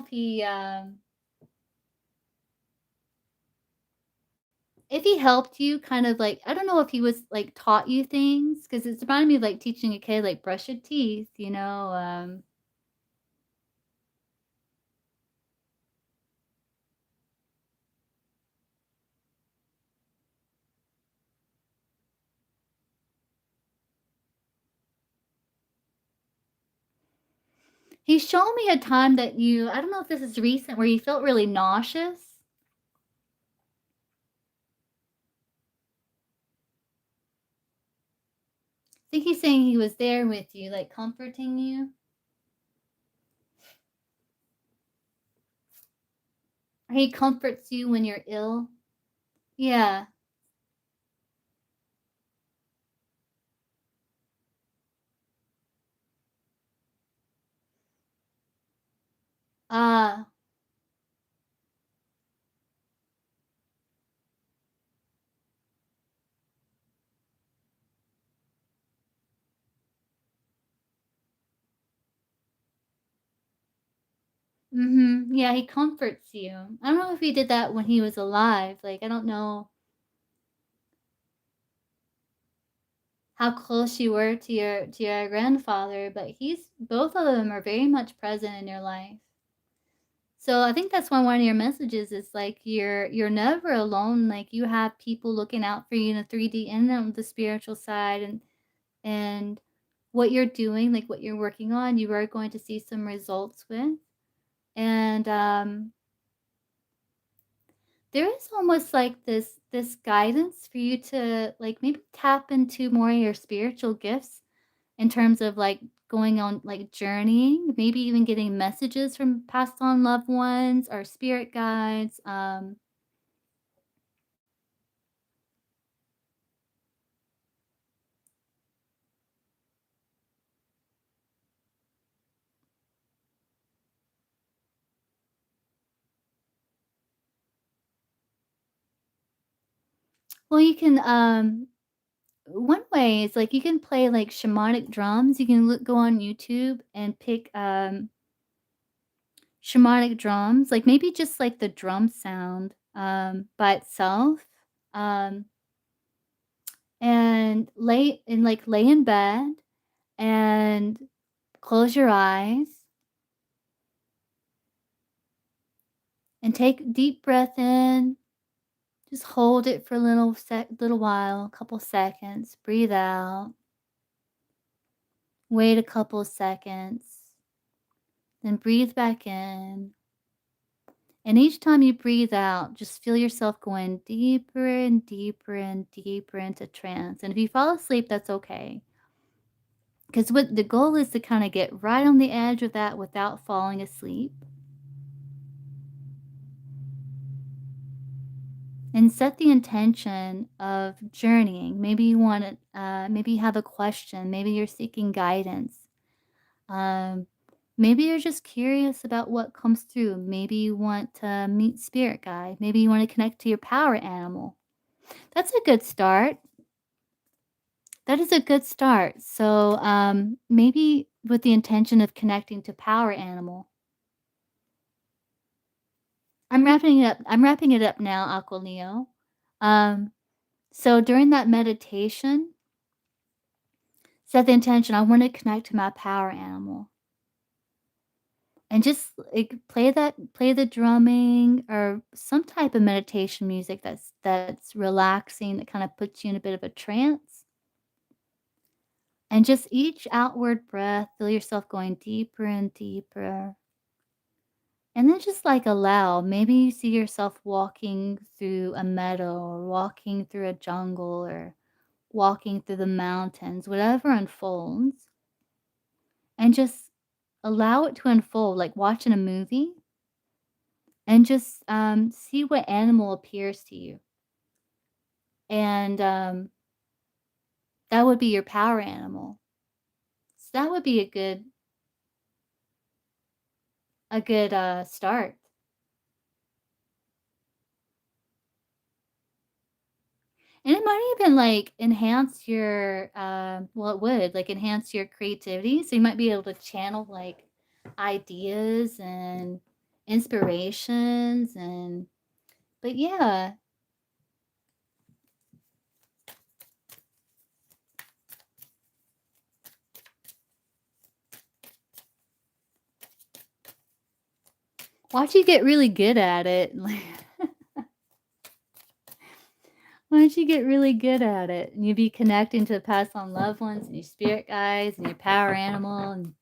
if he helped you kind of like I don't know if he was like taught you things because it's reminding me of like teaching a kid like brush your teeth. He's shown me a time that I don't know if this is recent, where you felt really nauseous. I think he's saying he was there with you, like comforting you. Or he comforts you when you're ill. Yeah. Ah. Yeah, he comforts you. I don't know if he did that when he was alive. Like, I don't know how close you were to your grandfather, but he's both of them are very much present in your life. So I think that's one of your messages is like you're never alone. Like you have people looking out for you in the 3D and on the spiritual side, and what you're doing, like what you're working on, you are going to see some results with. And there is almost like this guidance for you to like maybe tap into more of your spiritual gifts in terms of like going on like journeying, maybe even getting messages from passed on loved ones or spirit guides. Well, you can one way is like you can play like shamanic drums. You can go on YouTube and pick shamanic drums, like maybe just like the drum sound by itself. Um and lay in bed and close your eyes and take a deep breath in. Just hold it for a little while, a couple seconds. Breathe out. Wait a couple seconds. Then breathe back in. And each time you breathe out, just feel yourself going deeper and deeper and deeper into trance. And if you fall asleep, that's okay. Because what the goal is to kind of get right on the edge of that without falling asleep. And set the intention of journeying. Maybe you want to, maybe you have a question. Maybe you're seeking guidance. Um, maybe you're just curious about what comes through. Maybe you want to meet spirit guide. Maybe you want to connect to your power animal. That's a good start. That is a good start. So maybe with the intention of connecting to power animal. I'm wrapping it up. I'm wrapping it up now, Aquileo. Um, so during that meditation, set the intention. I want to connect to my power animal. And just, like, play the drumming or some type of meditation music that's relaxing, that kinda puts you in a bit of a trance. And just each outward breath, feel yourself going deeper and deeper. And then just, like, allow. Maybe you see yourself walking through a meadow or walking through a jungle or walking through the mountains, whatever unfolds, and just allow it to unfold, like watching a movie. And just, see what animal appears to you, and, that would be your power animal. So that would be a good start. And it might even, like, enhance your, well, it would, like, enhance your creativity, so you might be able to channel, like, ideas and inspirations but yeah. Watch you get really good at it, like why don't you get really good at it, and you be connecting to past on loved ones and your spirit guides and your power animal, and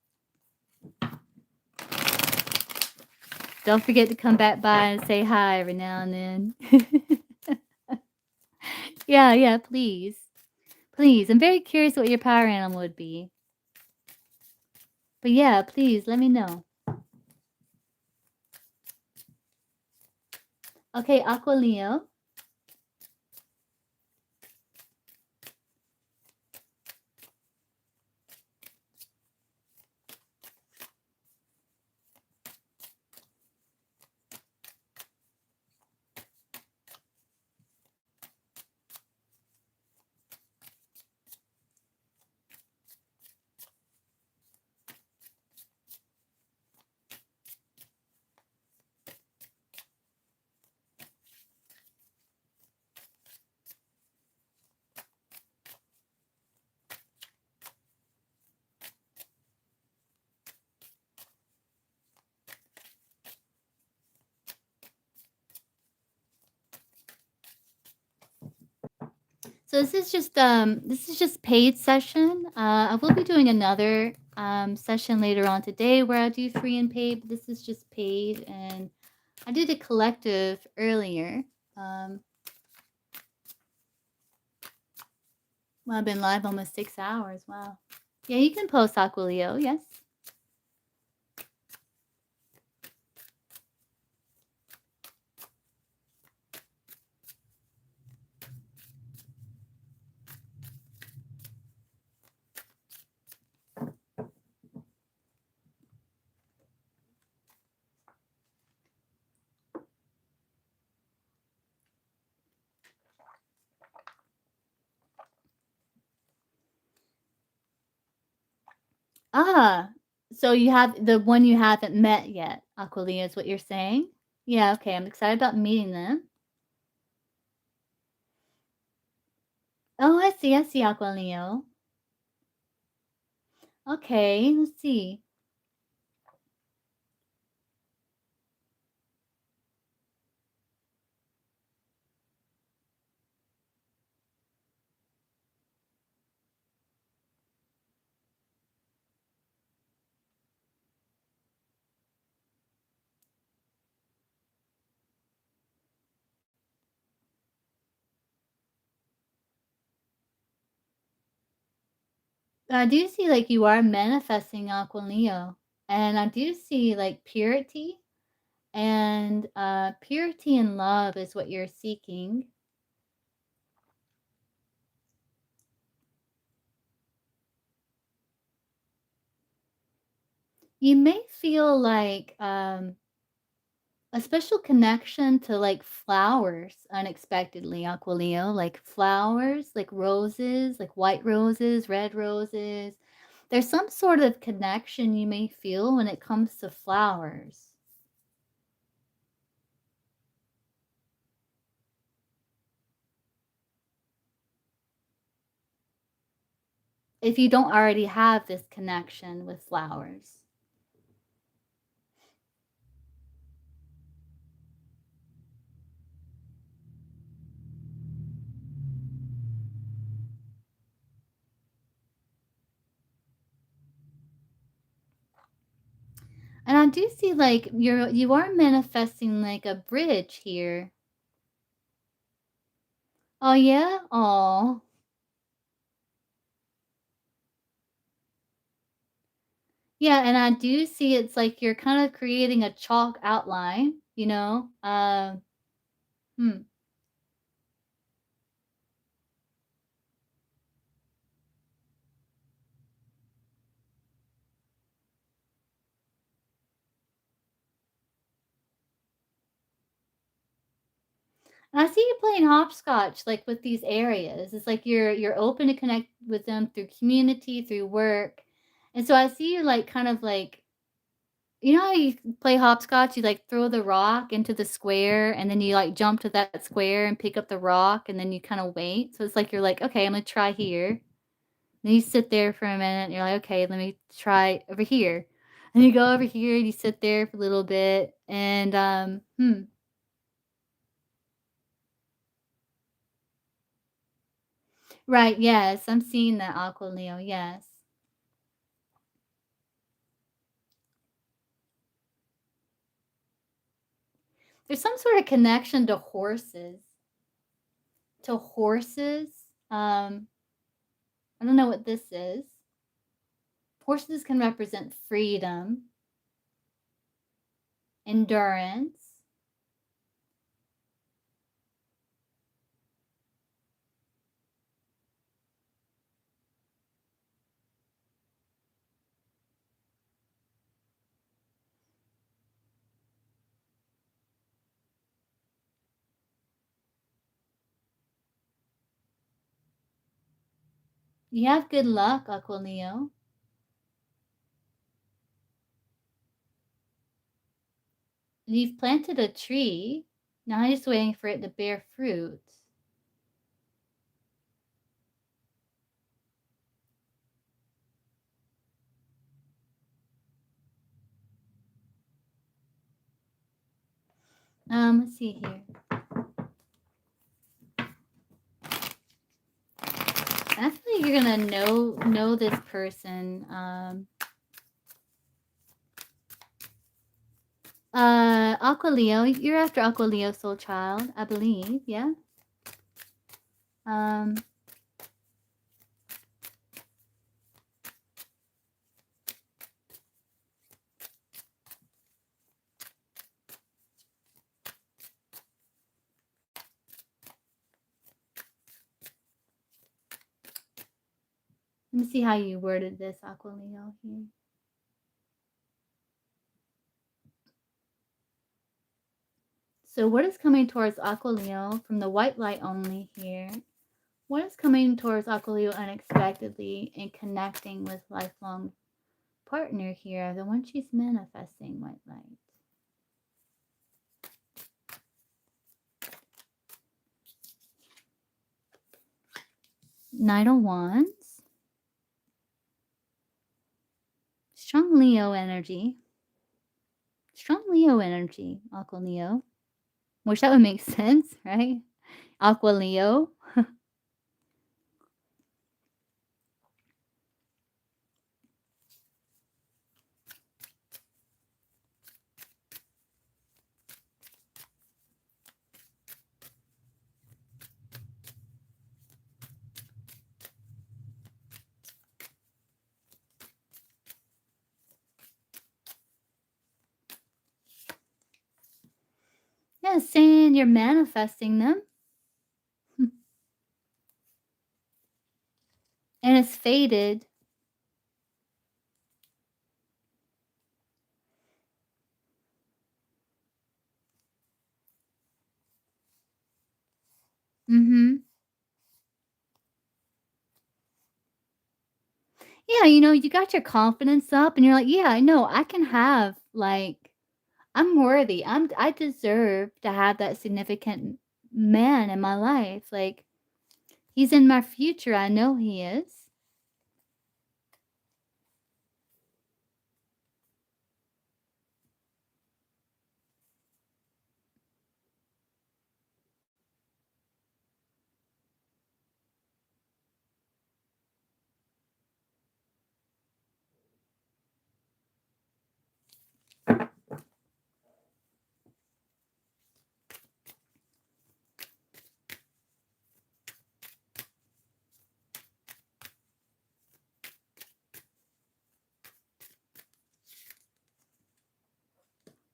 Don't forget to come back by and say hi every now and then. Yeah, yeah, please. Please. I'm very curious what your power animal would be. But yeah, please let me know. Okay, Aqua Leo. So this is just paid session. I will be doing another session later on today where I do free and paid, but this is just paid, and I did a collective earlier. Well, I've been live almost 6 hours. Wow. Yeah, you can post Aquilio, yes. Ah, so you have the one you haven't met yet, Aquilio is what you're saying? Yeah, okay, I'm excited about meeting them. Oh, I see Aquilio. Okay, let's see. I do see like you are manifesting Aquilio, and I do see like purity and purity and love is what you're seeking. You may feel like a special connection to like flowers unexpectedly, Aquilio, like flowers, like roses, like white roses, red roses. There's some sort of connection you may feel when it comes to flowers. If you don't already have this connection with flowers. And I do see like you are manifesting like a bridge here. Oh yeah? Oh. Yeah, and I do see it's like you're kind of creating a chalk outline, you know? Hmm. And I see you playing hopscotch like with these areas. It's like you're open to connect with them through community, through work. And so I see you like kind of like you know how you play hopscotch, you like throw the rock into the square and then you like jump to that square and pick up the rock and then you kind of wait. So it's like you're like, okay, I'm gonna try here. Then you sit there for a minute and you're like, okay, let me try over here. And you go over here and you sit there for a little bit and right, yes, I'm seeing that Aqua Leo, yes. There's some sort of connection to horses. To horses. I don't know what this is. Horses can represent freedom, endurance. You have good luck, Aqua Leo. You've planted a tree. Now I'm just waiting for it to bear fruit. Let's see here. I feel like you're gonna know this person. Aqua Leo. You're after Aqua Leo, soul child, I believe. Yeah. Let me see how you worded this, Aqua Leo here. So what is coming towards Aqua Leo from the white light only here? What is coming towards Aqua Leo unexpectedly and connecting with lifelong partner here? The one she's manifesting, white light. Knight of Wands. Strong Leo energy. Strong Leo energy, Aqua Leo. Which that would make sense, right? Aqua Leo. Yeah, saying you're manifesting them. And it's faded. Yeah, you got your confidence up and you're like, yeah, I know I can have like I'm worthy. I deserve to have that significant man in my life. Like he's in my future. I know he is.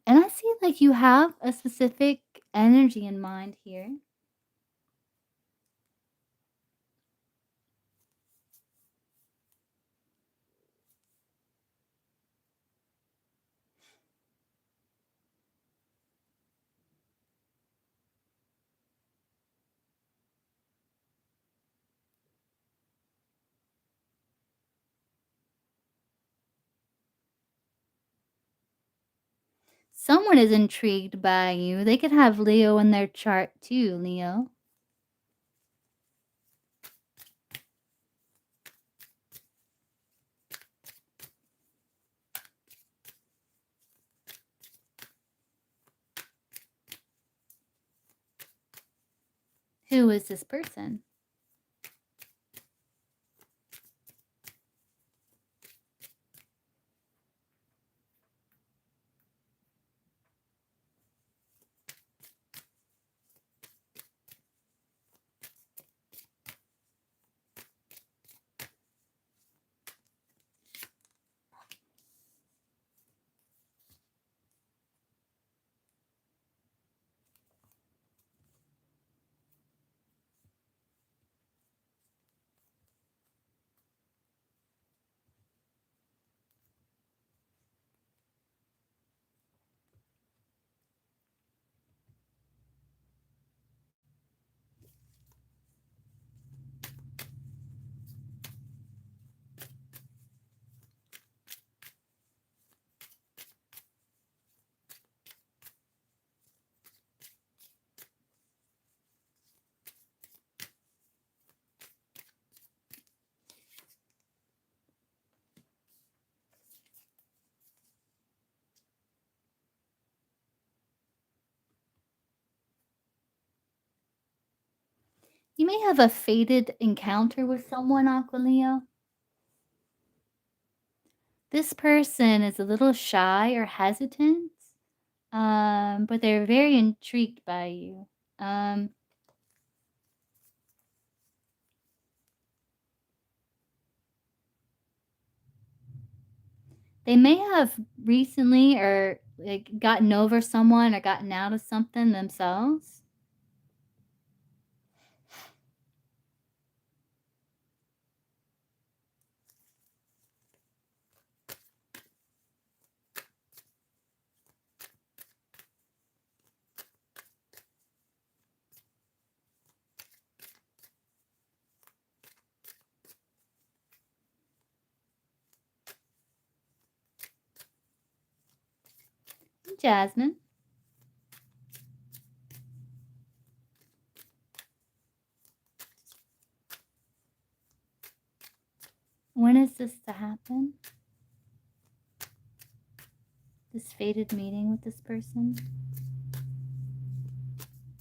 And I see like you have a specific energy in mind here. Someone is intrigued by you. They could have Leo in their chart too, Leo. Who is this person? You may have a fated encounter with someone, Aqualeo. This person is a little shy or hesitant, but they're very intrigued by you. They may have recently or like gotten over someone or gotten out of something themselves. Jasmine, when is this to happen? This fated meeting with this person?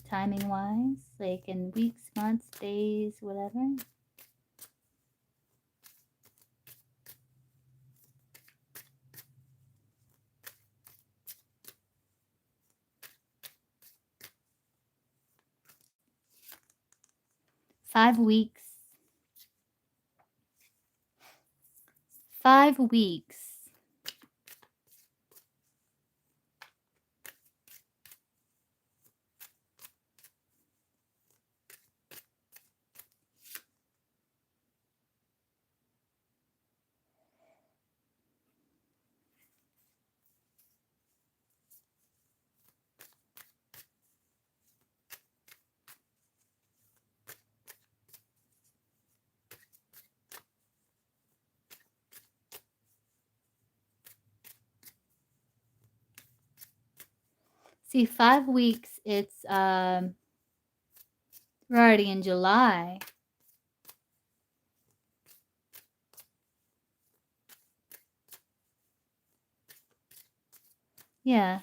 Timing wise, like in weeks, months, days, whatever. Five weeks. 5 weeks. See, 5 weeks, it's, we're already in July. Yeah.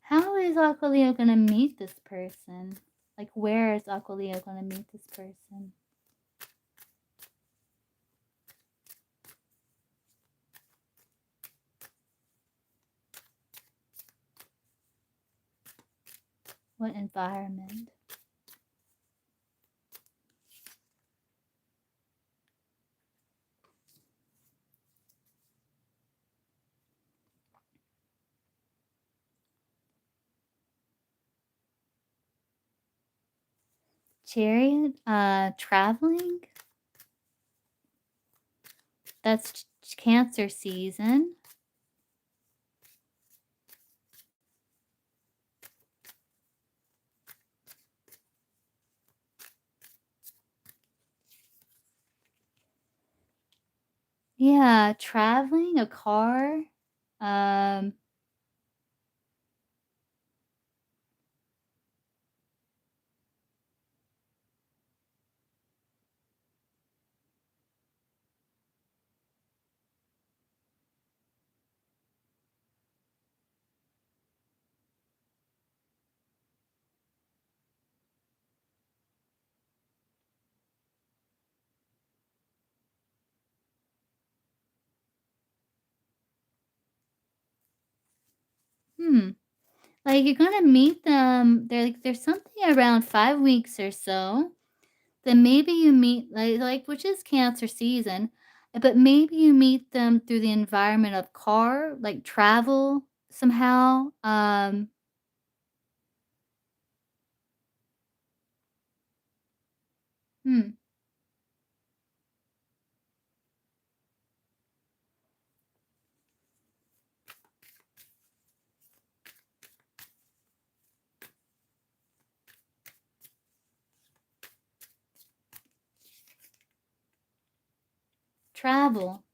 How is Aqualeo gonna meet this person? Like, where is Aqualeo gonna meet this person? What environment? Chariot? Traveling? That's Cancer season. Yeah, traveling, a car. Um, hmm. Like, you're gonna meet them. There's something around 5 weeks or so. Then maybe you meet like which is Cancer season, but maybe you meet them through the environment of car, like travel somehow. Hmm, travel.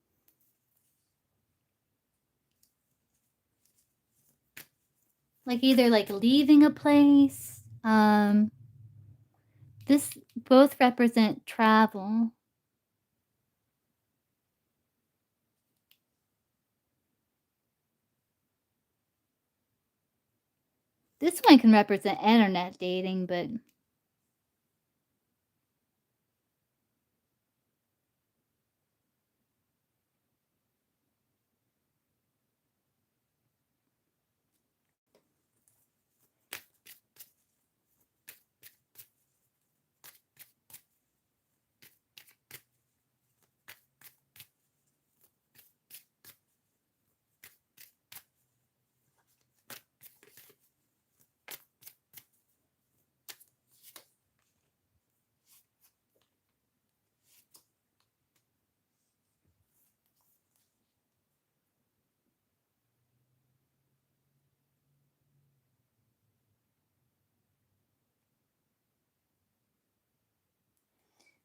like either like leaving a place. This both represent travel. This one can represent internet dating, but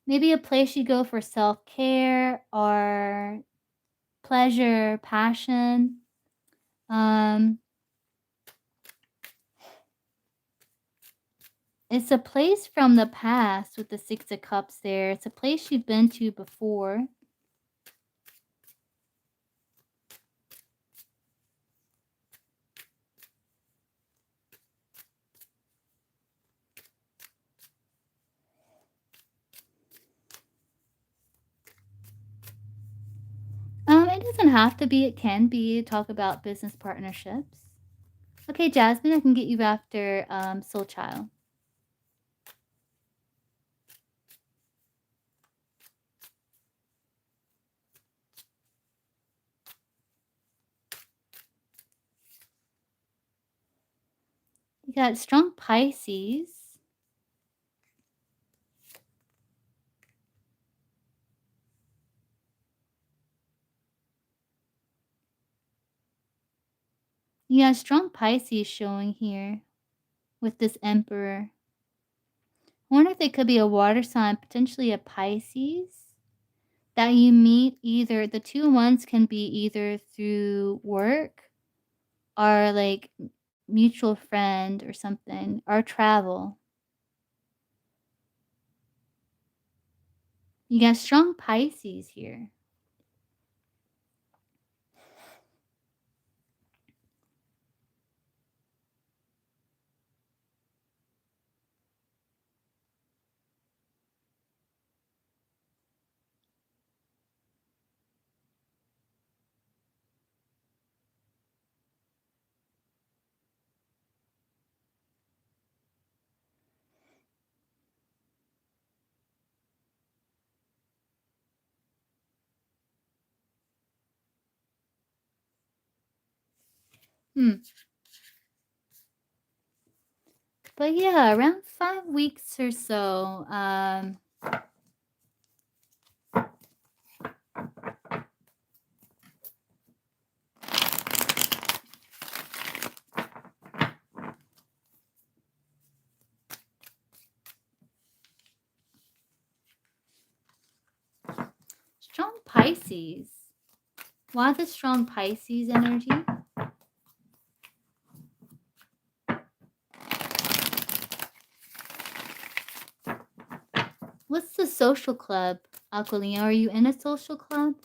maybe a place you go for self-care or pleasure, passion. Um, it's a place from the past with the Six of Cups there. It's a place you've been to before. It doesn't have to be, it can be. Talk about business partnerships. Okay, Jasmine, I can get you after Soul Child. You got strong Pisces. You got strong Pisces showing here with this Emperor. I wonder if it could be a water sign, potentially a Pisces, that you meet either, the two ones can be either through work or like mutual friend or something, or travel. You got strong Pisces here. But yeah, around 5 weeks or so. Strong Pisces. Why the strong Pisces energy? What's the social club, Aquilina? Are you in a social club?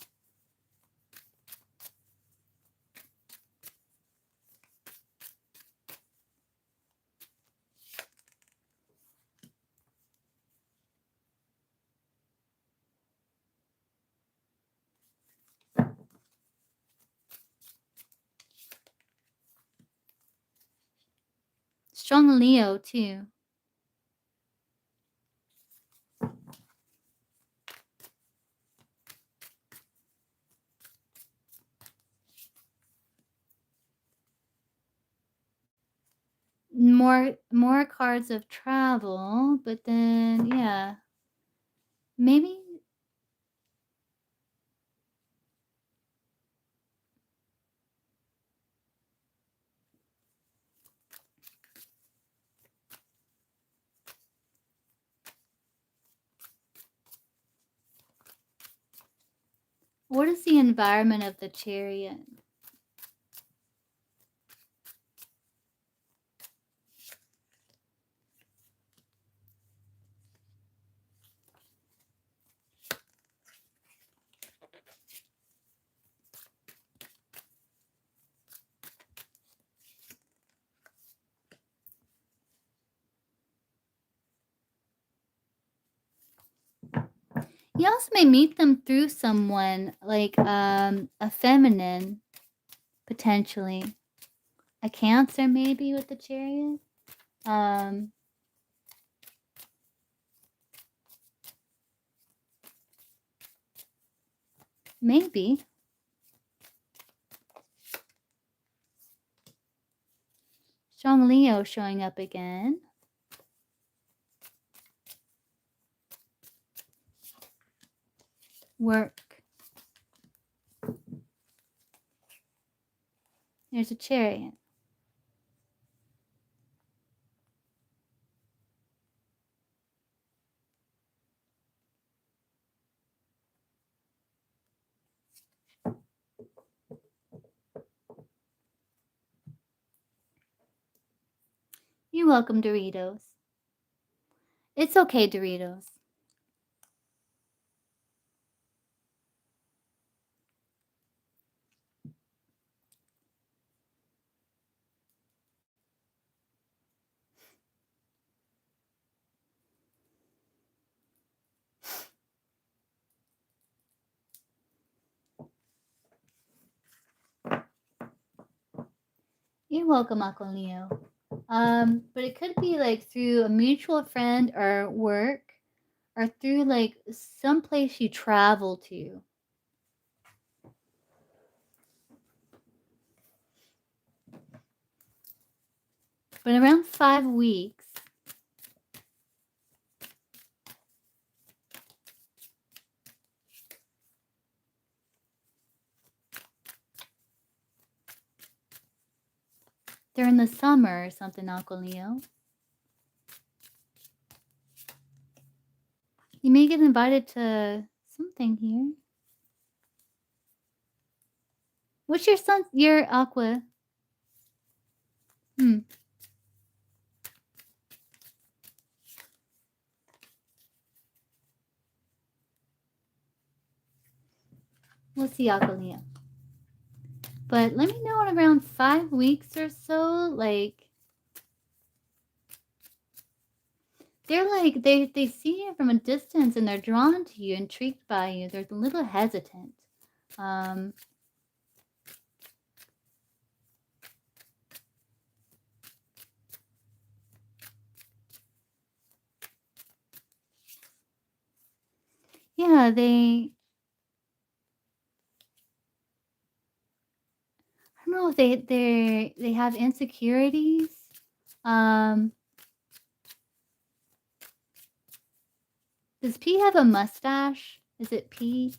Strong Leo, too. More cards of travel, but then, yeah. Maybe. What is the environment of the Chariot? You also may meet them through someone like a feminine, potentially. A Cancer maybe with the Chariot. Maybe. Strong Leo showing up again. Work. There's a Chariot. You're welcome, Doritos. It's okay, Doritos. You're welcome, Uncle Leo. But it could be like through a mutual friend or work, or through like some place you travel to. But around 5 weeks. During the summer or something, Uncle Leo. You may get invited to something here. What's your son? Your Aqua. We'll see, Uncle Leo. But let me know in around 5 weeks or so, like, they're like, they see you from a distance and they're drawn to you, intrigued by you. They're a little hesitant. Yeah, I don't know if they have insecurities. Does P have a mustache? Is it P?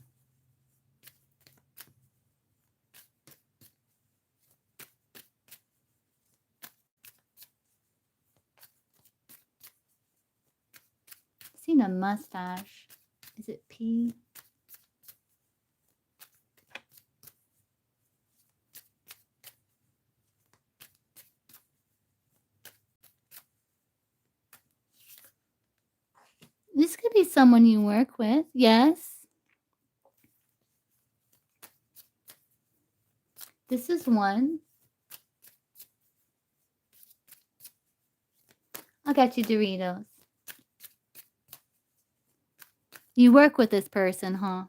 I've seen a mustache. Is it P? This could be someone you work with. Yes. This is one. I got you, Doritos. You work with this person, huh?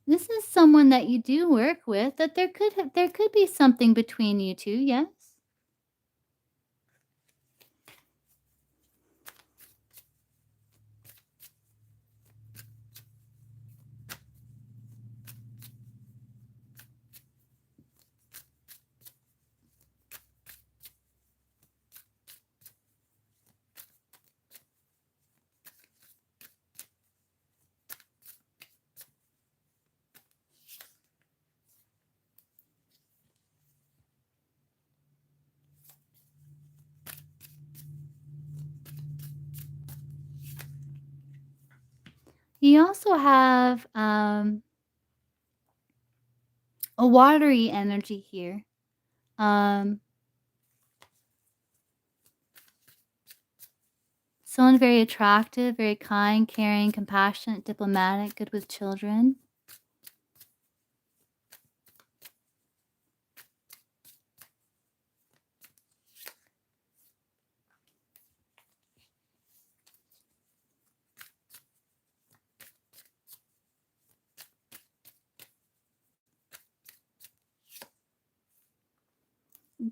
This is someone that you do work with, that there could be something between you two, yes? You also have a watery energy here. Someone very attractive, very kind, caring, compassionate, diplomatic, good with children.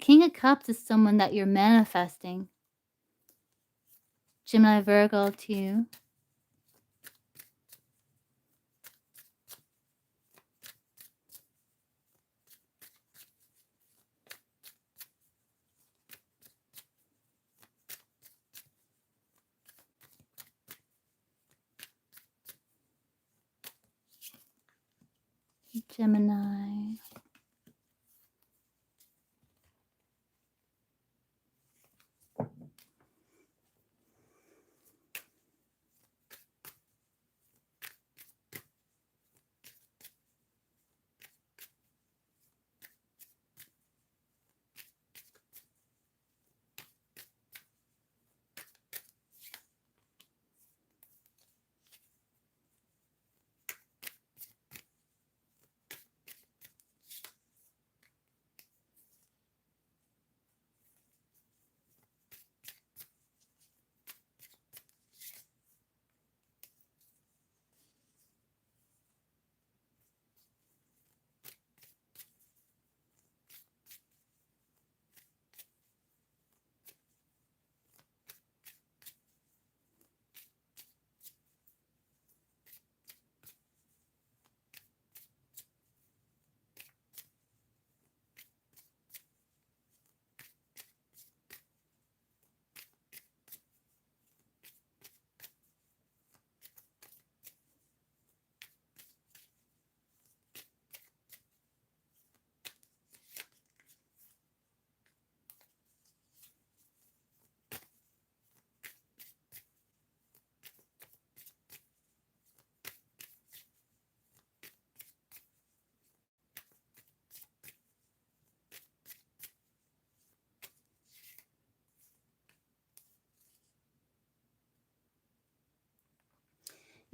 King of Cups is someone that you're manifesting. Gemini, Virgo, too. Gemini.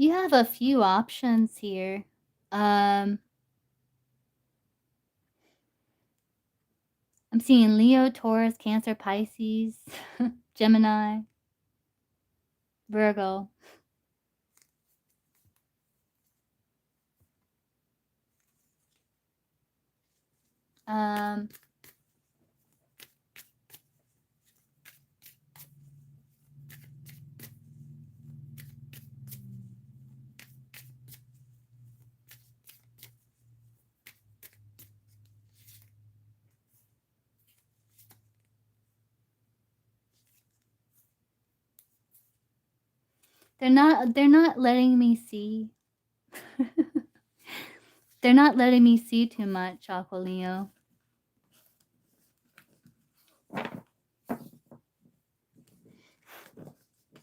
You have a few options here. I'm seeing Leo, Taurus, Cancer, Pisces, Gemini, Virgo. They're not letting me see. They're not letting me see too much, Aqua Leo.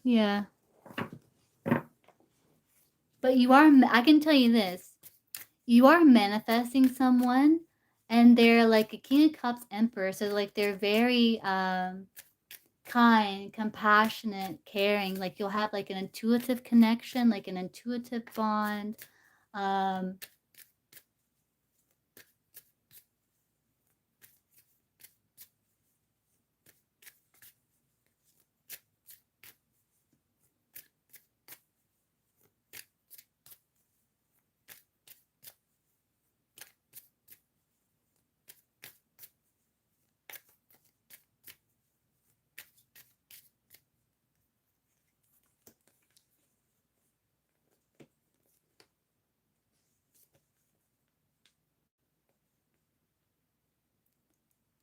Yeah. But you are, I can tell you this. You are manifesting someone, and they're like a King of Cups Emperor. So like they're very kind, compassionate, caring. Like you'll have like an intuitive connection, like an intuitive bond.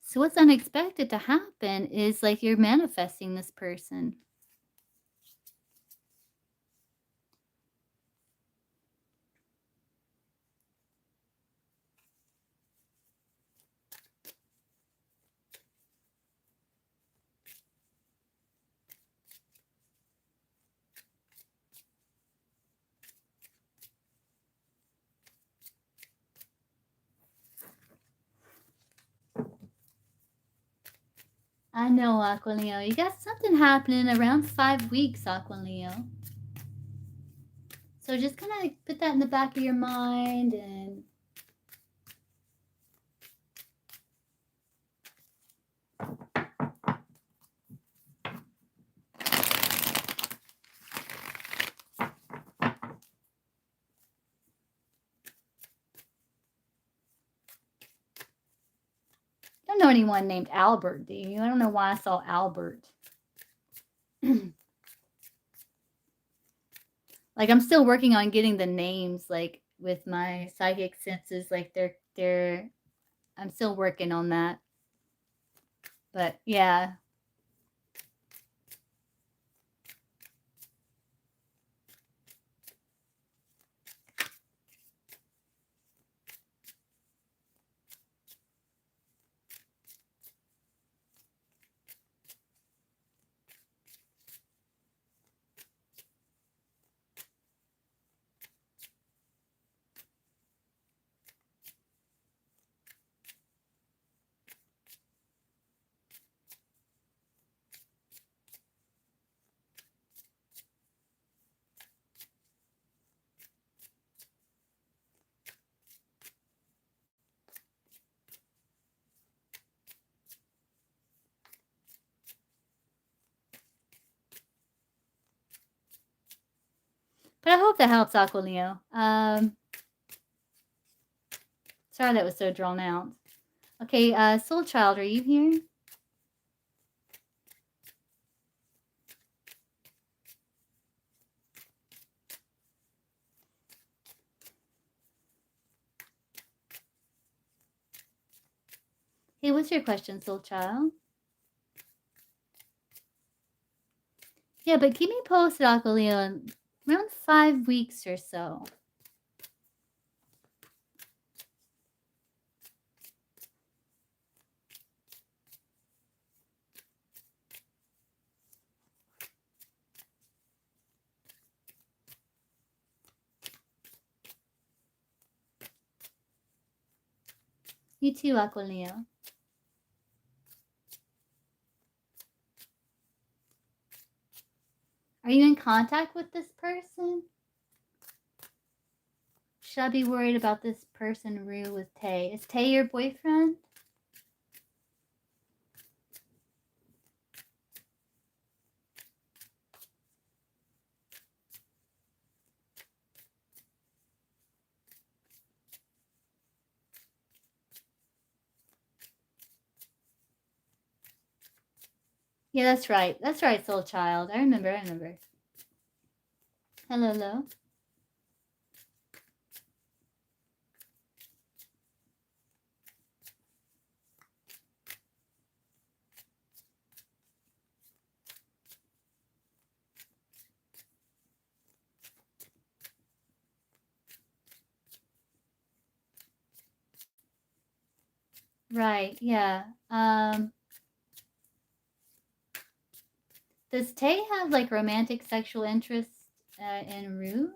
So what's unexpected to happen is like you're manifesting this person. I know, Aqua Leo. You got something happening around 5 weeks, Aqua Leo. So just kind of put that in the back of your mind and know anyone named Albert, do you? I don't know why I saw Albert. Like, I'm still working on getting the names, like, with my psychic senses. Like, I'm still working on that. But, yeah. But I hope that helps, Aquileo. Sorry that was so drawn out. Okay, Soul Child, are you here? Hey, what's your question, Soul Child? Yeah, but keep me posted, Aquileo, in around 5 weeks or so. You too, Aquileo. Are you in contact with this person? Should I be worried about this person, Rue, with Tay? Is Tay your boyfriend? Yeah, that's right. That's right, Soul Child. I remember. Hello, hello. Right, yeah. Does Tay have, like, romantic sexual interest in Rue?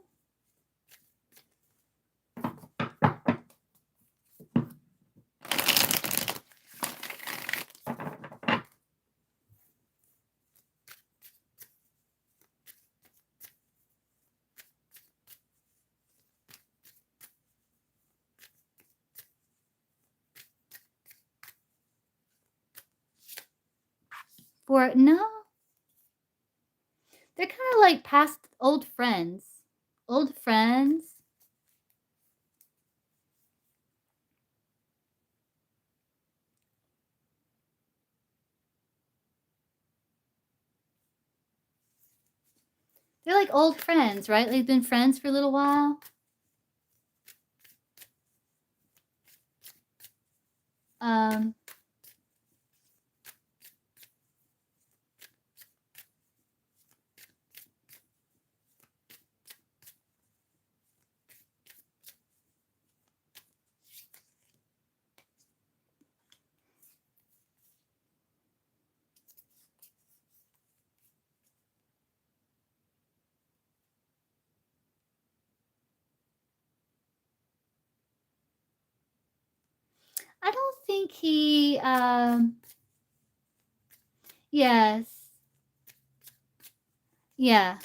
No. They're kind of like past old friends. Old friends. They're like old friends, right? They've been friends for a little while. I don't think he, yes. Yeah.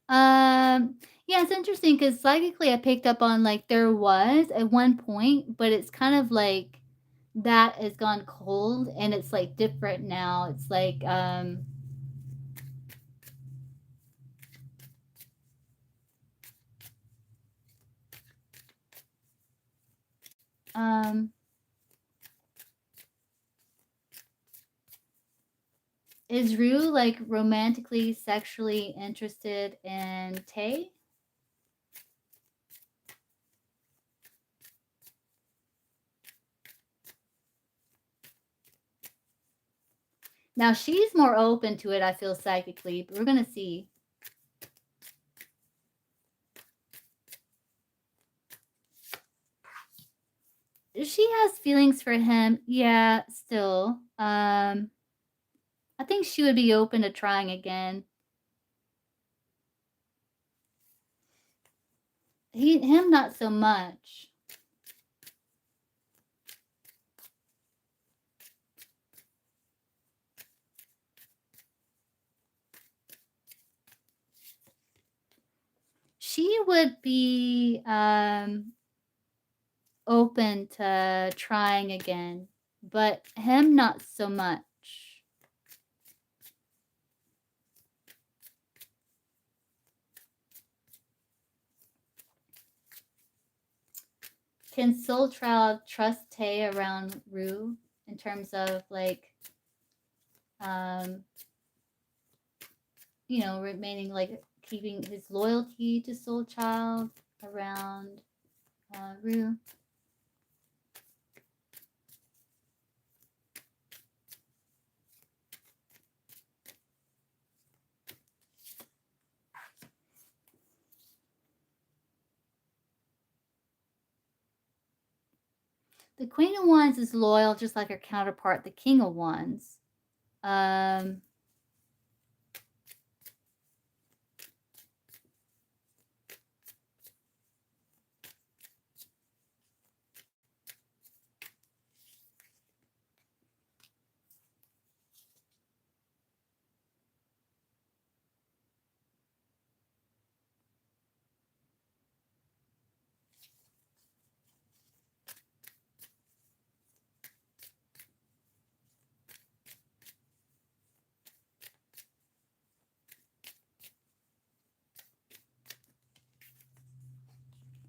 Yeah, it's interesting because psychically I picked up on, like, there was at one point, but it's kind of like that has gone cold and it's, like, different now. It's like, um Is Rue like romantically, sexually interested in Tay? Now she's more open to it, I feel, psychically, but we're gonna see. She has feelings for him, yeah, still. I think she would be open to trying again. Him not so much. She would be open to trying again, but him not so much. Can Soul Child trust Tay around Rue in terms of like, you know, remaining like keeping his loyalty to Soul Child around Rue? The Queen of Wands is loyal, just like her counterpart, the King of Wands.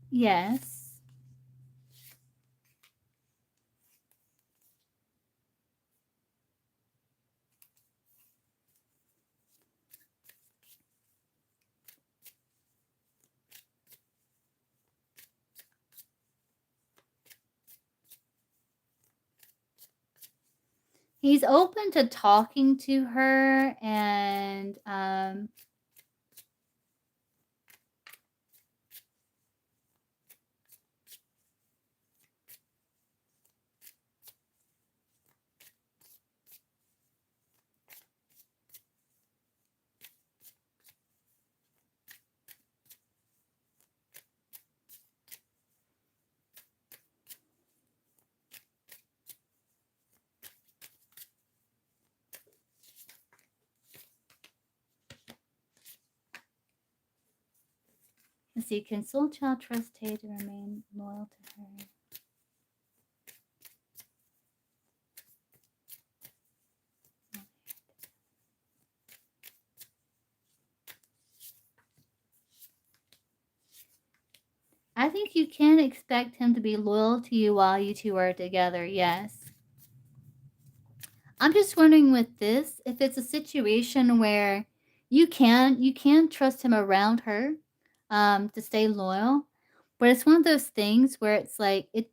Yes. He's open to talking to her and let's see, can Soul Child trust Tay to remain loyal to her? I think you can expect him to be loyal to you while you two are together, yes. I'm just wondering with this, if it's a situation where you can trust him around her to stay loyal, but it's one of those things where it's like it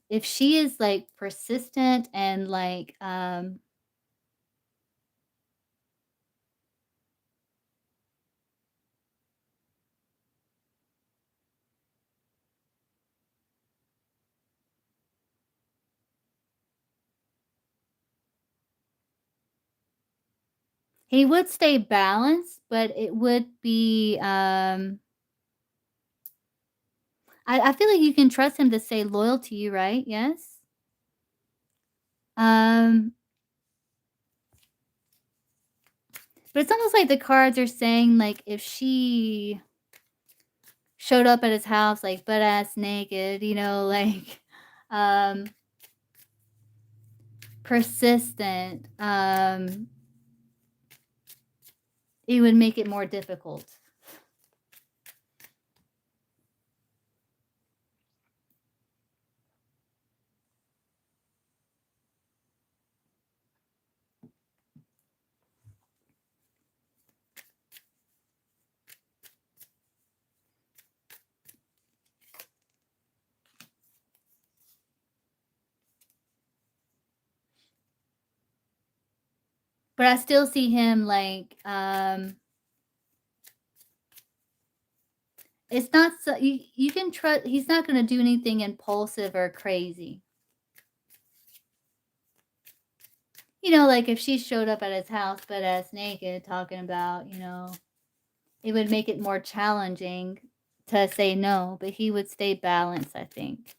if she is like persistent and like he would stay balanced, but it would be I feel like you can trust him to stay loyal to you, right? Yes. Um but it's almost like the cards are saying like if she showed up at his house like butt ass naked, you know, like um persistent, it would make it more difficult. But I still see him like, it's not so you can trust he's not gonna do anything impulsive or crazy. You know, like if she showed up at his house butt ass naked talking about, it would make it more challenging to say no, but he would stay balanced, I think.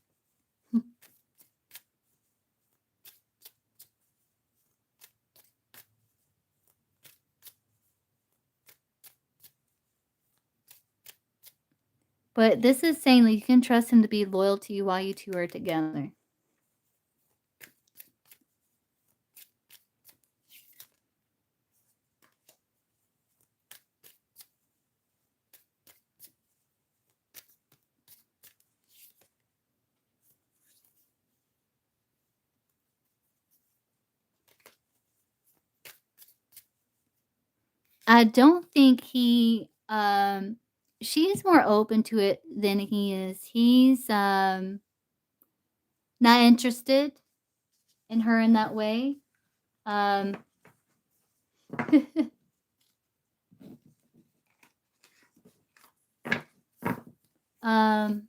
But this is saying that you can trust him to be loyal to you while you two are together. I don't think she's more open to it than he is. He's not interested in her in that way. Um um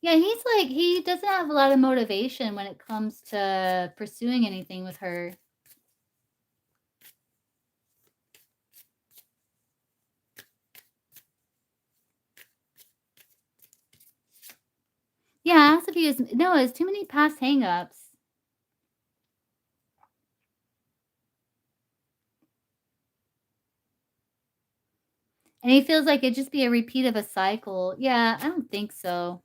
yeah, he's like he doesn't have a lot of motivation when it comes to pursuing anything with her. Yeah, ask if he was no, it's too many past hangups. And he feels like it'd just be a repeat of a cycle. Yeah, I don't think so.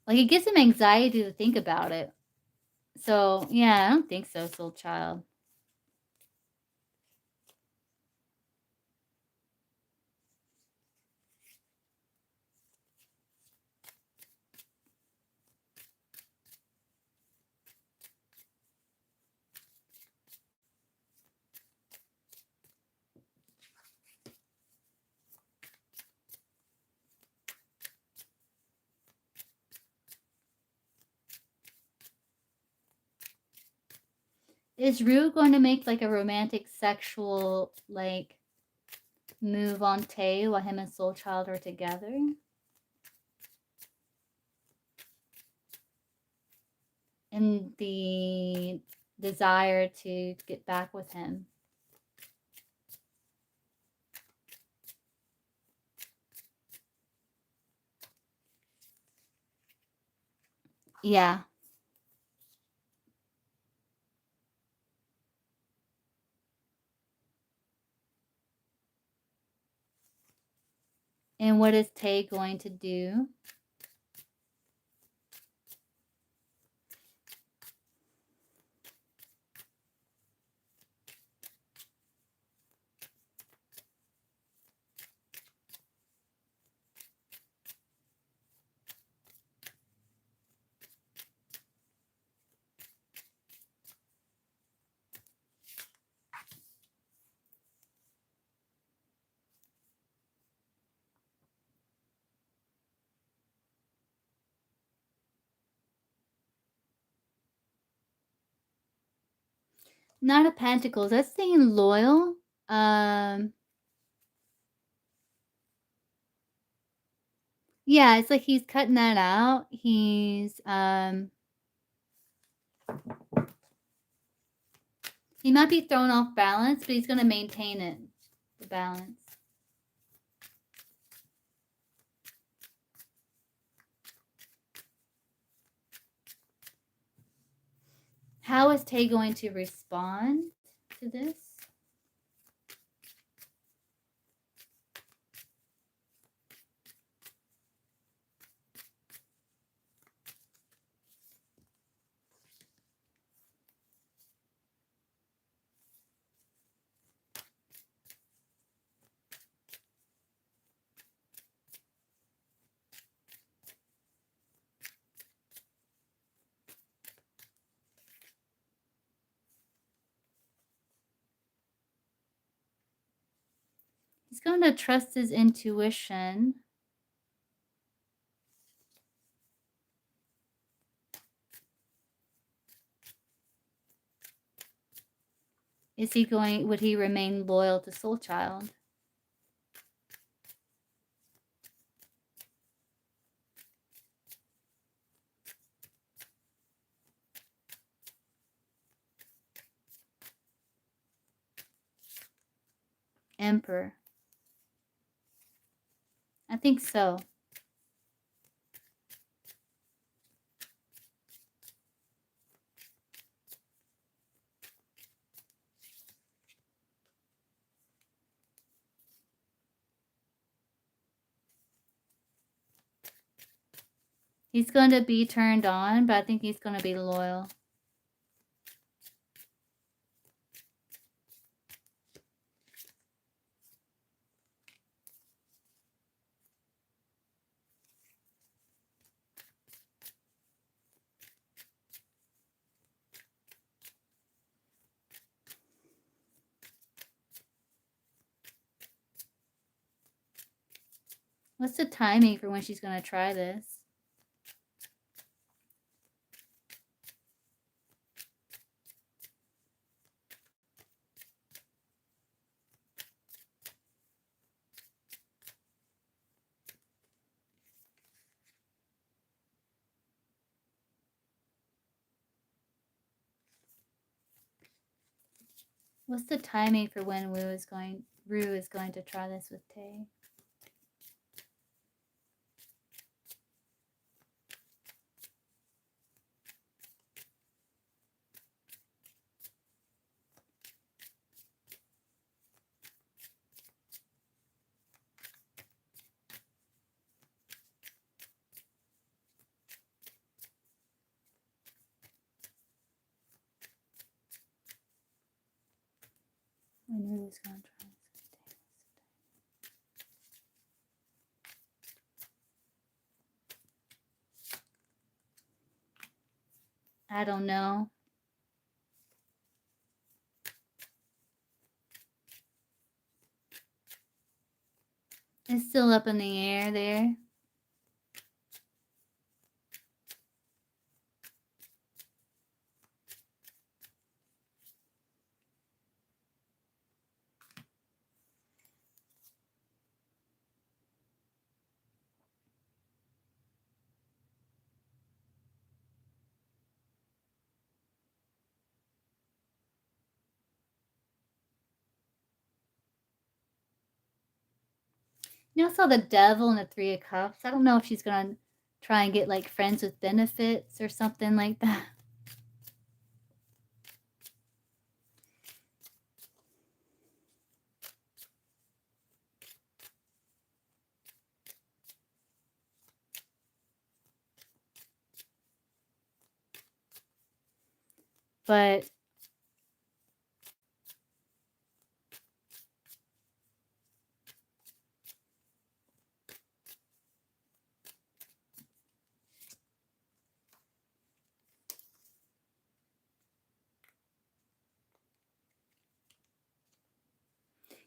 Like, it gives him anxiety to think about it. So, yeah, I don't think so, soul child. Is Rue going to make, like, a romantic, sexual, like, move on Tay while him and soul child are together? And the desire to get back with him. Yeah. And what is Tay going to do? Knight of Pentacles. That's saying loyal. Yeah, it's like he's cutting that out. He's he might be thrown off balance, but he's going to maintain it, the balance. How is Tay going to respond to this? He's going to trust his intuition. Would he remain loyal to Soul Child? Emperor. I think so. He's going to be turned on, but I think he's going to be loyal. What's the timing for when she's going to try this? What's the timing for when Rue is going to try this with Tay? When Rue is going to try this with Tay. I don't know. It's still up in the air there. You also saw the devil and the 3 of Cups. I don't know if she's going to try and get like friends with benefits or something like that. But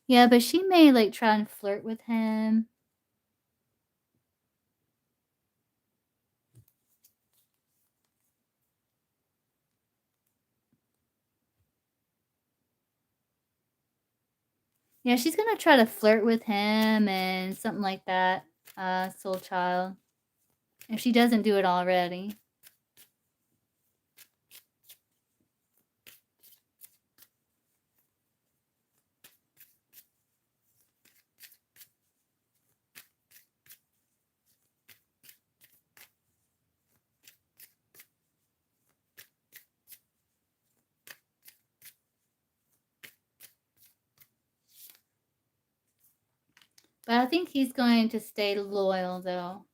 yeah, but she may like try and flirt with him. Yeah, she's going to try to flirt with him and something like that, Soul Child. If she doesn't do it already. But I think he's going to stay loyal, though.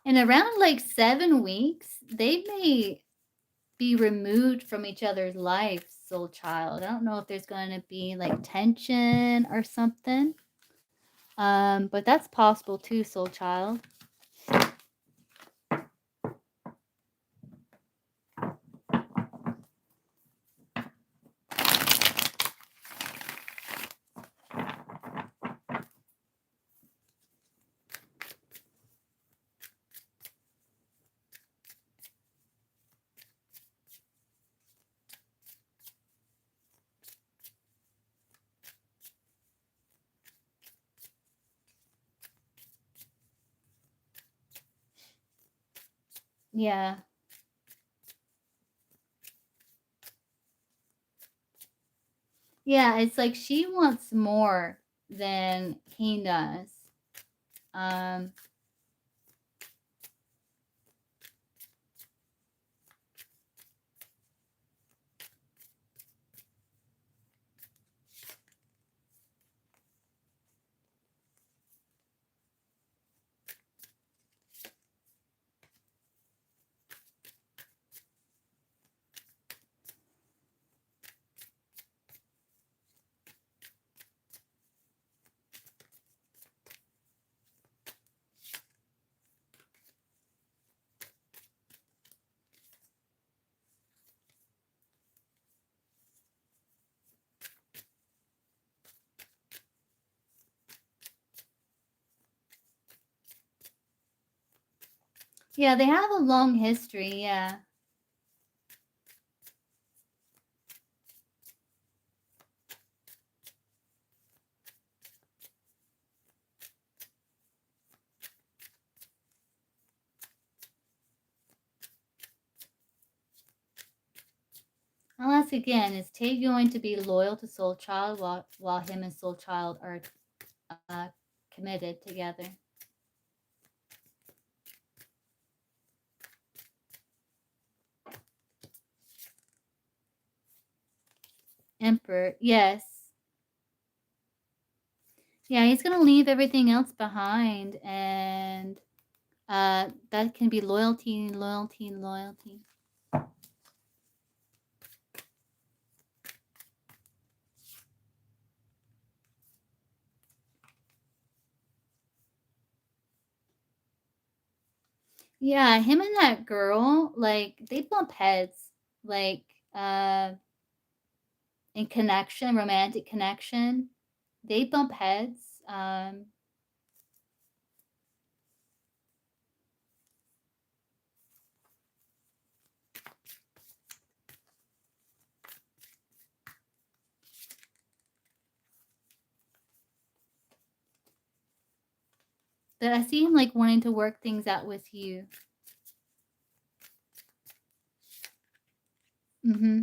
In around like 7 weeks, they may be removed from each other's lives, soul child. I don't know if there's going to be like tension or something. But that's possible too, soul child. Yeah. Yeah, it's like she wants more than he does. Um, yeah, they have a long history. Yeah. I'll ask again, is Tay going to be loyal to Soul Child while him and Soul Child are uh, committed together? Emperor, yes. Yeah, he's going to leave everything else behind, and that can be loyalty, loyalty, loyalty. Yeah, him and that girl, like, they bump heads, like, in connection, romantic connection. They bump heads. But I see him, like, wanting to work things out with you. Mm-hmm.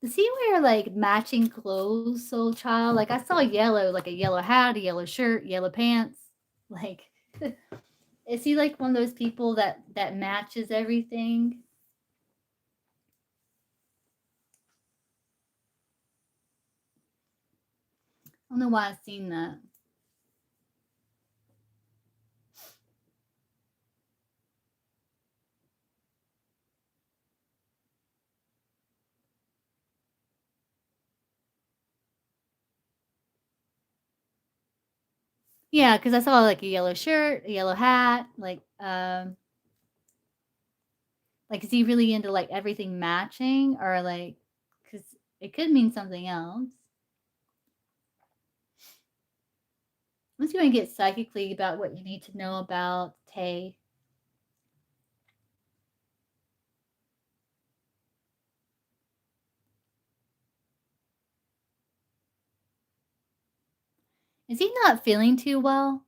Does he wear, like, matching clothes, Soul Child? Like, I saw yellow, like a yellow hat, a yellow shirt, yellow pants. Like, is he like one of those people that matches everything? I don't know why I've seen that. Yeah, because I saw like a yellow shirt, a yellow hat, like is he really into like everything matching or like because it could mean something else. Once you want to get psychically about what you need to know about Tay. Is he not feeling too well?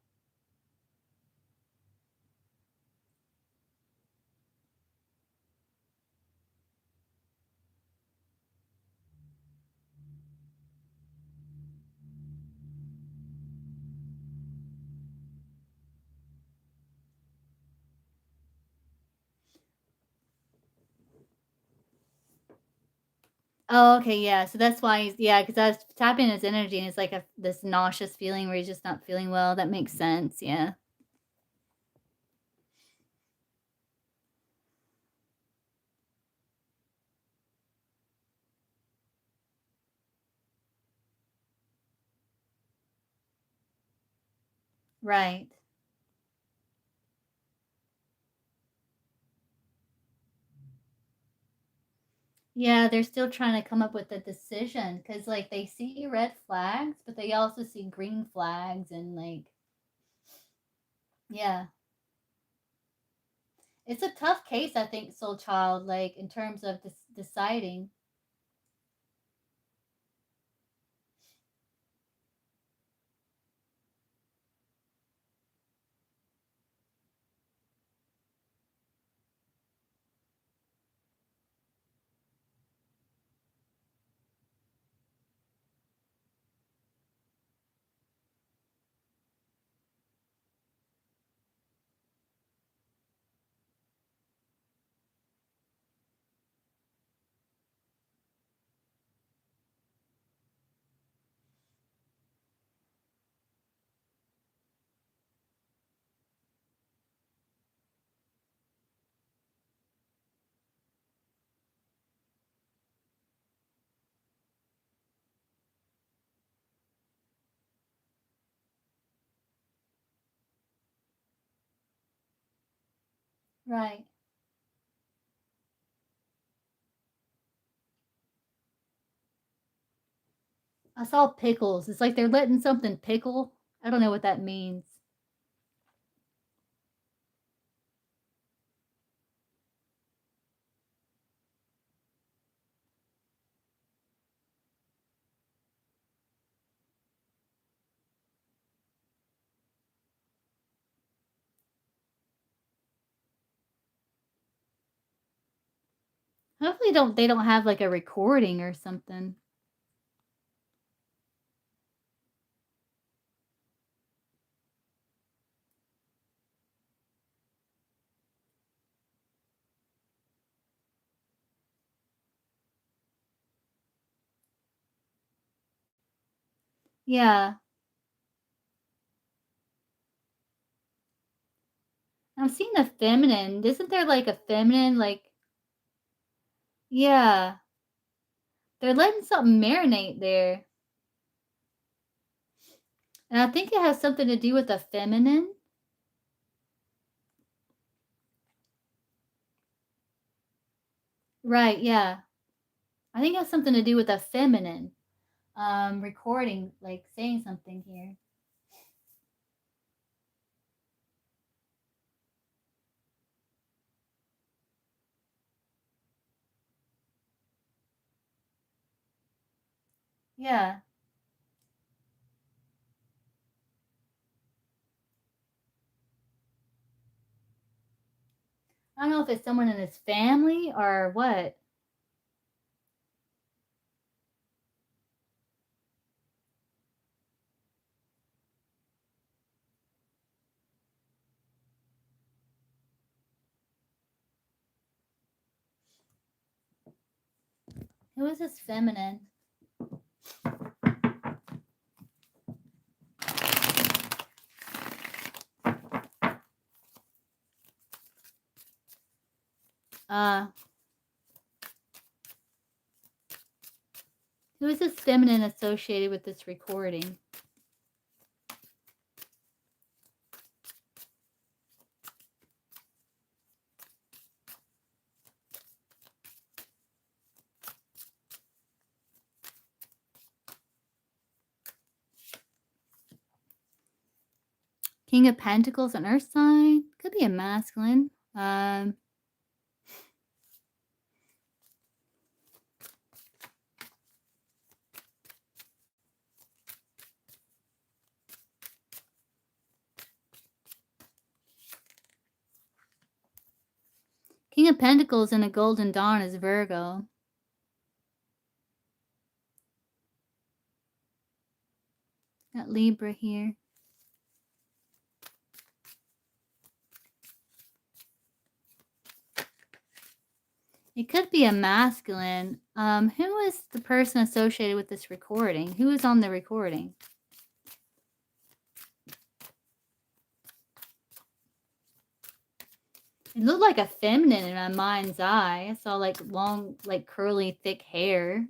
Oh, okay, yeah, so that's why he's yeah, because I was tapping his energy and it's like this nauseous feeling where he's just not feeling well. That makes sense, yeah. Right. Yeah, they're still trying to come up with a decision because, like, they see red flags, but they also see green flags and, like yeah. It's a tough case, I think, Soul Child, like, in terms of deciding. Right. I saw pickles. It's like they're letting something pickle. I don't know what that means. Hopefully they don't have, like, a recording or something. Yeah. I'm seeing a feminine. Isn't there, like, a feminine, like yeah. They're letting something marinate there. And I think it has something to do with the feminine. Right, yeah. I think it has something to do with the feminine, recording, like, saying something here. Yeah. I don't know if it's someone in his family or what. Who is this feminine? Uh, who is this feminine associated with this recording? King of Pentacles, an earth sign. Could be a masculine. King of Pentacles in a golden dawn is Virgo. Got Libra here. It could be a masculine. Who is the person associated with this recording? Who is on the recording? It looked like a feminine in my mind's eye. I saw like long, like curly, thick hair.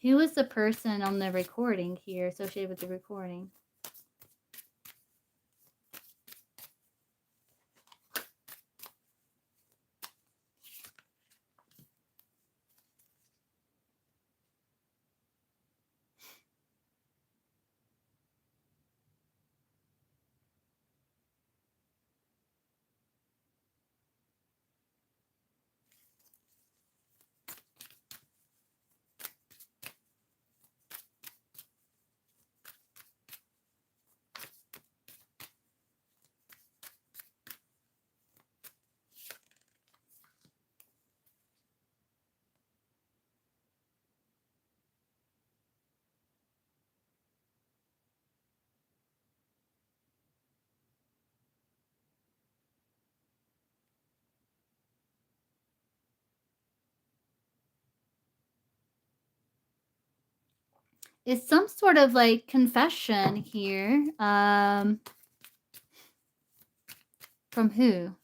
Who is the person on the recording here associated with the recording? It's some sort of like confession here. From who?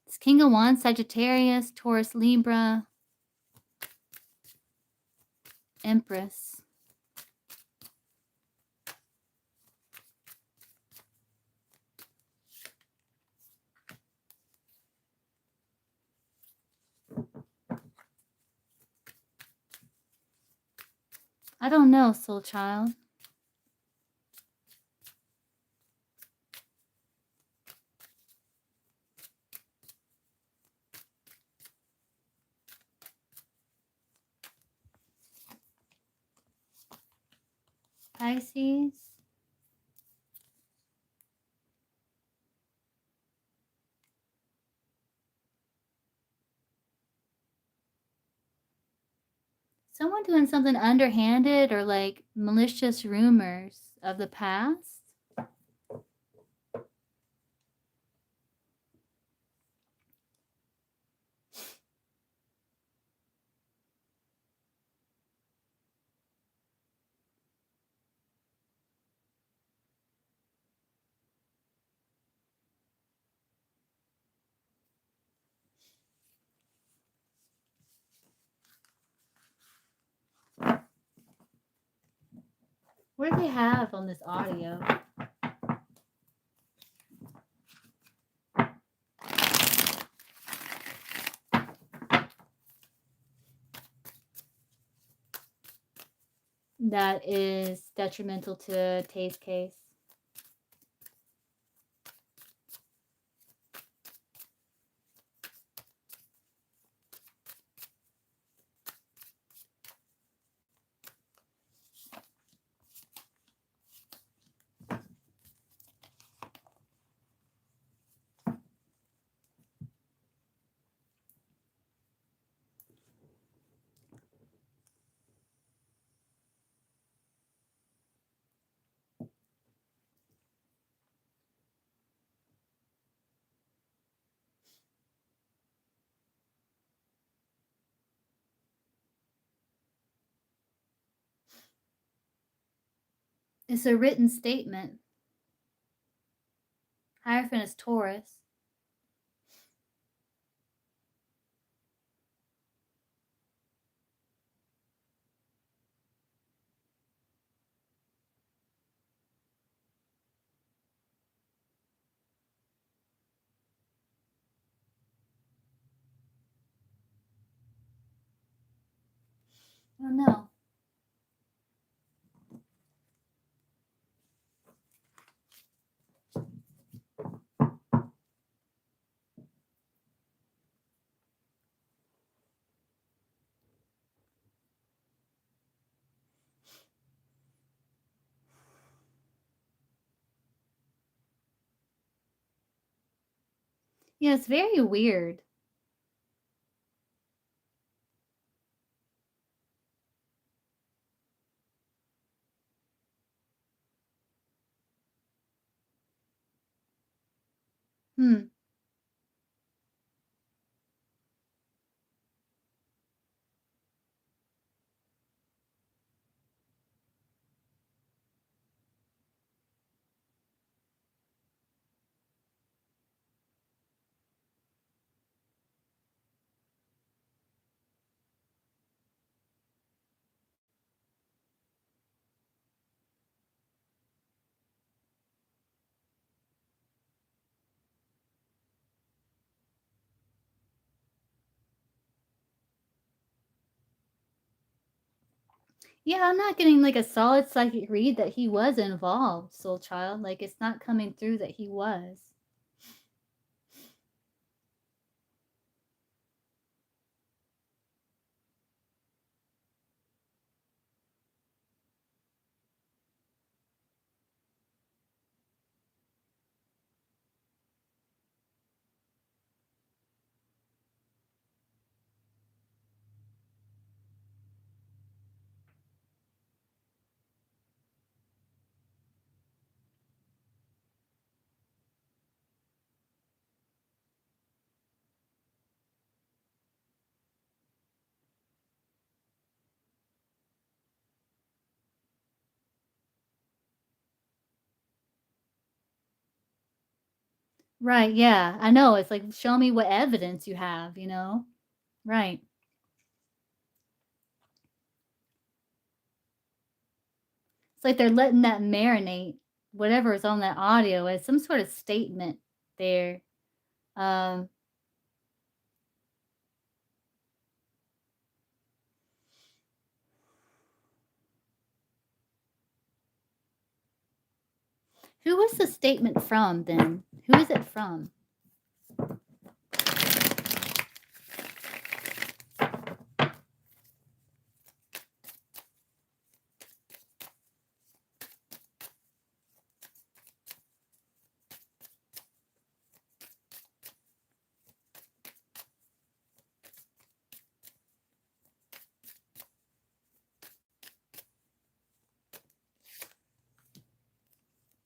It's King of Wands, Sagittarius, Taurus, Libra, Empress. I don't know, soul child. Pisces. Someone doing something underhanded or like malicious rumors of the past. What do they have on this audio? That is detrimental to Tay's case. It's a written statement. Hierophant is Taurus. Oh no. Yeah, it's very weird. Hmm. Yeah, I'm not getting like a solid psychic read that he was involved, Soul Child. Like it's not coming through that he was. Right, yeah. I know. It's like show me what evidence you have, you know? Right. It's like they're letting that marinate, whatever is on that audio as some sort of statement there. Um, who was the statement from then? Who is it from?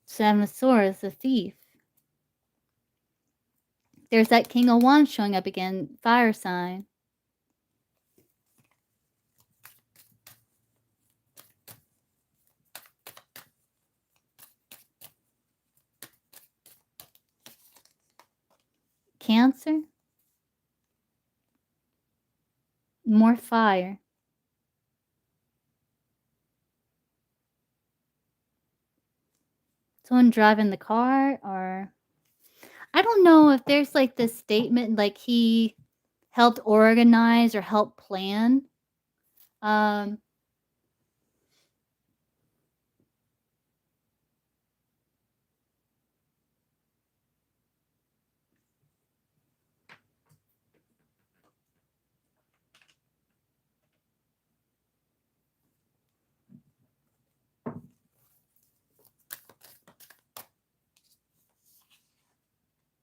Seven of Swords, the thief. There's that King of Wands showing up again, fire sign. Cancer. More fire. Someone driving the car, or I don't know if there's like this statement like he helped organize or help plan. Um,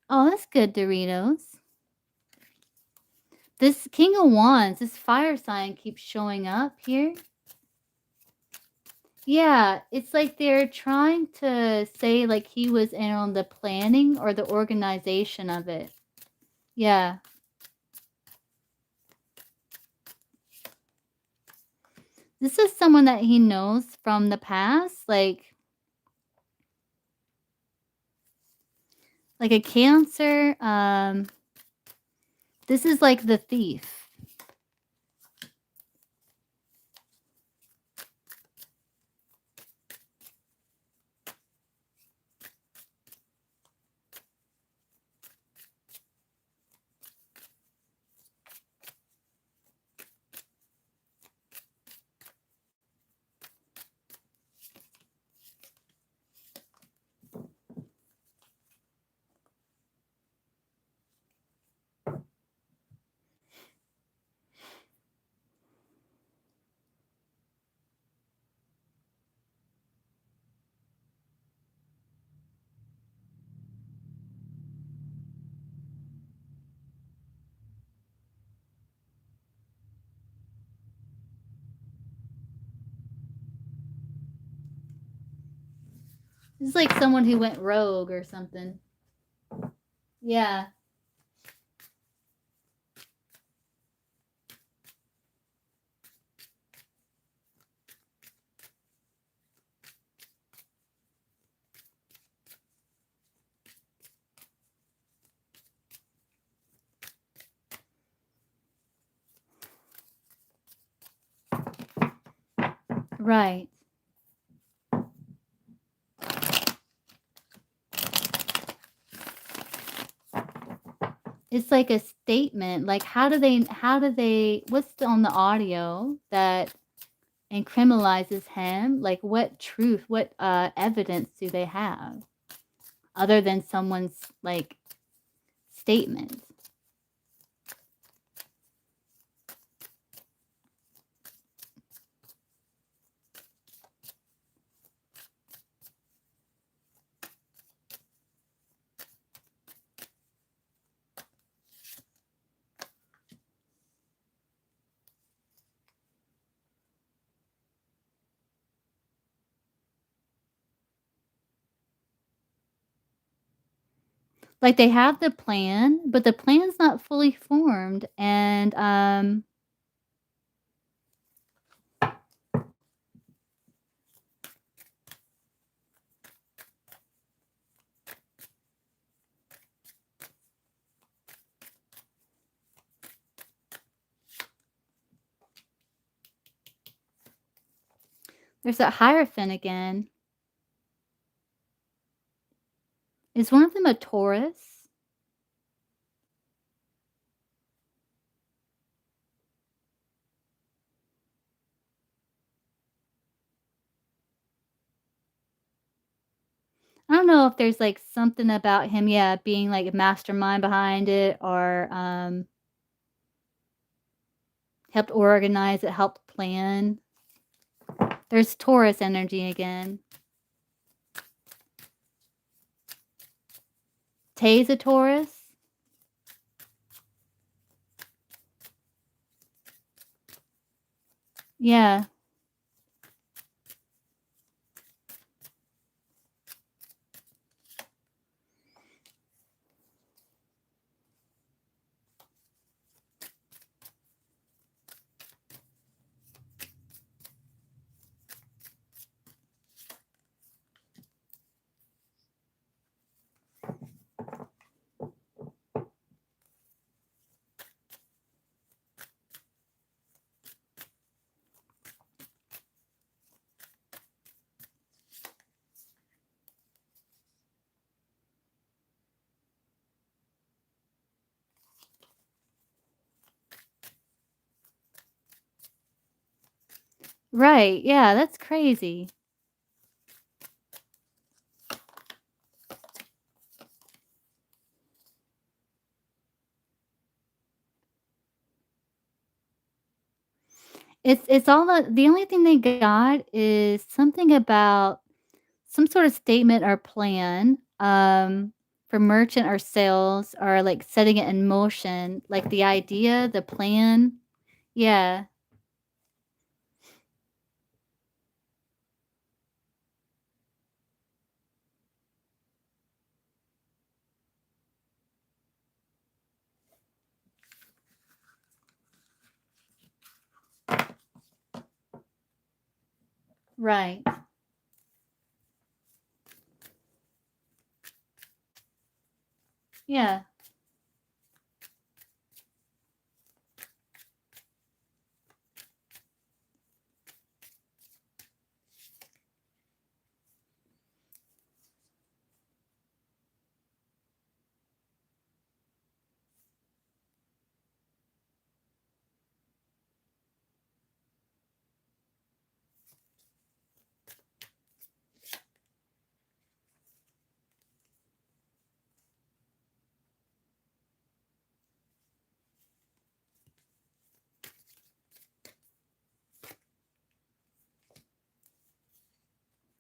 oh, that's good, Doritos. This King of Wands, this fire sign keeps showing up here. Yeah, it's like they're trying to say like he was in on the planning or the organization of it. Yeah. This is someone that he knows from the past, like a Cancer. This is like the thief. It's like someone who went rogue or something. Yeah. Right. It's like a statement. Like how do they what's on the audio that incriminalizes him? Like what truth, what evidence do they have other than someone's like statement? Like they have the plan, but the plan's not fully formed and there's that Hierophant again. Is one of them a Taurus? I don't know if there's, like, something about him, yeah, being, like, a mastermind behind it or, helped organize it, helped plan. There's Taurus energy again. Tay's a Taurus? Yeah. Right, yeah, that's crazy. It's all the only thing they got is something about some sort of statement or plan, for merchant or sales or, like, setting it in motion, like, the idea, the plan. Yeah, right. Yeah.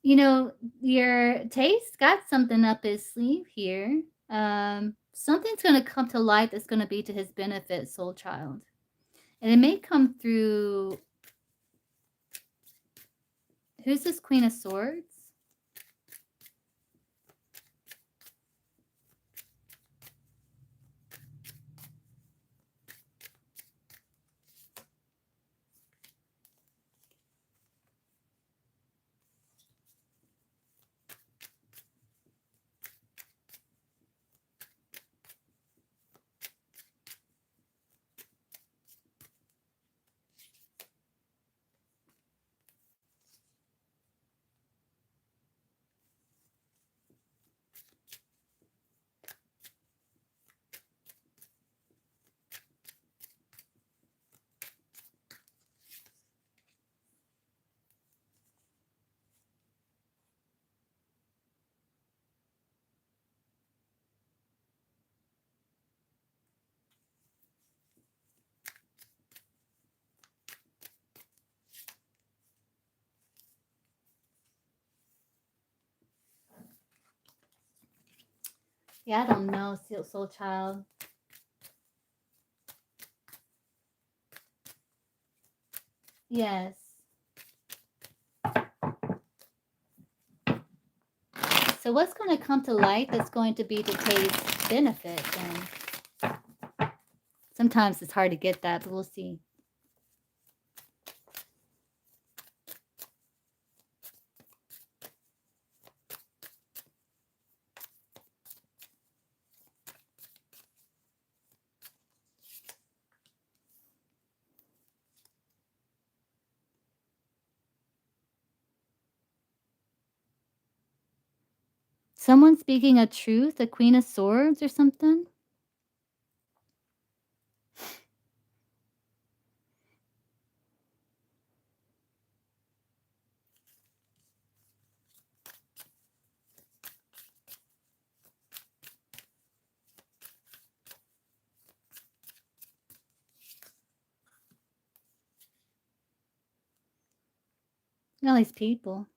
You know, your taste got something up his sleeve here. Something's gonna come to light that's gonna be to his benefit, soul child. And it may come through who's this Queen of Swords? Yeah, I don't know, Soul Child. Yes. So what's going to come to light that's going to be to Tay's benefit? And sometimes it's hard to get that, but we'll see. Someone speaking a truth, a Queen of Swords or something? All these people.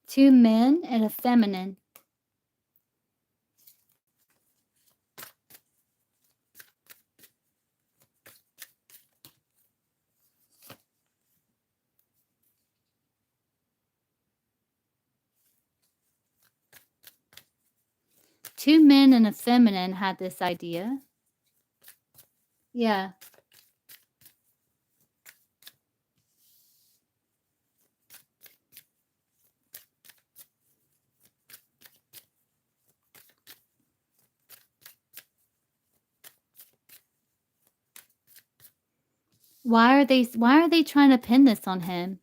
Two men and a feminine. Two men and a feminine had this idea. Yeah. Why are they trying to pin this on him?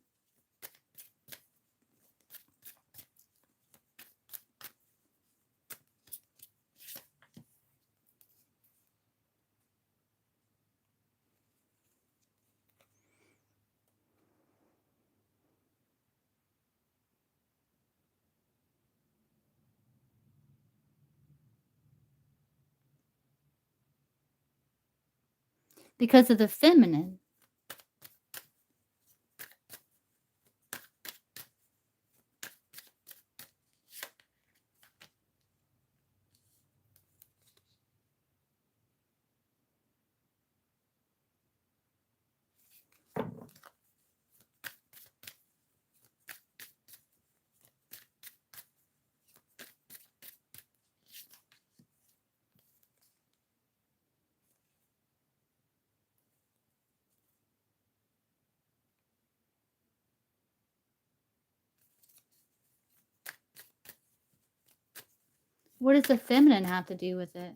Because of the feminine. What does the feminine have to do with it?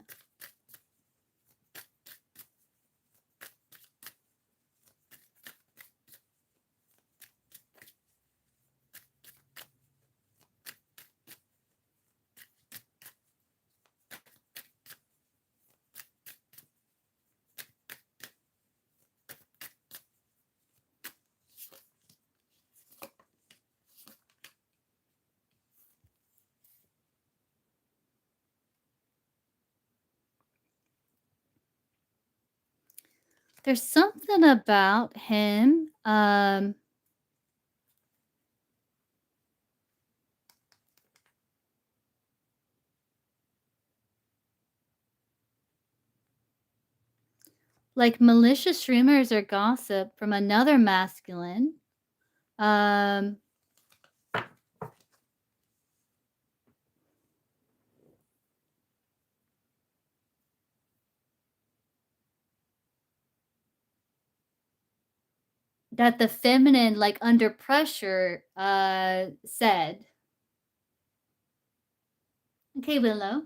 There's something about him, like malicious rumors or gossip from another masculine. That the feminine, like under pressure, said. Okay, Willow.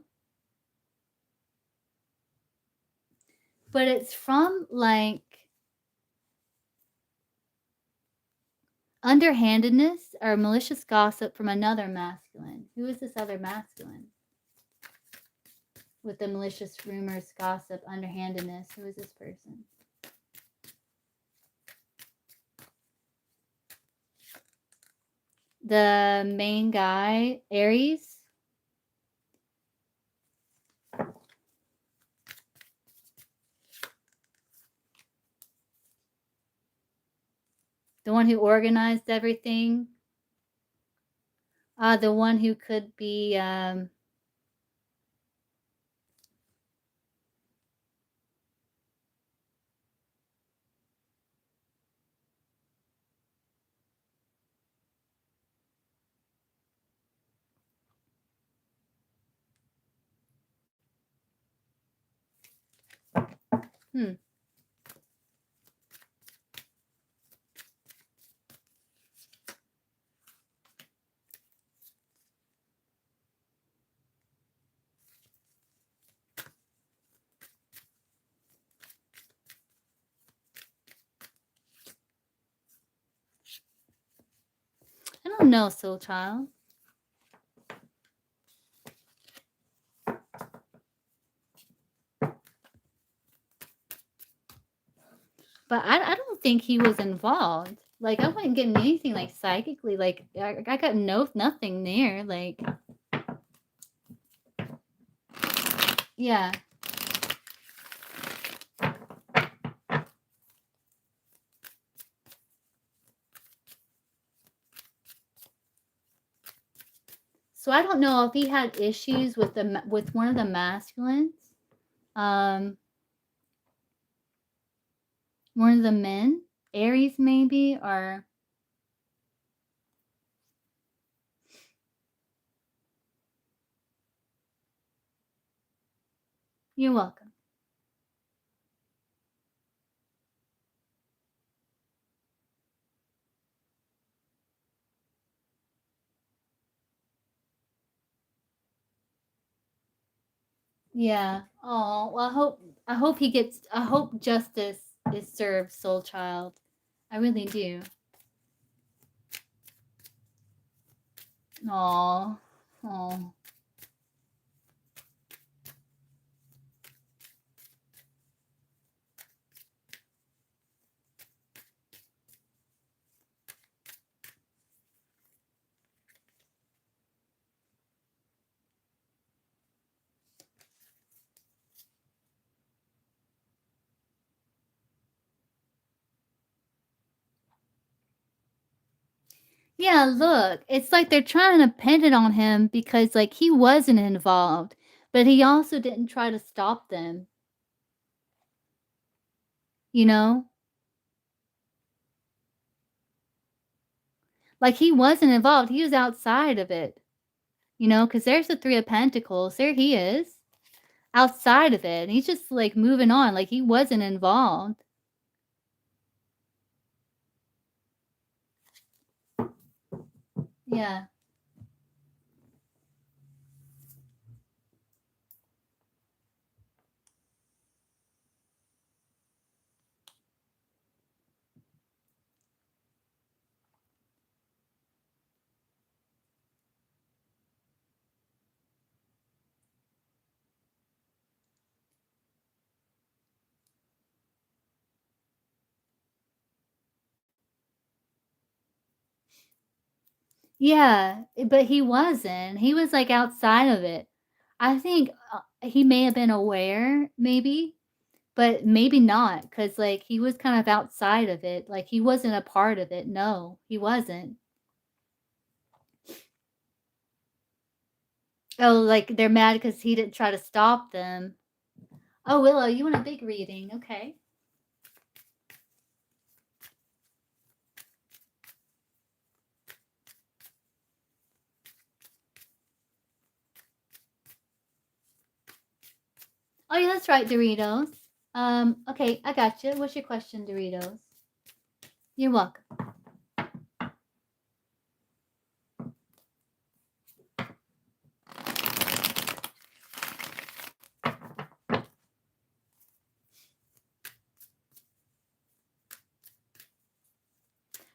But it's from like underhandedness or malicious gossip from another masculine. Who is this other masculine? With the malicious rumors, gossip, underhandedness. Who is this person? The main guy, Aries. The one who organized everything. The one who could be, I don't know, Soul Child. But I don't think he was involved. Like, I wasn't getting anything, like, psychically. Like, I got nothing there. Like, yeah. So I don't know if he had issues with one of the masculines. One of the men, Aries maybe, or you're welcome. Yeah. Oh, well, I hope justice is served, Soul Child. I really do. Oh. Oh. Yeah, look, it's like they're trying to pin it on him because, like, he wasn't involved, but he also didn't try to stop them, you know? Like, he wasn't involved, he was outside of it, because there's the 3 of Pentacles, there he is, outside of it, and he's just, like, moving on, like, he wasn't involved. Yeah. Yeah, but he wasn't, he was, like, outside of it. I think, he may have been aware, maybe, but maybe not, cause like, he was kind of outside of it, like, he wasn't a part of it, no, he wasn't. Oh, like, they're mad because he didn't try to stop them. Oh, Willow, you want a big reading, okay. Oh, yeah, that's right, Doritos. Okay, I got you. What's your question, Doritos? You're welcome.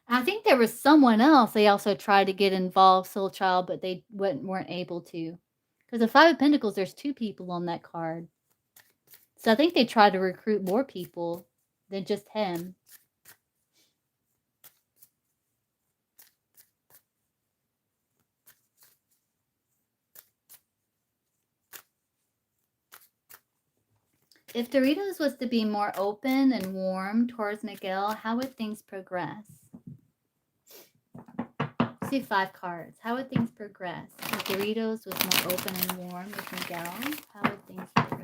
I think there was someone else they also tried to get involved, Soul Child, but they weren't able to. Because the 5 of Pentacles, there's 2 people on that card. So I think they tried to recruit more people than just him. If Doritos was to be more open and warm towards Miguel, how would things progress? Let's do 5 cards. How would things progress? If Doritos was more open and warm with Miguel, how would things progress?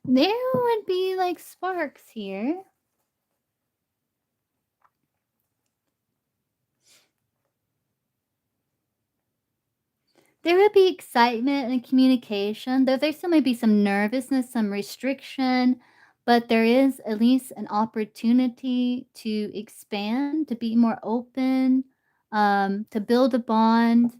There would be like sparks here. There would be excitement and communication, though there still may be some nervousness, some restriction, but there is at least an opportunity to expand, to be more open, to build a bond.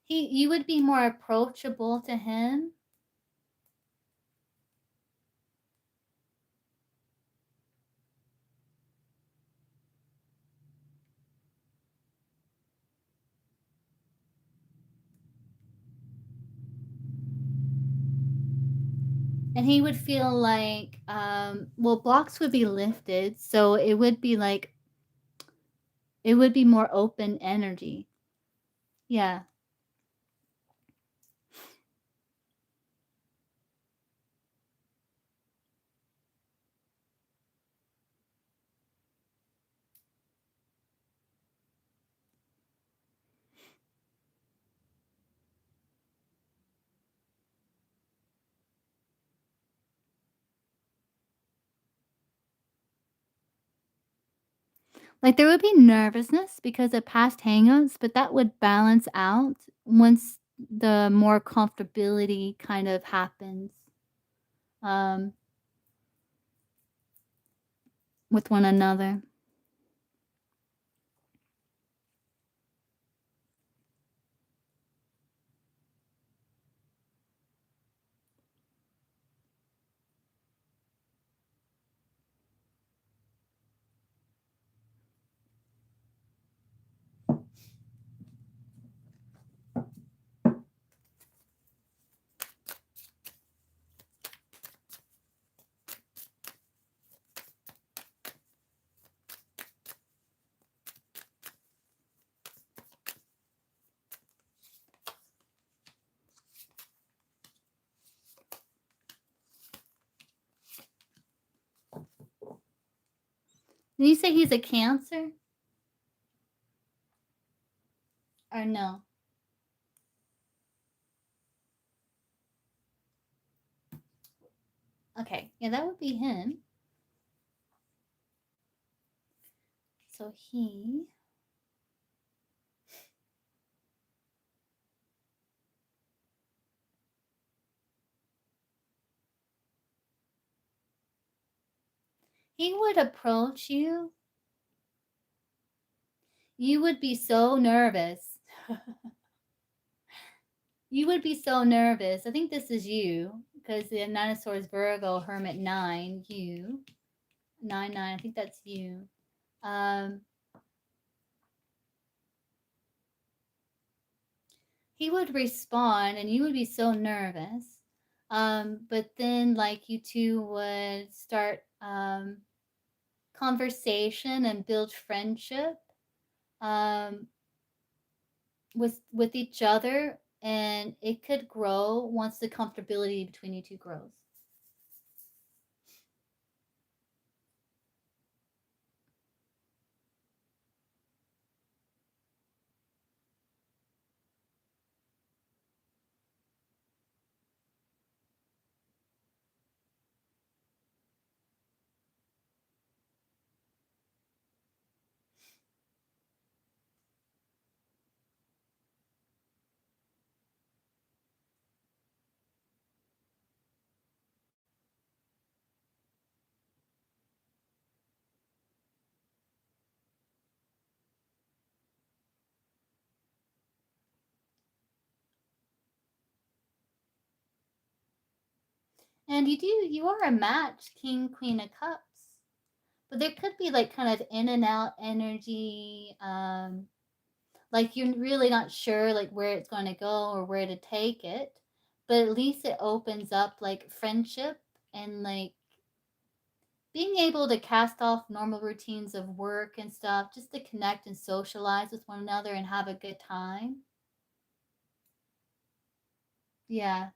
You would be more approachable to him. And he would feel like, well, blocks would be lifted, so it would be like, it would be more open energy. Yeah. Like, there would be nervousness because of past hangouts, but that would balance out once the more comfortability kind of happens, um, with one another. Did you say he's a Cancer? Or no? Okay, yeah, that would be him. So he would approach you. You would be so nervous. You would be so nervous. I think this is you because the Nine of Swords, Virgo, Hermit 9, you. 9, 9, I think that's you. He would respond and you would be so nervous. But then, like, you two would start conversation and build friendship with each other, and it could grow once the comfortability between you two grows. And you are a match, King, Queen of Cups. But there could be like kind of in and out energy. Like you're really not sure like where it's going to go or where to take it. But at least it opens up like friendship and like being able to cast off normal routines of work and stuff just to connect and socialize with one another and have a good time. Yeah.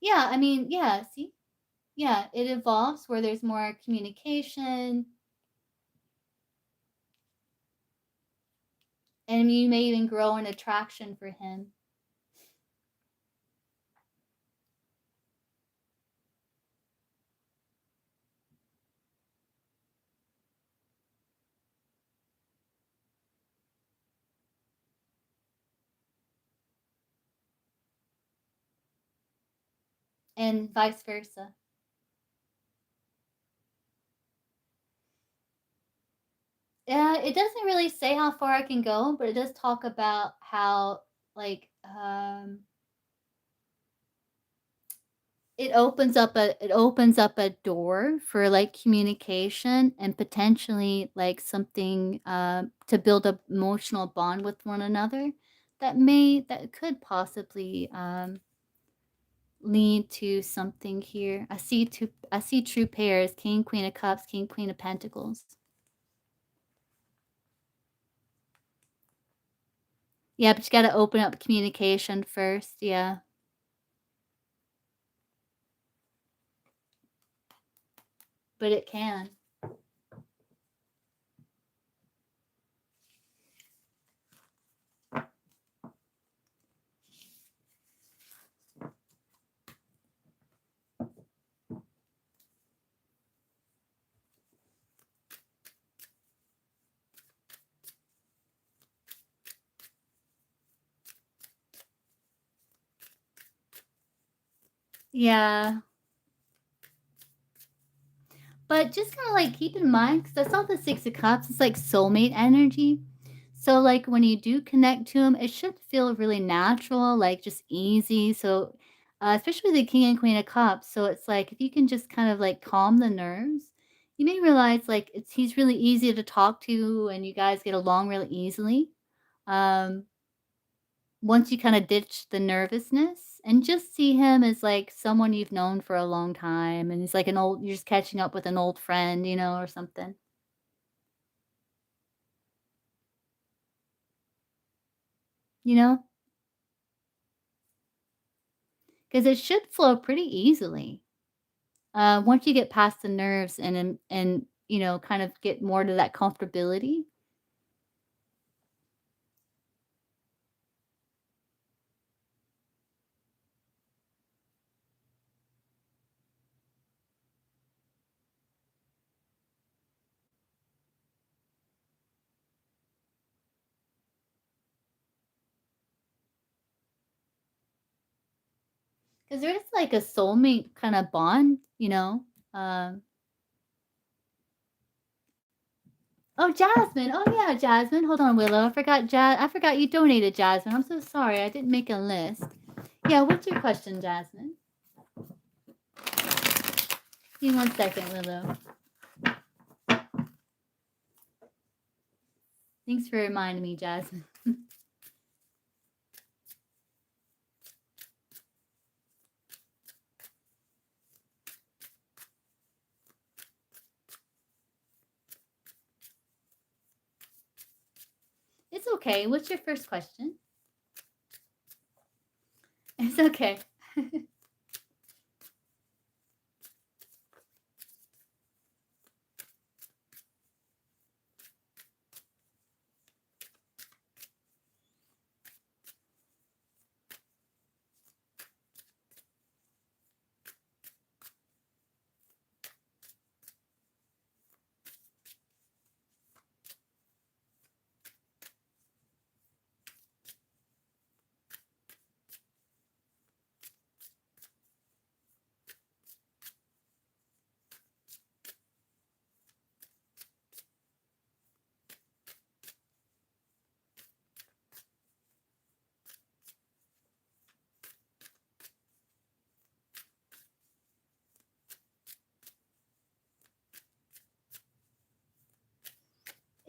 Yeah, I mean, yeah, see? Yeah, it evolves where there's more communication and you may even grow an attraction for him. And vice versa. Yeah, it doesn't really say how far I can go, but it does talk about how like it opens up a door for like communication and potentially like something to build a emotional bond with one another that could possibly lead to something here. I see true pairs, King, Queen of Cups, King, Queen of Pentacles. Yeah, but you got to open up communication first. Yeah. But it can. Yeah. But just kind of like keep in mind, because I saw the Six of Cups, it's like soulmate energy. So, like when you do connect to them, it should feel really natural, like just easy. So, especially the King and Queen of Cups. So, it's like if you can just kind of like calm the nerves, you may realize like he's really easy to talk to and you guys get along really easily. Um, Once you kinda ditch the nervousness and just see him as, like, someone you've known for a long time, and he's like an old you're just catching up with an old friend, or something, you know, because it should flow pretty easily, once you get past the nerves and kind of get more to that comfortability. Because there is, like, a soulmate kinda bond, um Oh, Jasmine! Oh, yeah, Jasmine. Hold on, Willow. I forgot you donated, Jasmine. I'm so sorry. I didn't make a list. Yeah, what's your question, Jasmine? Give me 1 second, Willow. Thanks for reminding me, Jasmine. It's okay. What's your first question? It's okay.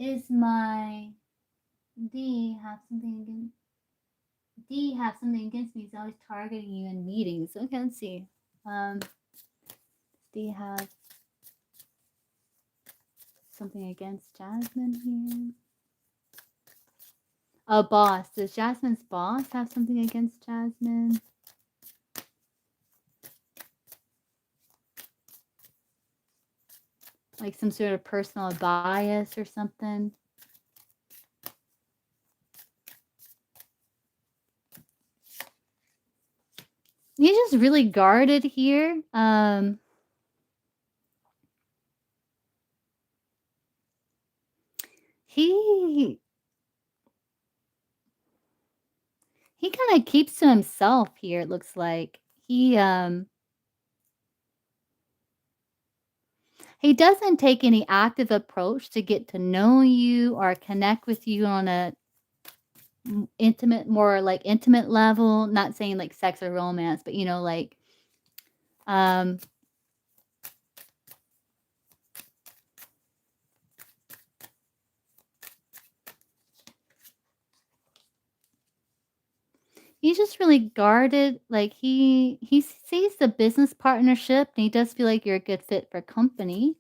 Is my D have something against me? He's always targeting you in meetings. Okay, let's see. D have something against Jasmine here? Oh, boss. Does Jasmine's boss have something against Jasmine? Like some sort of personal bias or something? He's just really guarded here. He kind of keeps to himself here, it looks like. He doesn't take any active approach to get to know you or connect with you on a more like intimate level. Not saying like sex or romance, but you know, like he's just really guarded. Like he sees the business partnership and he does feel like you're a good fit for company.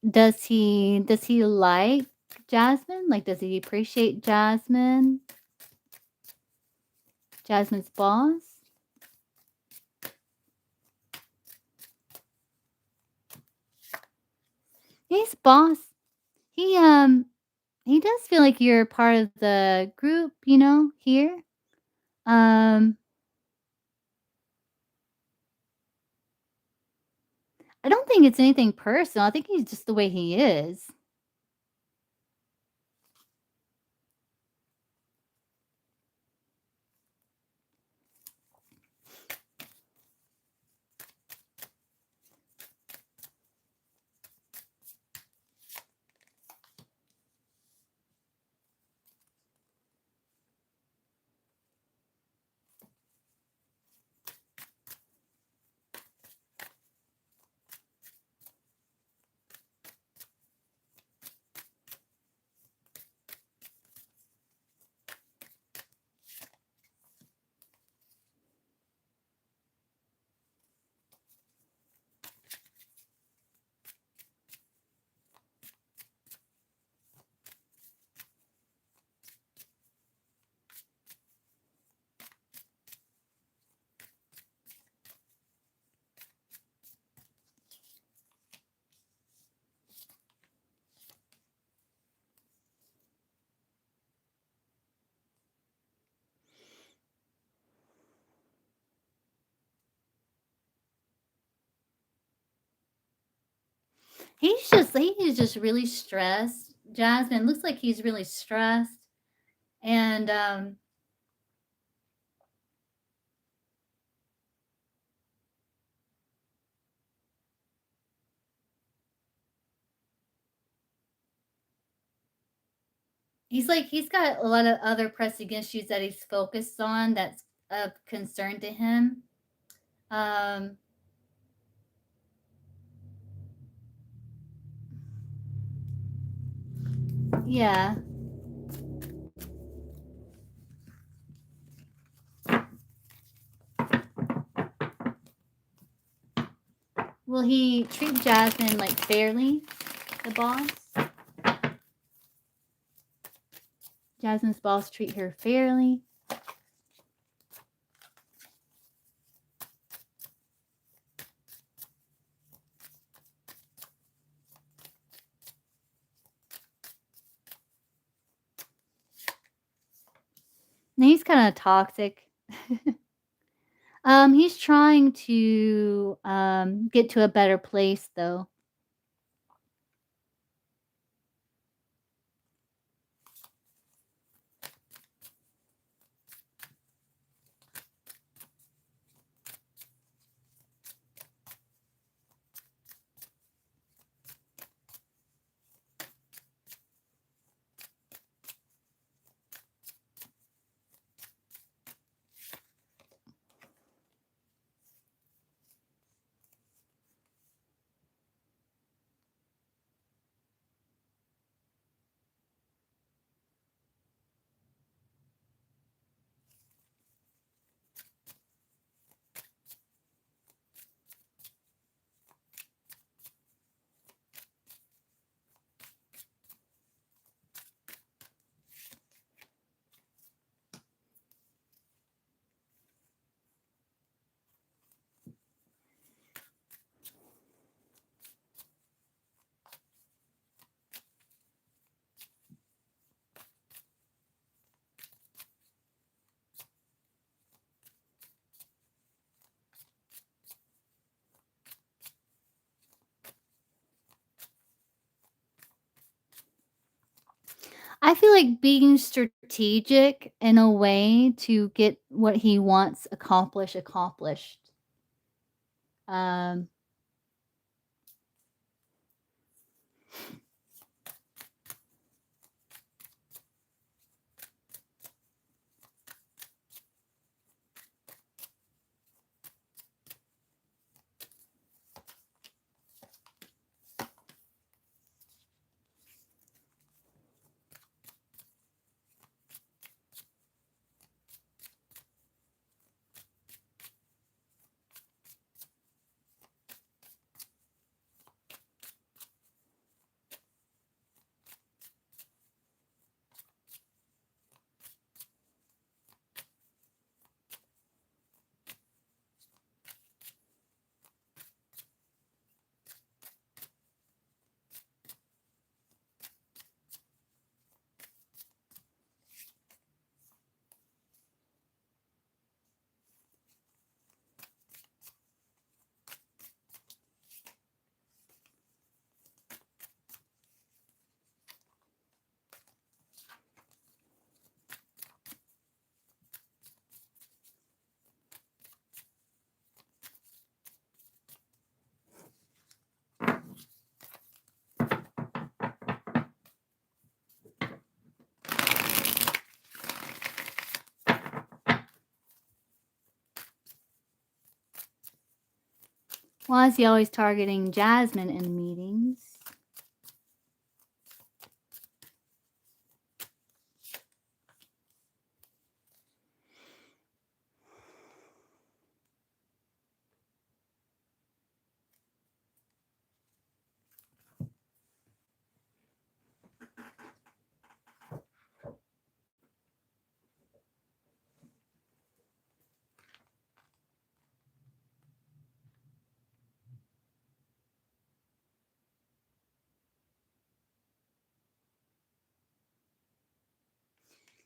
Does he like Jasmine? Like, does he appreciate Jasmine? Jasmine's boss? He's boss. He does feel like you're part of the group, you know, here. I don't think it's anything personal. I think he's just the way he is. He's just really stressed. Jasmine looks like he's really stressed. And he's got a lot of other pressing issues that he's focused on that's of concern to him. Yeah. Will he treat Jasmine like fairly, the boss? Jasmine's boss treat her fairly? He's kind of toxic. He's trying to get to a better place though. I feel like being strategic in a way to get what he wants accomplished. Um, Why is he always targeting Jasmine in meetings?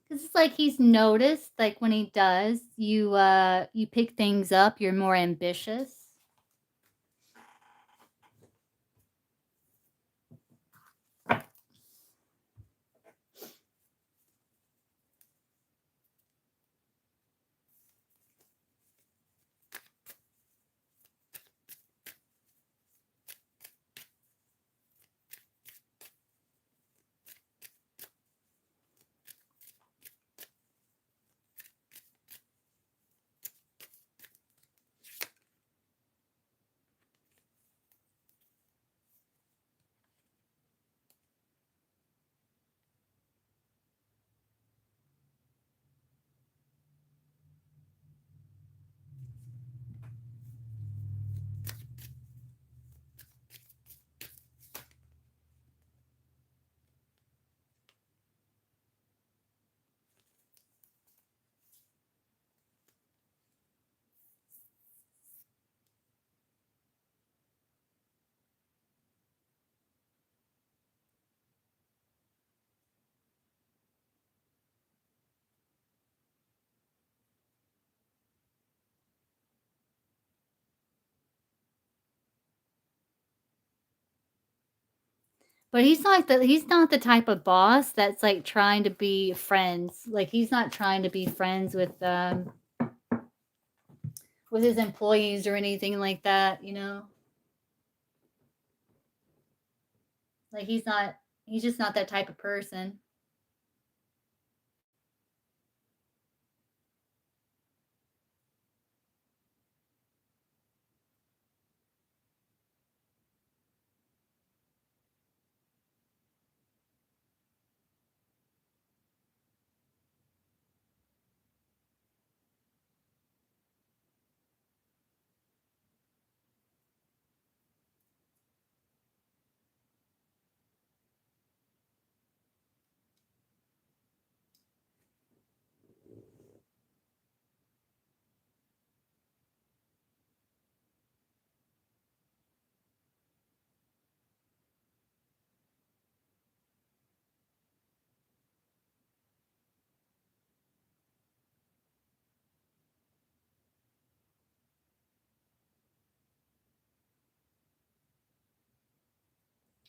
Because it's like he's noticed, like when he does, you pick things up, you're more ambitious. But he's not the type of boss that's, like, trying to be friends. Like, he's not trying to be friends with his employees or anything like that, you know? Like, he's just not that type of person.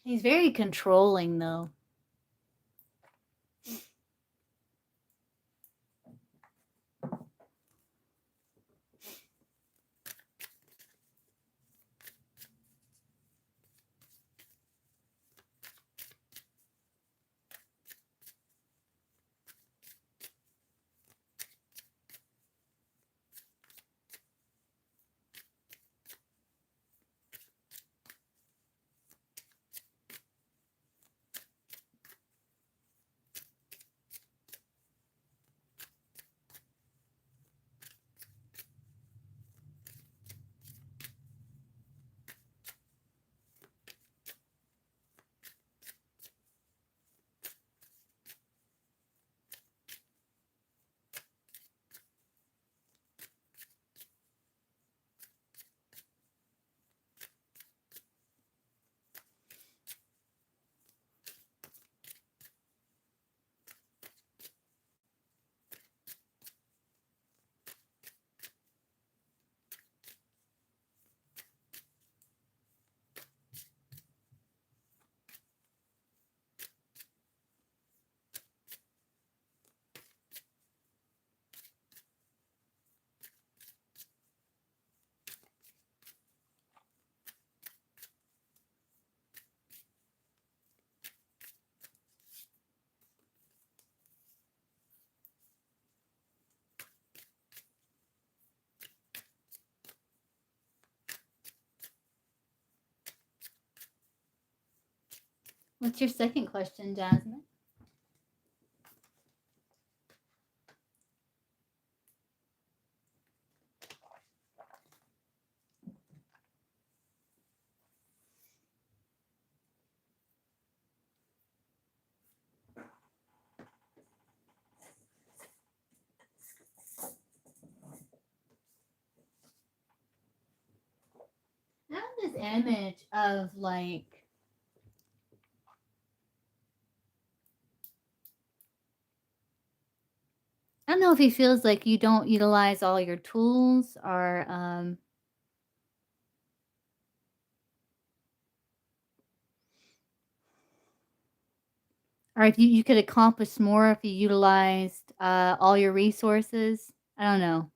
He's very controlling, though. What's your second question, Jasmine? I have this image of, like, I don't know if he feels like you don't utilize all your tools or if you could accomplish more if you utilized, all your resources. I don't know.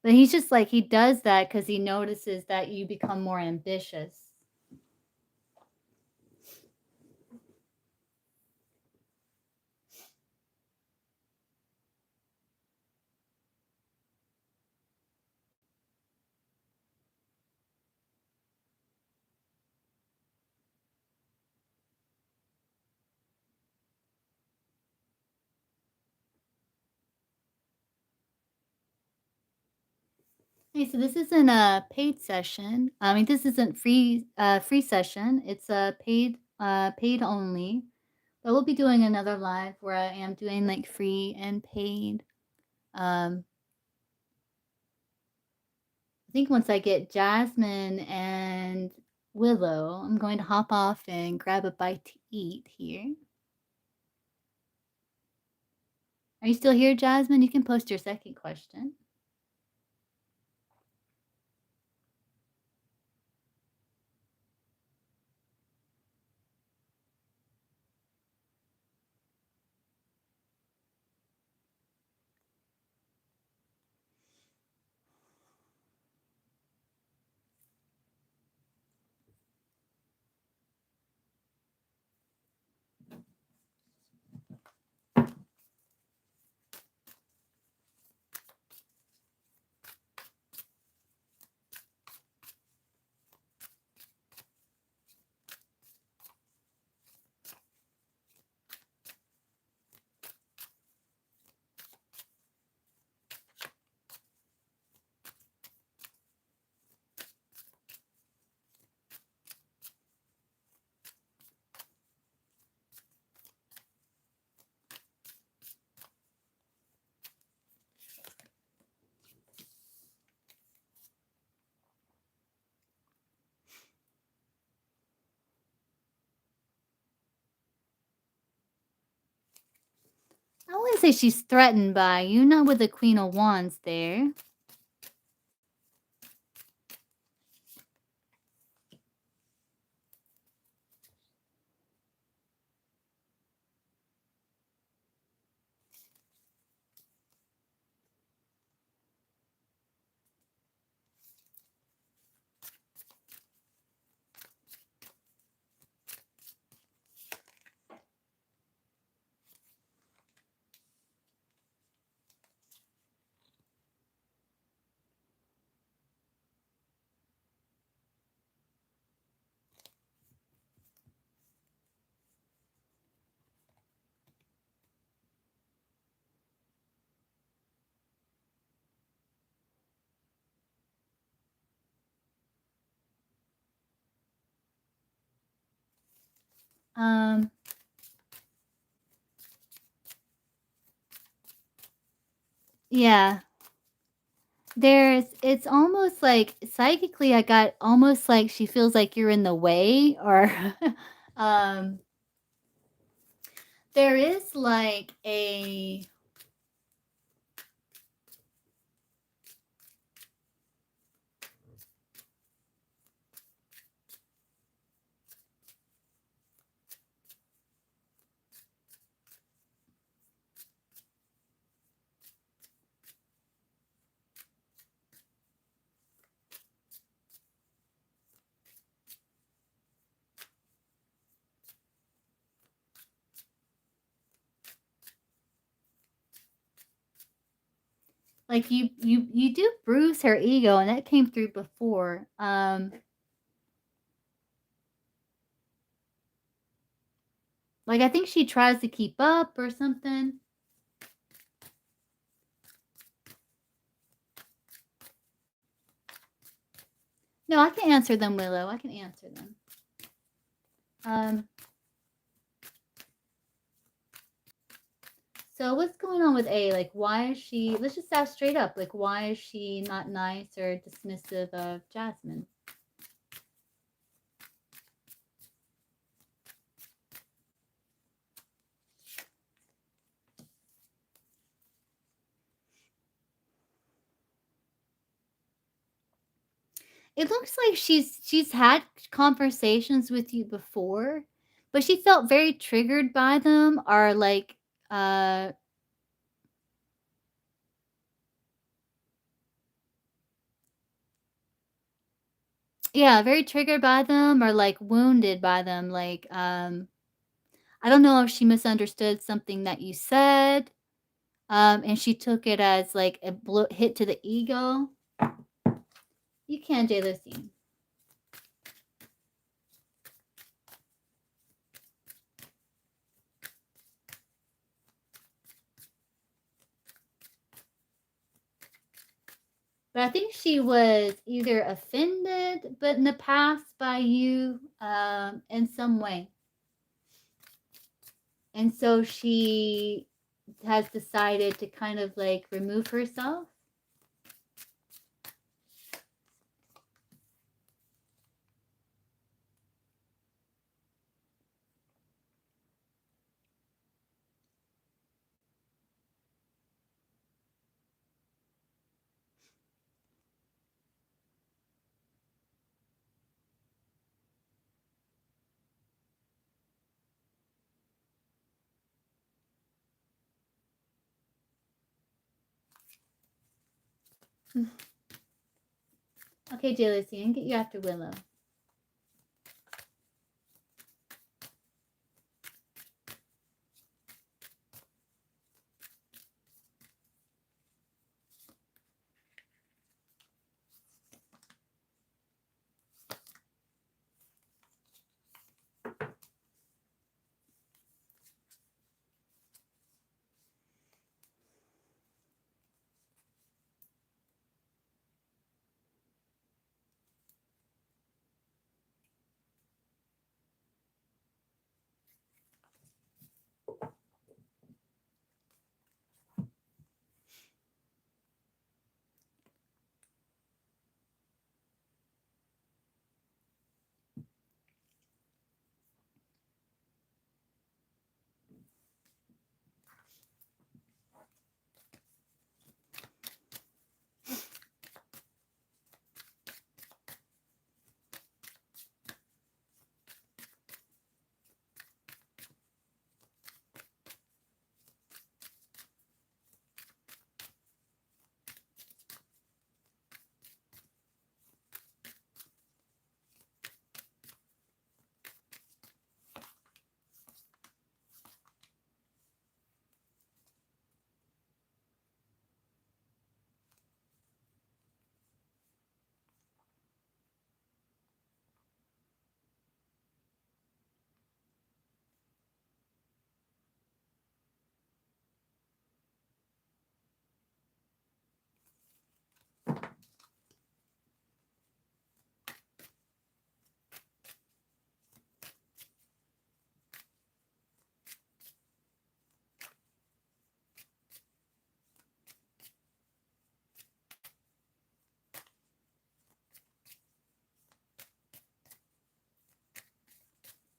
But he's just like he does that because he notices that you become more ambitious. Hey, so this isn't a paid session. I mean, this isn't free session. It's a paid only. But we'll be doing another live where I am doing like free and paid. I think once I get Jasmine and Willow, I'm going to hop off and grab a bite to eat here. Are you still here, Jasmine? You can post your second question. I wouldn't say she's threatened by you, not with the Queen of Wands there. Yeah. It's almost like psychically I got almost like she feels like you're in the way or um there is like a like you do bruise her ego and that came through before. Like I think she tries to keep up or something. No, I can answer them, Willow. I can answer them. So what's going on with A? Like, why is she? Let's just ask straight up. Like, why is she not nice or dismissive of Jasmine? It looks like she's had conversations with you before, but she felt very triggered by them or like yeah, very triggered by them or like wounded by them. Like I don't know if she misunderstood something that you said, and she took it as like a hit to the ego. You can, J. Lucy. But I think she was either offended, but in the past by you in some way. And so she has decided to kind of like remove herself. Okay, J-Lucy, I can get you after Willow.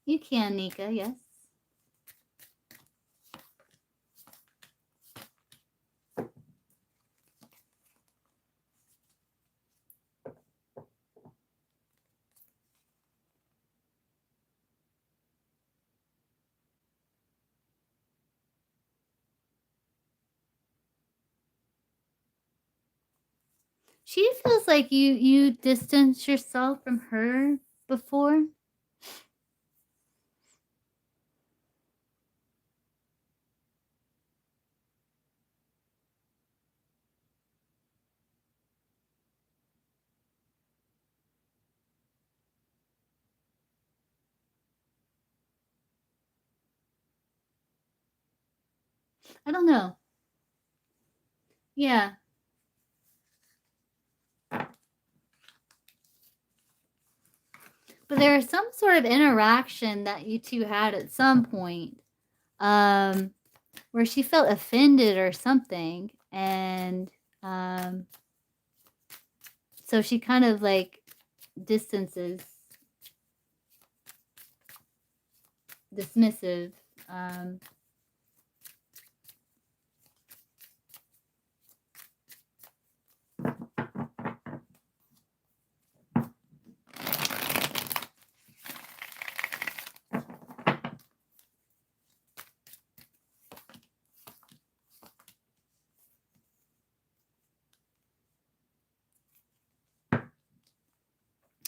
You can, Nika, yes. She feels like you distanced yourself from her before. I don't know. Yeah. But there is some sort of interaction that you two had at some point, where she felt offended or something, and so she kind of like distances, dismissive.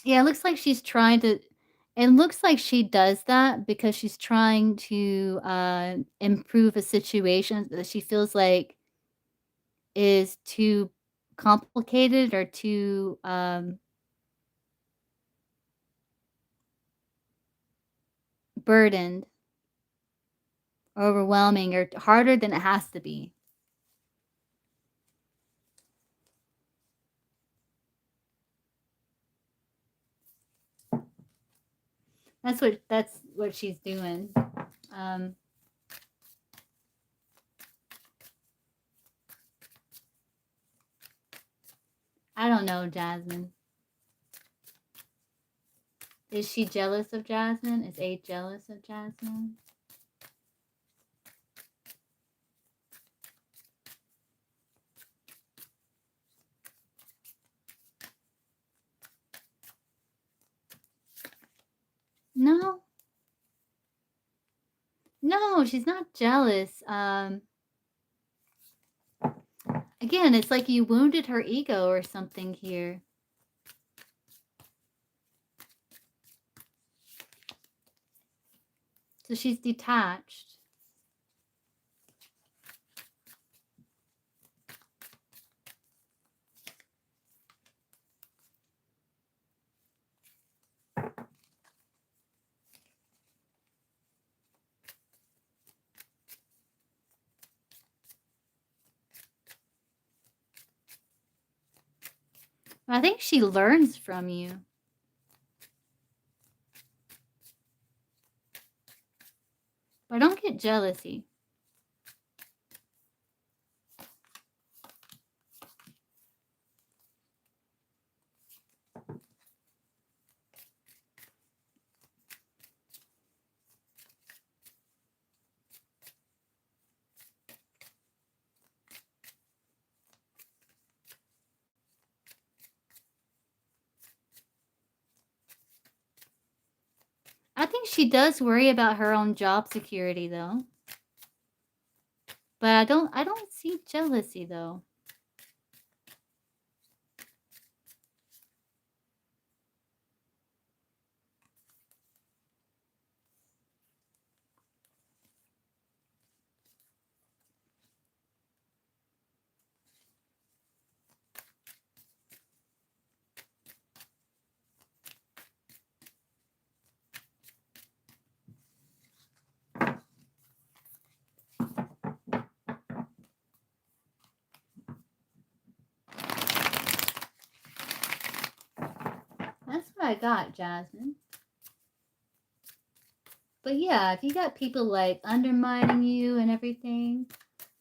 Yeah, it looks like she's trying to. It looks like she does that because she's trying to improve a situation that she feels like is too complicated or too burdened, overwhelming, or harder than it has to be. That's what she's doing. I don't know, Jasmine. Is she jealous of Jasmine? Is A jealous of Jasmine? No. No, she's not jealous. Again, it's like you wounded her ego or something here. So she's detached. I think she learns from you. But don't get jealousy. I think she does worry about her own job security though. But I don't see jealousy though. That's what I got, Jasmine. But yeah, if you got people like undermining you and everything,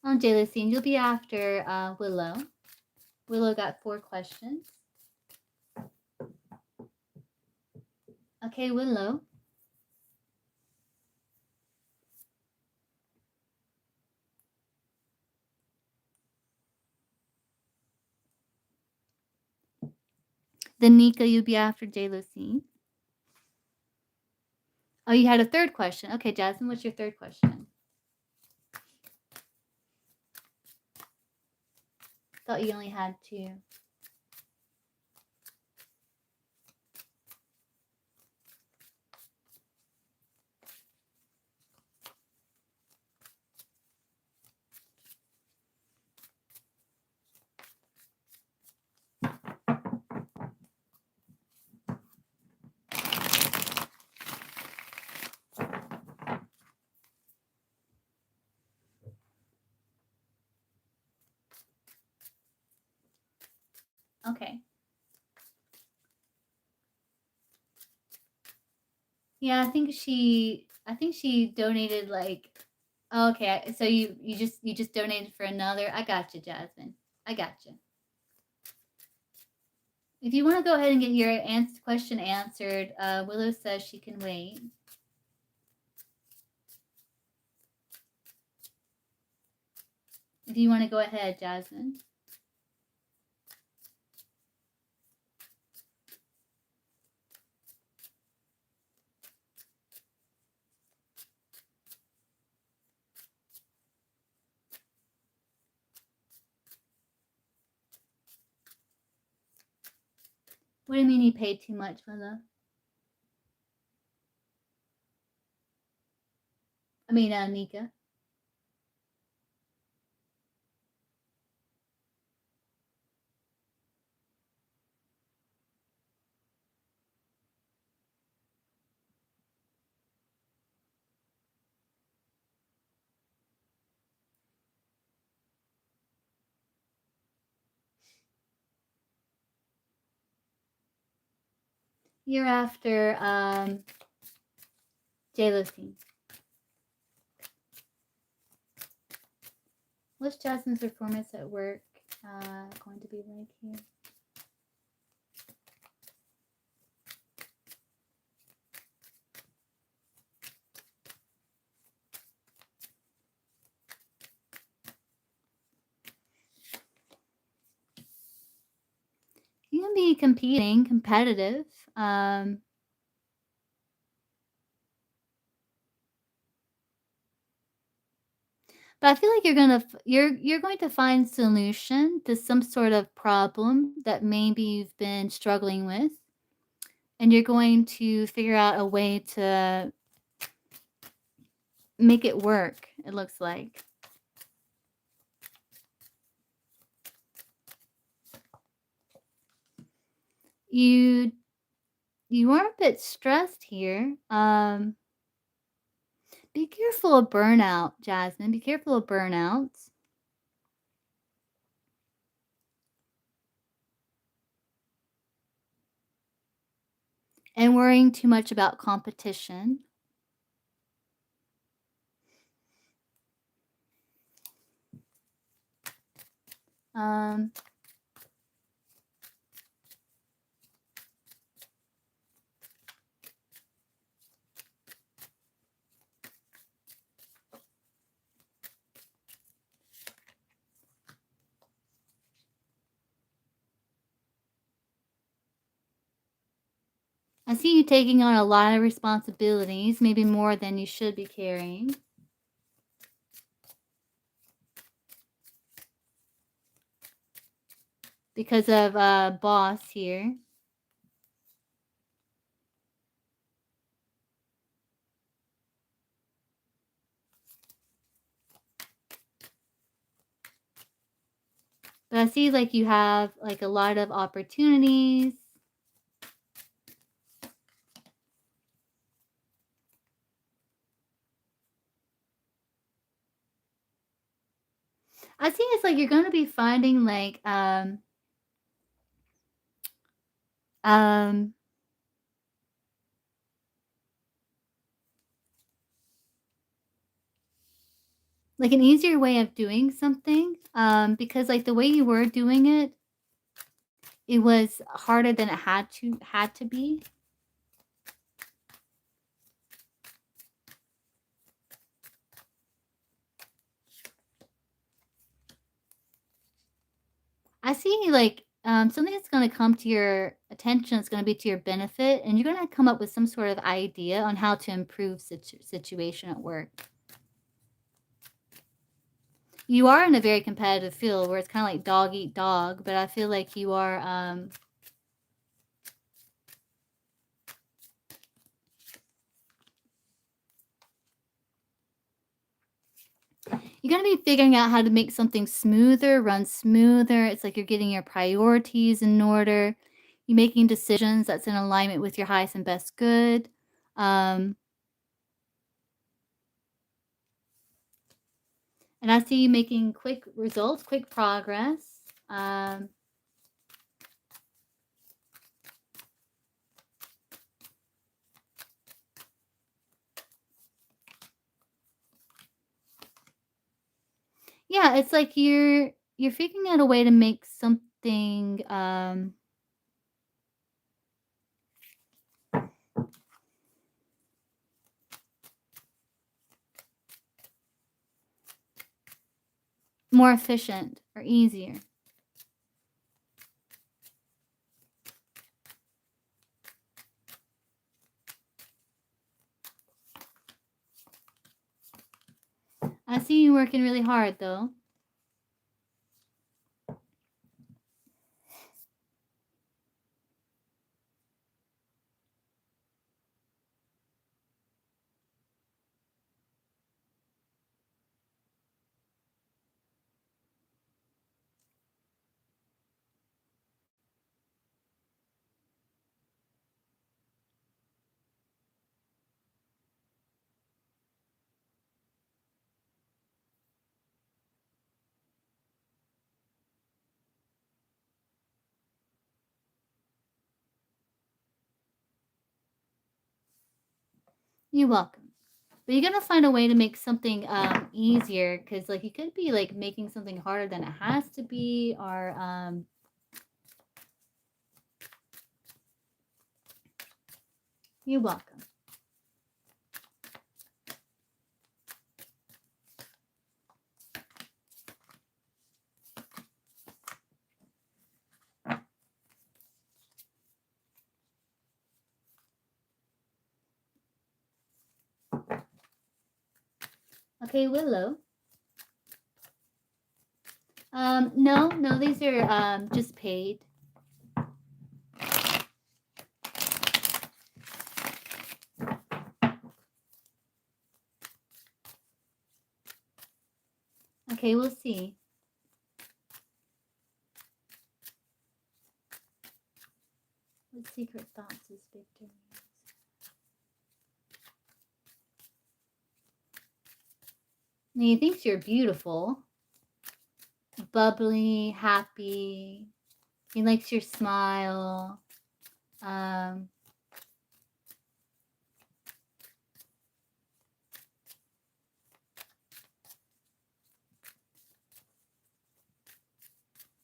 on jealousy, and you'll be after Willow. Willow got 4 questions. Okay, Willow. Then Nika, you'll be after J-Lucine. Oh, you had a 3rd question. Okay, Jasmine, what's your 3rd question? Thought you only had 2. Okay. Yeah, I think she donated like, oh, okay. So you just donated for another. I got you, Jasmine. I got you. If you want to go ahead and get your question answered, Willow says she can wait. If you want to go ahead, Jasmine. What do you mean he paid too much, Willow? I mean, Nika. You're after J-Lucine. What's Jasmine's performance at work going to be like here? You can be competing, competitive. But I feel like you're going to find solution to some sort of problem that maybe you've been struggling with, and you're going to figure out a way to make it work, it looks like. You are a bit stressed here. Be careful of burnout, Jasmine. Be careful of burnouts. And worrying too much about competition. Um, I see you taking on a lot of responsibilities, maybe more than you should be carrying. Because of boss here. But I see like you have like a lot of opportunities. I see it's like you're going to be finding um like an easier way of doing something, because like the way you were doing it, it was harder than it had to be. I see like something that's going to come to your attention. It's going to be to your benefit, and you're going to come up with some sort of idea on how to improve situation at work. You are in a very competitive field where it's kind of like dog eat dog, but I feel like you are you're going to be figuring out how to make something smoother, run smoother. It's like you're getting your priorities in order. You're making decisions that's in alignment with your highest and best good. And I see you making quick results, quick progress. Yeah, it's like you're figuring out a way to make something more efficient or easier. I see you working really hard though. You're welcome. But you're gonna find a way to make something easier, because like you could be like making something harder than it has to be, or you're welcome. Okay, Willow. No, no, these are just paid. Okay, we'll see. What secret thoughts is Victor? He thinks you're beautiful, bubbly, happy. He likes your smile.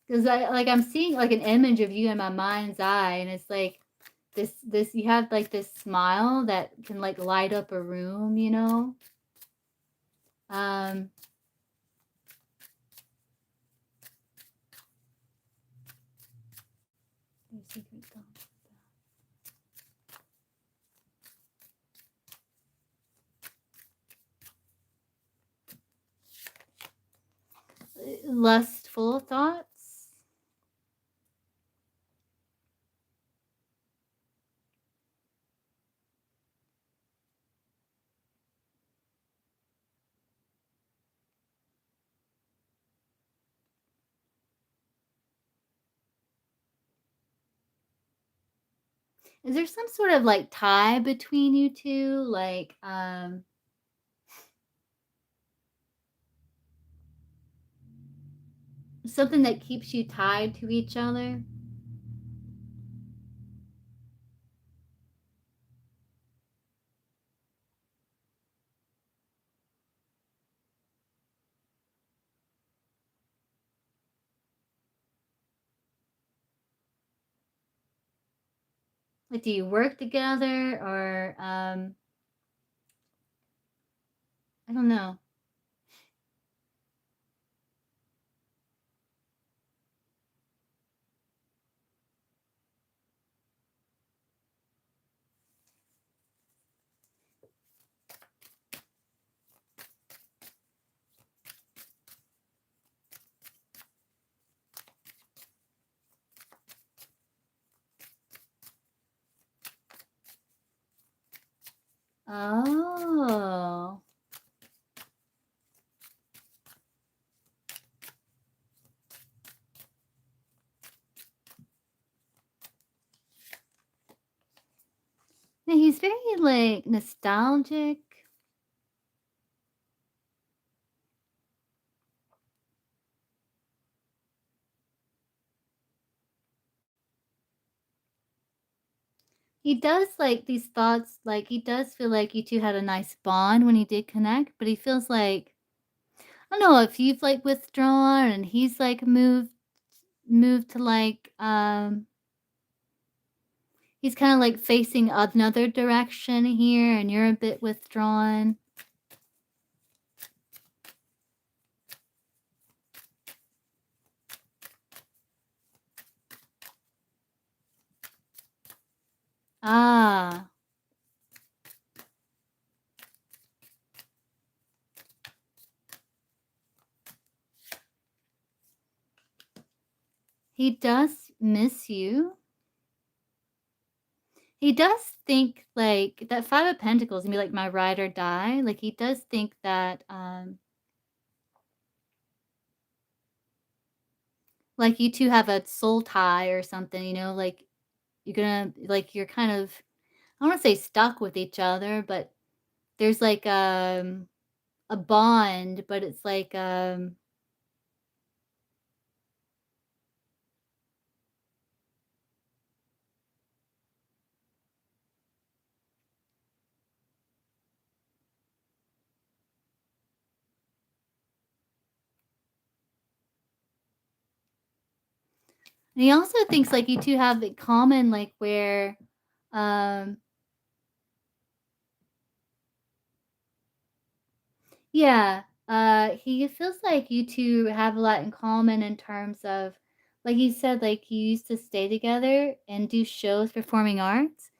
Because I'm seeing like an image of you in my mind's eye, and it's like this you have like this smile that can like light up a room, you know. Your secret thoughts. Lustful thoughts. Is there some sort of like tie between you two? Like, something that keeps you tied to each other? Like, do you work together or, I don't know. Oh. Yeah, he's very like nostalgic. He does like these thoughts, like he does feel like you two had a nice bond when he did connect, but he feels like I don't know if you've like withdrawn and he's like moved to like he's kind of like facing another direction here and you're a bit withdrawn. Ah. He does miss you. He does think like that 5 of Pentacles can be like my ride or die. Like he does think that like you two have a soul tie or something, you know, like you're gonna like you're kind of I don't want to say stuck with each other, but there's like a bond, but it's like and he also thinks like you two have it common like where um yeah, he feels like you two have a lot in common in terms of like he said like you used to stay together and do shows performing arts.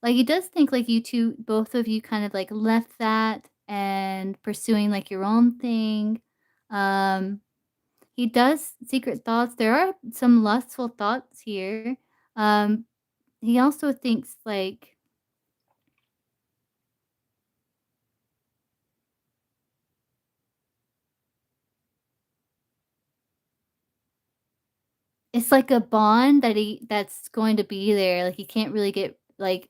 Like he does think like you two both of you kind of like left that and pursuing like your own thing. Um He does secret thoughts. There are some lustful thoughts here. Um, he also thinks, like, it's like a bond that's going to be there, like, he can't really get, like,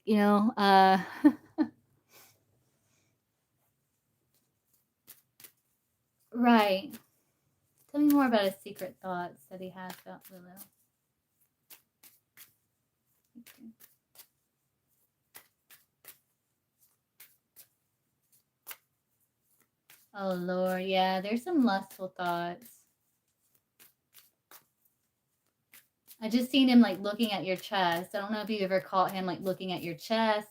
Right. Tell me more about his secret thoughts that he has about Willow. Oh, Lord, yeah, there's some lustful thoughts. I just seen him, like, looking at your chest. I don't know if you ever caught him, like, looking at your chest.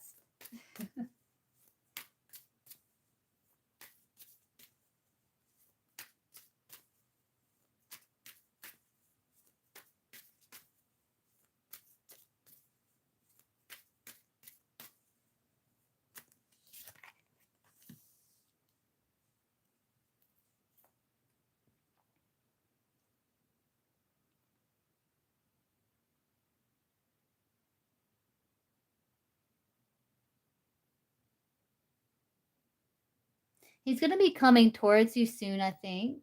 He's gonna be coming towards you soon, I think.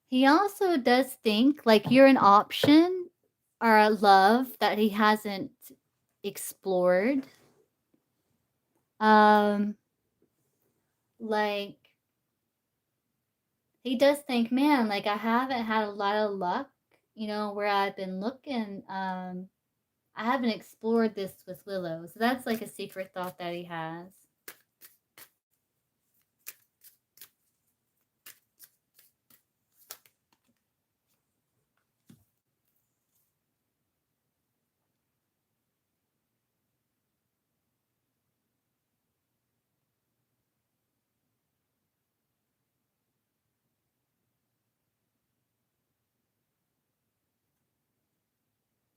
He also does think, like, you're an option or a love that he hasn't explored. Um, like, he does think, "Man, like, I haven't had a lot of luck, where I've been looking, I haven't explored this with Willow." So that's, like, a secret thought that he has.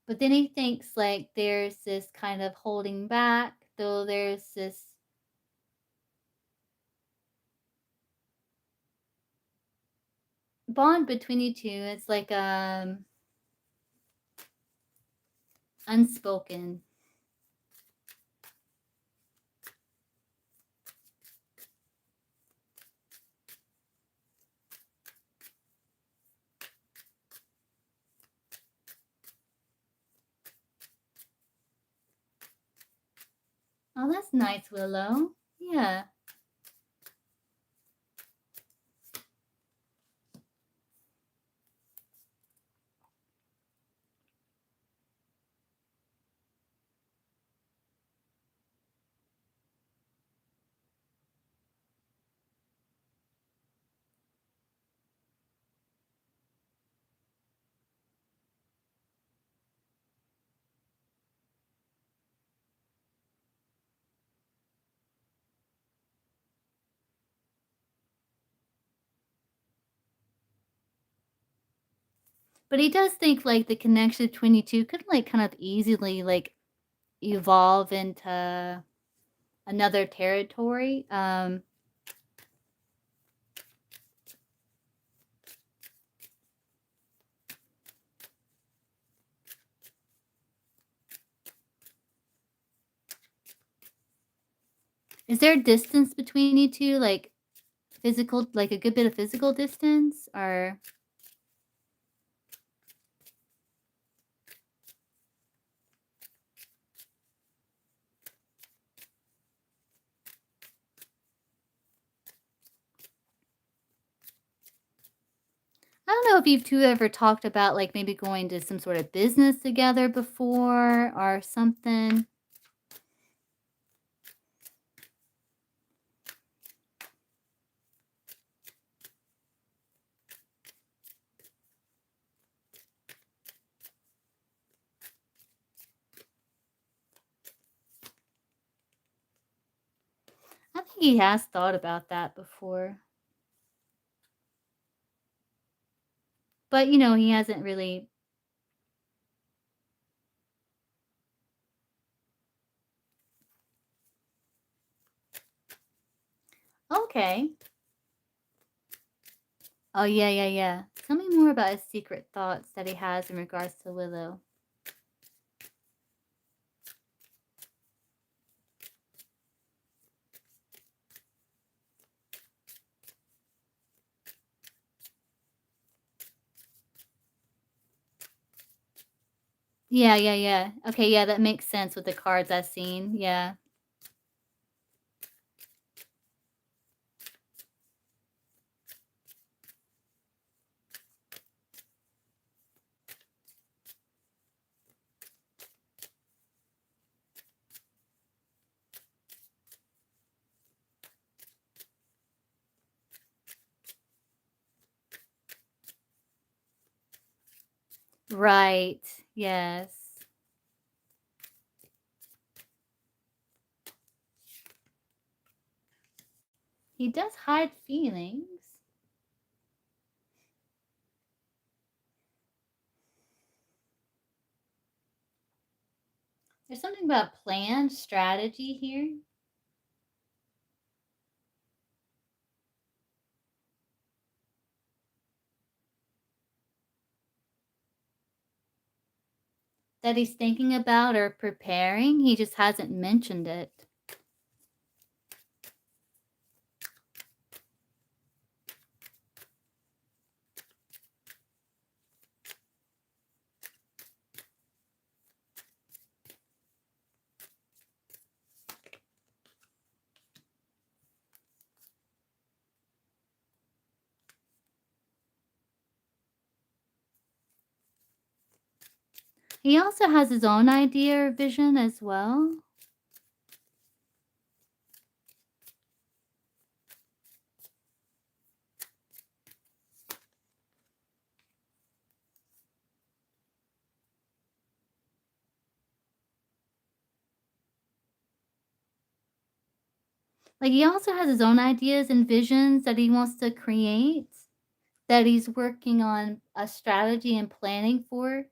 But then he thinks, like, there's this kind of holding back, though there's this bond between you two. It's like, unspoken. Oh, that's nice, Willow. Yeah. But he does think, like, the connection between you 2 could, like, kind of easily, like, evolve into another territory. Is there a distance between you 2, like, physical, like, a good bit of physical distance? Or I don't know if you 2 ever talked about, like, maybe going to some sort of business together before or something. I think he has thought about that before. But, he hasn't really Okay. Oh, yeah, yeah, yeah. Tell me more about his secret thoughts that he has in regards to Willow. Yeah, yeah, yeah. Okay, yeah, that makes sense with the cards I've seen. Yeah. Right. Yes. He does hide feelings. There's something about planned strategy here. That he's thinking about or preparing. He just hasn't mentioned it. He also has his own idea or vision as well. Like, he also has his own ideas and visions that he wants to create, that he's working on a strategy and planning for,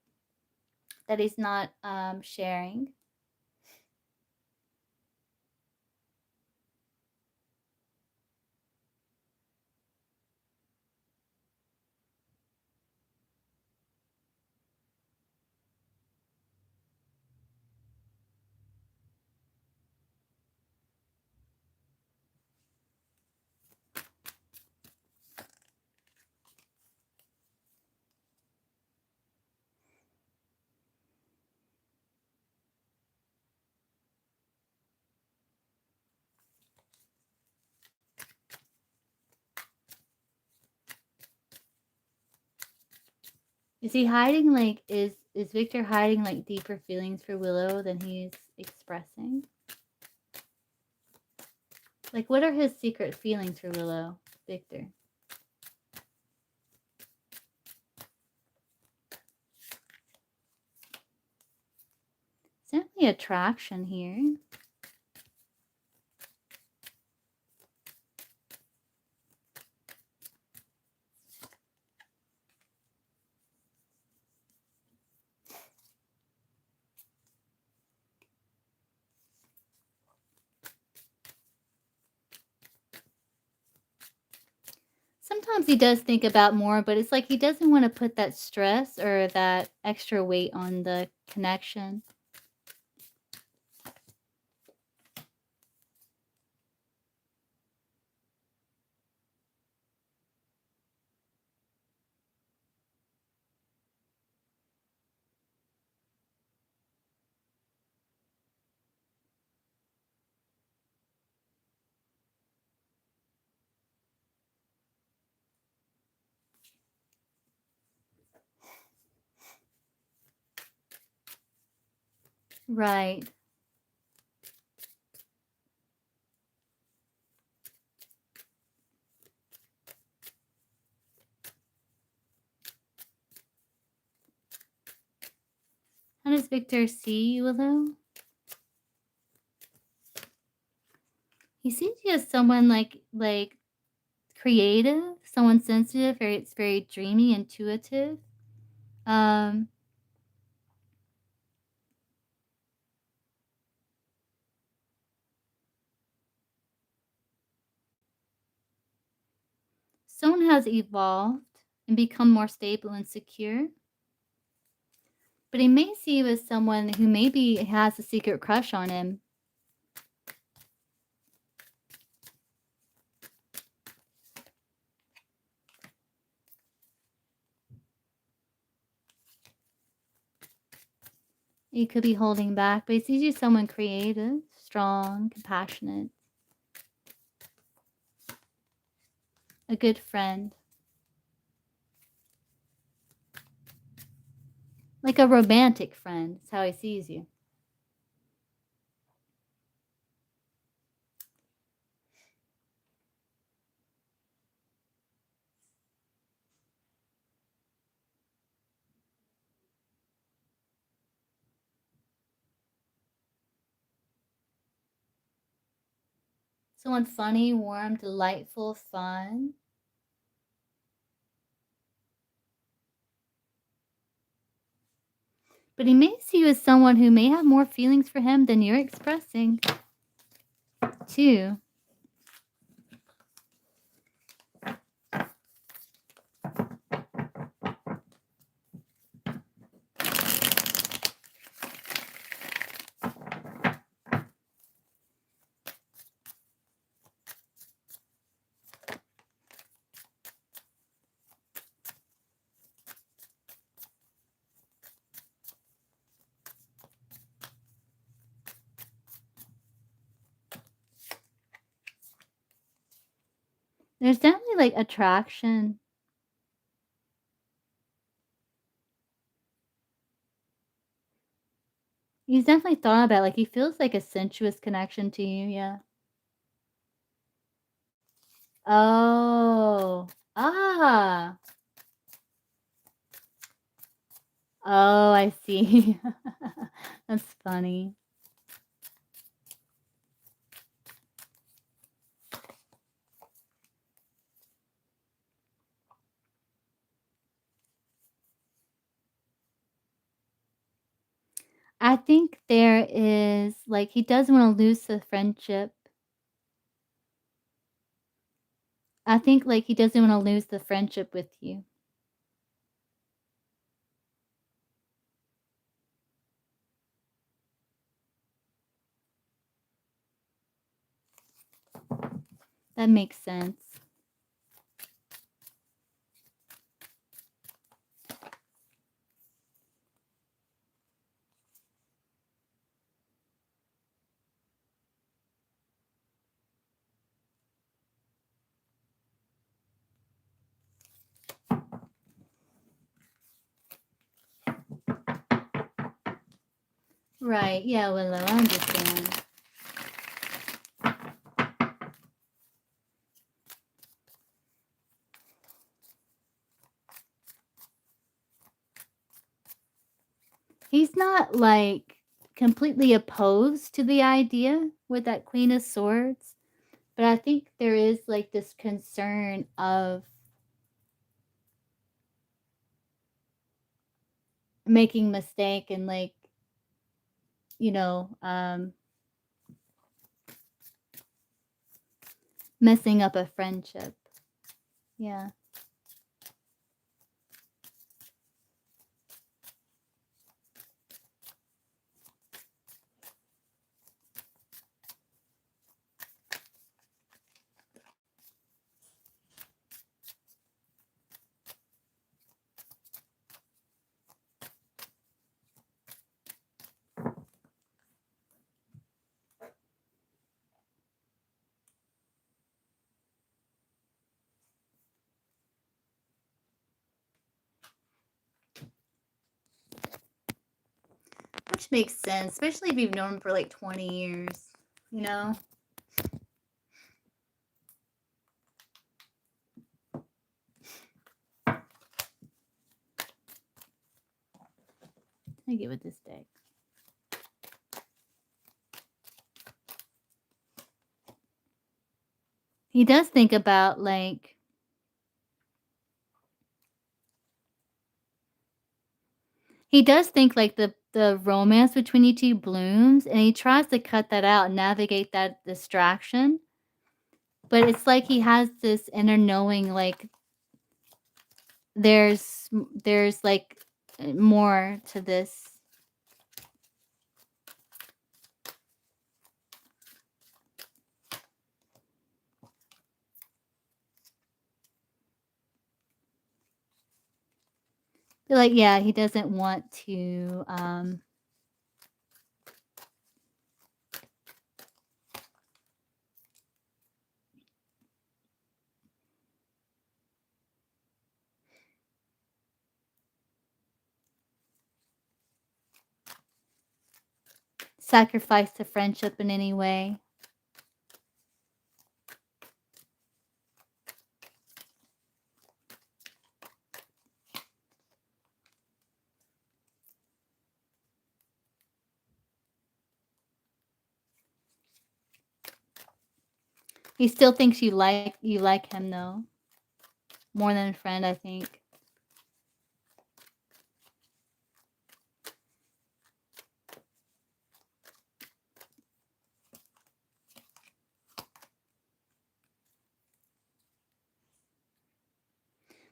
that he's not sharing. Is he hiding, like, is Victor hiding, like, deeper feelings for Willow than he's expressing? Like, what are his secret feelings for Willow, Victor? It's definitely attraction here. Sometimes he does think about more, but it's like he doesn't want to put that stress or that extra weight on the connection. Right. How does Victor see Willow? He seems he has someone like creative, someone sensitive, very it's very dreamy, intuitive. Um someone has evolved and become more stable and secure, but he may see you as someone who maybe has a secret crush on him. You could be holding back, but he sees you as someone creative, strong, compassionate, a good friend. Like a romantic friend. That's how he sees you. Someone funny, warm, delightful, fun. But he may see you as someone who may have more feelings for him than you're expressing, too. There's definitely like attraction. He's definitely thought about it. Like he feels like a sensuous connection to you, yeah. Oh. Ah. Oh, I see. That's funny. I think there is like he doesn't want to lose the friendship. I think like he doesn't want to lose the friendship with you. That makes sense. Right. Yeah, Willow, I understand. He's not like completely opposed to the idea with that Queen of Swords, but I think there is like this concern of making mistake and like, you know, messing up a friendship. Yeah. Which makes sense, especially if you've known him for like 20 years, you know? I get with this deck. He does think about like he does think like the romance between you two blooms, and he tries to cut that out and navigate that distraction. But it's like he has this inner knowing, like there's like more to this. Like, yeah, he doesn't want to sacrifice the friendship in any way. He still thinks you like him though, more than a friend, I think.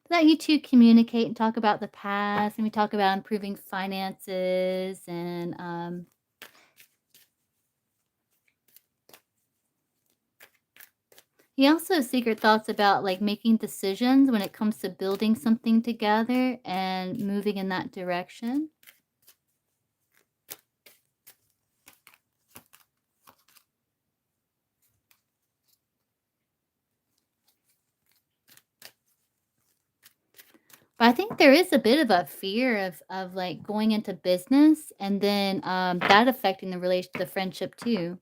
That you two communicate and talk about the past, and we talk about improving finances and he also has secret thoughts about like making decisions when it comes to building something together and moving in that direction. But I think there is a bit of a fear of like going into business and then that affecting the friendship too.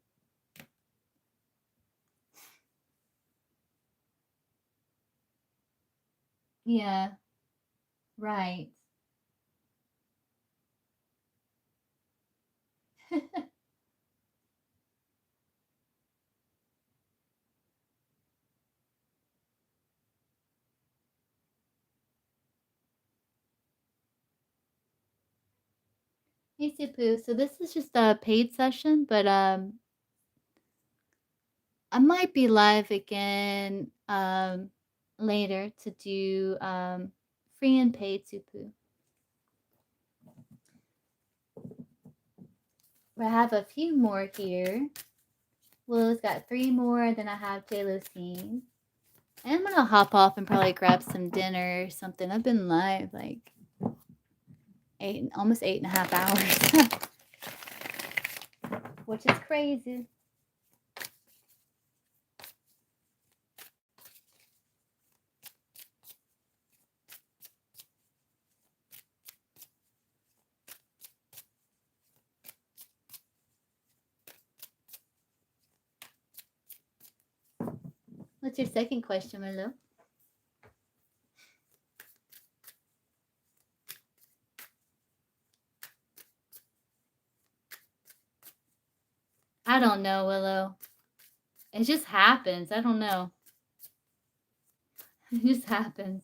Yeah, right. Hey Supu, so this is just a paid session, but I might be live again later to do free and paid Supu. I have a few more here. Willow's got 3 more, then I have Jalocine. And I'm gonna hop off and probably grab some dinner or something. I've been live like almost 8.5 hours, which is crazy. What's your second question, Willow? I don't know, Willow. It just happens. I don't know. It just happens.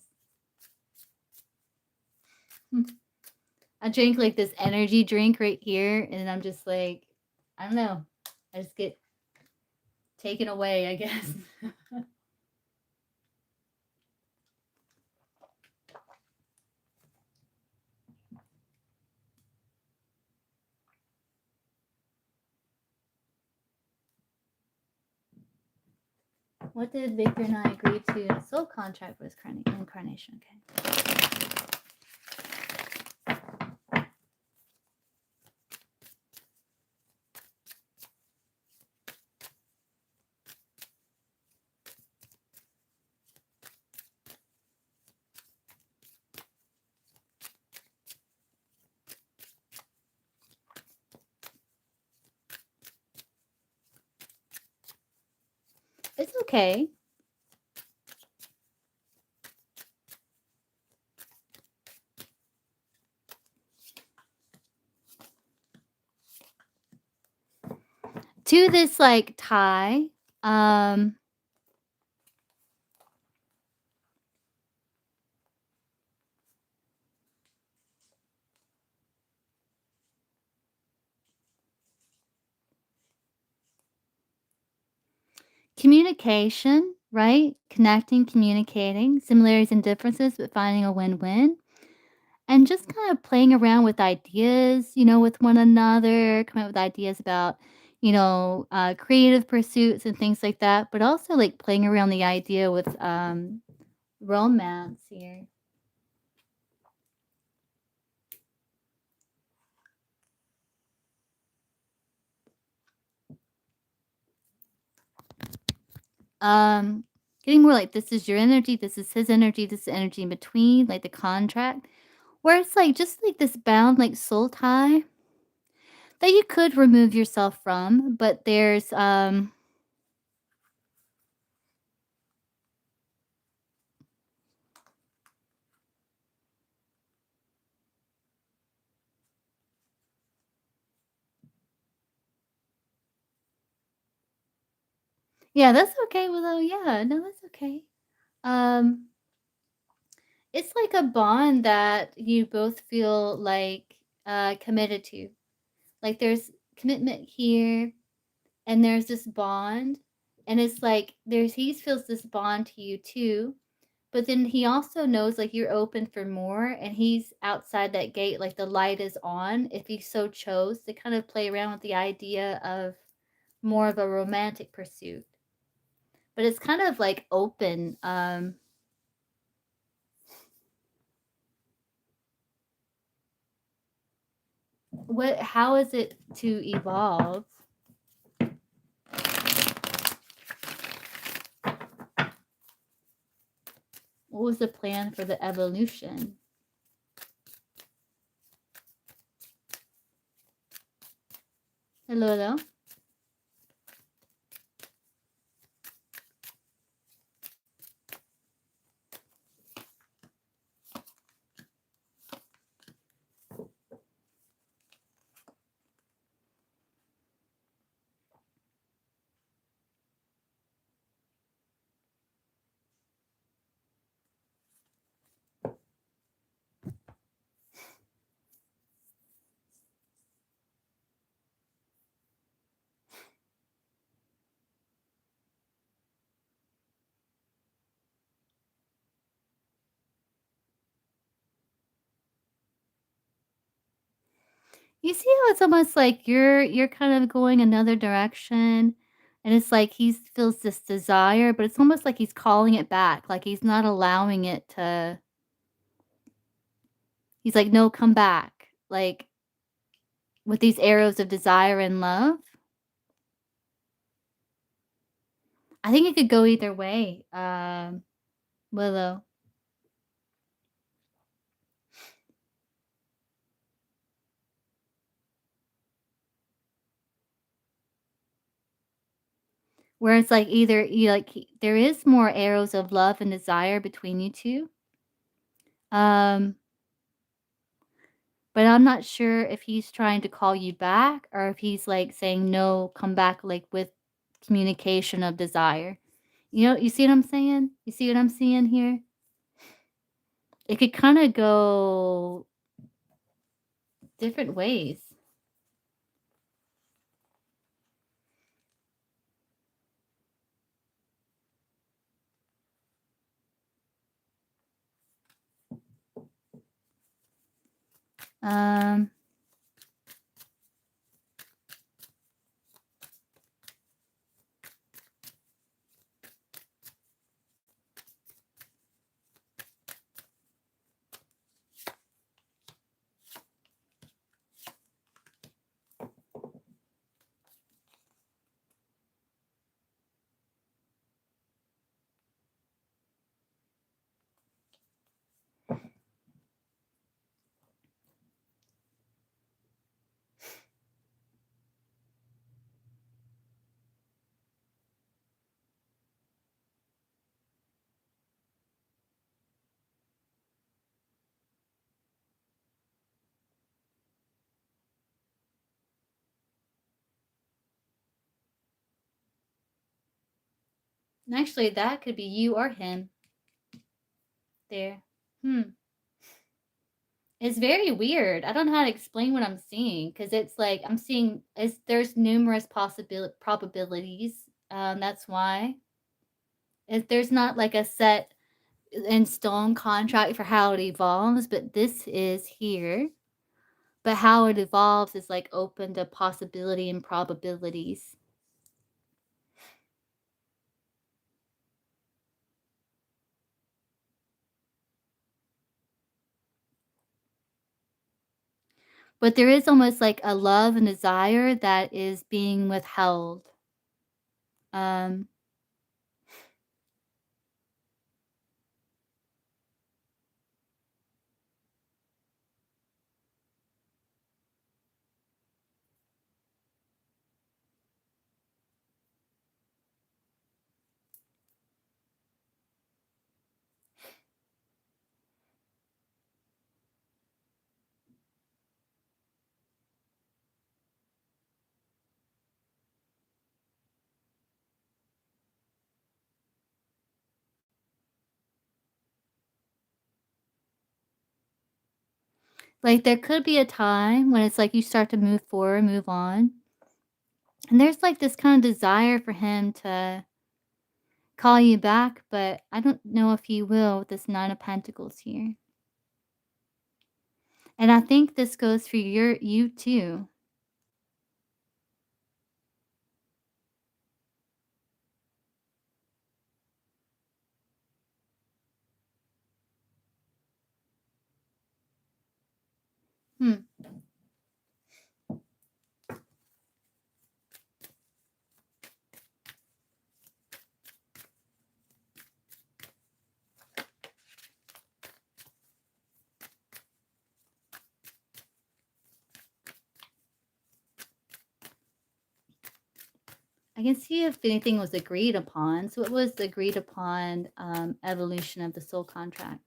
I drink like this energy drink right here, and I'm just like, I don't know. I just get taken away, I guess. What did Victor and I agree to in a soul contract with incarnation? Okay. It's okay. To this like tie, communication right? Connecting, communicating, similarities and differences, but finding a win-win. And just kind of playing around with ideas, with one another, coming up with ideas about, creative pursuits and things like that, but also like playing around the idea with romance here. Um, Getting more like this is your energy, this is his energy, this is energy in between, like the contract, where it's like just like this bound like soul tie that you could remove yourself from, but there's yeah, that's okay, Willow. Yeah, no, that's okay. Um, it's like a bond that you both feel like committed to. Like there's commitment here and there's this bond and it's like there's he feels this bond to you too, but then he also knows like you're open for more and he's outside that gate like the light is on if he so chose to kind of play around with the idea of more of a romantic pursuit. But it's kind of like open. What how is it to evolve? What was the plan for the evolution? Hello, hello. You see how it's almost like you're kind of going another direction, and it's like he feels this desire, but it's almost like he's calling it back, like he's not allowing it to. He's like, no, come back, like with these arrows of desire and love. I think it could go either way, Willow. Where it's like either you like there is more arrows of love and desire between you two. Um, but I'm not sure if he's trying to call you back or if he's like saying no, come back like with communication of desire. You see what I'm saying? You see what I'm seeing here? It could kind of go different ways. Um, and actually, that could be you or him there. Hmm. It's very weird. I don't know how to explain what I'm seeing because it's like I'm seeing is there's numerous possible probabilities. That's why. If there's not like a set in stone contract for how it evolves, but this is here. But how it evolves is like open to possibility and probabilities. But there is almost like a love and desire that is being withheld. Um, like there could be a time when it's like you start to move forward, move on. And there's like this kind of desire for him to call you back, but I don't know if he will with this Nine of Pentacles here. And I think this goes for you too. Hmm. I can see if anything was agreed upon. So it was the agreed upon evolution of the soul contract.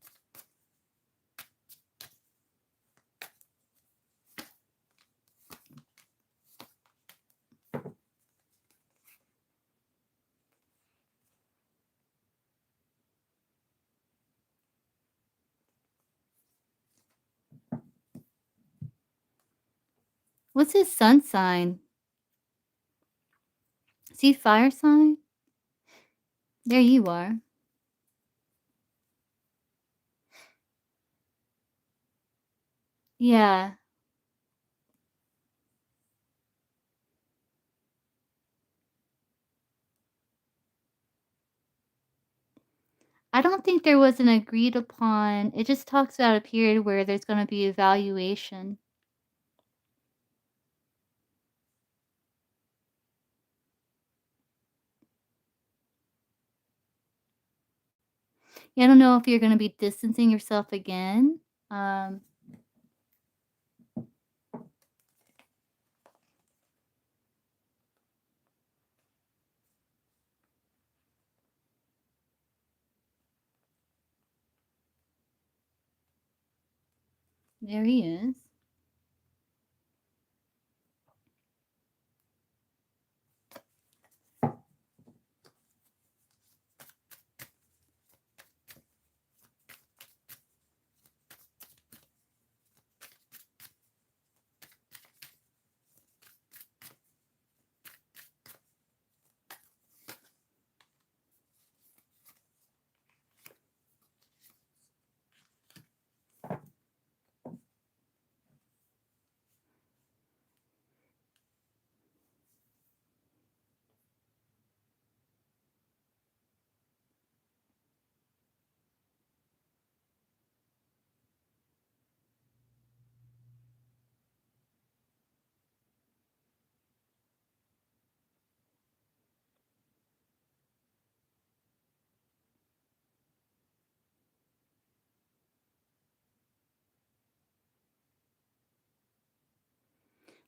What's his sun sign? Is he fire sign? There you are. Yeah. I don't think there was an agreed upon. It just talks about a period where there's going to be evaluation. Yeah, I don't know if you're going to be distancing yourself again. Um, there he is.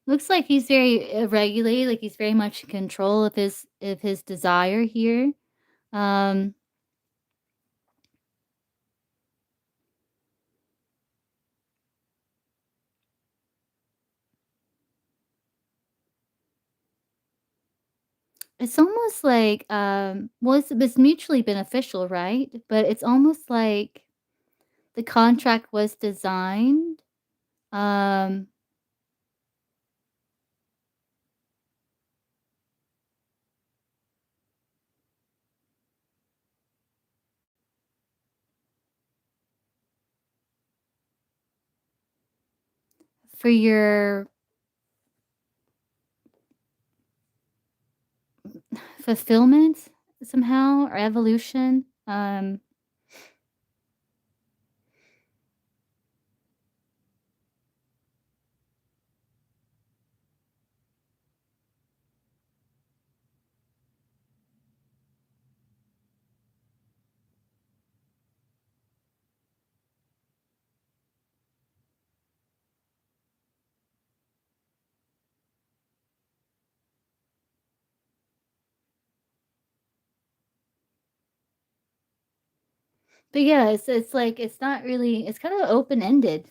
Looks like he's very regulated, like he's very much in control of his desire here. Um, it's almost like well, it's mutually beneficial, right? But it's almost like the contract was designed um for your fulfillment somehow or evolution. But yeah, it's like it's not really it's kind of open-ended.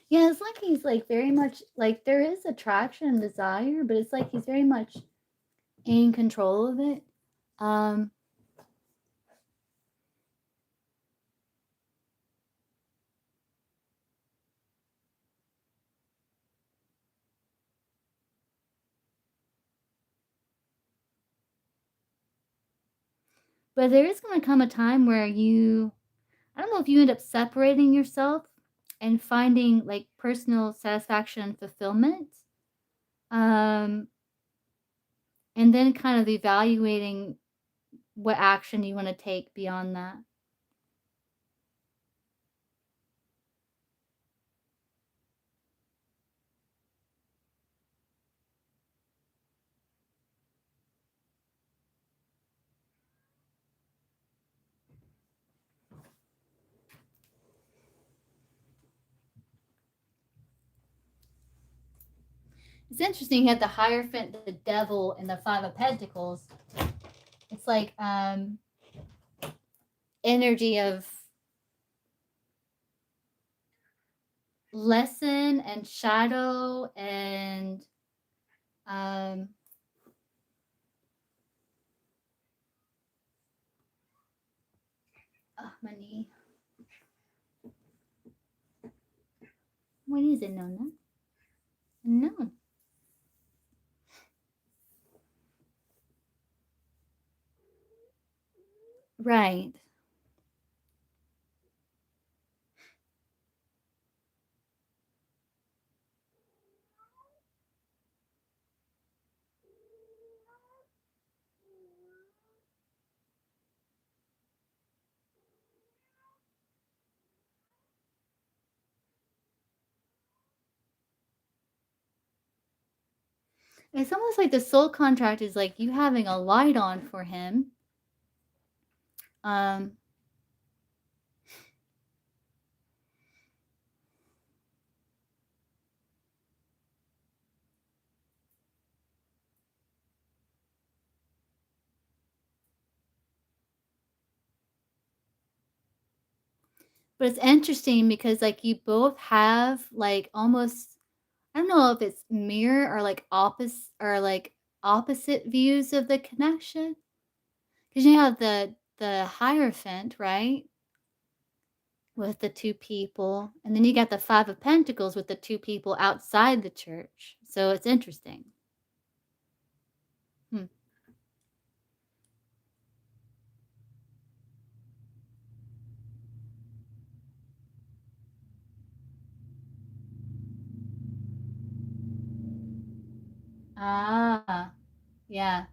Yeah, it's like he's like very much like there is attraction and desire, but it's like he's very much in control of it. Um but there is going to come a time where I don't know if you end up separating yourself and finding like personal satisfaction and fulfillment. Um and then kind of evaluating what action you want to take beyond that. It's interesting you have the Hierophant, the Devil, and the Five of Pentacles. It's like energy of lesson and shadow and my knee. What is it, Nona? No. Right. It's almost like the soul contract is like you having a light on for him. Um, but it's interesting because like you both have like almost I don't know if it's mirror or like opposite views of the connection. Because you have the Hierophant, right? With the two people. And then you got the Five of Pentacles with the two people outside the church. So it's interesting. Hmm. Ah, yeah.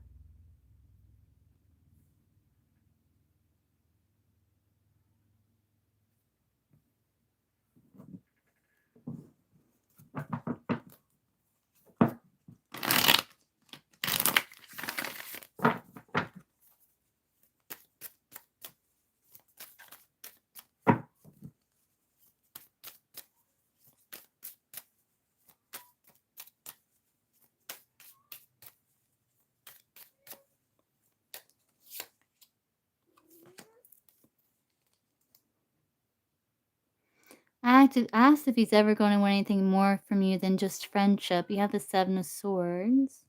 Asked if he's ever going to want anything more from you than just friendship. You have the Seven of Swords.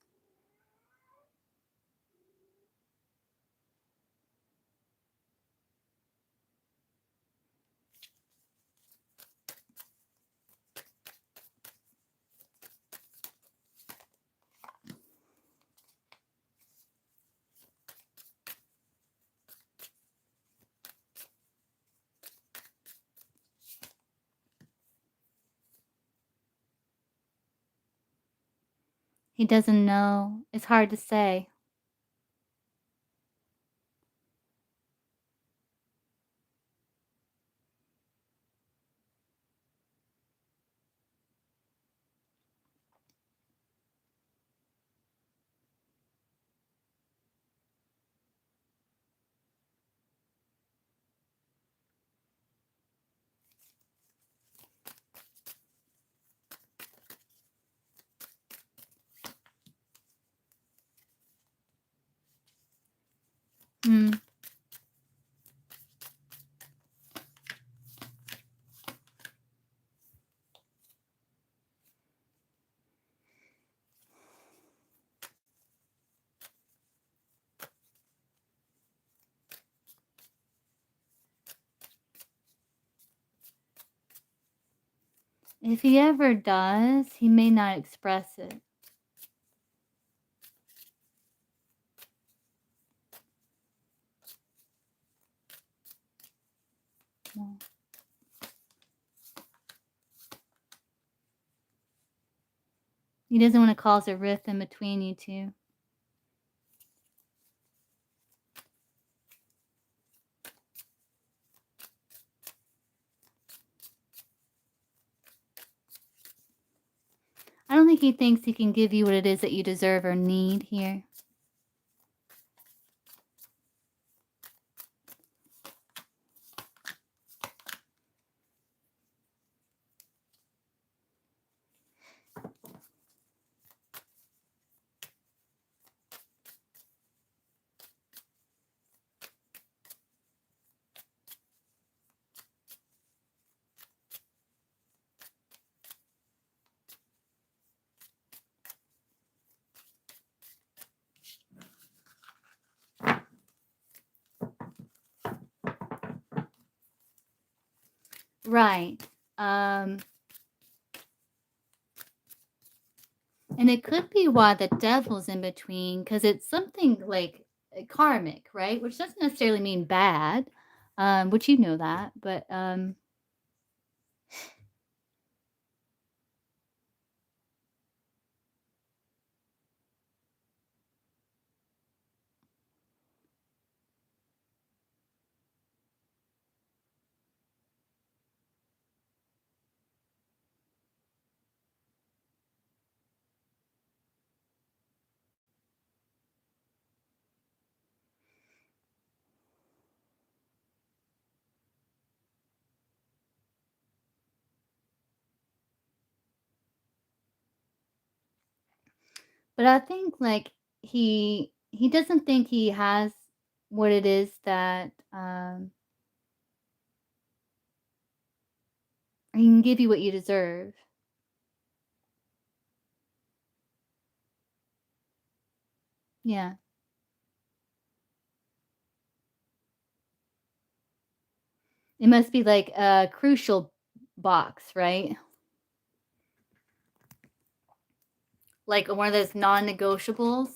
He doesn't know. It's hard to say. Mm. If he ever does, he may not express it. No. He doesn't want to cause a rift in between you two. I don't think he thinks he can give you what it is that you deserve or need here. Right. And it could be why the devil's in between, because it's something like karmic, right? Which doesn't necessarily mean bad, which you know that, but I think like he doesn't think he has what it is that he can give you what you deserve. Yeah. It must be like a crucial box, right? Like one of those non-negotiables.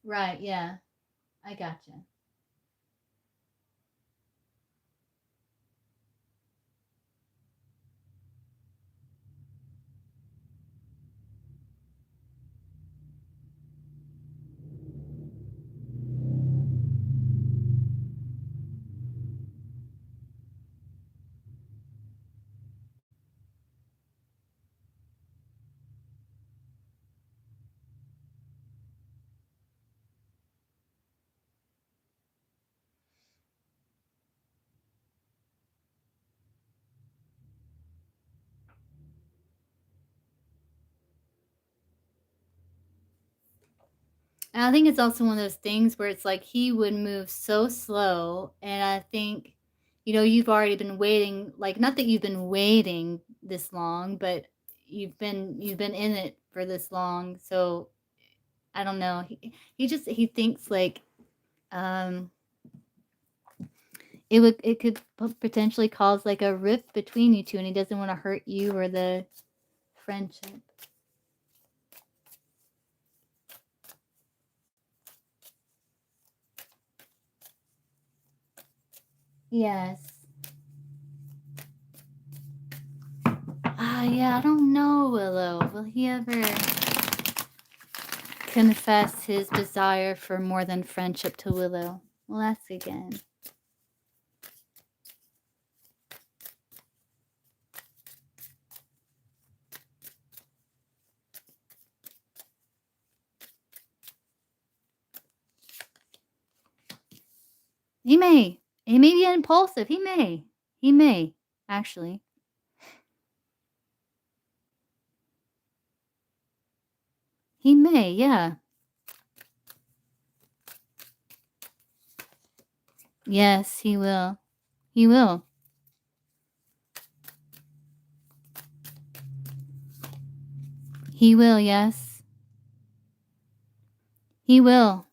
Right, yeah. I gotcha. And I think it's also one of those things where it's like he would move so slow, and I think, you've already been waiting, like, not that you've been waiting this long, but you've been in it for this long, so I don't know. He thinks like um it could potentially cause like a rift between you two, and he doesn't want to hurt you or the friendship. Yes. Yeah, I don't know, Willow. Will he ever confess his desire for more than friendship to Willow? We'll ask again. He may. He may be impulsive. He may. He may, actually. He may, yeah. Yes, he will. He will. He will, yes. He will.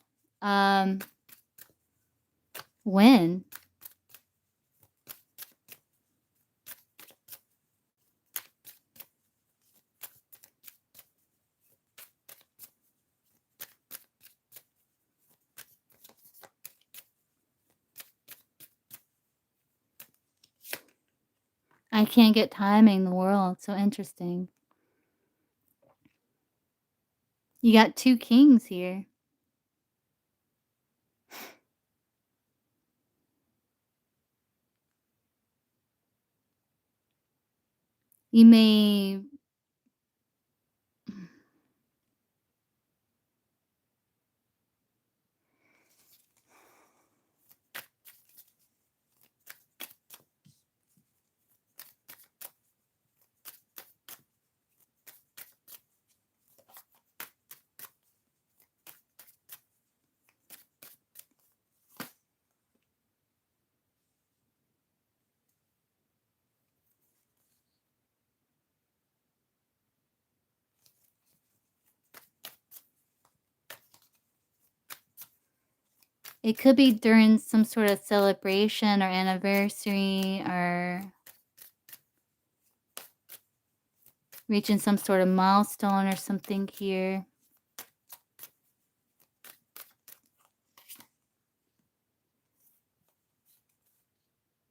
When? I can't get timing in the world. So interesting. You got 2 kings here. You may. It could be during some sort of celebration or anniversary or reaching some sort of milestone or something here.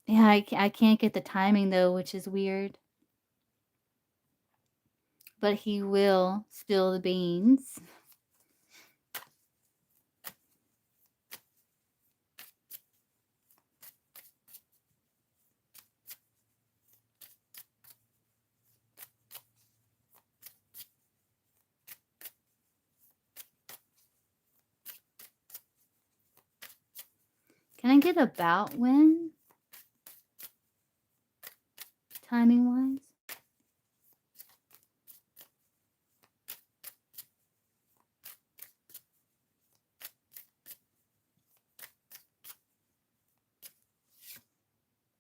Yeah, I can't get the timing though, which is weird. But he will spill the beans. Can I get about when? Timing wise?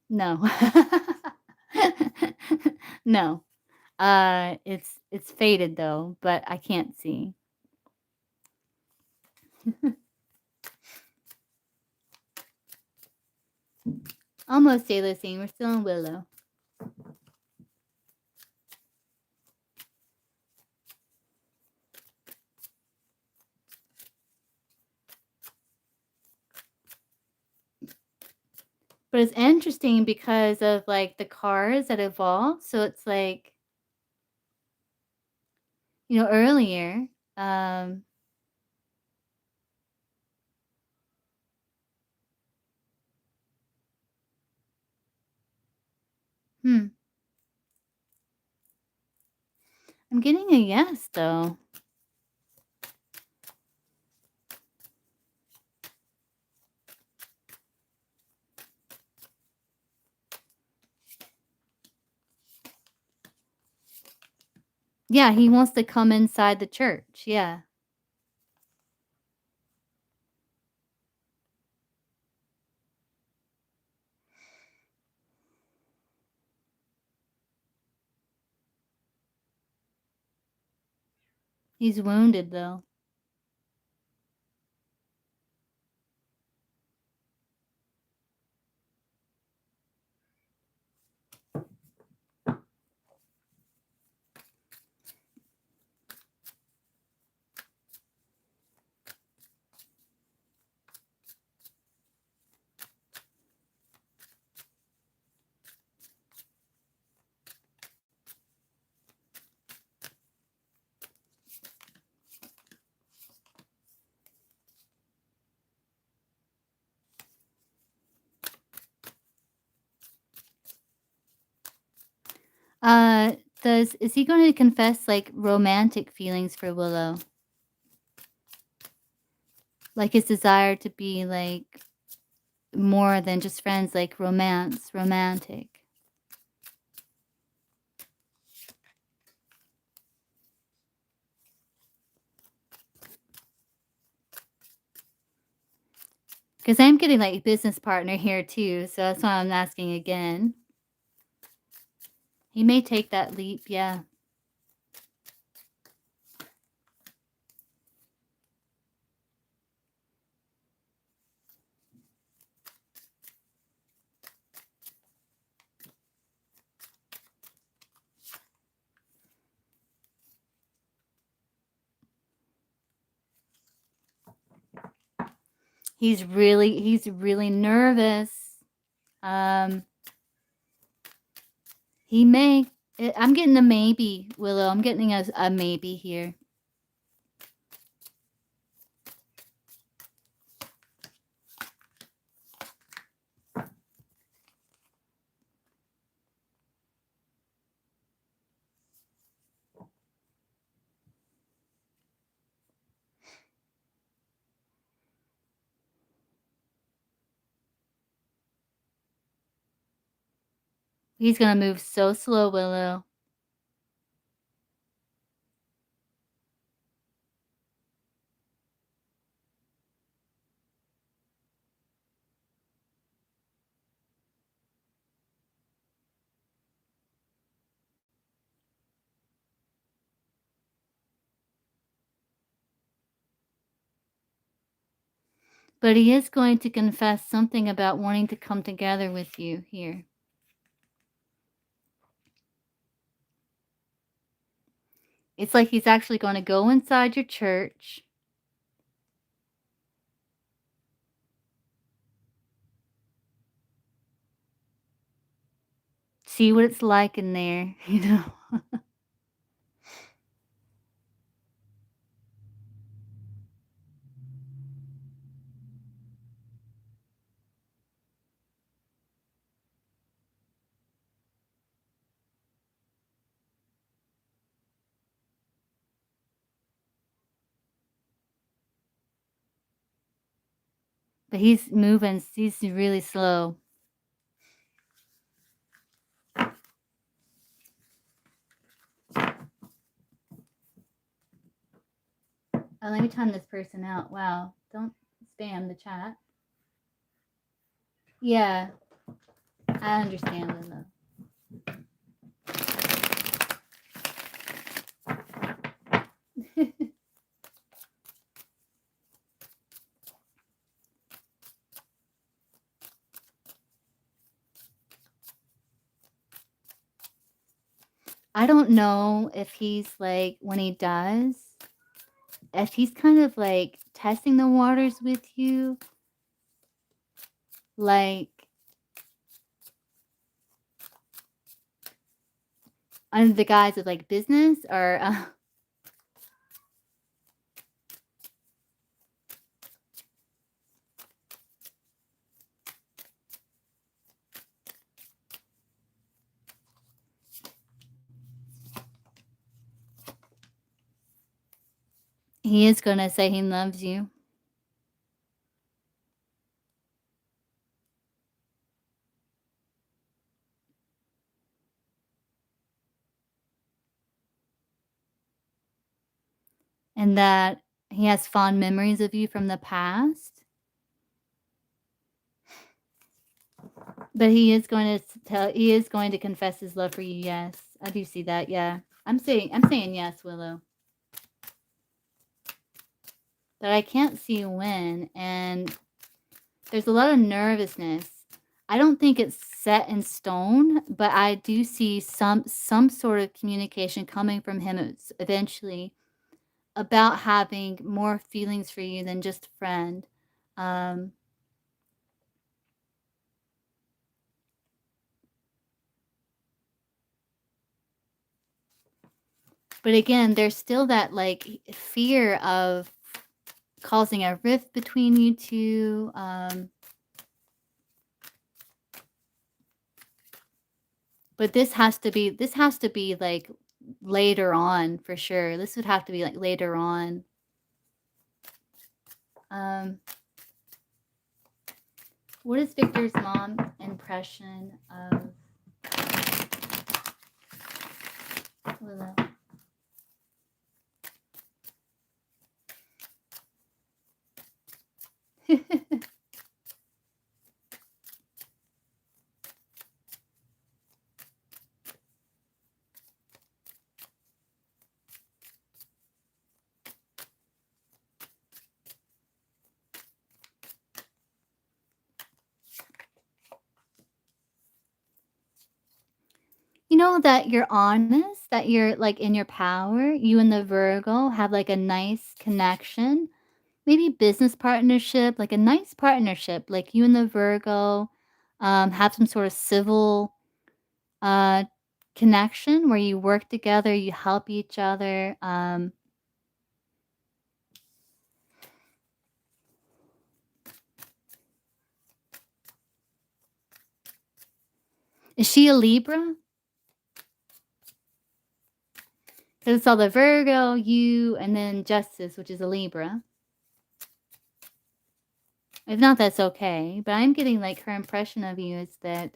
No. No. It's faded though, but I can't see. Almost Sailor Scene. We're still in Willow. But it's interesting because of like the cars that evolve. So it's like, earlier, um, hmm. I'm getting a yes though. Yeah, he wants to come inside the church. Yeah. He's wounded, though. Is he going to confess, like, romantic feelings for Willow? Like, his desire to be, like, more than just friends, like romantic. Because I'm getting, like, business partner here, too, so that's why I'm asking again. He may take that leap, yeah. He's really nervous. He may. I'm getting a maybe, Willow. I'm getting a maybe here. He's gonna move so slow, Willow. But he is going to confess something about wanting to come together with you here. It's like he's actually going to go inside your church. See what it's like in there, you know. But he's moving. He's really slow. Oh, let me time this person out. Wow. Don't spam the chat. Yeah. I understand, Lila. I don't know if he's like, when he does, if he's kind of like testing the waters with you, like under the guise of like business, or he is going to say he loves you. And that he has fond memories of you from the past. But he is going to confess his love for you. Yes, I do see that. Yeah, I'm saying yes, Willow. but I can't see when, and there's a lot of nervousness. I don't think it's set in stone, but I do see some sort of communication coming from him eventually about having more feelings for you than just a friend. Um, but again, there's still that like fear of causing a rift between you two. But this has to be like later on for sure. This would have to be like later on. Um, what is Victor's mom impression of Willow? You know that you're honest, that you're like in your power. You and the Virgo have like a nice connection. Maybe business partnership, like a nice partnership. Like you and the Virgo have some sort of civil uh connection where you work together, you help each other. Is she a Libra? Because it's all the Virgo, you, and then Justice, which is a Libra. If not, that's okay. But I'm getting like her impression of you is that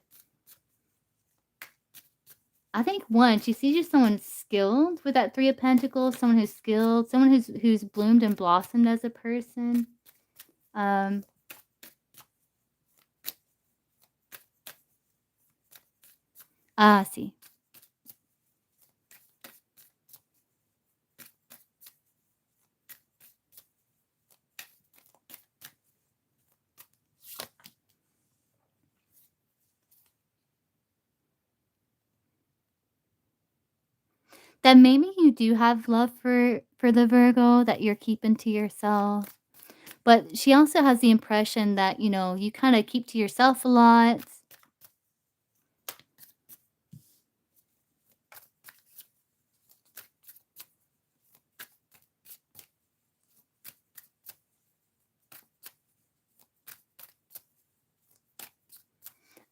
I think one, she sees you someone skilled with that Three of Pentacles, someone who's skilled, someone who's bloomed and blossomed as a person. See. That maybe you do have love for the Virgo that you're keeping to yourself. But she also has the impression that, you know, you kind of keep to yourself a lot.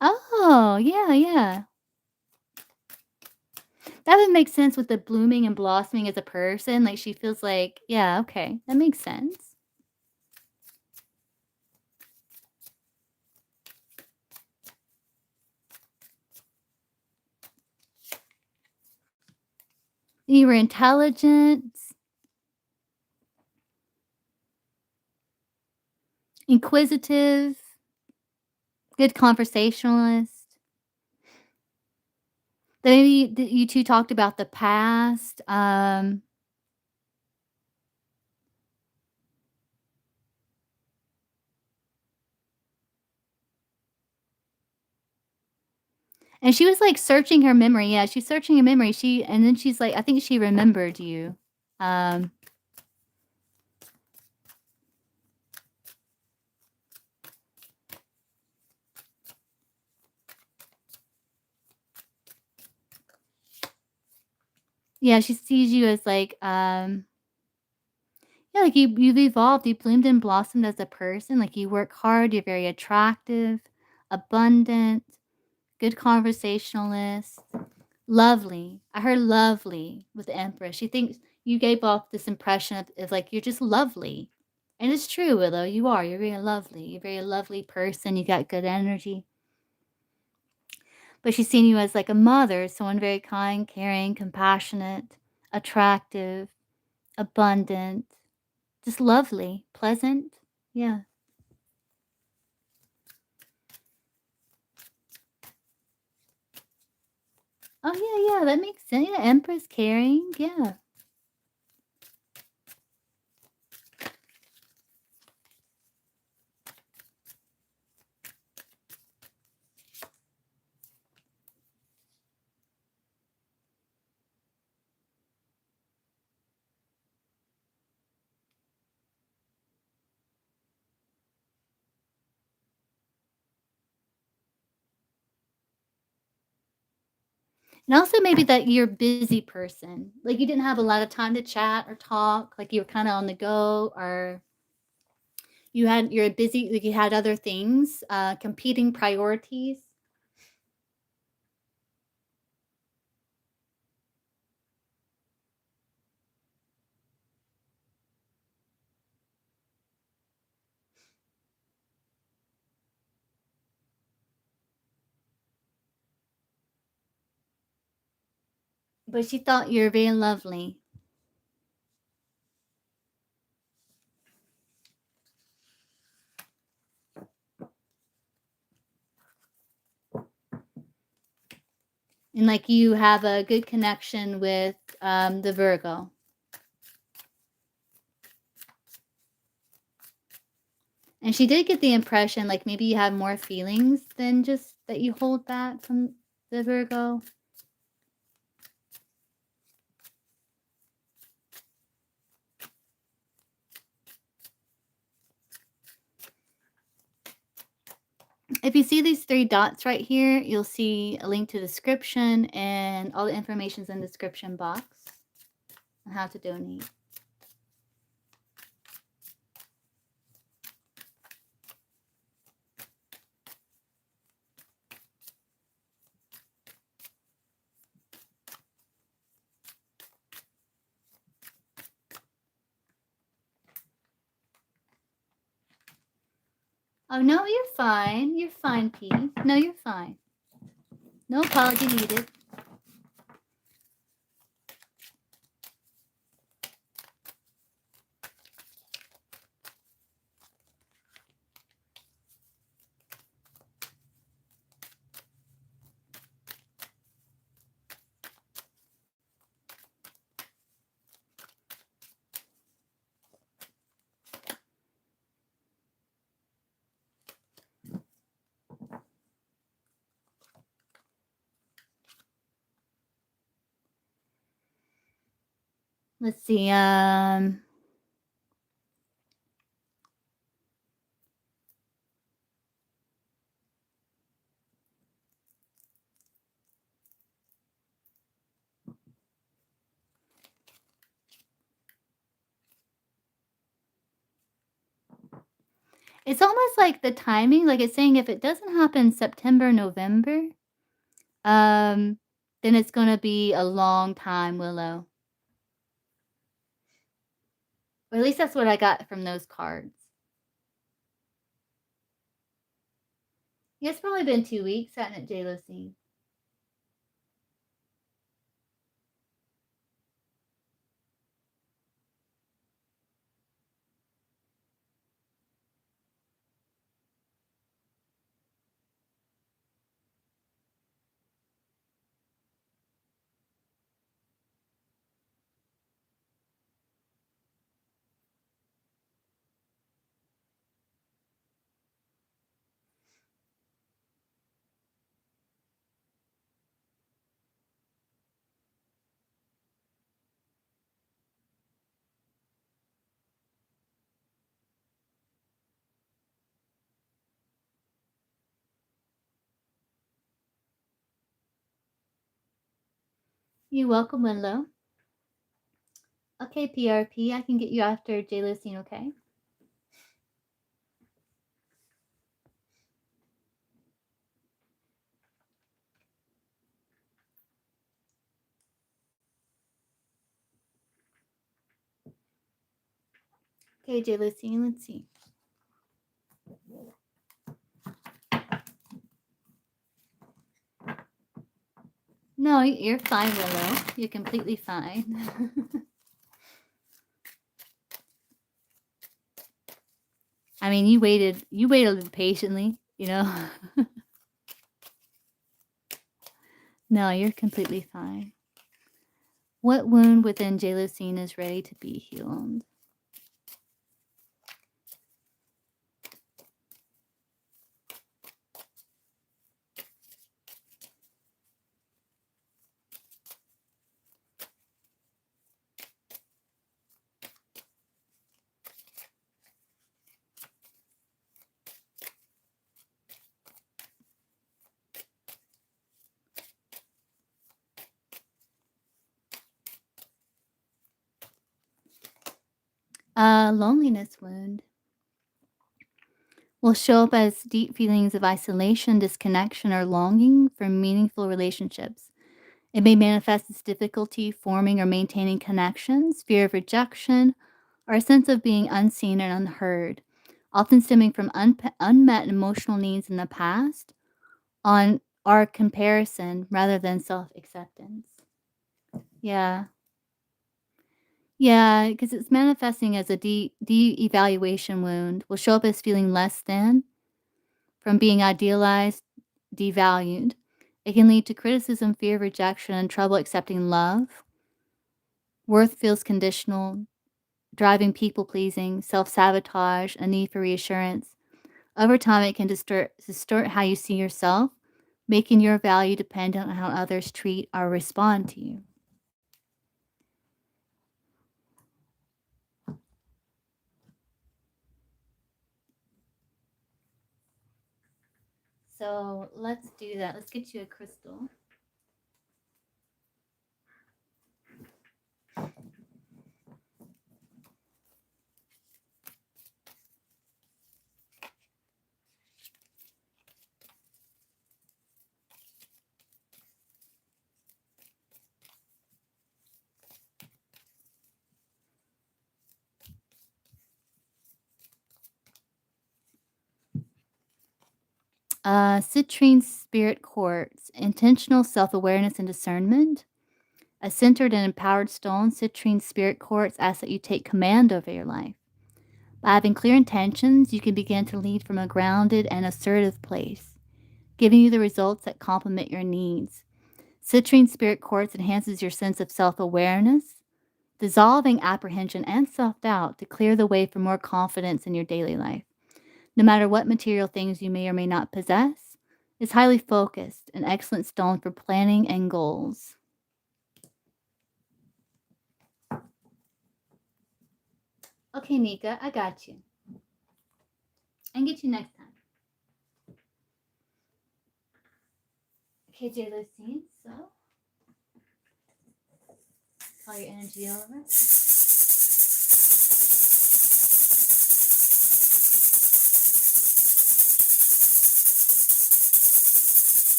Oh, yeah, yeah. That would make sense with the blooming and blossoming as a person. Like she feels like, yeah, okay, that makes sense. You were intelligent, inquisitive, good conversationalist. Then maybe you two talked about the past. And she was like searching her memory. Yeah, she's searching her memory. And then she's like, I think she remembered you. Um, yeah, she sees you as like, yeah, like you've evolved, you bloomed and blossomed as a person. Like you work hard, you're very attractive, abundant, good conversationalist, lovely. I heard lovely with the Empress. She thinks you gave off this impression of like you're just lovely. And it's true, Willow. You are. You're very lovely. You're a very lovely person. You got good energy. But she's seen you as like a mother, someone very kind, caring, compassionate, attractive, abundant, just lovely, pleasant. Yeah. Oh, yeah, yeah, that makes sense. Yeah, Empress caring. Yeah. And also maybe that you're a busy person. Like you didn't have a lot of time to chat or talk, like you were kind of on the go, or you're busy, like you had other things, competing priorities. But she thought you were very lovely. And like you have a good connection with the Virgo. And she did get the impression like maybe you have more feelings than just that you hold back from the Virgo. If you see these 3 dots right here, you'll see a link to description, and all the information's in the description box on how to donate. Oh, no, you're fine. You're fine, P. No, you're fine. No apology needed. Let's see, it's almost like the timing, like it's saying if it doesn't happen September, November, um, then it's gonna be a long time, Willow. Or at least that's what I got from those cards. Yeah, it's probably been 2 weeks, hasn't it, J-Lo-C? You're welcome, Willow. Okay, PRP, I can get you after J-Lo-C, okay? Okay, J-Lo-C, let's see. No, you're fine, Willow. You're completely fine. I mean, you waited patiently, you know? No, you're completely fine. What wound within J-Lo-C is ready to be healed? A loneliness wound will show up as deep feelings of isolation, disconnection, or longing for meaningful relationships. It may manifest as difficulty forming or maintaining connections, fear of rejection, or a sense of being unseen and unheard, often stemming from unmet emotional needs in the past on our comparison rather than self-acceptance. Yeah. Yeah, because it's manifesting as a de-evaluation wound, will show up as feeling less than, from being idealized, devalued. It can lead to criticism, fear of rejection, and trouble accepting love. Worth feels conditional, driving people-pleasing, self-sabotage, a need for reassurance. Over time, it can distort how you see yourself, making your value dependent on how others treat or respond to you. So let's do that. Let's get you a crystal. Citrine Spirit Quartz, intentional self-awareness and discernment. A centered and empowered stone, citrine spirit quartz asks that you take command over your life. By having clear intentions, you can begin to lead from a grounded and assertive place, giving you the results that complement your needs. Citrine spirit quartz enhances your sense of self-awareness, dissolving apprehension and self-doubt to clear the way for more confidence in your daily life. No matter what material things you may or may not possess, it's highly focused, an excellent stone for planning and goals. Okay, Nika, I got you. And get you next time. Okay, J. Lucine, so call your energy over.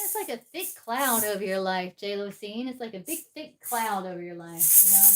It's like a thick cloud over your life, J. Lucine. It's like a big, thick cloud over your life, you know?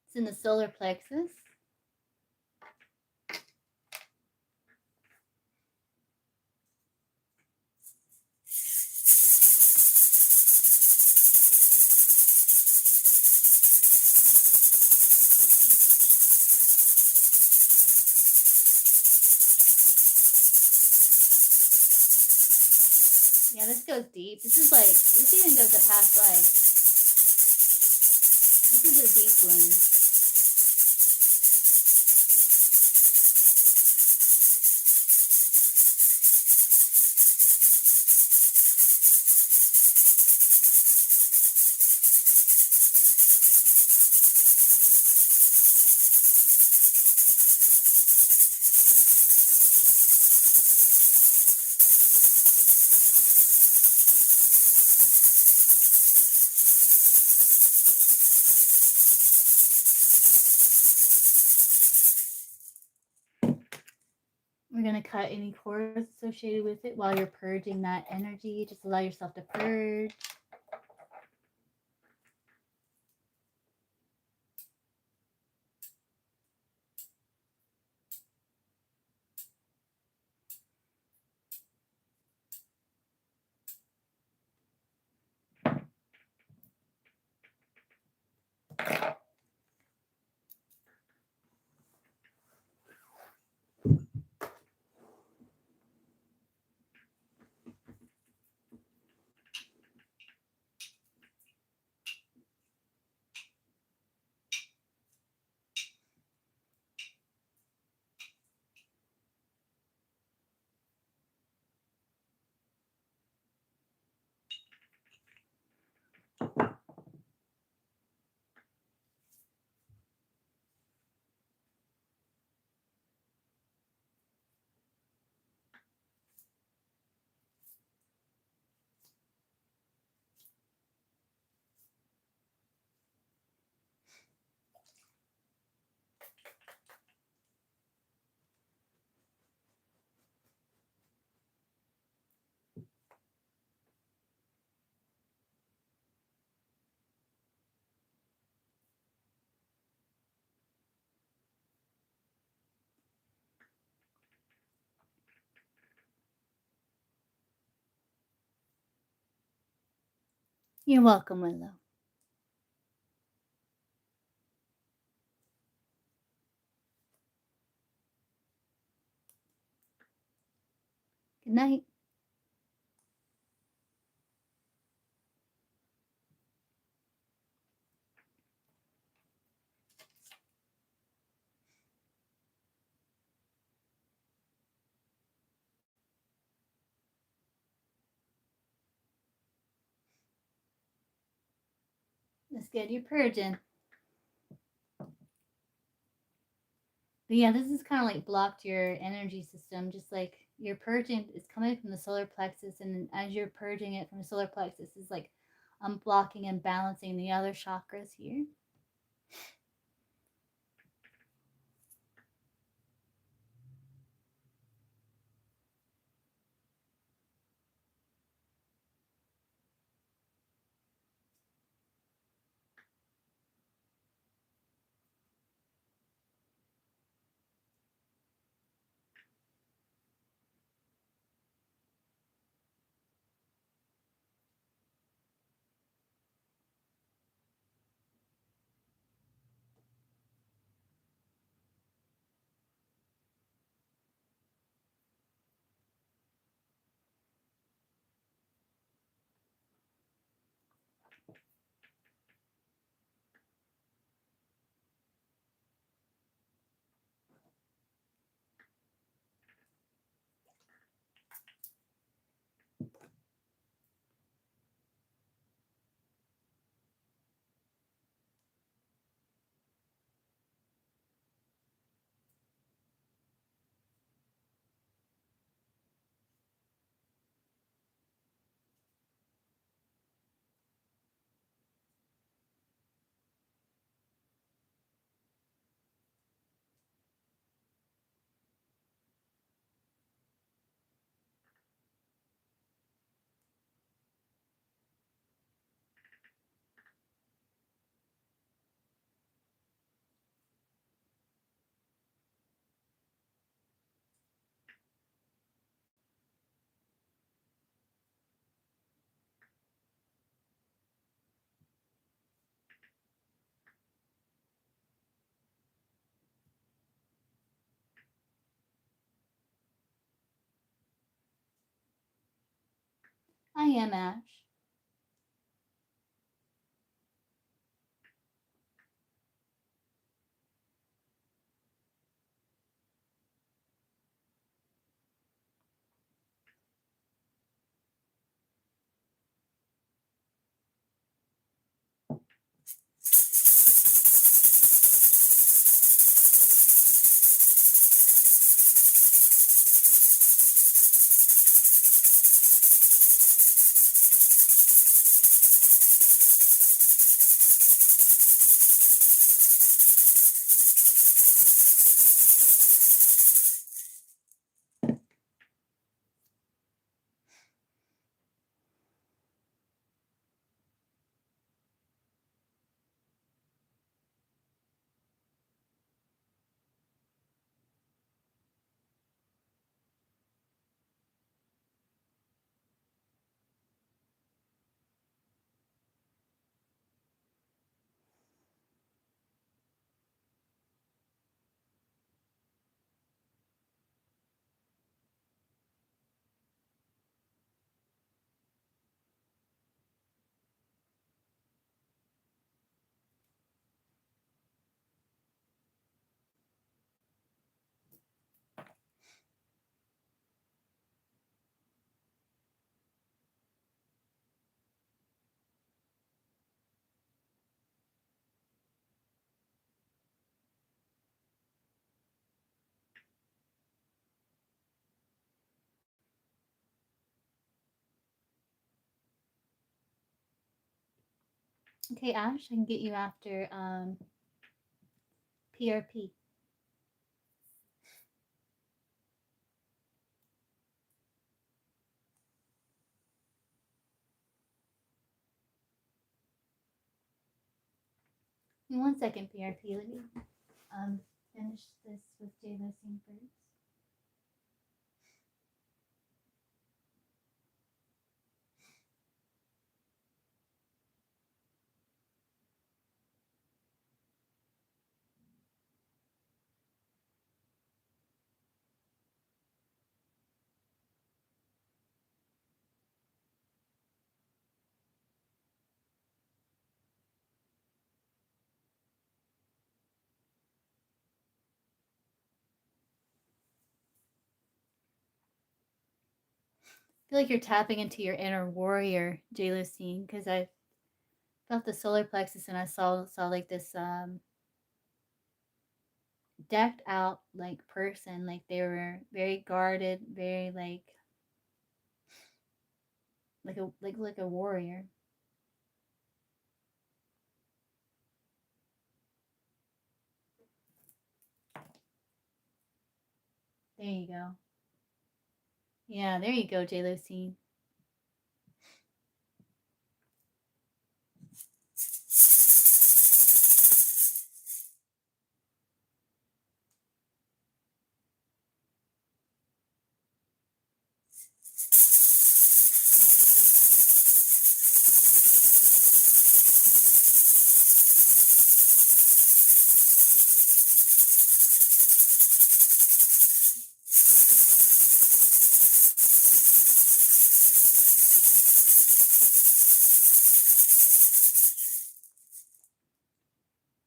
It's in the solar plexus. Yeah, this goes deep. This even goes to past life. This is a deep wound. We're going to cut any cords associated with it while you're purging that energy. Just allow yourself to purge. You're welcome, Willow. Good night. That's good. You're purging. But yeah, this is kind of like blocked your energy system, just like you're purging. It's coming from the solar plexus, and as you're purging it from the solar plexus, it's like unblocking and balancing the other chakras here. I am Ash. Okay, Ash, I can get you after PRP. In 1 second, PRP. Let me finish this with J-Lo scene first. I feel like you're tapping into your inner warrior, J-Lo scene, because I felt the solar plexus and I saw like this decked out like person, like they were very guarded, very like a warrior. There you go. Yeah, there you go, J-Lo scene.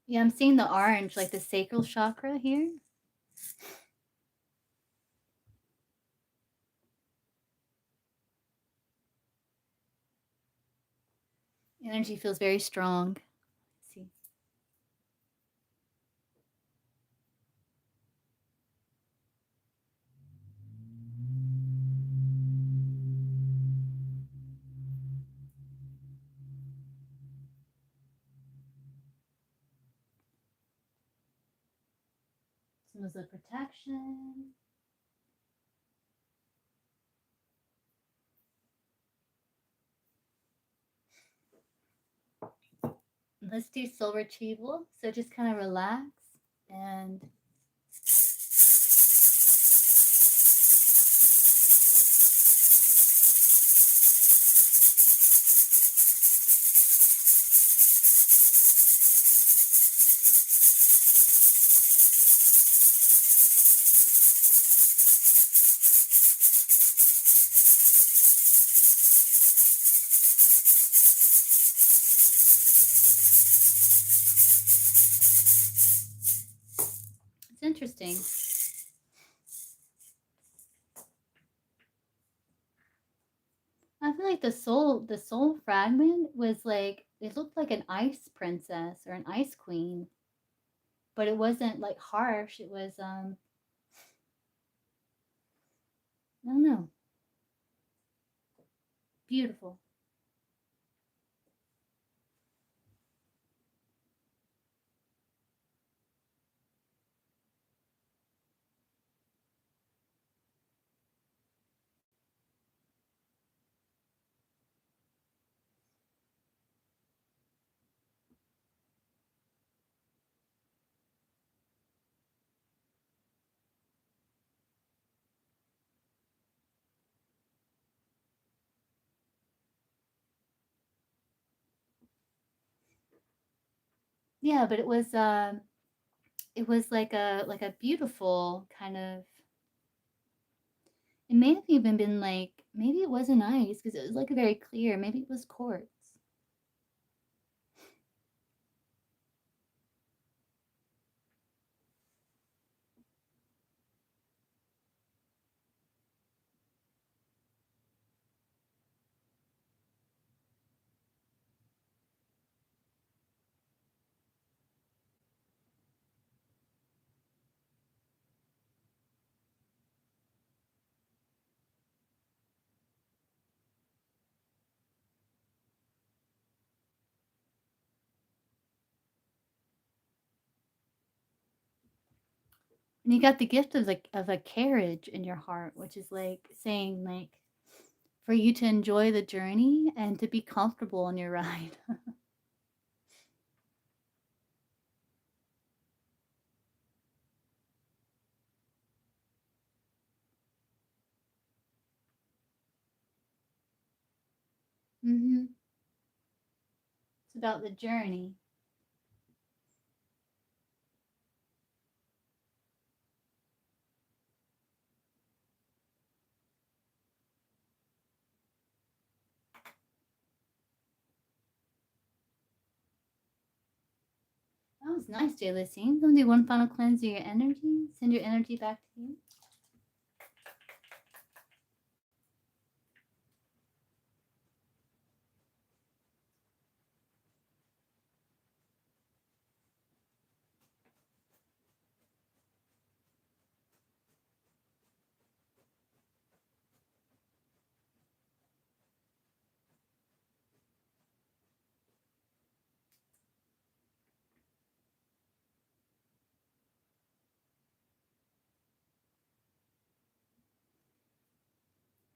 Yeah, I'm seeing the orange, like the sacral chakra here. Energy feels very strong. Let's see. Symbols of protection. Let's do soul retrieval. So just kind of relax and it's interesting. I feel like the soul fragment was like it looked like an ice princess or an ice queen, but it wasn't like harsh. It was I don't know, beautiful. Yeah, but it was like a beautiful kind of. It may have even been like maybe it wasn't ice because it was like a very clear. Maybe it was quartz. And you got the gift of a carriage in your heart, which is like saying like for you to enjoy the journey and to be comfortable on your ride. Mm-hmm. It's about the journey. That was nice, Jay Lissine. Gonna do one final cleanse of your energy. Send your energy back to you.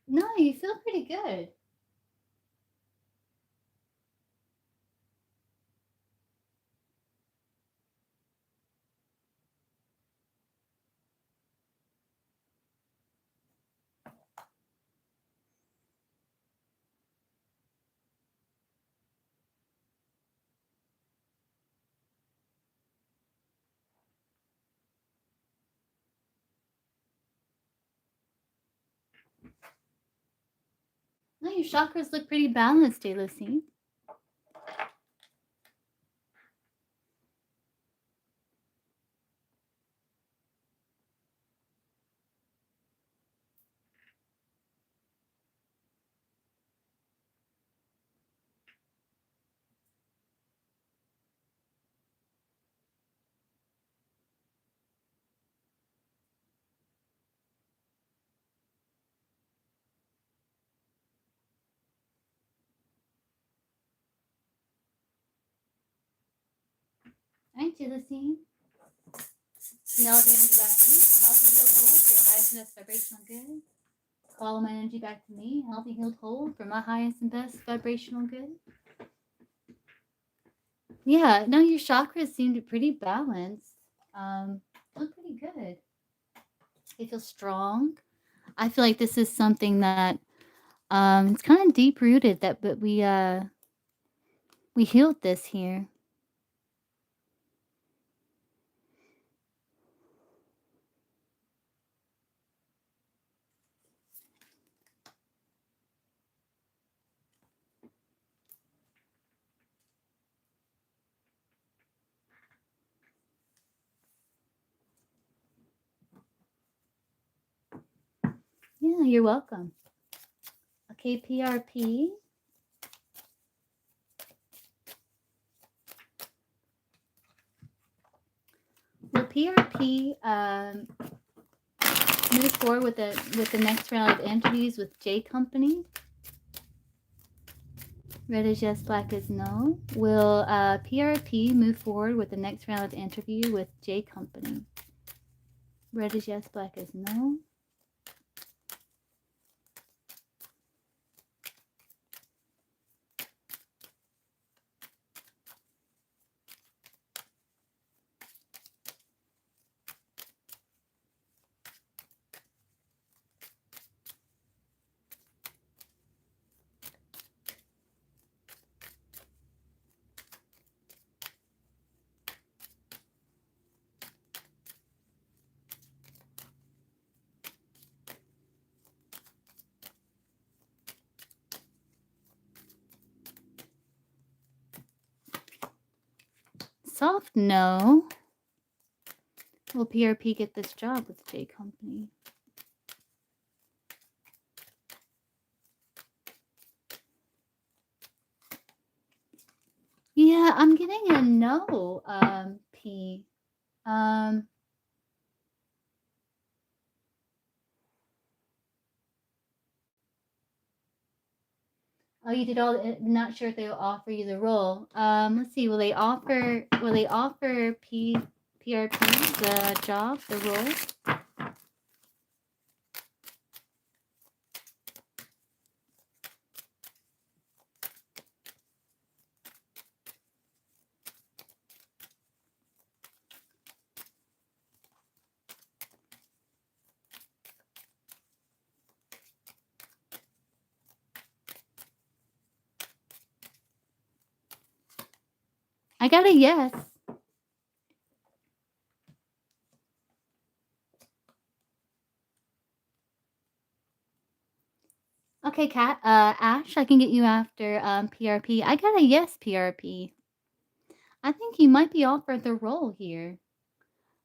No, you feel pretty good. No, your chakras look pretty balanced, Jay Lissine. All right, Jay Lissine. Now the energy back to you. Healthy, healed, whole for your highest and best vibrational good. Call my energy back to me. Healthy, healed, whole for my highest and best vibrational good. Yeah, no, your chakras seemed pretty balanced. Look pretty good. They feel strong. I feel like this is something that it's kind of deep rooted that but we healed this here. Yeah, you're welcome. Okay, PRP. Will PRP move forward with the next round of interviews with J Company? Red is yes, black is no. Will PRP move forward with the next round of interview with J Company? Red is yes, black is no. Soft no. Will PRP get this job with J Company? Yeah, I'm getting a no, P. Oh, you did all. Not sure if they will offer you the role. Let's see. Will they offer PRP, the job, the role? I got a yes. Okay, Ash, I can get you after PRP. I got a yes, PRP. I think you might be offered the role here.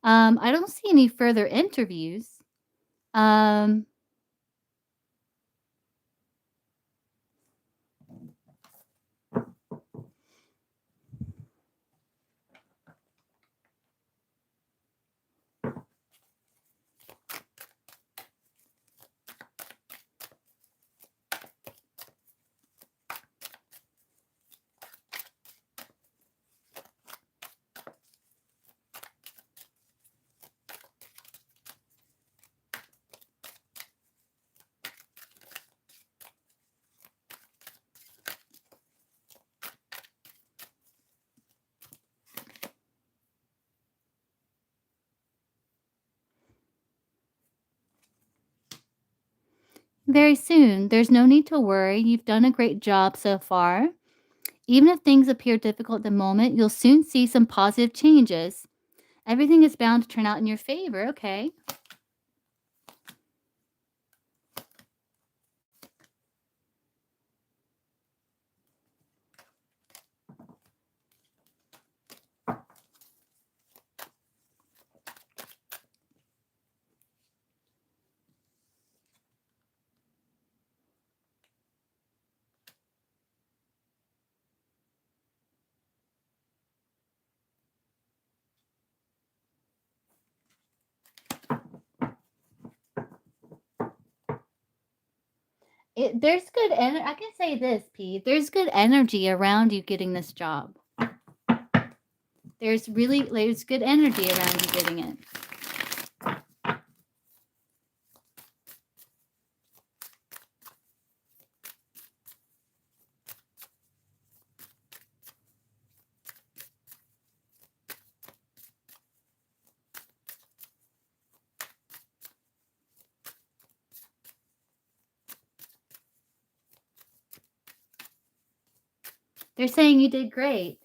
I don't see any further interviews. Very soon. There's no need to worry. You've done a great job so far. Even if things appear difficult at the moment, you'll soon see some positive changes. Everything is bound to turn out in your favor. Okay. There's good energy. I can say this, Pete. There's good energy around you getting this job. There's good energy around you getting it. They're saying you did great.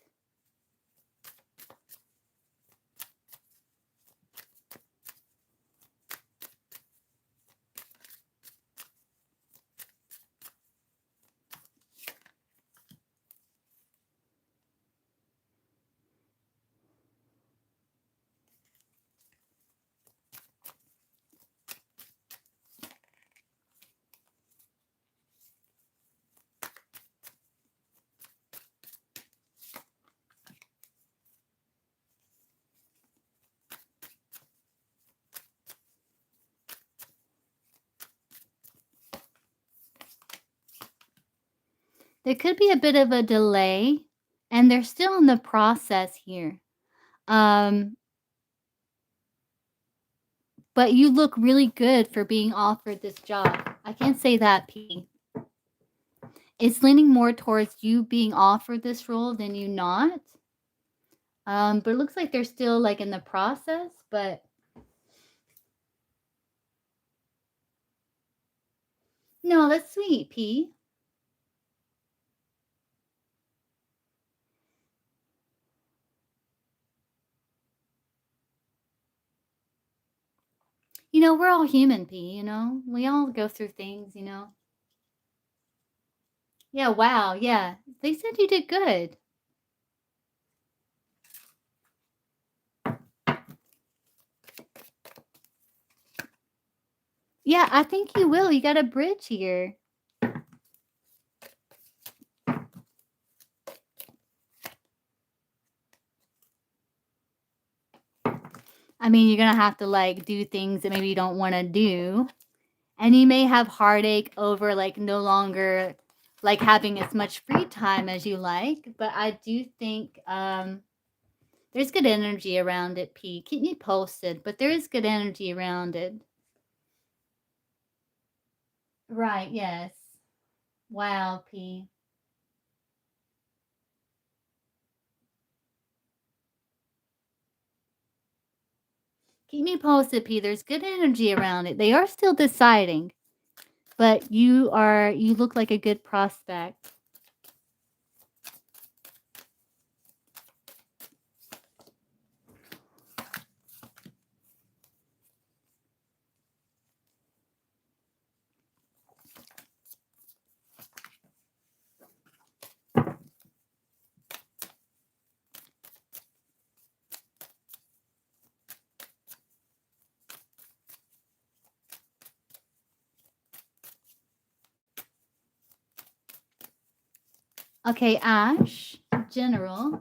There could be a bit of a delay, and they're still in the process here. But you look really good for being offered this job. I can't say that, P. It's leaning more towards you being offered this role than you not. But it looks like they're still like in the process, but no, that's sweet, P. You know, we're all human, P, you know? We all go through things, you know? Yeah, wow, yeah. They said you did good. Yeah, I think you will. You got a bridge here. I mean, you're gonna have to like do things that maybe you don't want to do. And you may have heartache over like no longer like having as much free time as you like. But I do think There's good energy around it, P. Keep me posted, but there is good energy around it. Right, yes. Wow, P. Keep me posted, P. There's good energy around it. They are still deciding, but you look like a good prospect. Okay, Ash, general.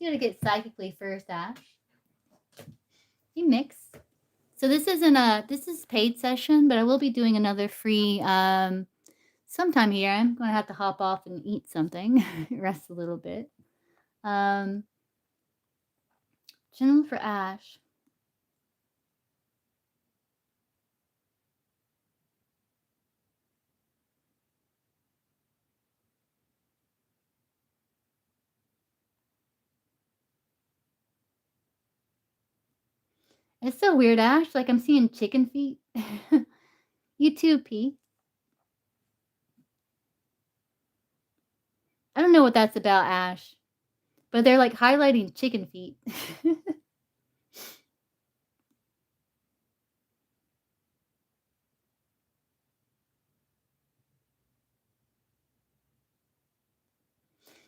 You gotta get psychically first, Ash. You mix. So this is paid session, but I will be doing another free sometime here. I'm gonna have to hop off and eat something, rest a little bit. General for Ash. It's so weird, Ash. Like I'm seeing chicken feet. You too, P. I don't know what that's about, Ash, but they're like highlighting chicken feet.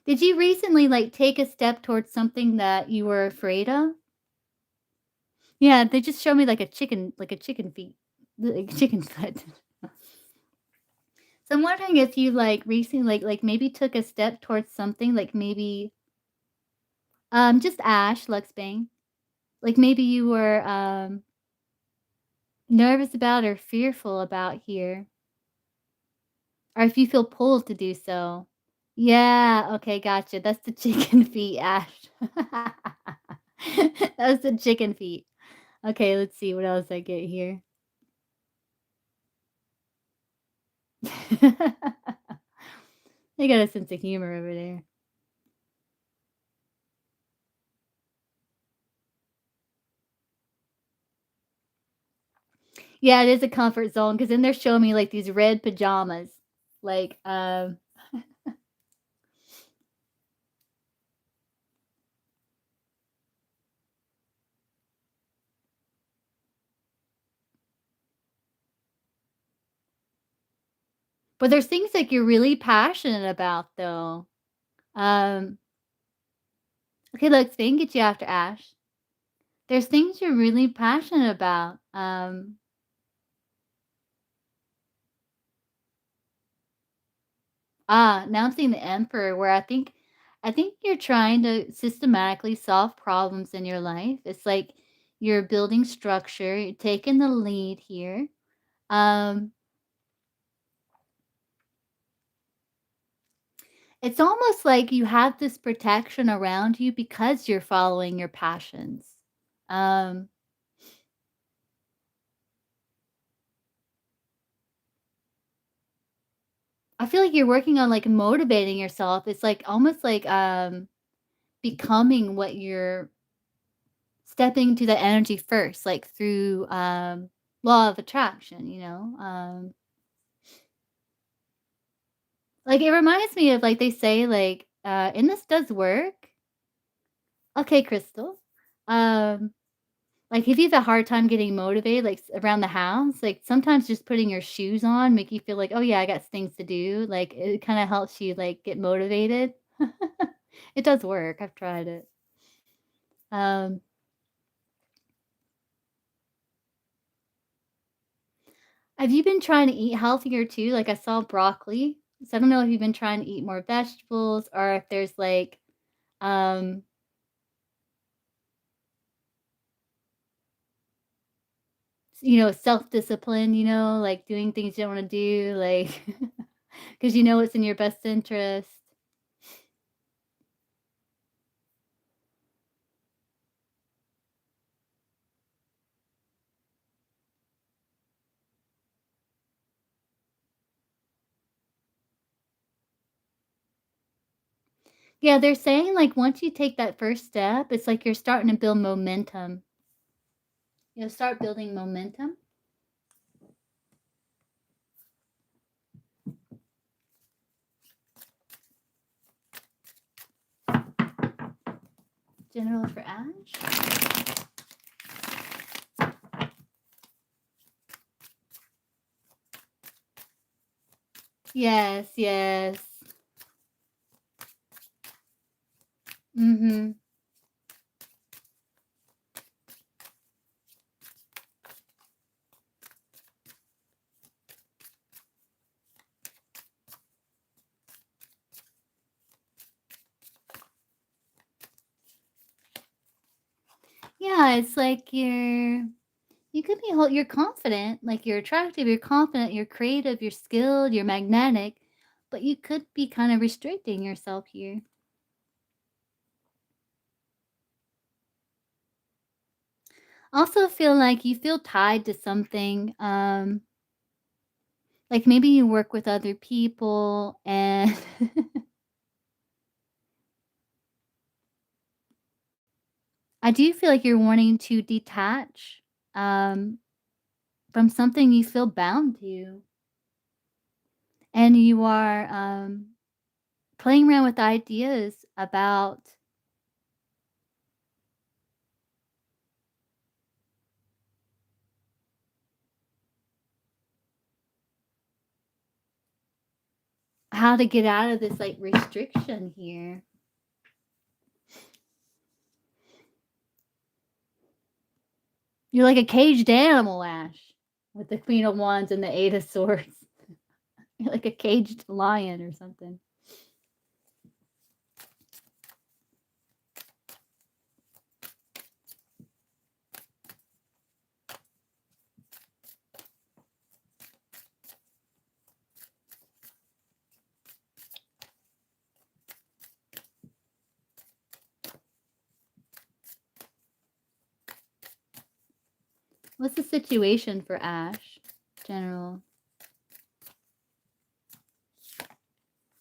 Did you recently like take a step towards something that you were afraid of? Yeah, they just show me like a chicken feet, like chicken foot. So I'm wondering if you like recently like maybe took a step towards something like maybe just Ash Luxbane. Like maybe you were nervous about or fearful about here. Or if you feel pulled to do so. Yeah, okay, gotcha. That's the chicken feet, Ash. That's the chicken feet. Okay, let's see what else I get here. They got a sense of humor over there. Yeah, it is a comfort zone because then they're showing me like these red pajamas. Like, but there's things like you're really passionate about though. Um, okay, look, Spain get you after Ash. There's things you're really passionate about. Now I'm seeing the Emperor where I think you're trying to systematically solve problems in your life. It's like you're building structure, you're taking the lead here. Um, it's almost like you have this protection around you because you're following your passions. Um, I feel like you're working on like motivating yourself. It's like almost like becoming what you're stepping into the energy first, like through law of attraction, you know? Like it reminds me of like they say like and this does work. Okay, Crystal. Um like if you have a hard time getting motivated like around the house, like sometimes just putting your shoes on make you feel like, "Oh yeah, I got things to do." Like it kind of helps you like get motivated. It does work. I've tried it. Have you been trying to eat healthier too? Like, I saw broccoli, so I don't know if you've been trying to eat more vegetables or if there's, like, um, self-discipline, like doing things you don't wanna do, like, because you know it's in your best interest. Yeah, they're saying, like, once you take that first step, it's like you're starting to build momentum. Start building momentum. General for Ash? Yes, yes. Mhm. Yeah, it's like you could be you're confident, like, you're attractive, you're confident, you're creative, you're skilled, you're magnetic, but you could be kinda restricting yourself here. Also feel like you feel tied to something, like, maybe you work with other people and I do feel like you're wanting to detach, um, from something you feel bound to, and you are, playing around with ideas about how to get out of this, like, restriction here. You're like a caged animal, Ash, with the Queen of Wands and the Eight of Swords. You're like a caged lion or something. What's the situation for Ash? General.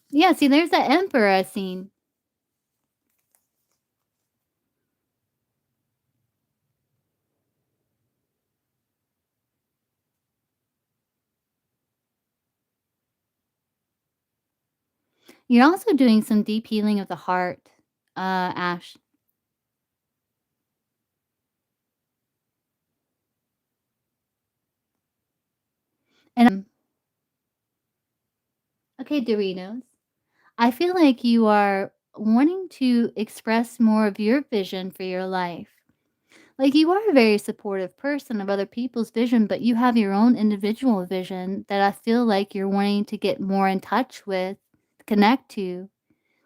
Yeah, see, there's that Emperor I seen. You're also doing some deep healing of the heart, Ash. And okay, Doritos. I feel like you are wanting to express more of your vision for your life. Like, you are a very supportive person of other people's vision, but you have your own individual vision that I feel like you're wanting to get more in touch with, connect to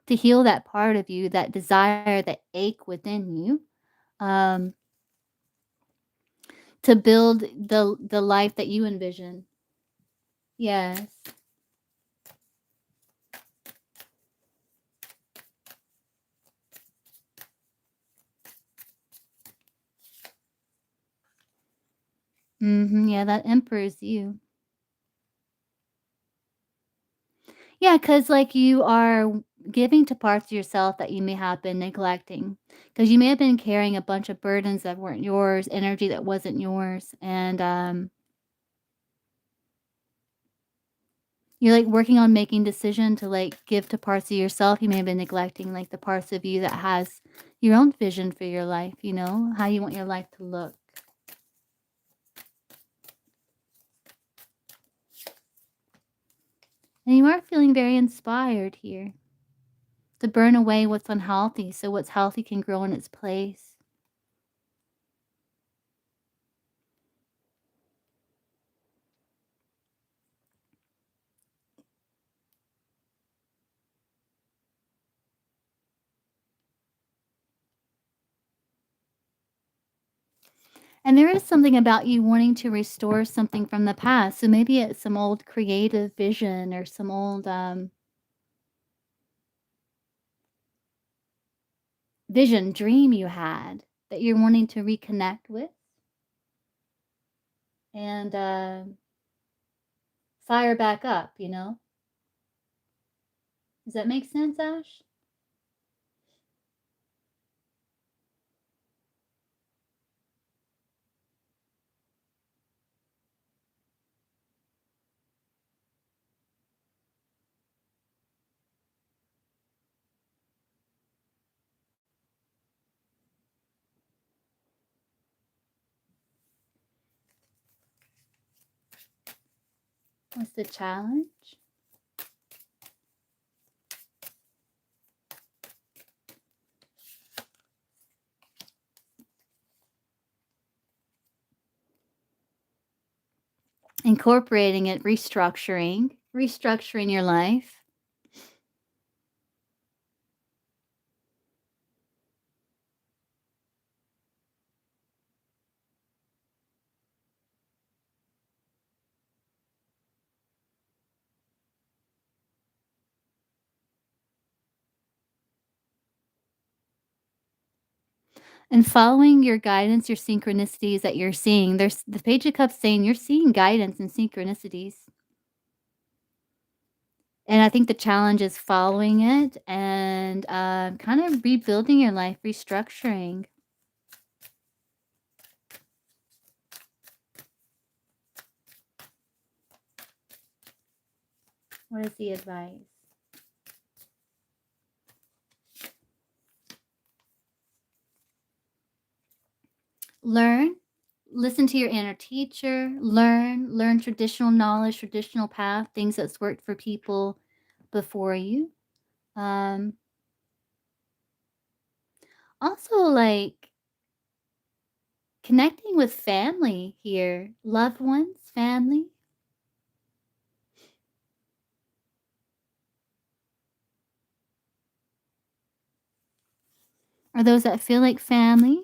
heal that part of you, that desire, that ache within you, um, to build the life that you envision. Yes. Mhm, yeah, that emperor is you. Yeah, because like, you are giving to parts of yourself that you may have been neglecting, because you may have been carrying a bunch of burdens that weren't yours, energy that wasn't yours, and, you're, like, working on making decision to, like, give to parts of yourself you may have been neglecting, like, the parts of you that has your own vision for your life, how you want your life to look. And you are feeling very inspired here to burn away what's unhealthy so what's healthy can grow in its place. And there is something about you wanting to restore something from the past. So maybe it's some old creative vision or some old vision, dream you had that you're wanting to reconnect with and fire back up. Does that make sense, Ash? What's the challenge? Incorporating it, restructuring your life. And following your guidance, your synchronicities that you're seeing. There's the Page of Cups saying you're seeing guidance and synchronicities. And I think the challenge is following it and kind of rebuilding your life, restructuring. What is the advice? Learn, listen to your inner teacher, learn traditional knowledge, traditional path, things that's worked for people before you. Also, like connecting with family here, loved ones, family. Are those that feel like family?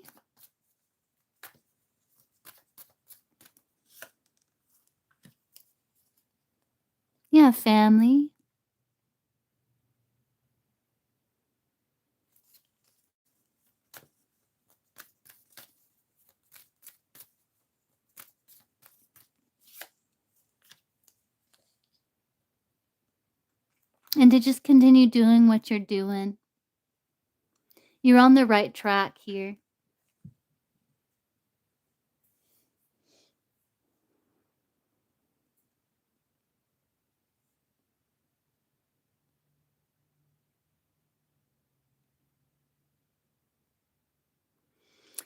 Yeah, family. And to just continue doing what you're doing. You're on the right track here.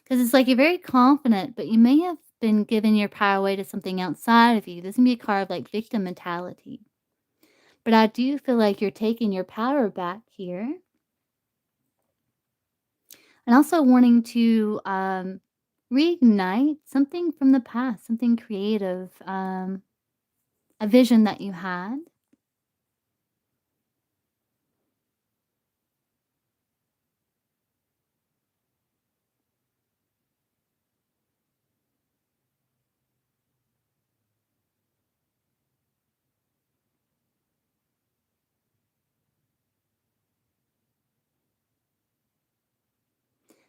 Because it's like you're very confident, but you may have been giving your power away to something outside of you. This can be a card of like victim mentality. But I do feel like you're taking your power back here. And also wanting to reignite something from the past, something creative, a vision that you had.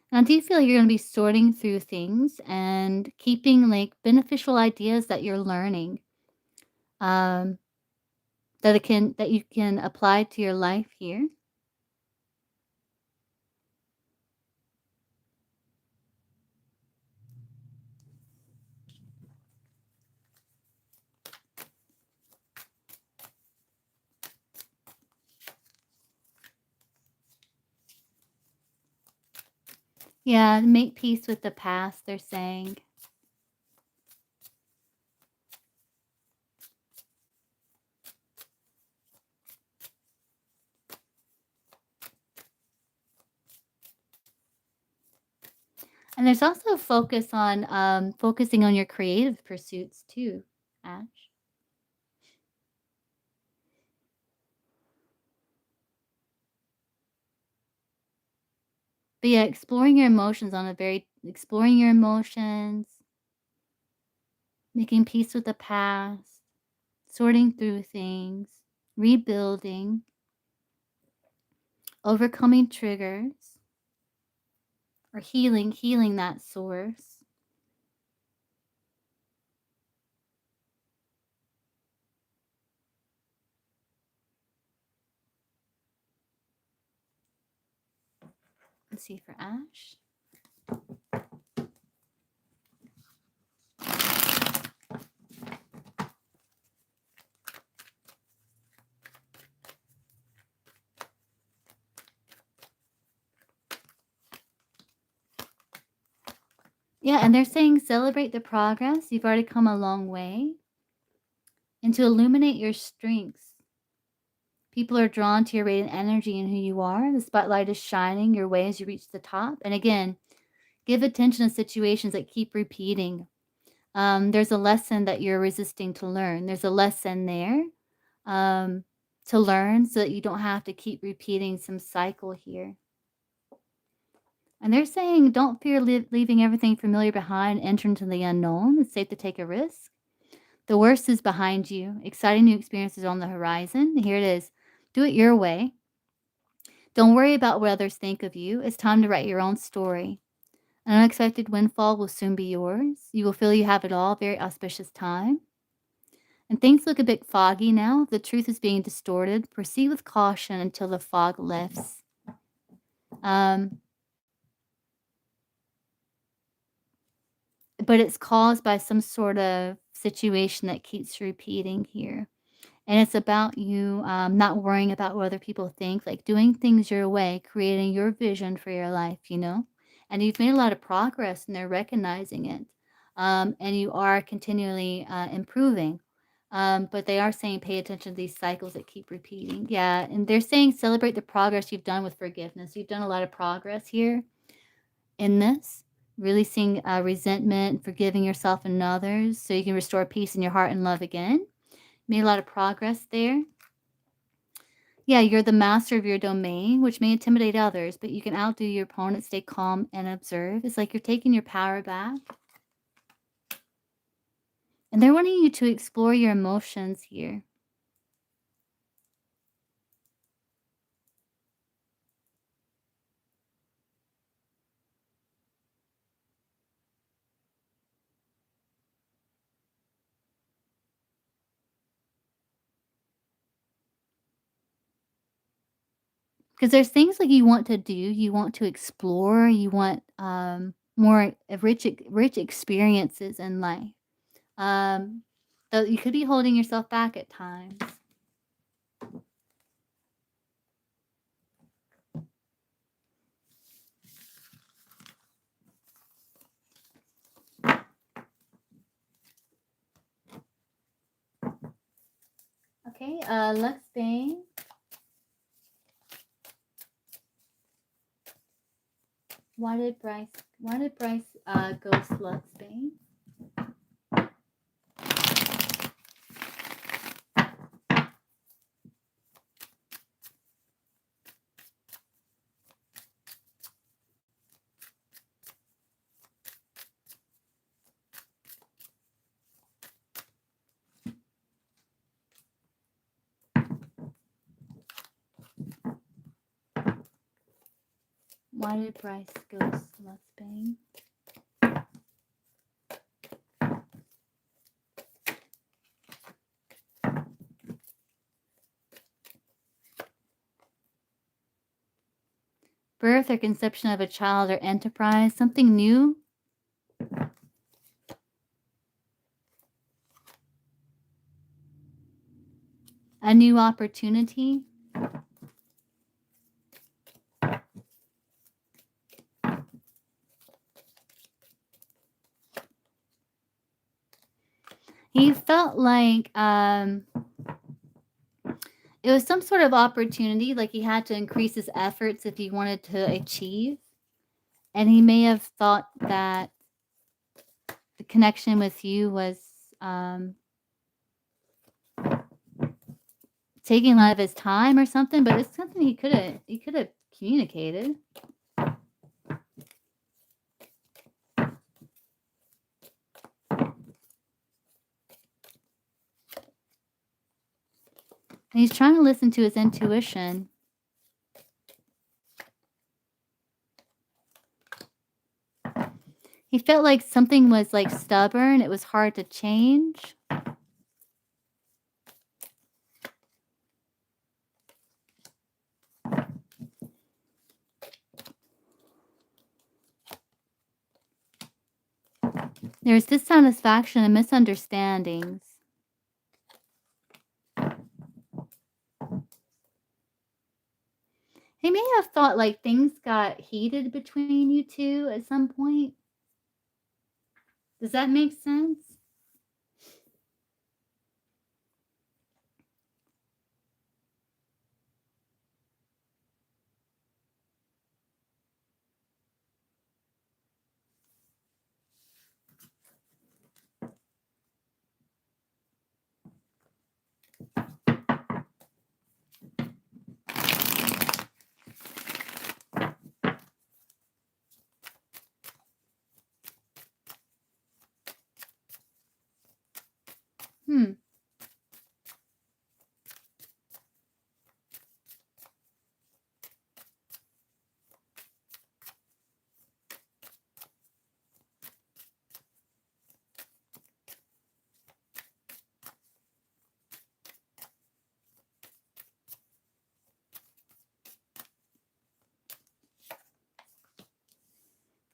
And I do feel like you're going to be sorting through things and keeping like beneficial ideas that you're learning, um, that you can apply to your life here. Yeah, make peace with the past, they're saying. And there's also a focus on focusing on your creative pursuits too, Ash. But yeah, exploring your emotions. making peace with the past, sorting through things, rebuilding, overcoming triggers, or healing that source. Let's see for Ash. Yeah, and they're saying celebrate the progress. You've already come a long way. And to illuminate your strengths. People are drawn to your radiant energy and who you are. The spotlight is shining your way as you reach the top. And again, give attention to situations that keep repeating. There's a lesson that you're resisting to learn. There's a lesson there to learn so that you don't have to keep repeating some cycle here. And they're saying don't fear leaving everything familiar behind, enter into the unknown. It's safe to take a risk. The worst is behind you. Exciting new experiences on the horizon. Here it is. Do it your way. Don't worry about what others think of you. It's time to write your own story. An unexpected windfall will soon be yours. You will feel you have it all. Very auspicious time. And things look a bit foggy now. The truth is being distorted. Proceed with caution until the fog lifts. But it's caused by some sort of situation that keeps repeating here. And it's about you not worrying about what other people think, like doing things your way, creating your vision for your life, And you've made a lot of progress and they're recognizing it. And you are continually improving. But they are saying pay attention to these cycles that keep repeating. Yeah. And they're saying celebrate the progress you've done with forgiveness. You've done a lot of progress here in this. Releasing resentment, forgiving yourself and others so you can restore peace in your heart and love again. Made a lot of progress there. Yeah, you're the master of your domain, which may intimidate others, but you can outdo your opponent, stay calm, and observe. It's like you're taking your power back. And they're wanting you to explore your emotions here. Because there's things like you want to do, you want to explore, you want more rich experiences in life. So you could be holding yourself back at times. Okay, Lux Bang. Why did Bryce ghost Lux Bang? Why did Bryce ghost Lux Bang? Birth or conception of a child or enterprise, something new. A new opportunity. He felt like it was some sort of opportunity, like he had to increase his efforts if he wanted to achieve. And he may have thought that the connection with you was taking a lot of his time or something, but it's something he could have communicated. And he's trying to listen to his intuition. He felt like something was, like, stubborn, it was hard to change. There's dissatisfaction and misunderstandings. He may have thought, like, things got heated between you 2 at some point. Does that make sense? Hmm.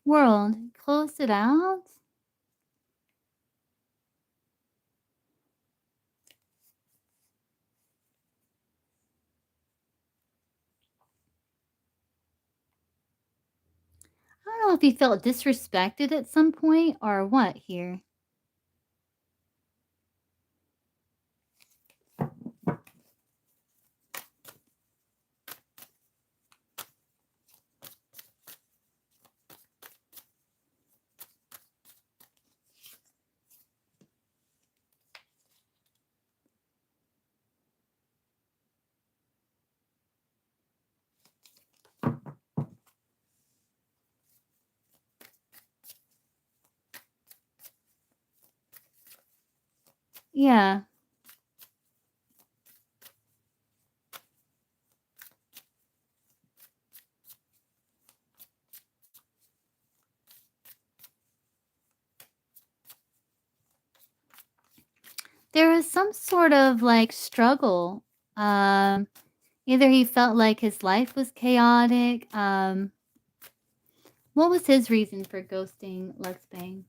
World, close it out? I don't know if he felt disrespected at some point or what here. Yeah. There was some sort of, like, struggle. Um, Either he felt like his life was chaotic. What was his reason for ghosting Lex Bang?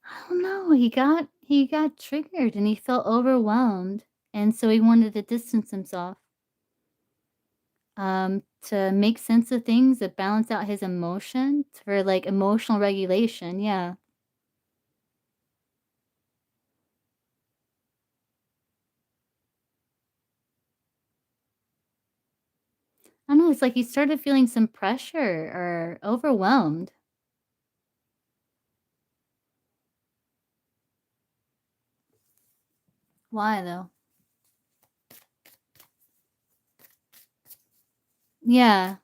I don't know. He got triggered and he felt overwhelmed, and so he wanted to distance himself. To make sense of things, to balance out his emotions for, like, emotional regulation, yeah. I don't know, it's like he started feeling some pressure or overwhelmed. Why, though? Yeah.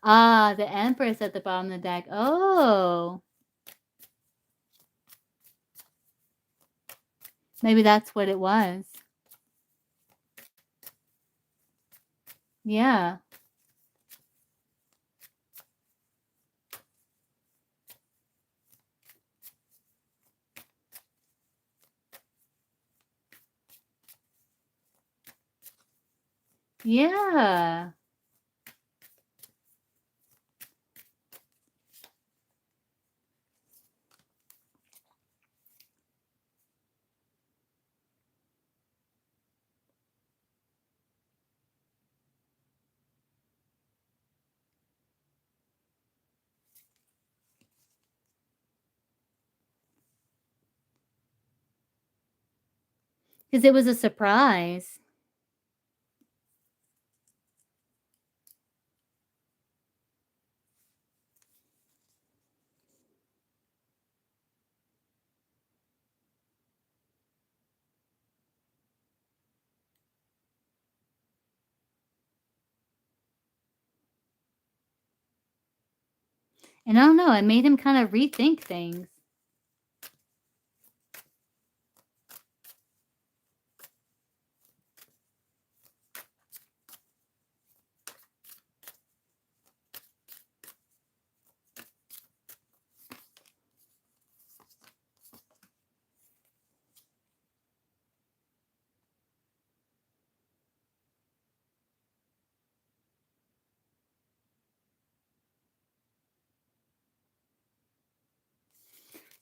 Ah, the Empress at the bottom of the deck. Oh, maybe that's what it was. Yeah. Yeah. 'Cause it was a surprise. And I don't know, it made him kinda rethink things.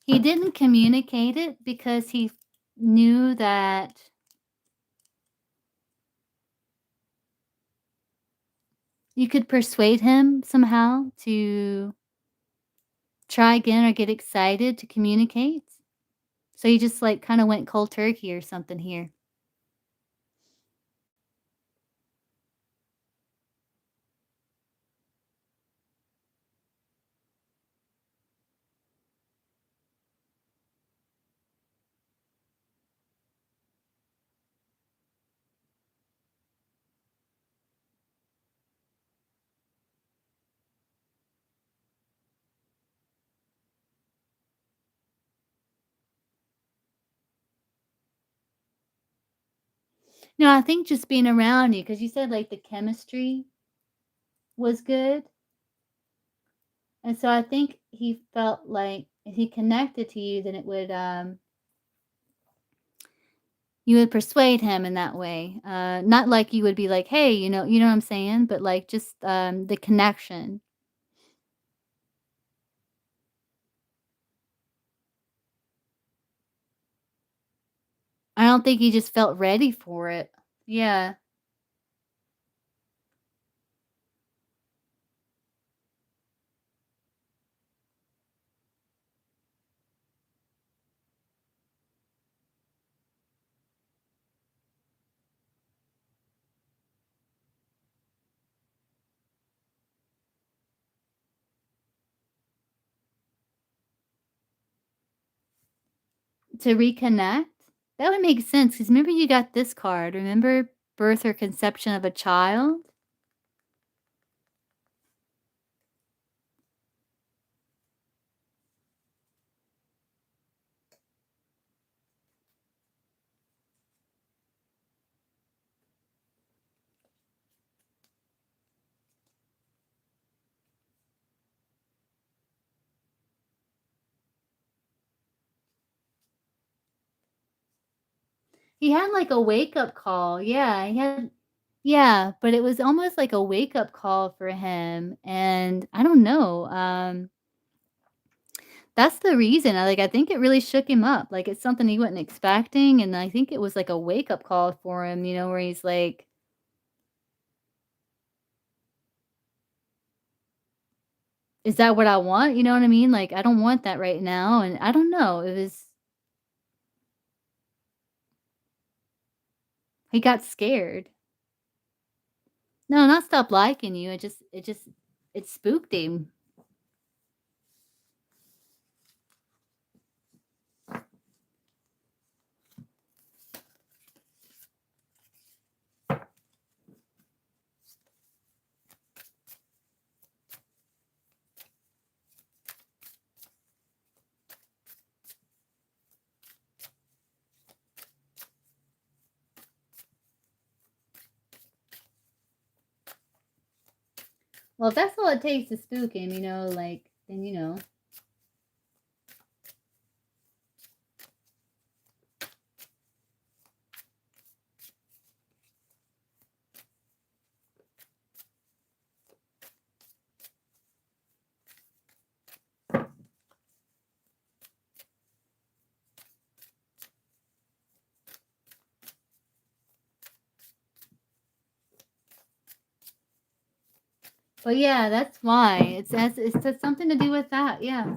He didn't communicate it because he knew that you could persuade him somehow to try again or get excited to communicate. So he just, like, kinda went cold turkey or something here. No, I think just being around you, because you said, like, the chemistry was good, and so I think he felt like if he connected to you, then it would, you would persuade him in that way. Not like you would be like, "Hey," you know what I'm saying? But, like, just, the connection. I don't think he just felt ready for it. Yeah. To reconnect? That would make sense. Because remember you got this card, remember birth or conception of a child? He had, like, a wake-up call, yeah, he had yeah, but it was almost like a wake-up call for him, and I don't know, that's the reason, I think it really shook him up, like, it's something he wasn't expecting, and I think it was like a wake-up call for him, where he's like, "Is that what I want?" You know what I mean? Like, I don't want that right now, and I don't know, it was he got scared. No, not stop liking you, it spooked him. Well, if that's all it takes to spook him, like, then, but yeah, that's why. It's something to do with that, yeah.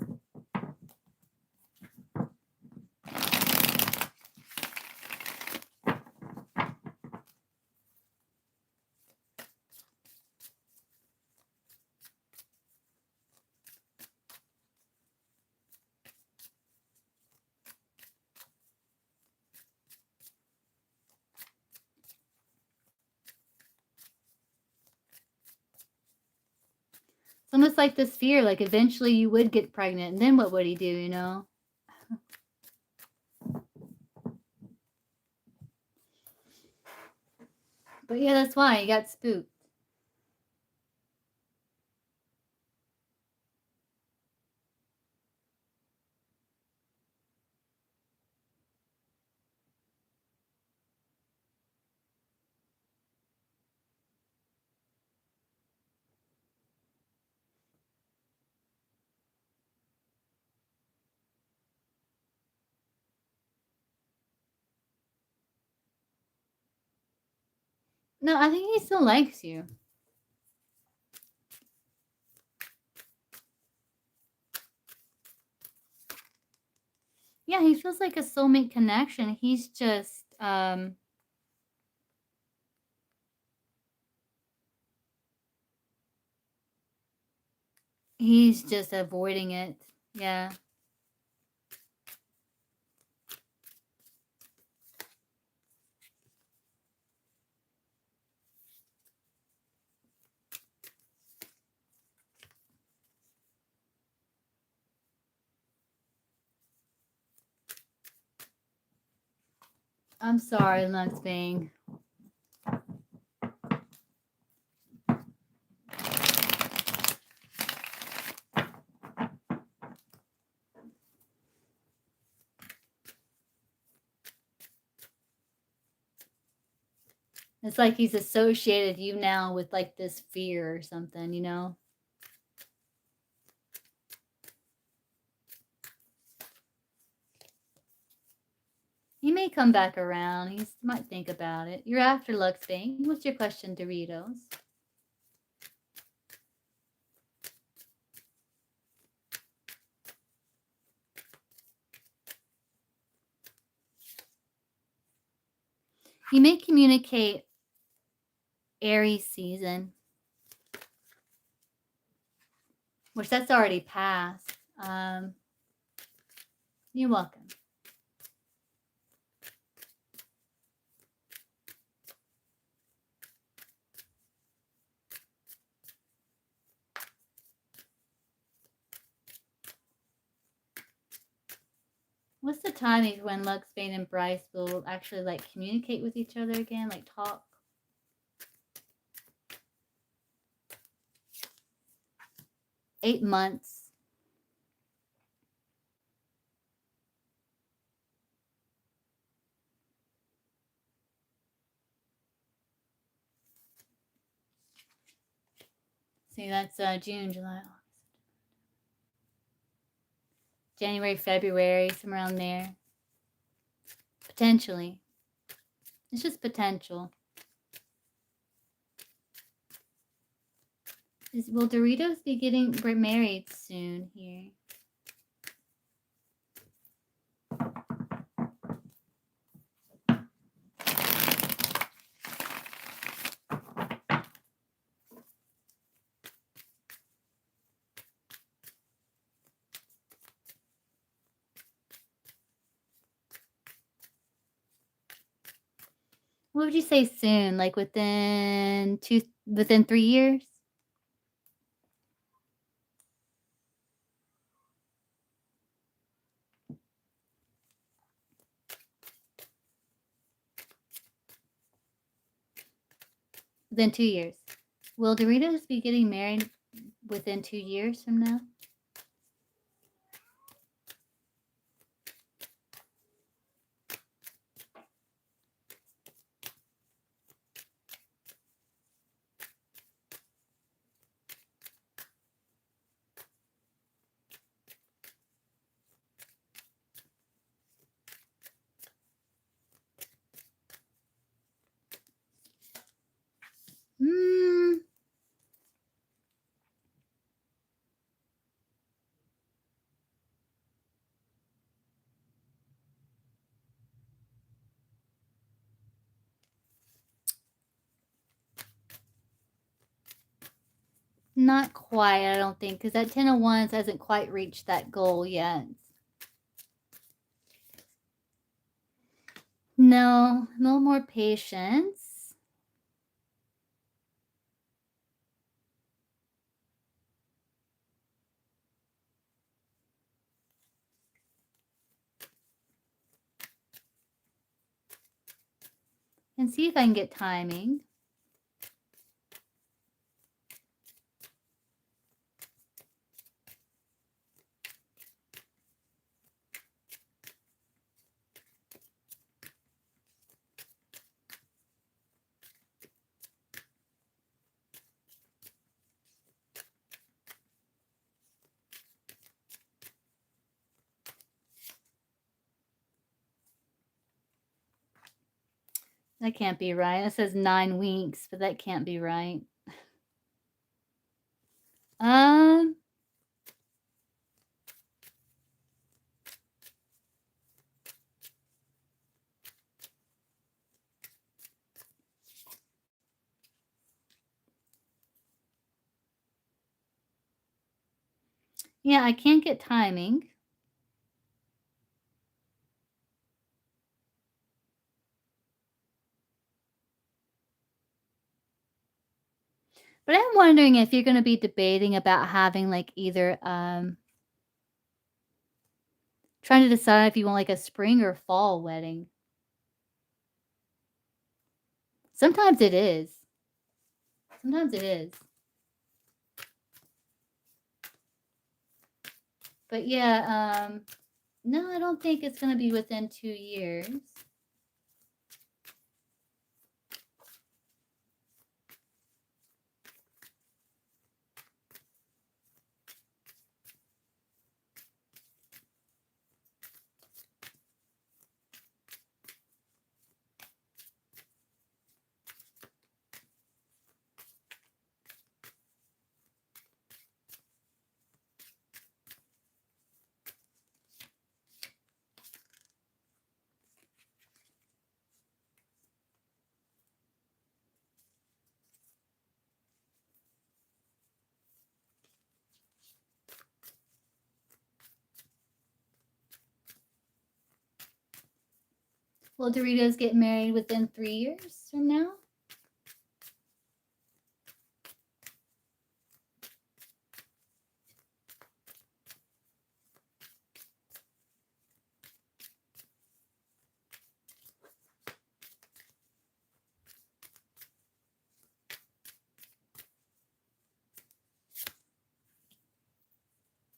almost like this fear, like eventually you would get pregnant, and then what would he do, you know? But yeah, that's why he got spooked. No, I think he still likes you. Yeah, he feels like a soulmate connection. He's just avoiding it. Yeah. I'm sorry, Luxbang. It's like he's associated you now with like this fear or something, you know? He may come back around. He might think about it. You're after Luxbang. What's your question, Doritos? You may communicate Aries season, which that's already passed. You're welcome. What's the timing when Luxbane and Bryce will actually like communicate with each other again, like talk? $8 months. See, that's June, July, August, January, February, somewhere around there. Potentially. It's just potential. Will Doritos be getting married soon here? What would you say soon? Like within 3 years? Within 2 years. Will Doritos be getting married within 2 years from now? Not quite, I don't think, because that 10 of Wands hasn't quite reached that goal yet. No, a little more patience. And see if I can get timing. That can't be right. It says 9 weeks, but that can't be right. Yeah, I can't get timing. But I'm wondering if you're going to be debating about having like either trying to decide if you want like a spring or fall wedding. Sometimes it is. Sometimes it is. But yeah, no, I don't think it's going to be within 2 years. Will Doritos get married within 3 years from now?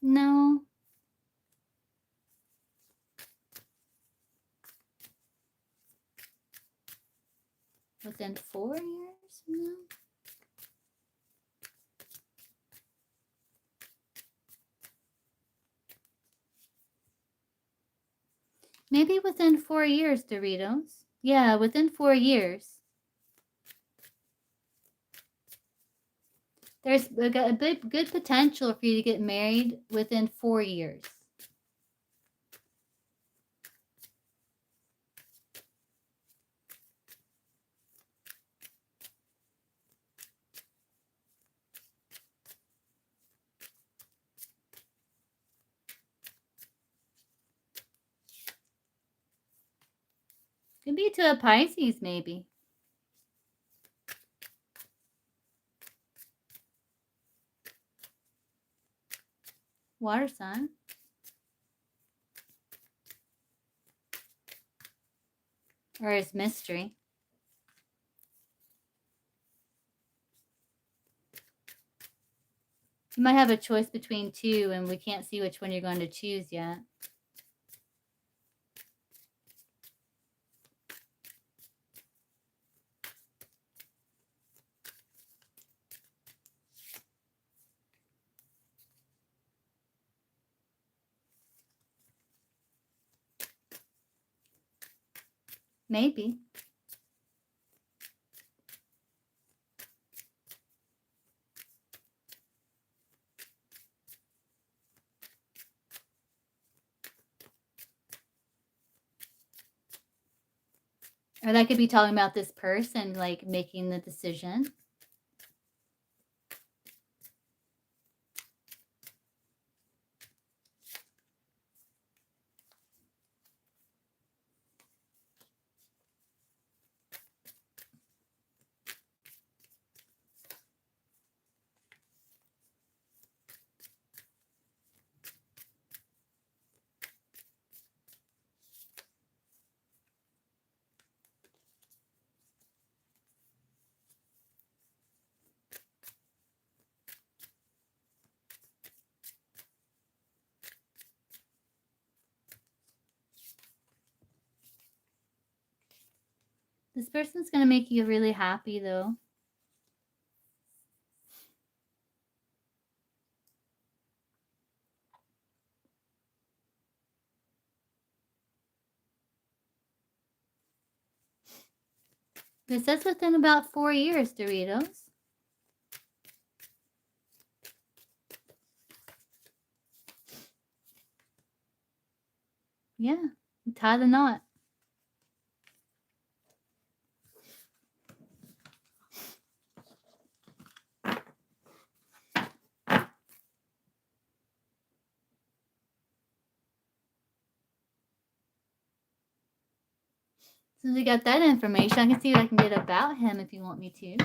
No. Within 4 years from now? Maybe within 4 years, Doritos. Yeah, within 4 years. There's a good potential for you to get married within 4 years. Could be to a Pisces, maybe. Water sign. Or is mystery. You might have a choice between 2, and we can't see which one you're going to choose yet. Maybe. Or that could be talking about this person, like, making the decision. This person's going to make you really happy, though. This says within about 4 years, Doritos. Yeah, tie the knot. Since we got that information, I can see what I can get about him if you want me to.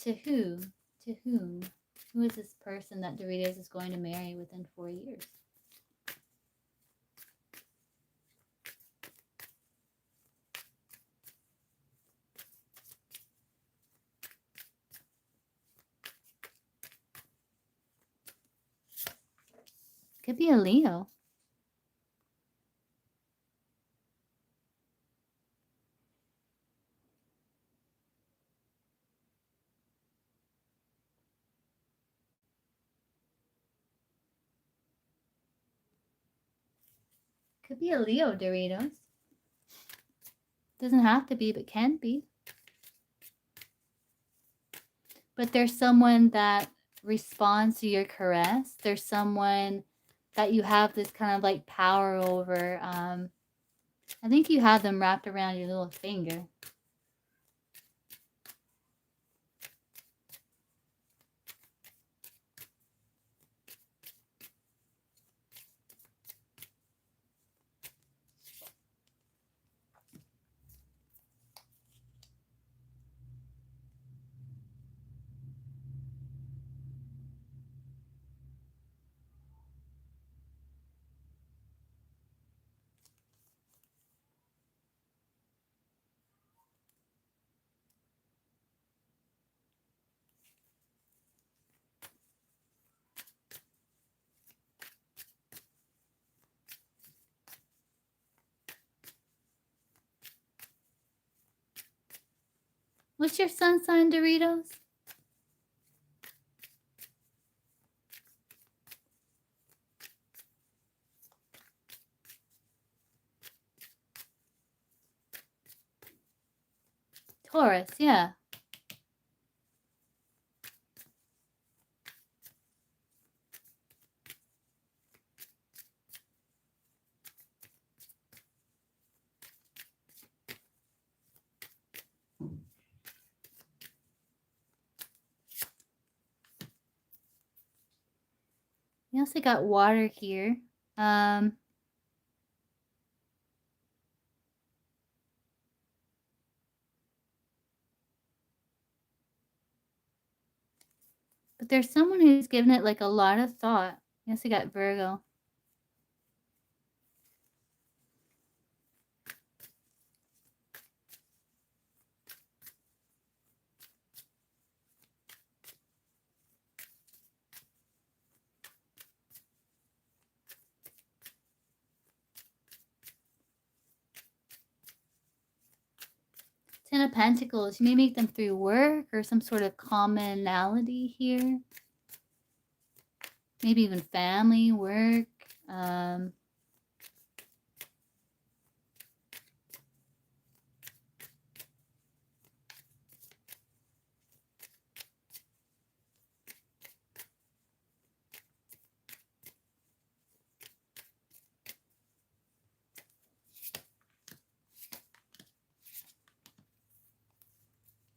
To who? To whom? Who is this person that Doritos is going to marry within 4 years? Could be a Leo. Could be a Leo, Doritos. Doesn't have to be, but can be. But there's someone that responds to your caress. There's someone that you have this kind of like power over. I think you have them wrapped around your little finger. What's your sun sign, Doritos? Taurus, yeah. You also got water here. But there's someone who's given it like a lot of thought. You also got Virgo. Ten of Pentacles. You may meet them through work or some sort of commonality here. Maybe even family, work.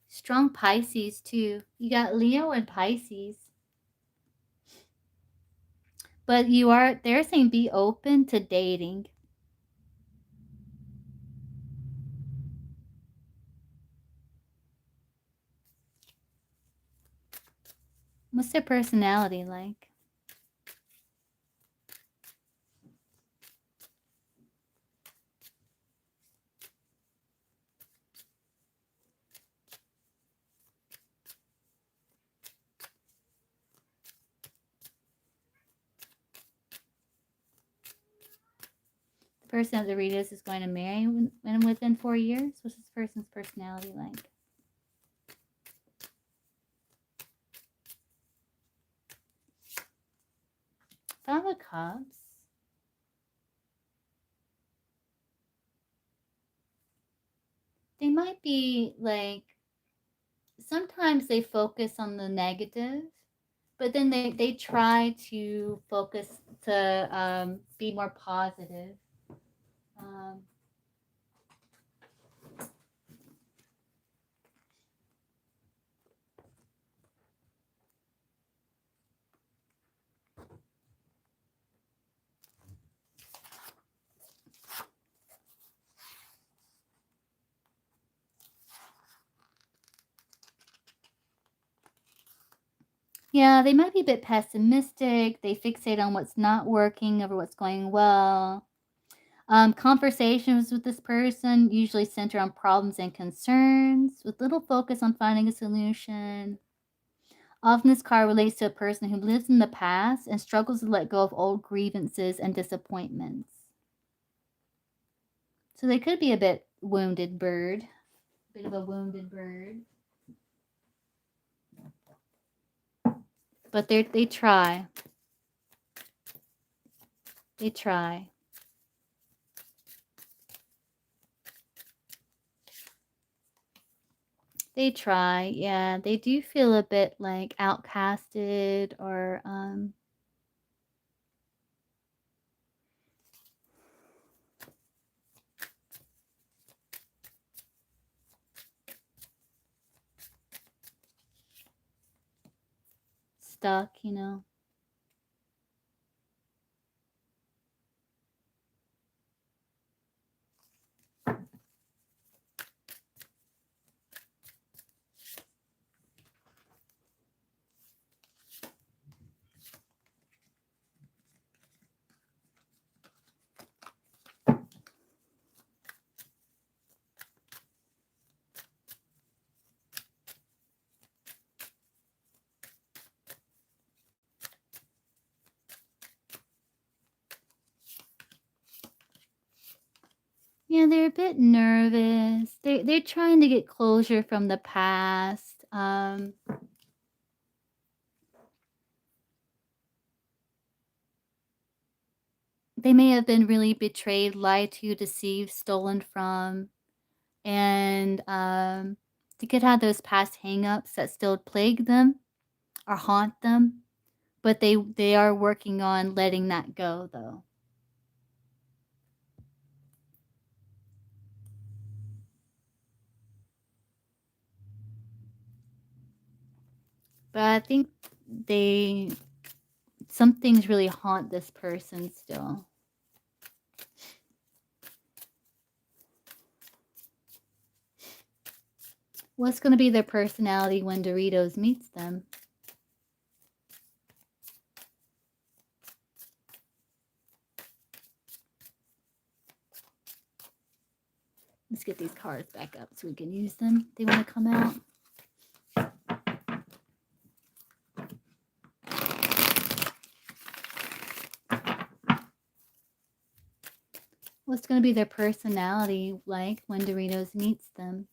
Strong Pisces too. You got Leo and Pisces. But they're saying be open to dating. What's their personality like? person that the Doritos is going to marry within 4 years? What's this person's personality like? 5 of Cups. They might be like, sometimes they focus on the negative, but then they try to focus to be more positive. Yeah, they might be a bit pessimistic. They fixate on what's not working over what's going well. Conversations with this person usually center on problems and concerns, with little focus on finding a solution. Often this card relates to a person who lives in the past and struggles to let go of old grievances and disappointments. So they could be a bit wounded bird. A bit of a wounded bird. But they try. They try. They try, yeah. They do feel a bit like outcasted or stuck, you know. Yeah, they're a bit nervous. They're trying to get closure from the past. They may have been really betrayed, lied to, deceived, stolen from, and to get out of those past hangups that still plague them or haunt them. But they are working on letting that go, though. But I think some things really haunt this person still. What's going to be their personality when Doritos meets them? Let's get these cards back up so we can use them. They want to come out. What's going to be their personality like when Doritos meets them?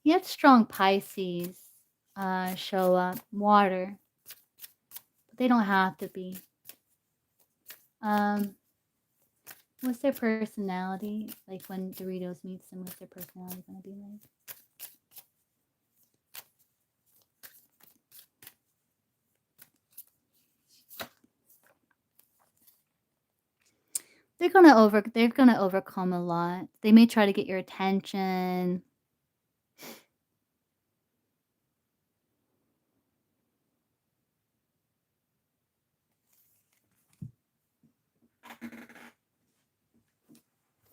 You have strong Pisces show up, water, but they don't have to be. What's their personality like when Doritos meets them? What's their personality going to be like? They're gonna overcome a lot. They may try to get your attention.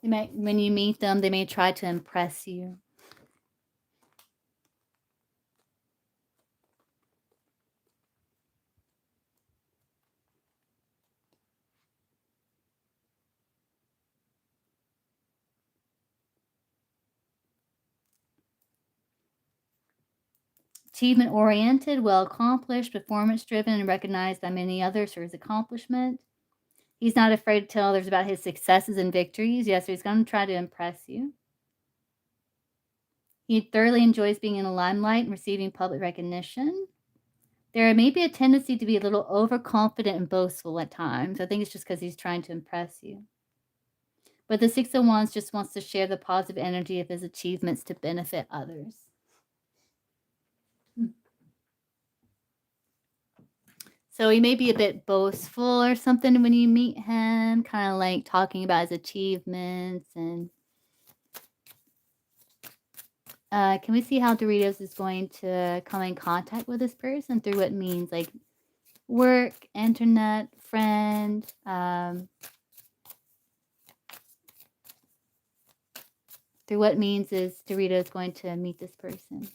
When you meet them, they may try to impress you. Achievement-oriented, well-accomplished, performance-driven, and recognized by many others for his accomplishment. He's not afraid to tell others about his successes and victories. Yes, he's going to try to impress you. He thoroughly enjoys being in the limelight and receiving public recognition. There may be a tendency to be a little overconfident and boastful at times. I think it's just because he's trying to impress you. But the Six of Wands just wants to share the positive energy of his achievements to benefit others. So he may be a bit boastful or something when you meet him, kind of like talking about his achievements. And can we see how Doritos is going to come in contact with this person through what means, like work, internet, friend, through what means is Doritos going to meet this person?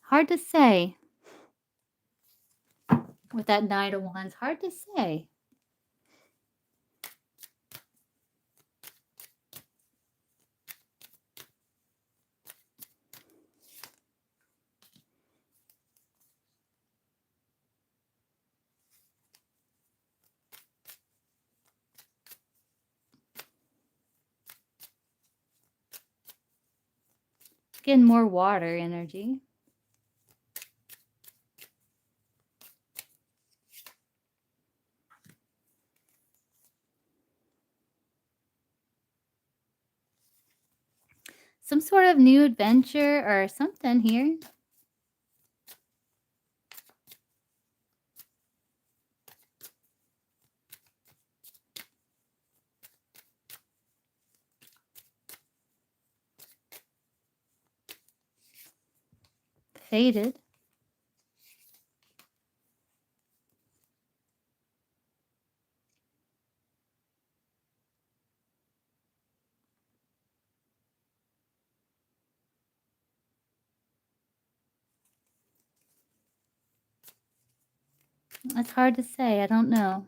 Hard to say. With that Knight of Wands, hard to say. Getting more water energy. Some sort of new adventure or something here. Faded. That's hard to say. I don't know.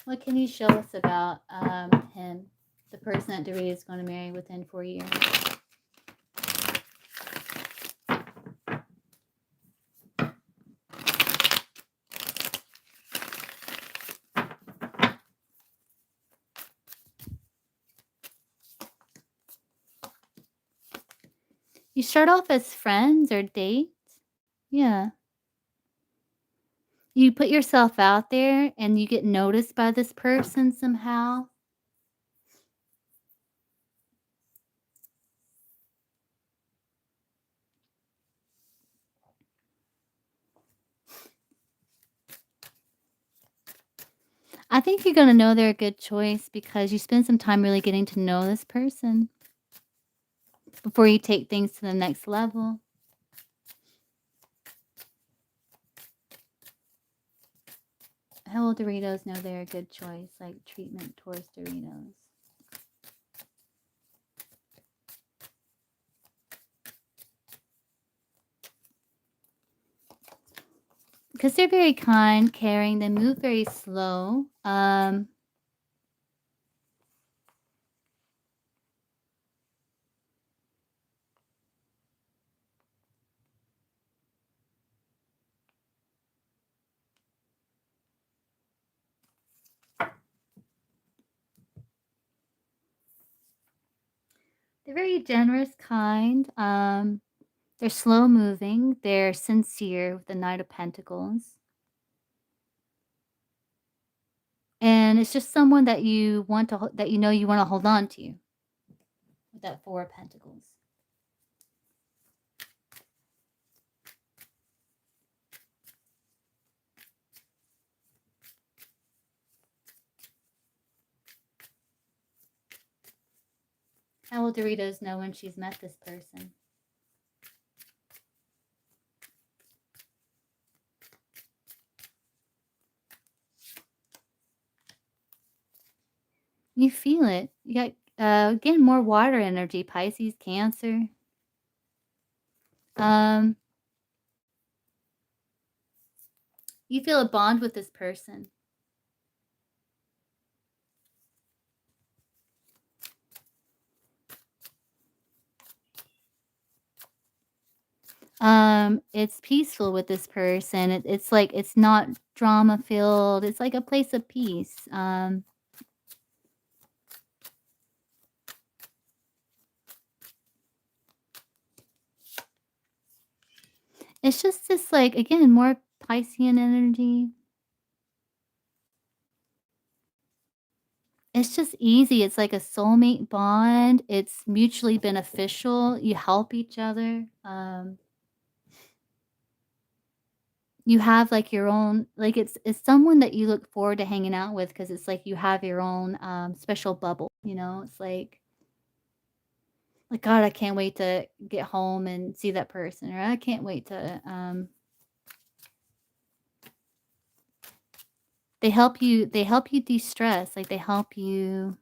What can you show us about him, the person that Dorita is going to marry within 4 years? You start off as friends or dates? Yeah. You put yourself out there and you get noticed by this person somehow. I think you're going to know they're a good choice because you spend some time really getting to know this person before you take things to the next level. How will Doritos know they're a good choice, like treatment towards Doritos? Because they're very kind, caring, they move very slow. They're very generous, kind. They're slow moving. They're sincere with the Knight of Pentacles. And it's just someone that you want to, that you know you want to hold on to with that Four of Pentacles. How will Doritos know when she's met this person? You feel it. You got, again, more water energy, Pisces, Cancer. You feel a bond with this person. It's peaceful with this person. It's like it's not drama filled. It's like a place of peace. It's just this, like, again, more Piscean energy. It's just easy. It's like a soulmate bond. It's mutually beneficial. You help each other. You have, like, your own, like, it's someone that you look forward to hanging out with because it's like you have your own, special bubble, you know? It's like, "God, I can't wait to get home and see that person," or, "I can't wait to," they help you de-stress, like, they help you,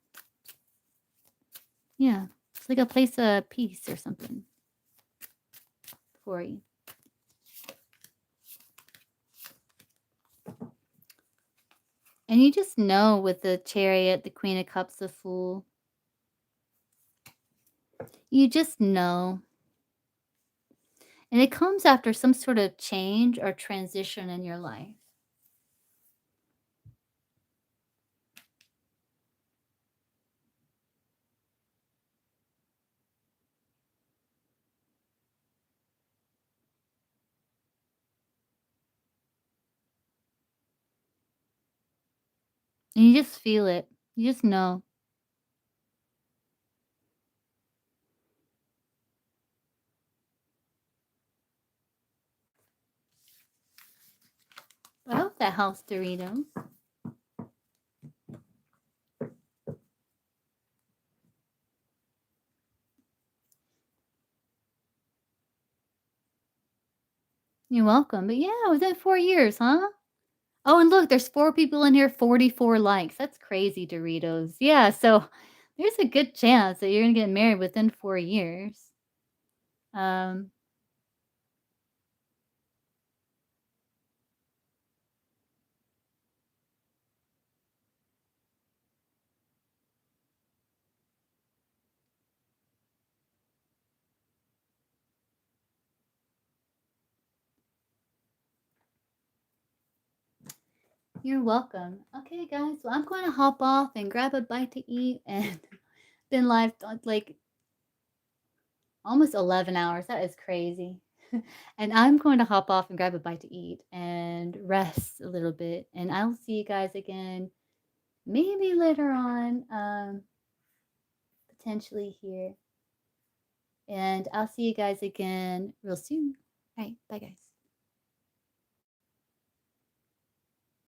yeah. It's like a place of peace or something for you. And you just know with the Chariot, the Queen of Cups, the Fool, you just know. And it comes after some sort of change or transition in your life. And you just feel it. You just know. I hope that helps, Doritos. You're welcome. But yeah, within 4 years, huh? Oh, and look, there's 4 people in here, 44 likes. That's crazy, Doritos. Yeah, so there's a good chance that you're gonna get married within 4 years. Um, you're welcome. Okay, guys, well, I'm going to hop off and grab a bite to eat and been live like almost 11 hours. That is crazy. And I'm going to hop off and grab a bite to eat and rest a little bit. And I'll see you guys again maybe later on, potentially here. And I'll see you guys again real soon. All right. Bye, guys.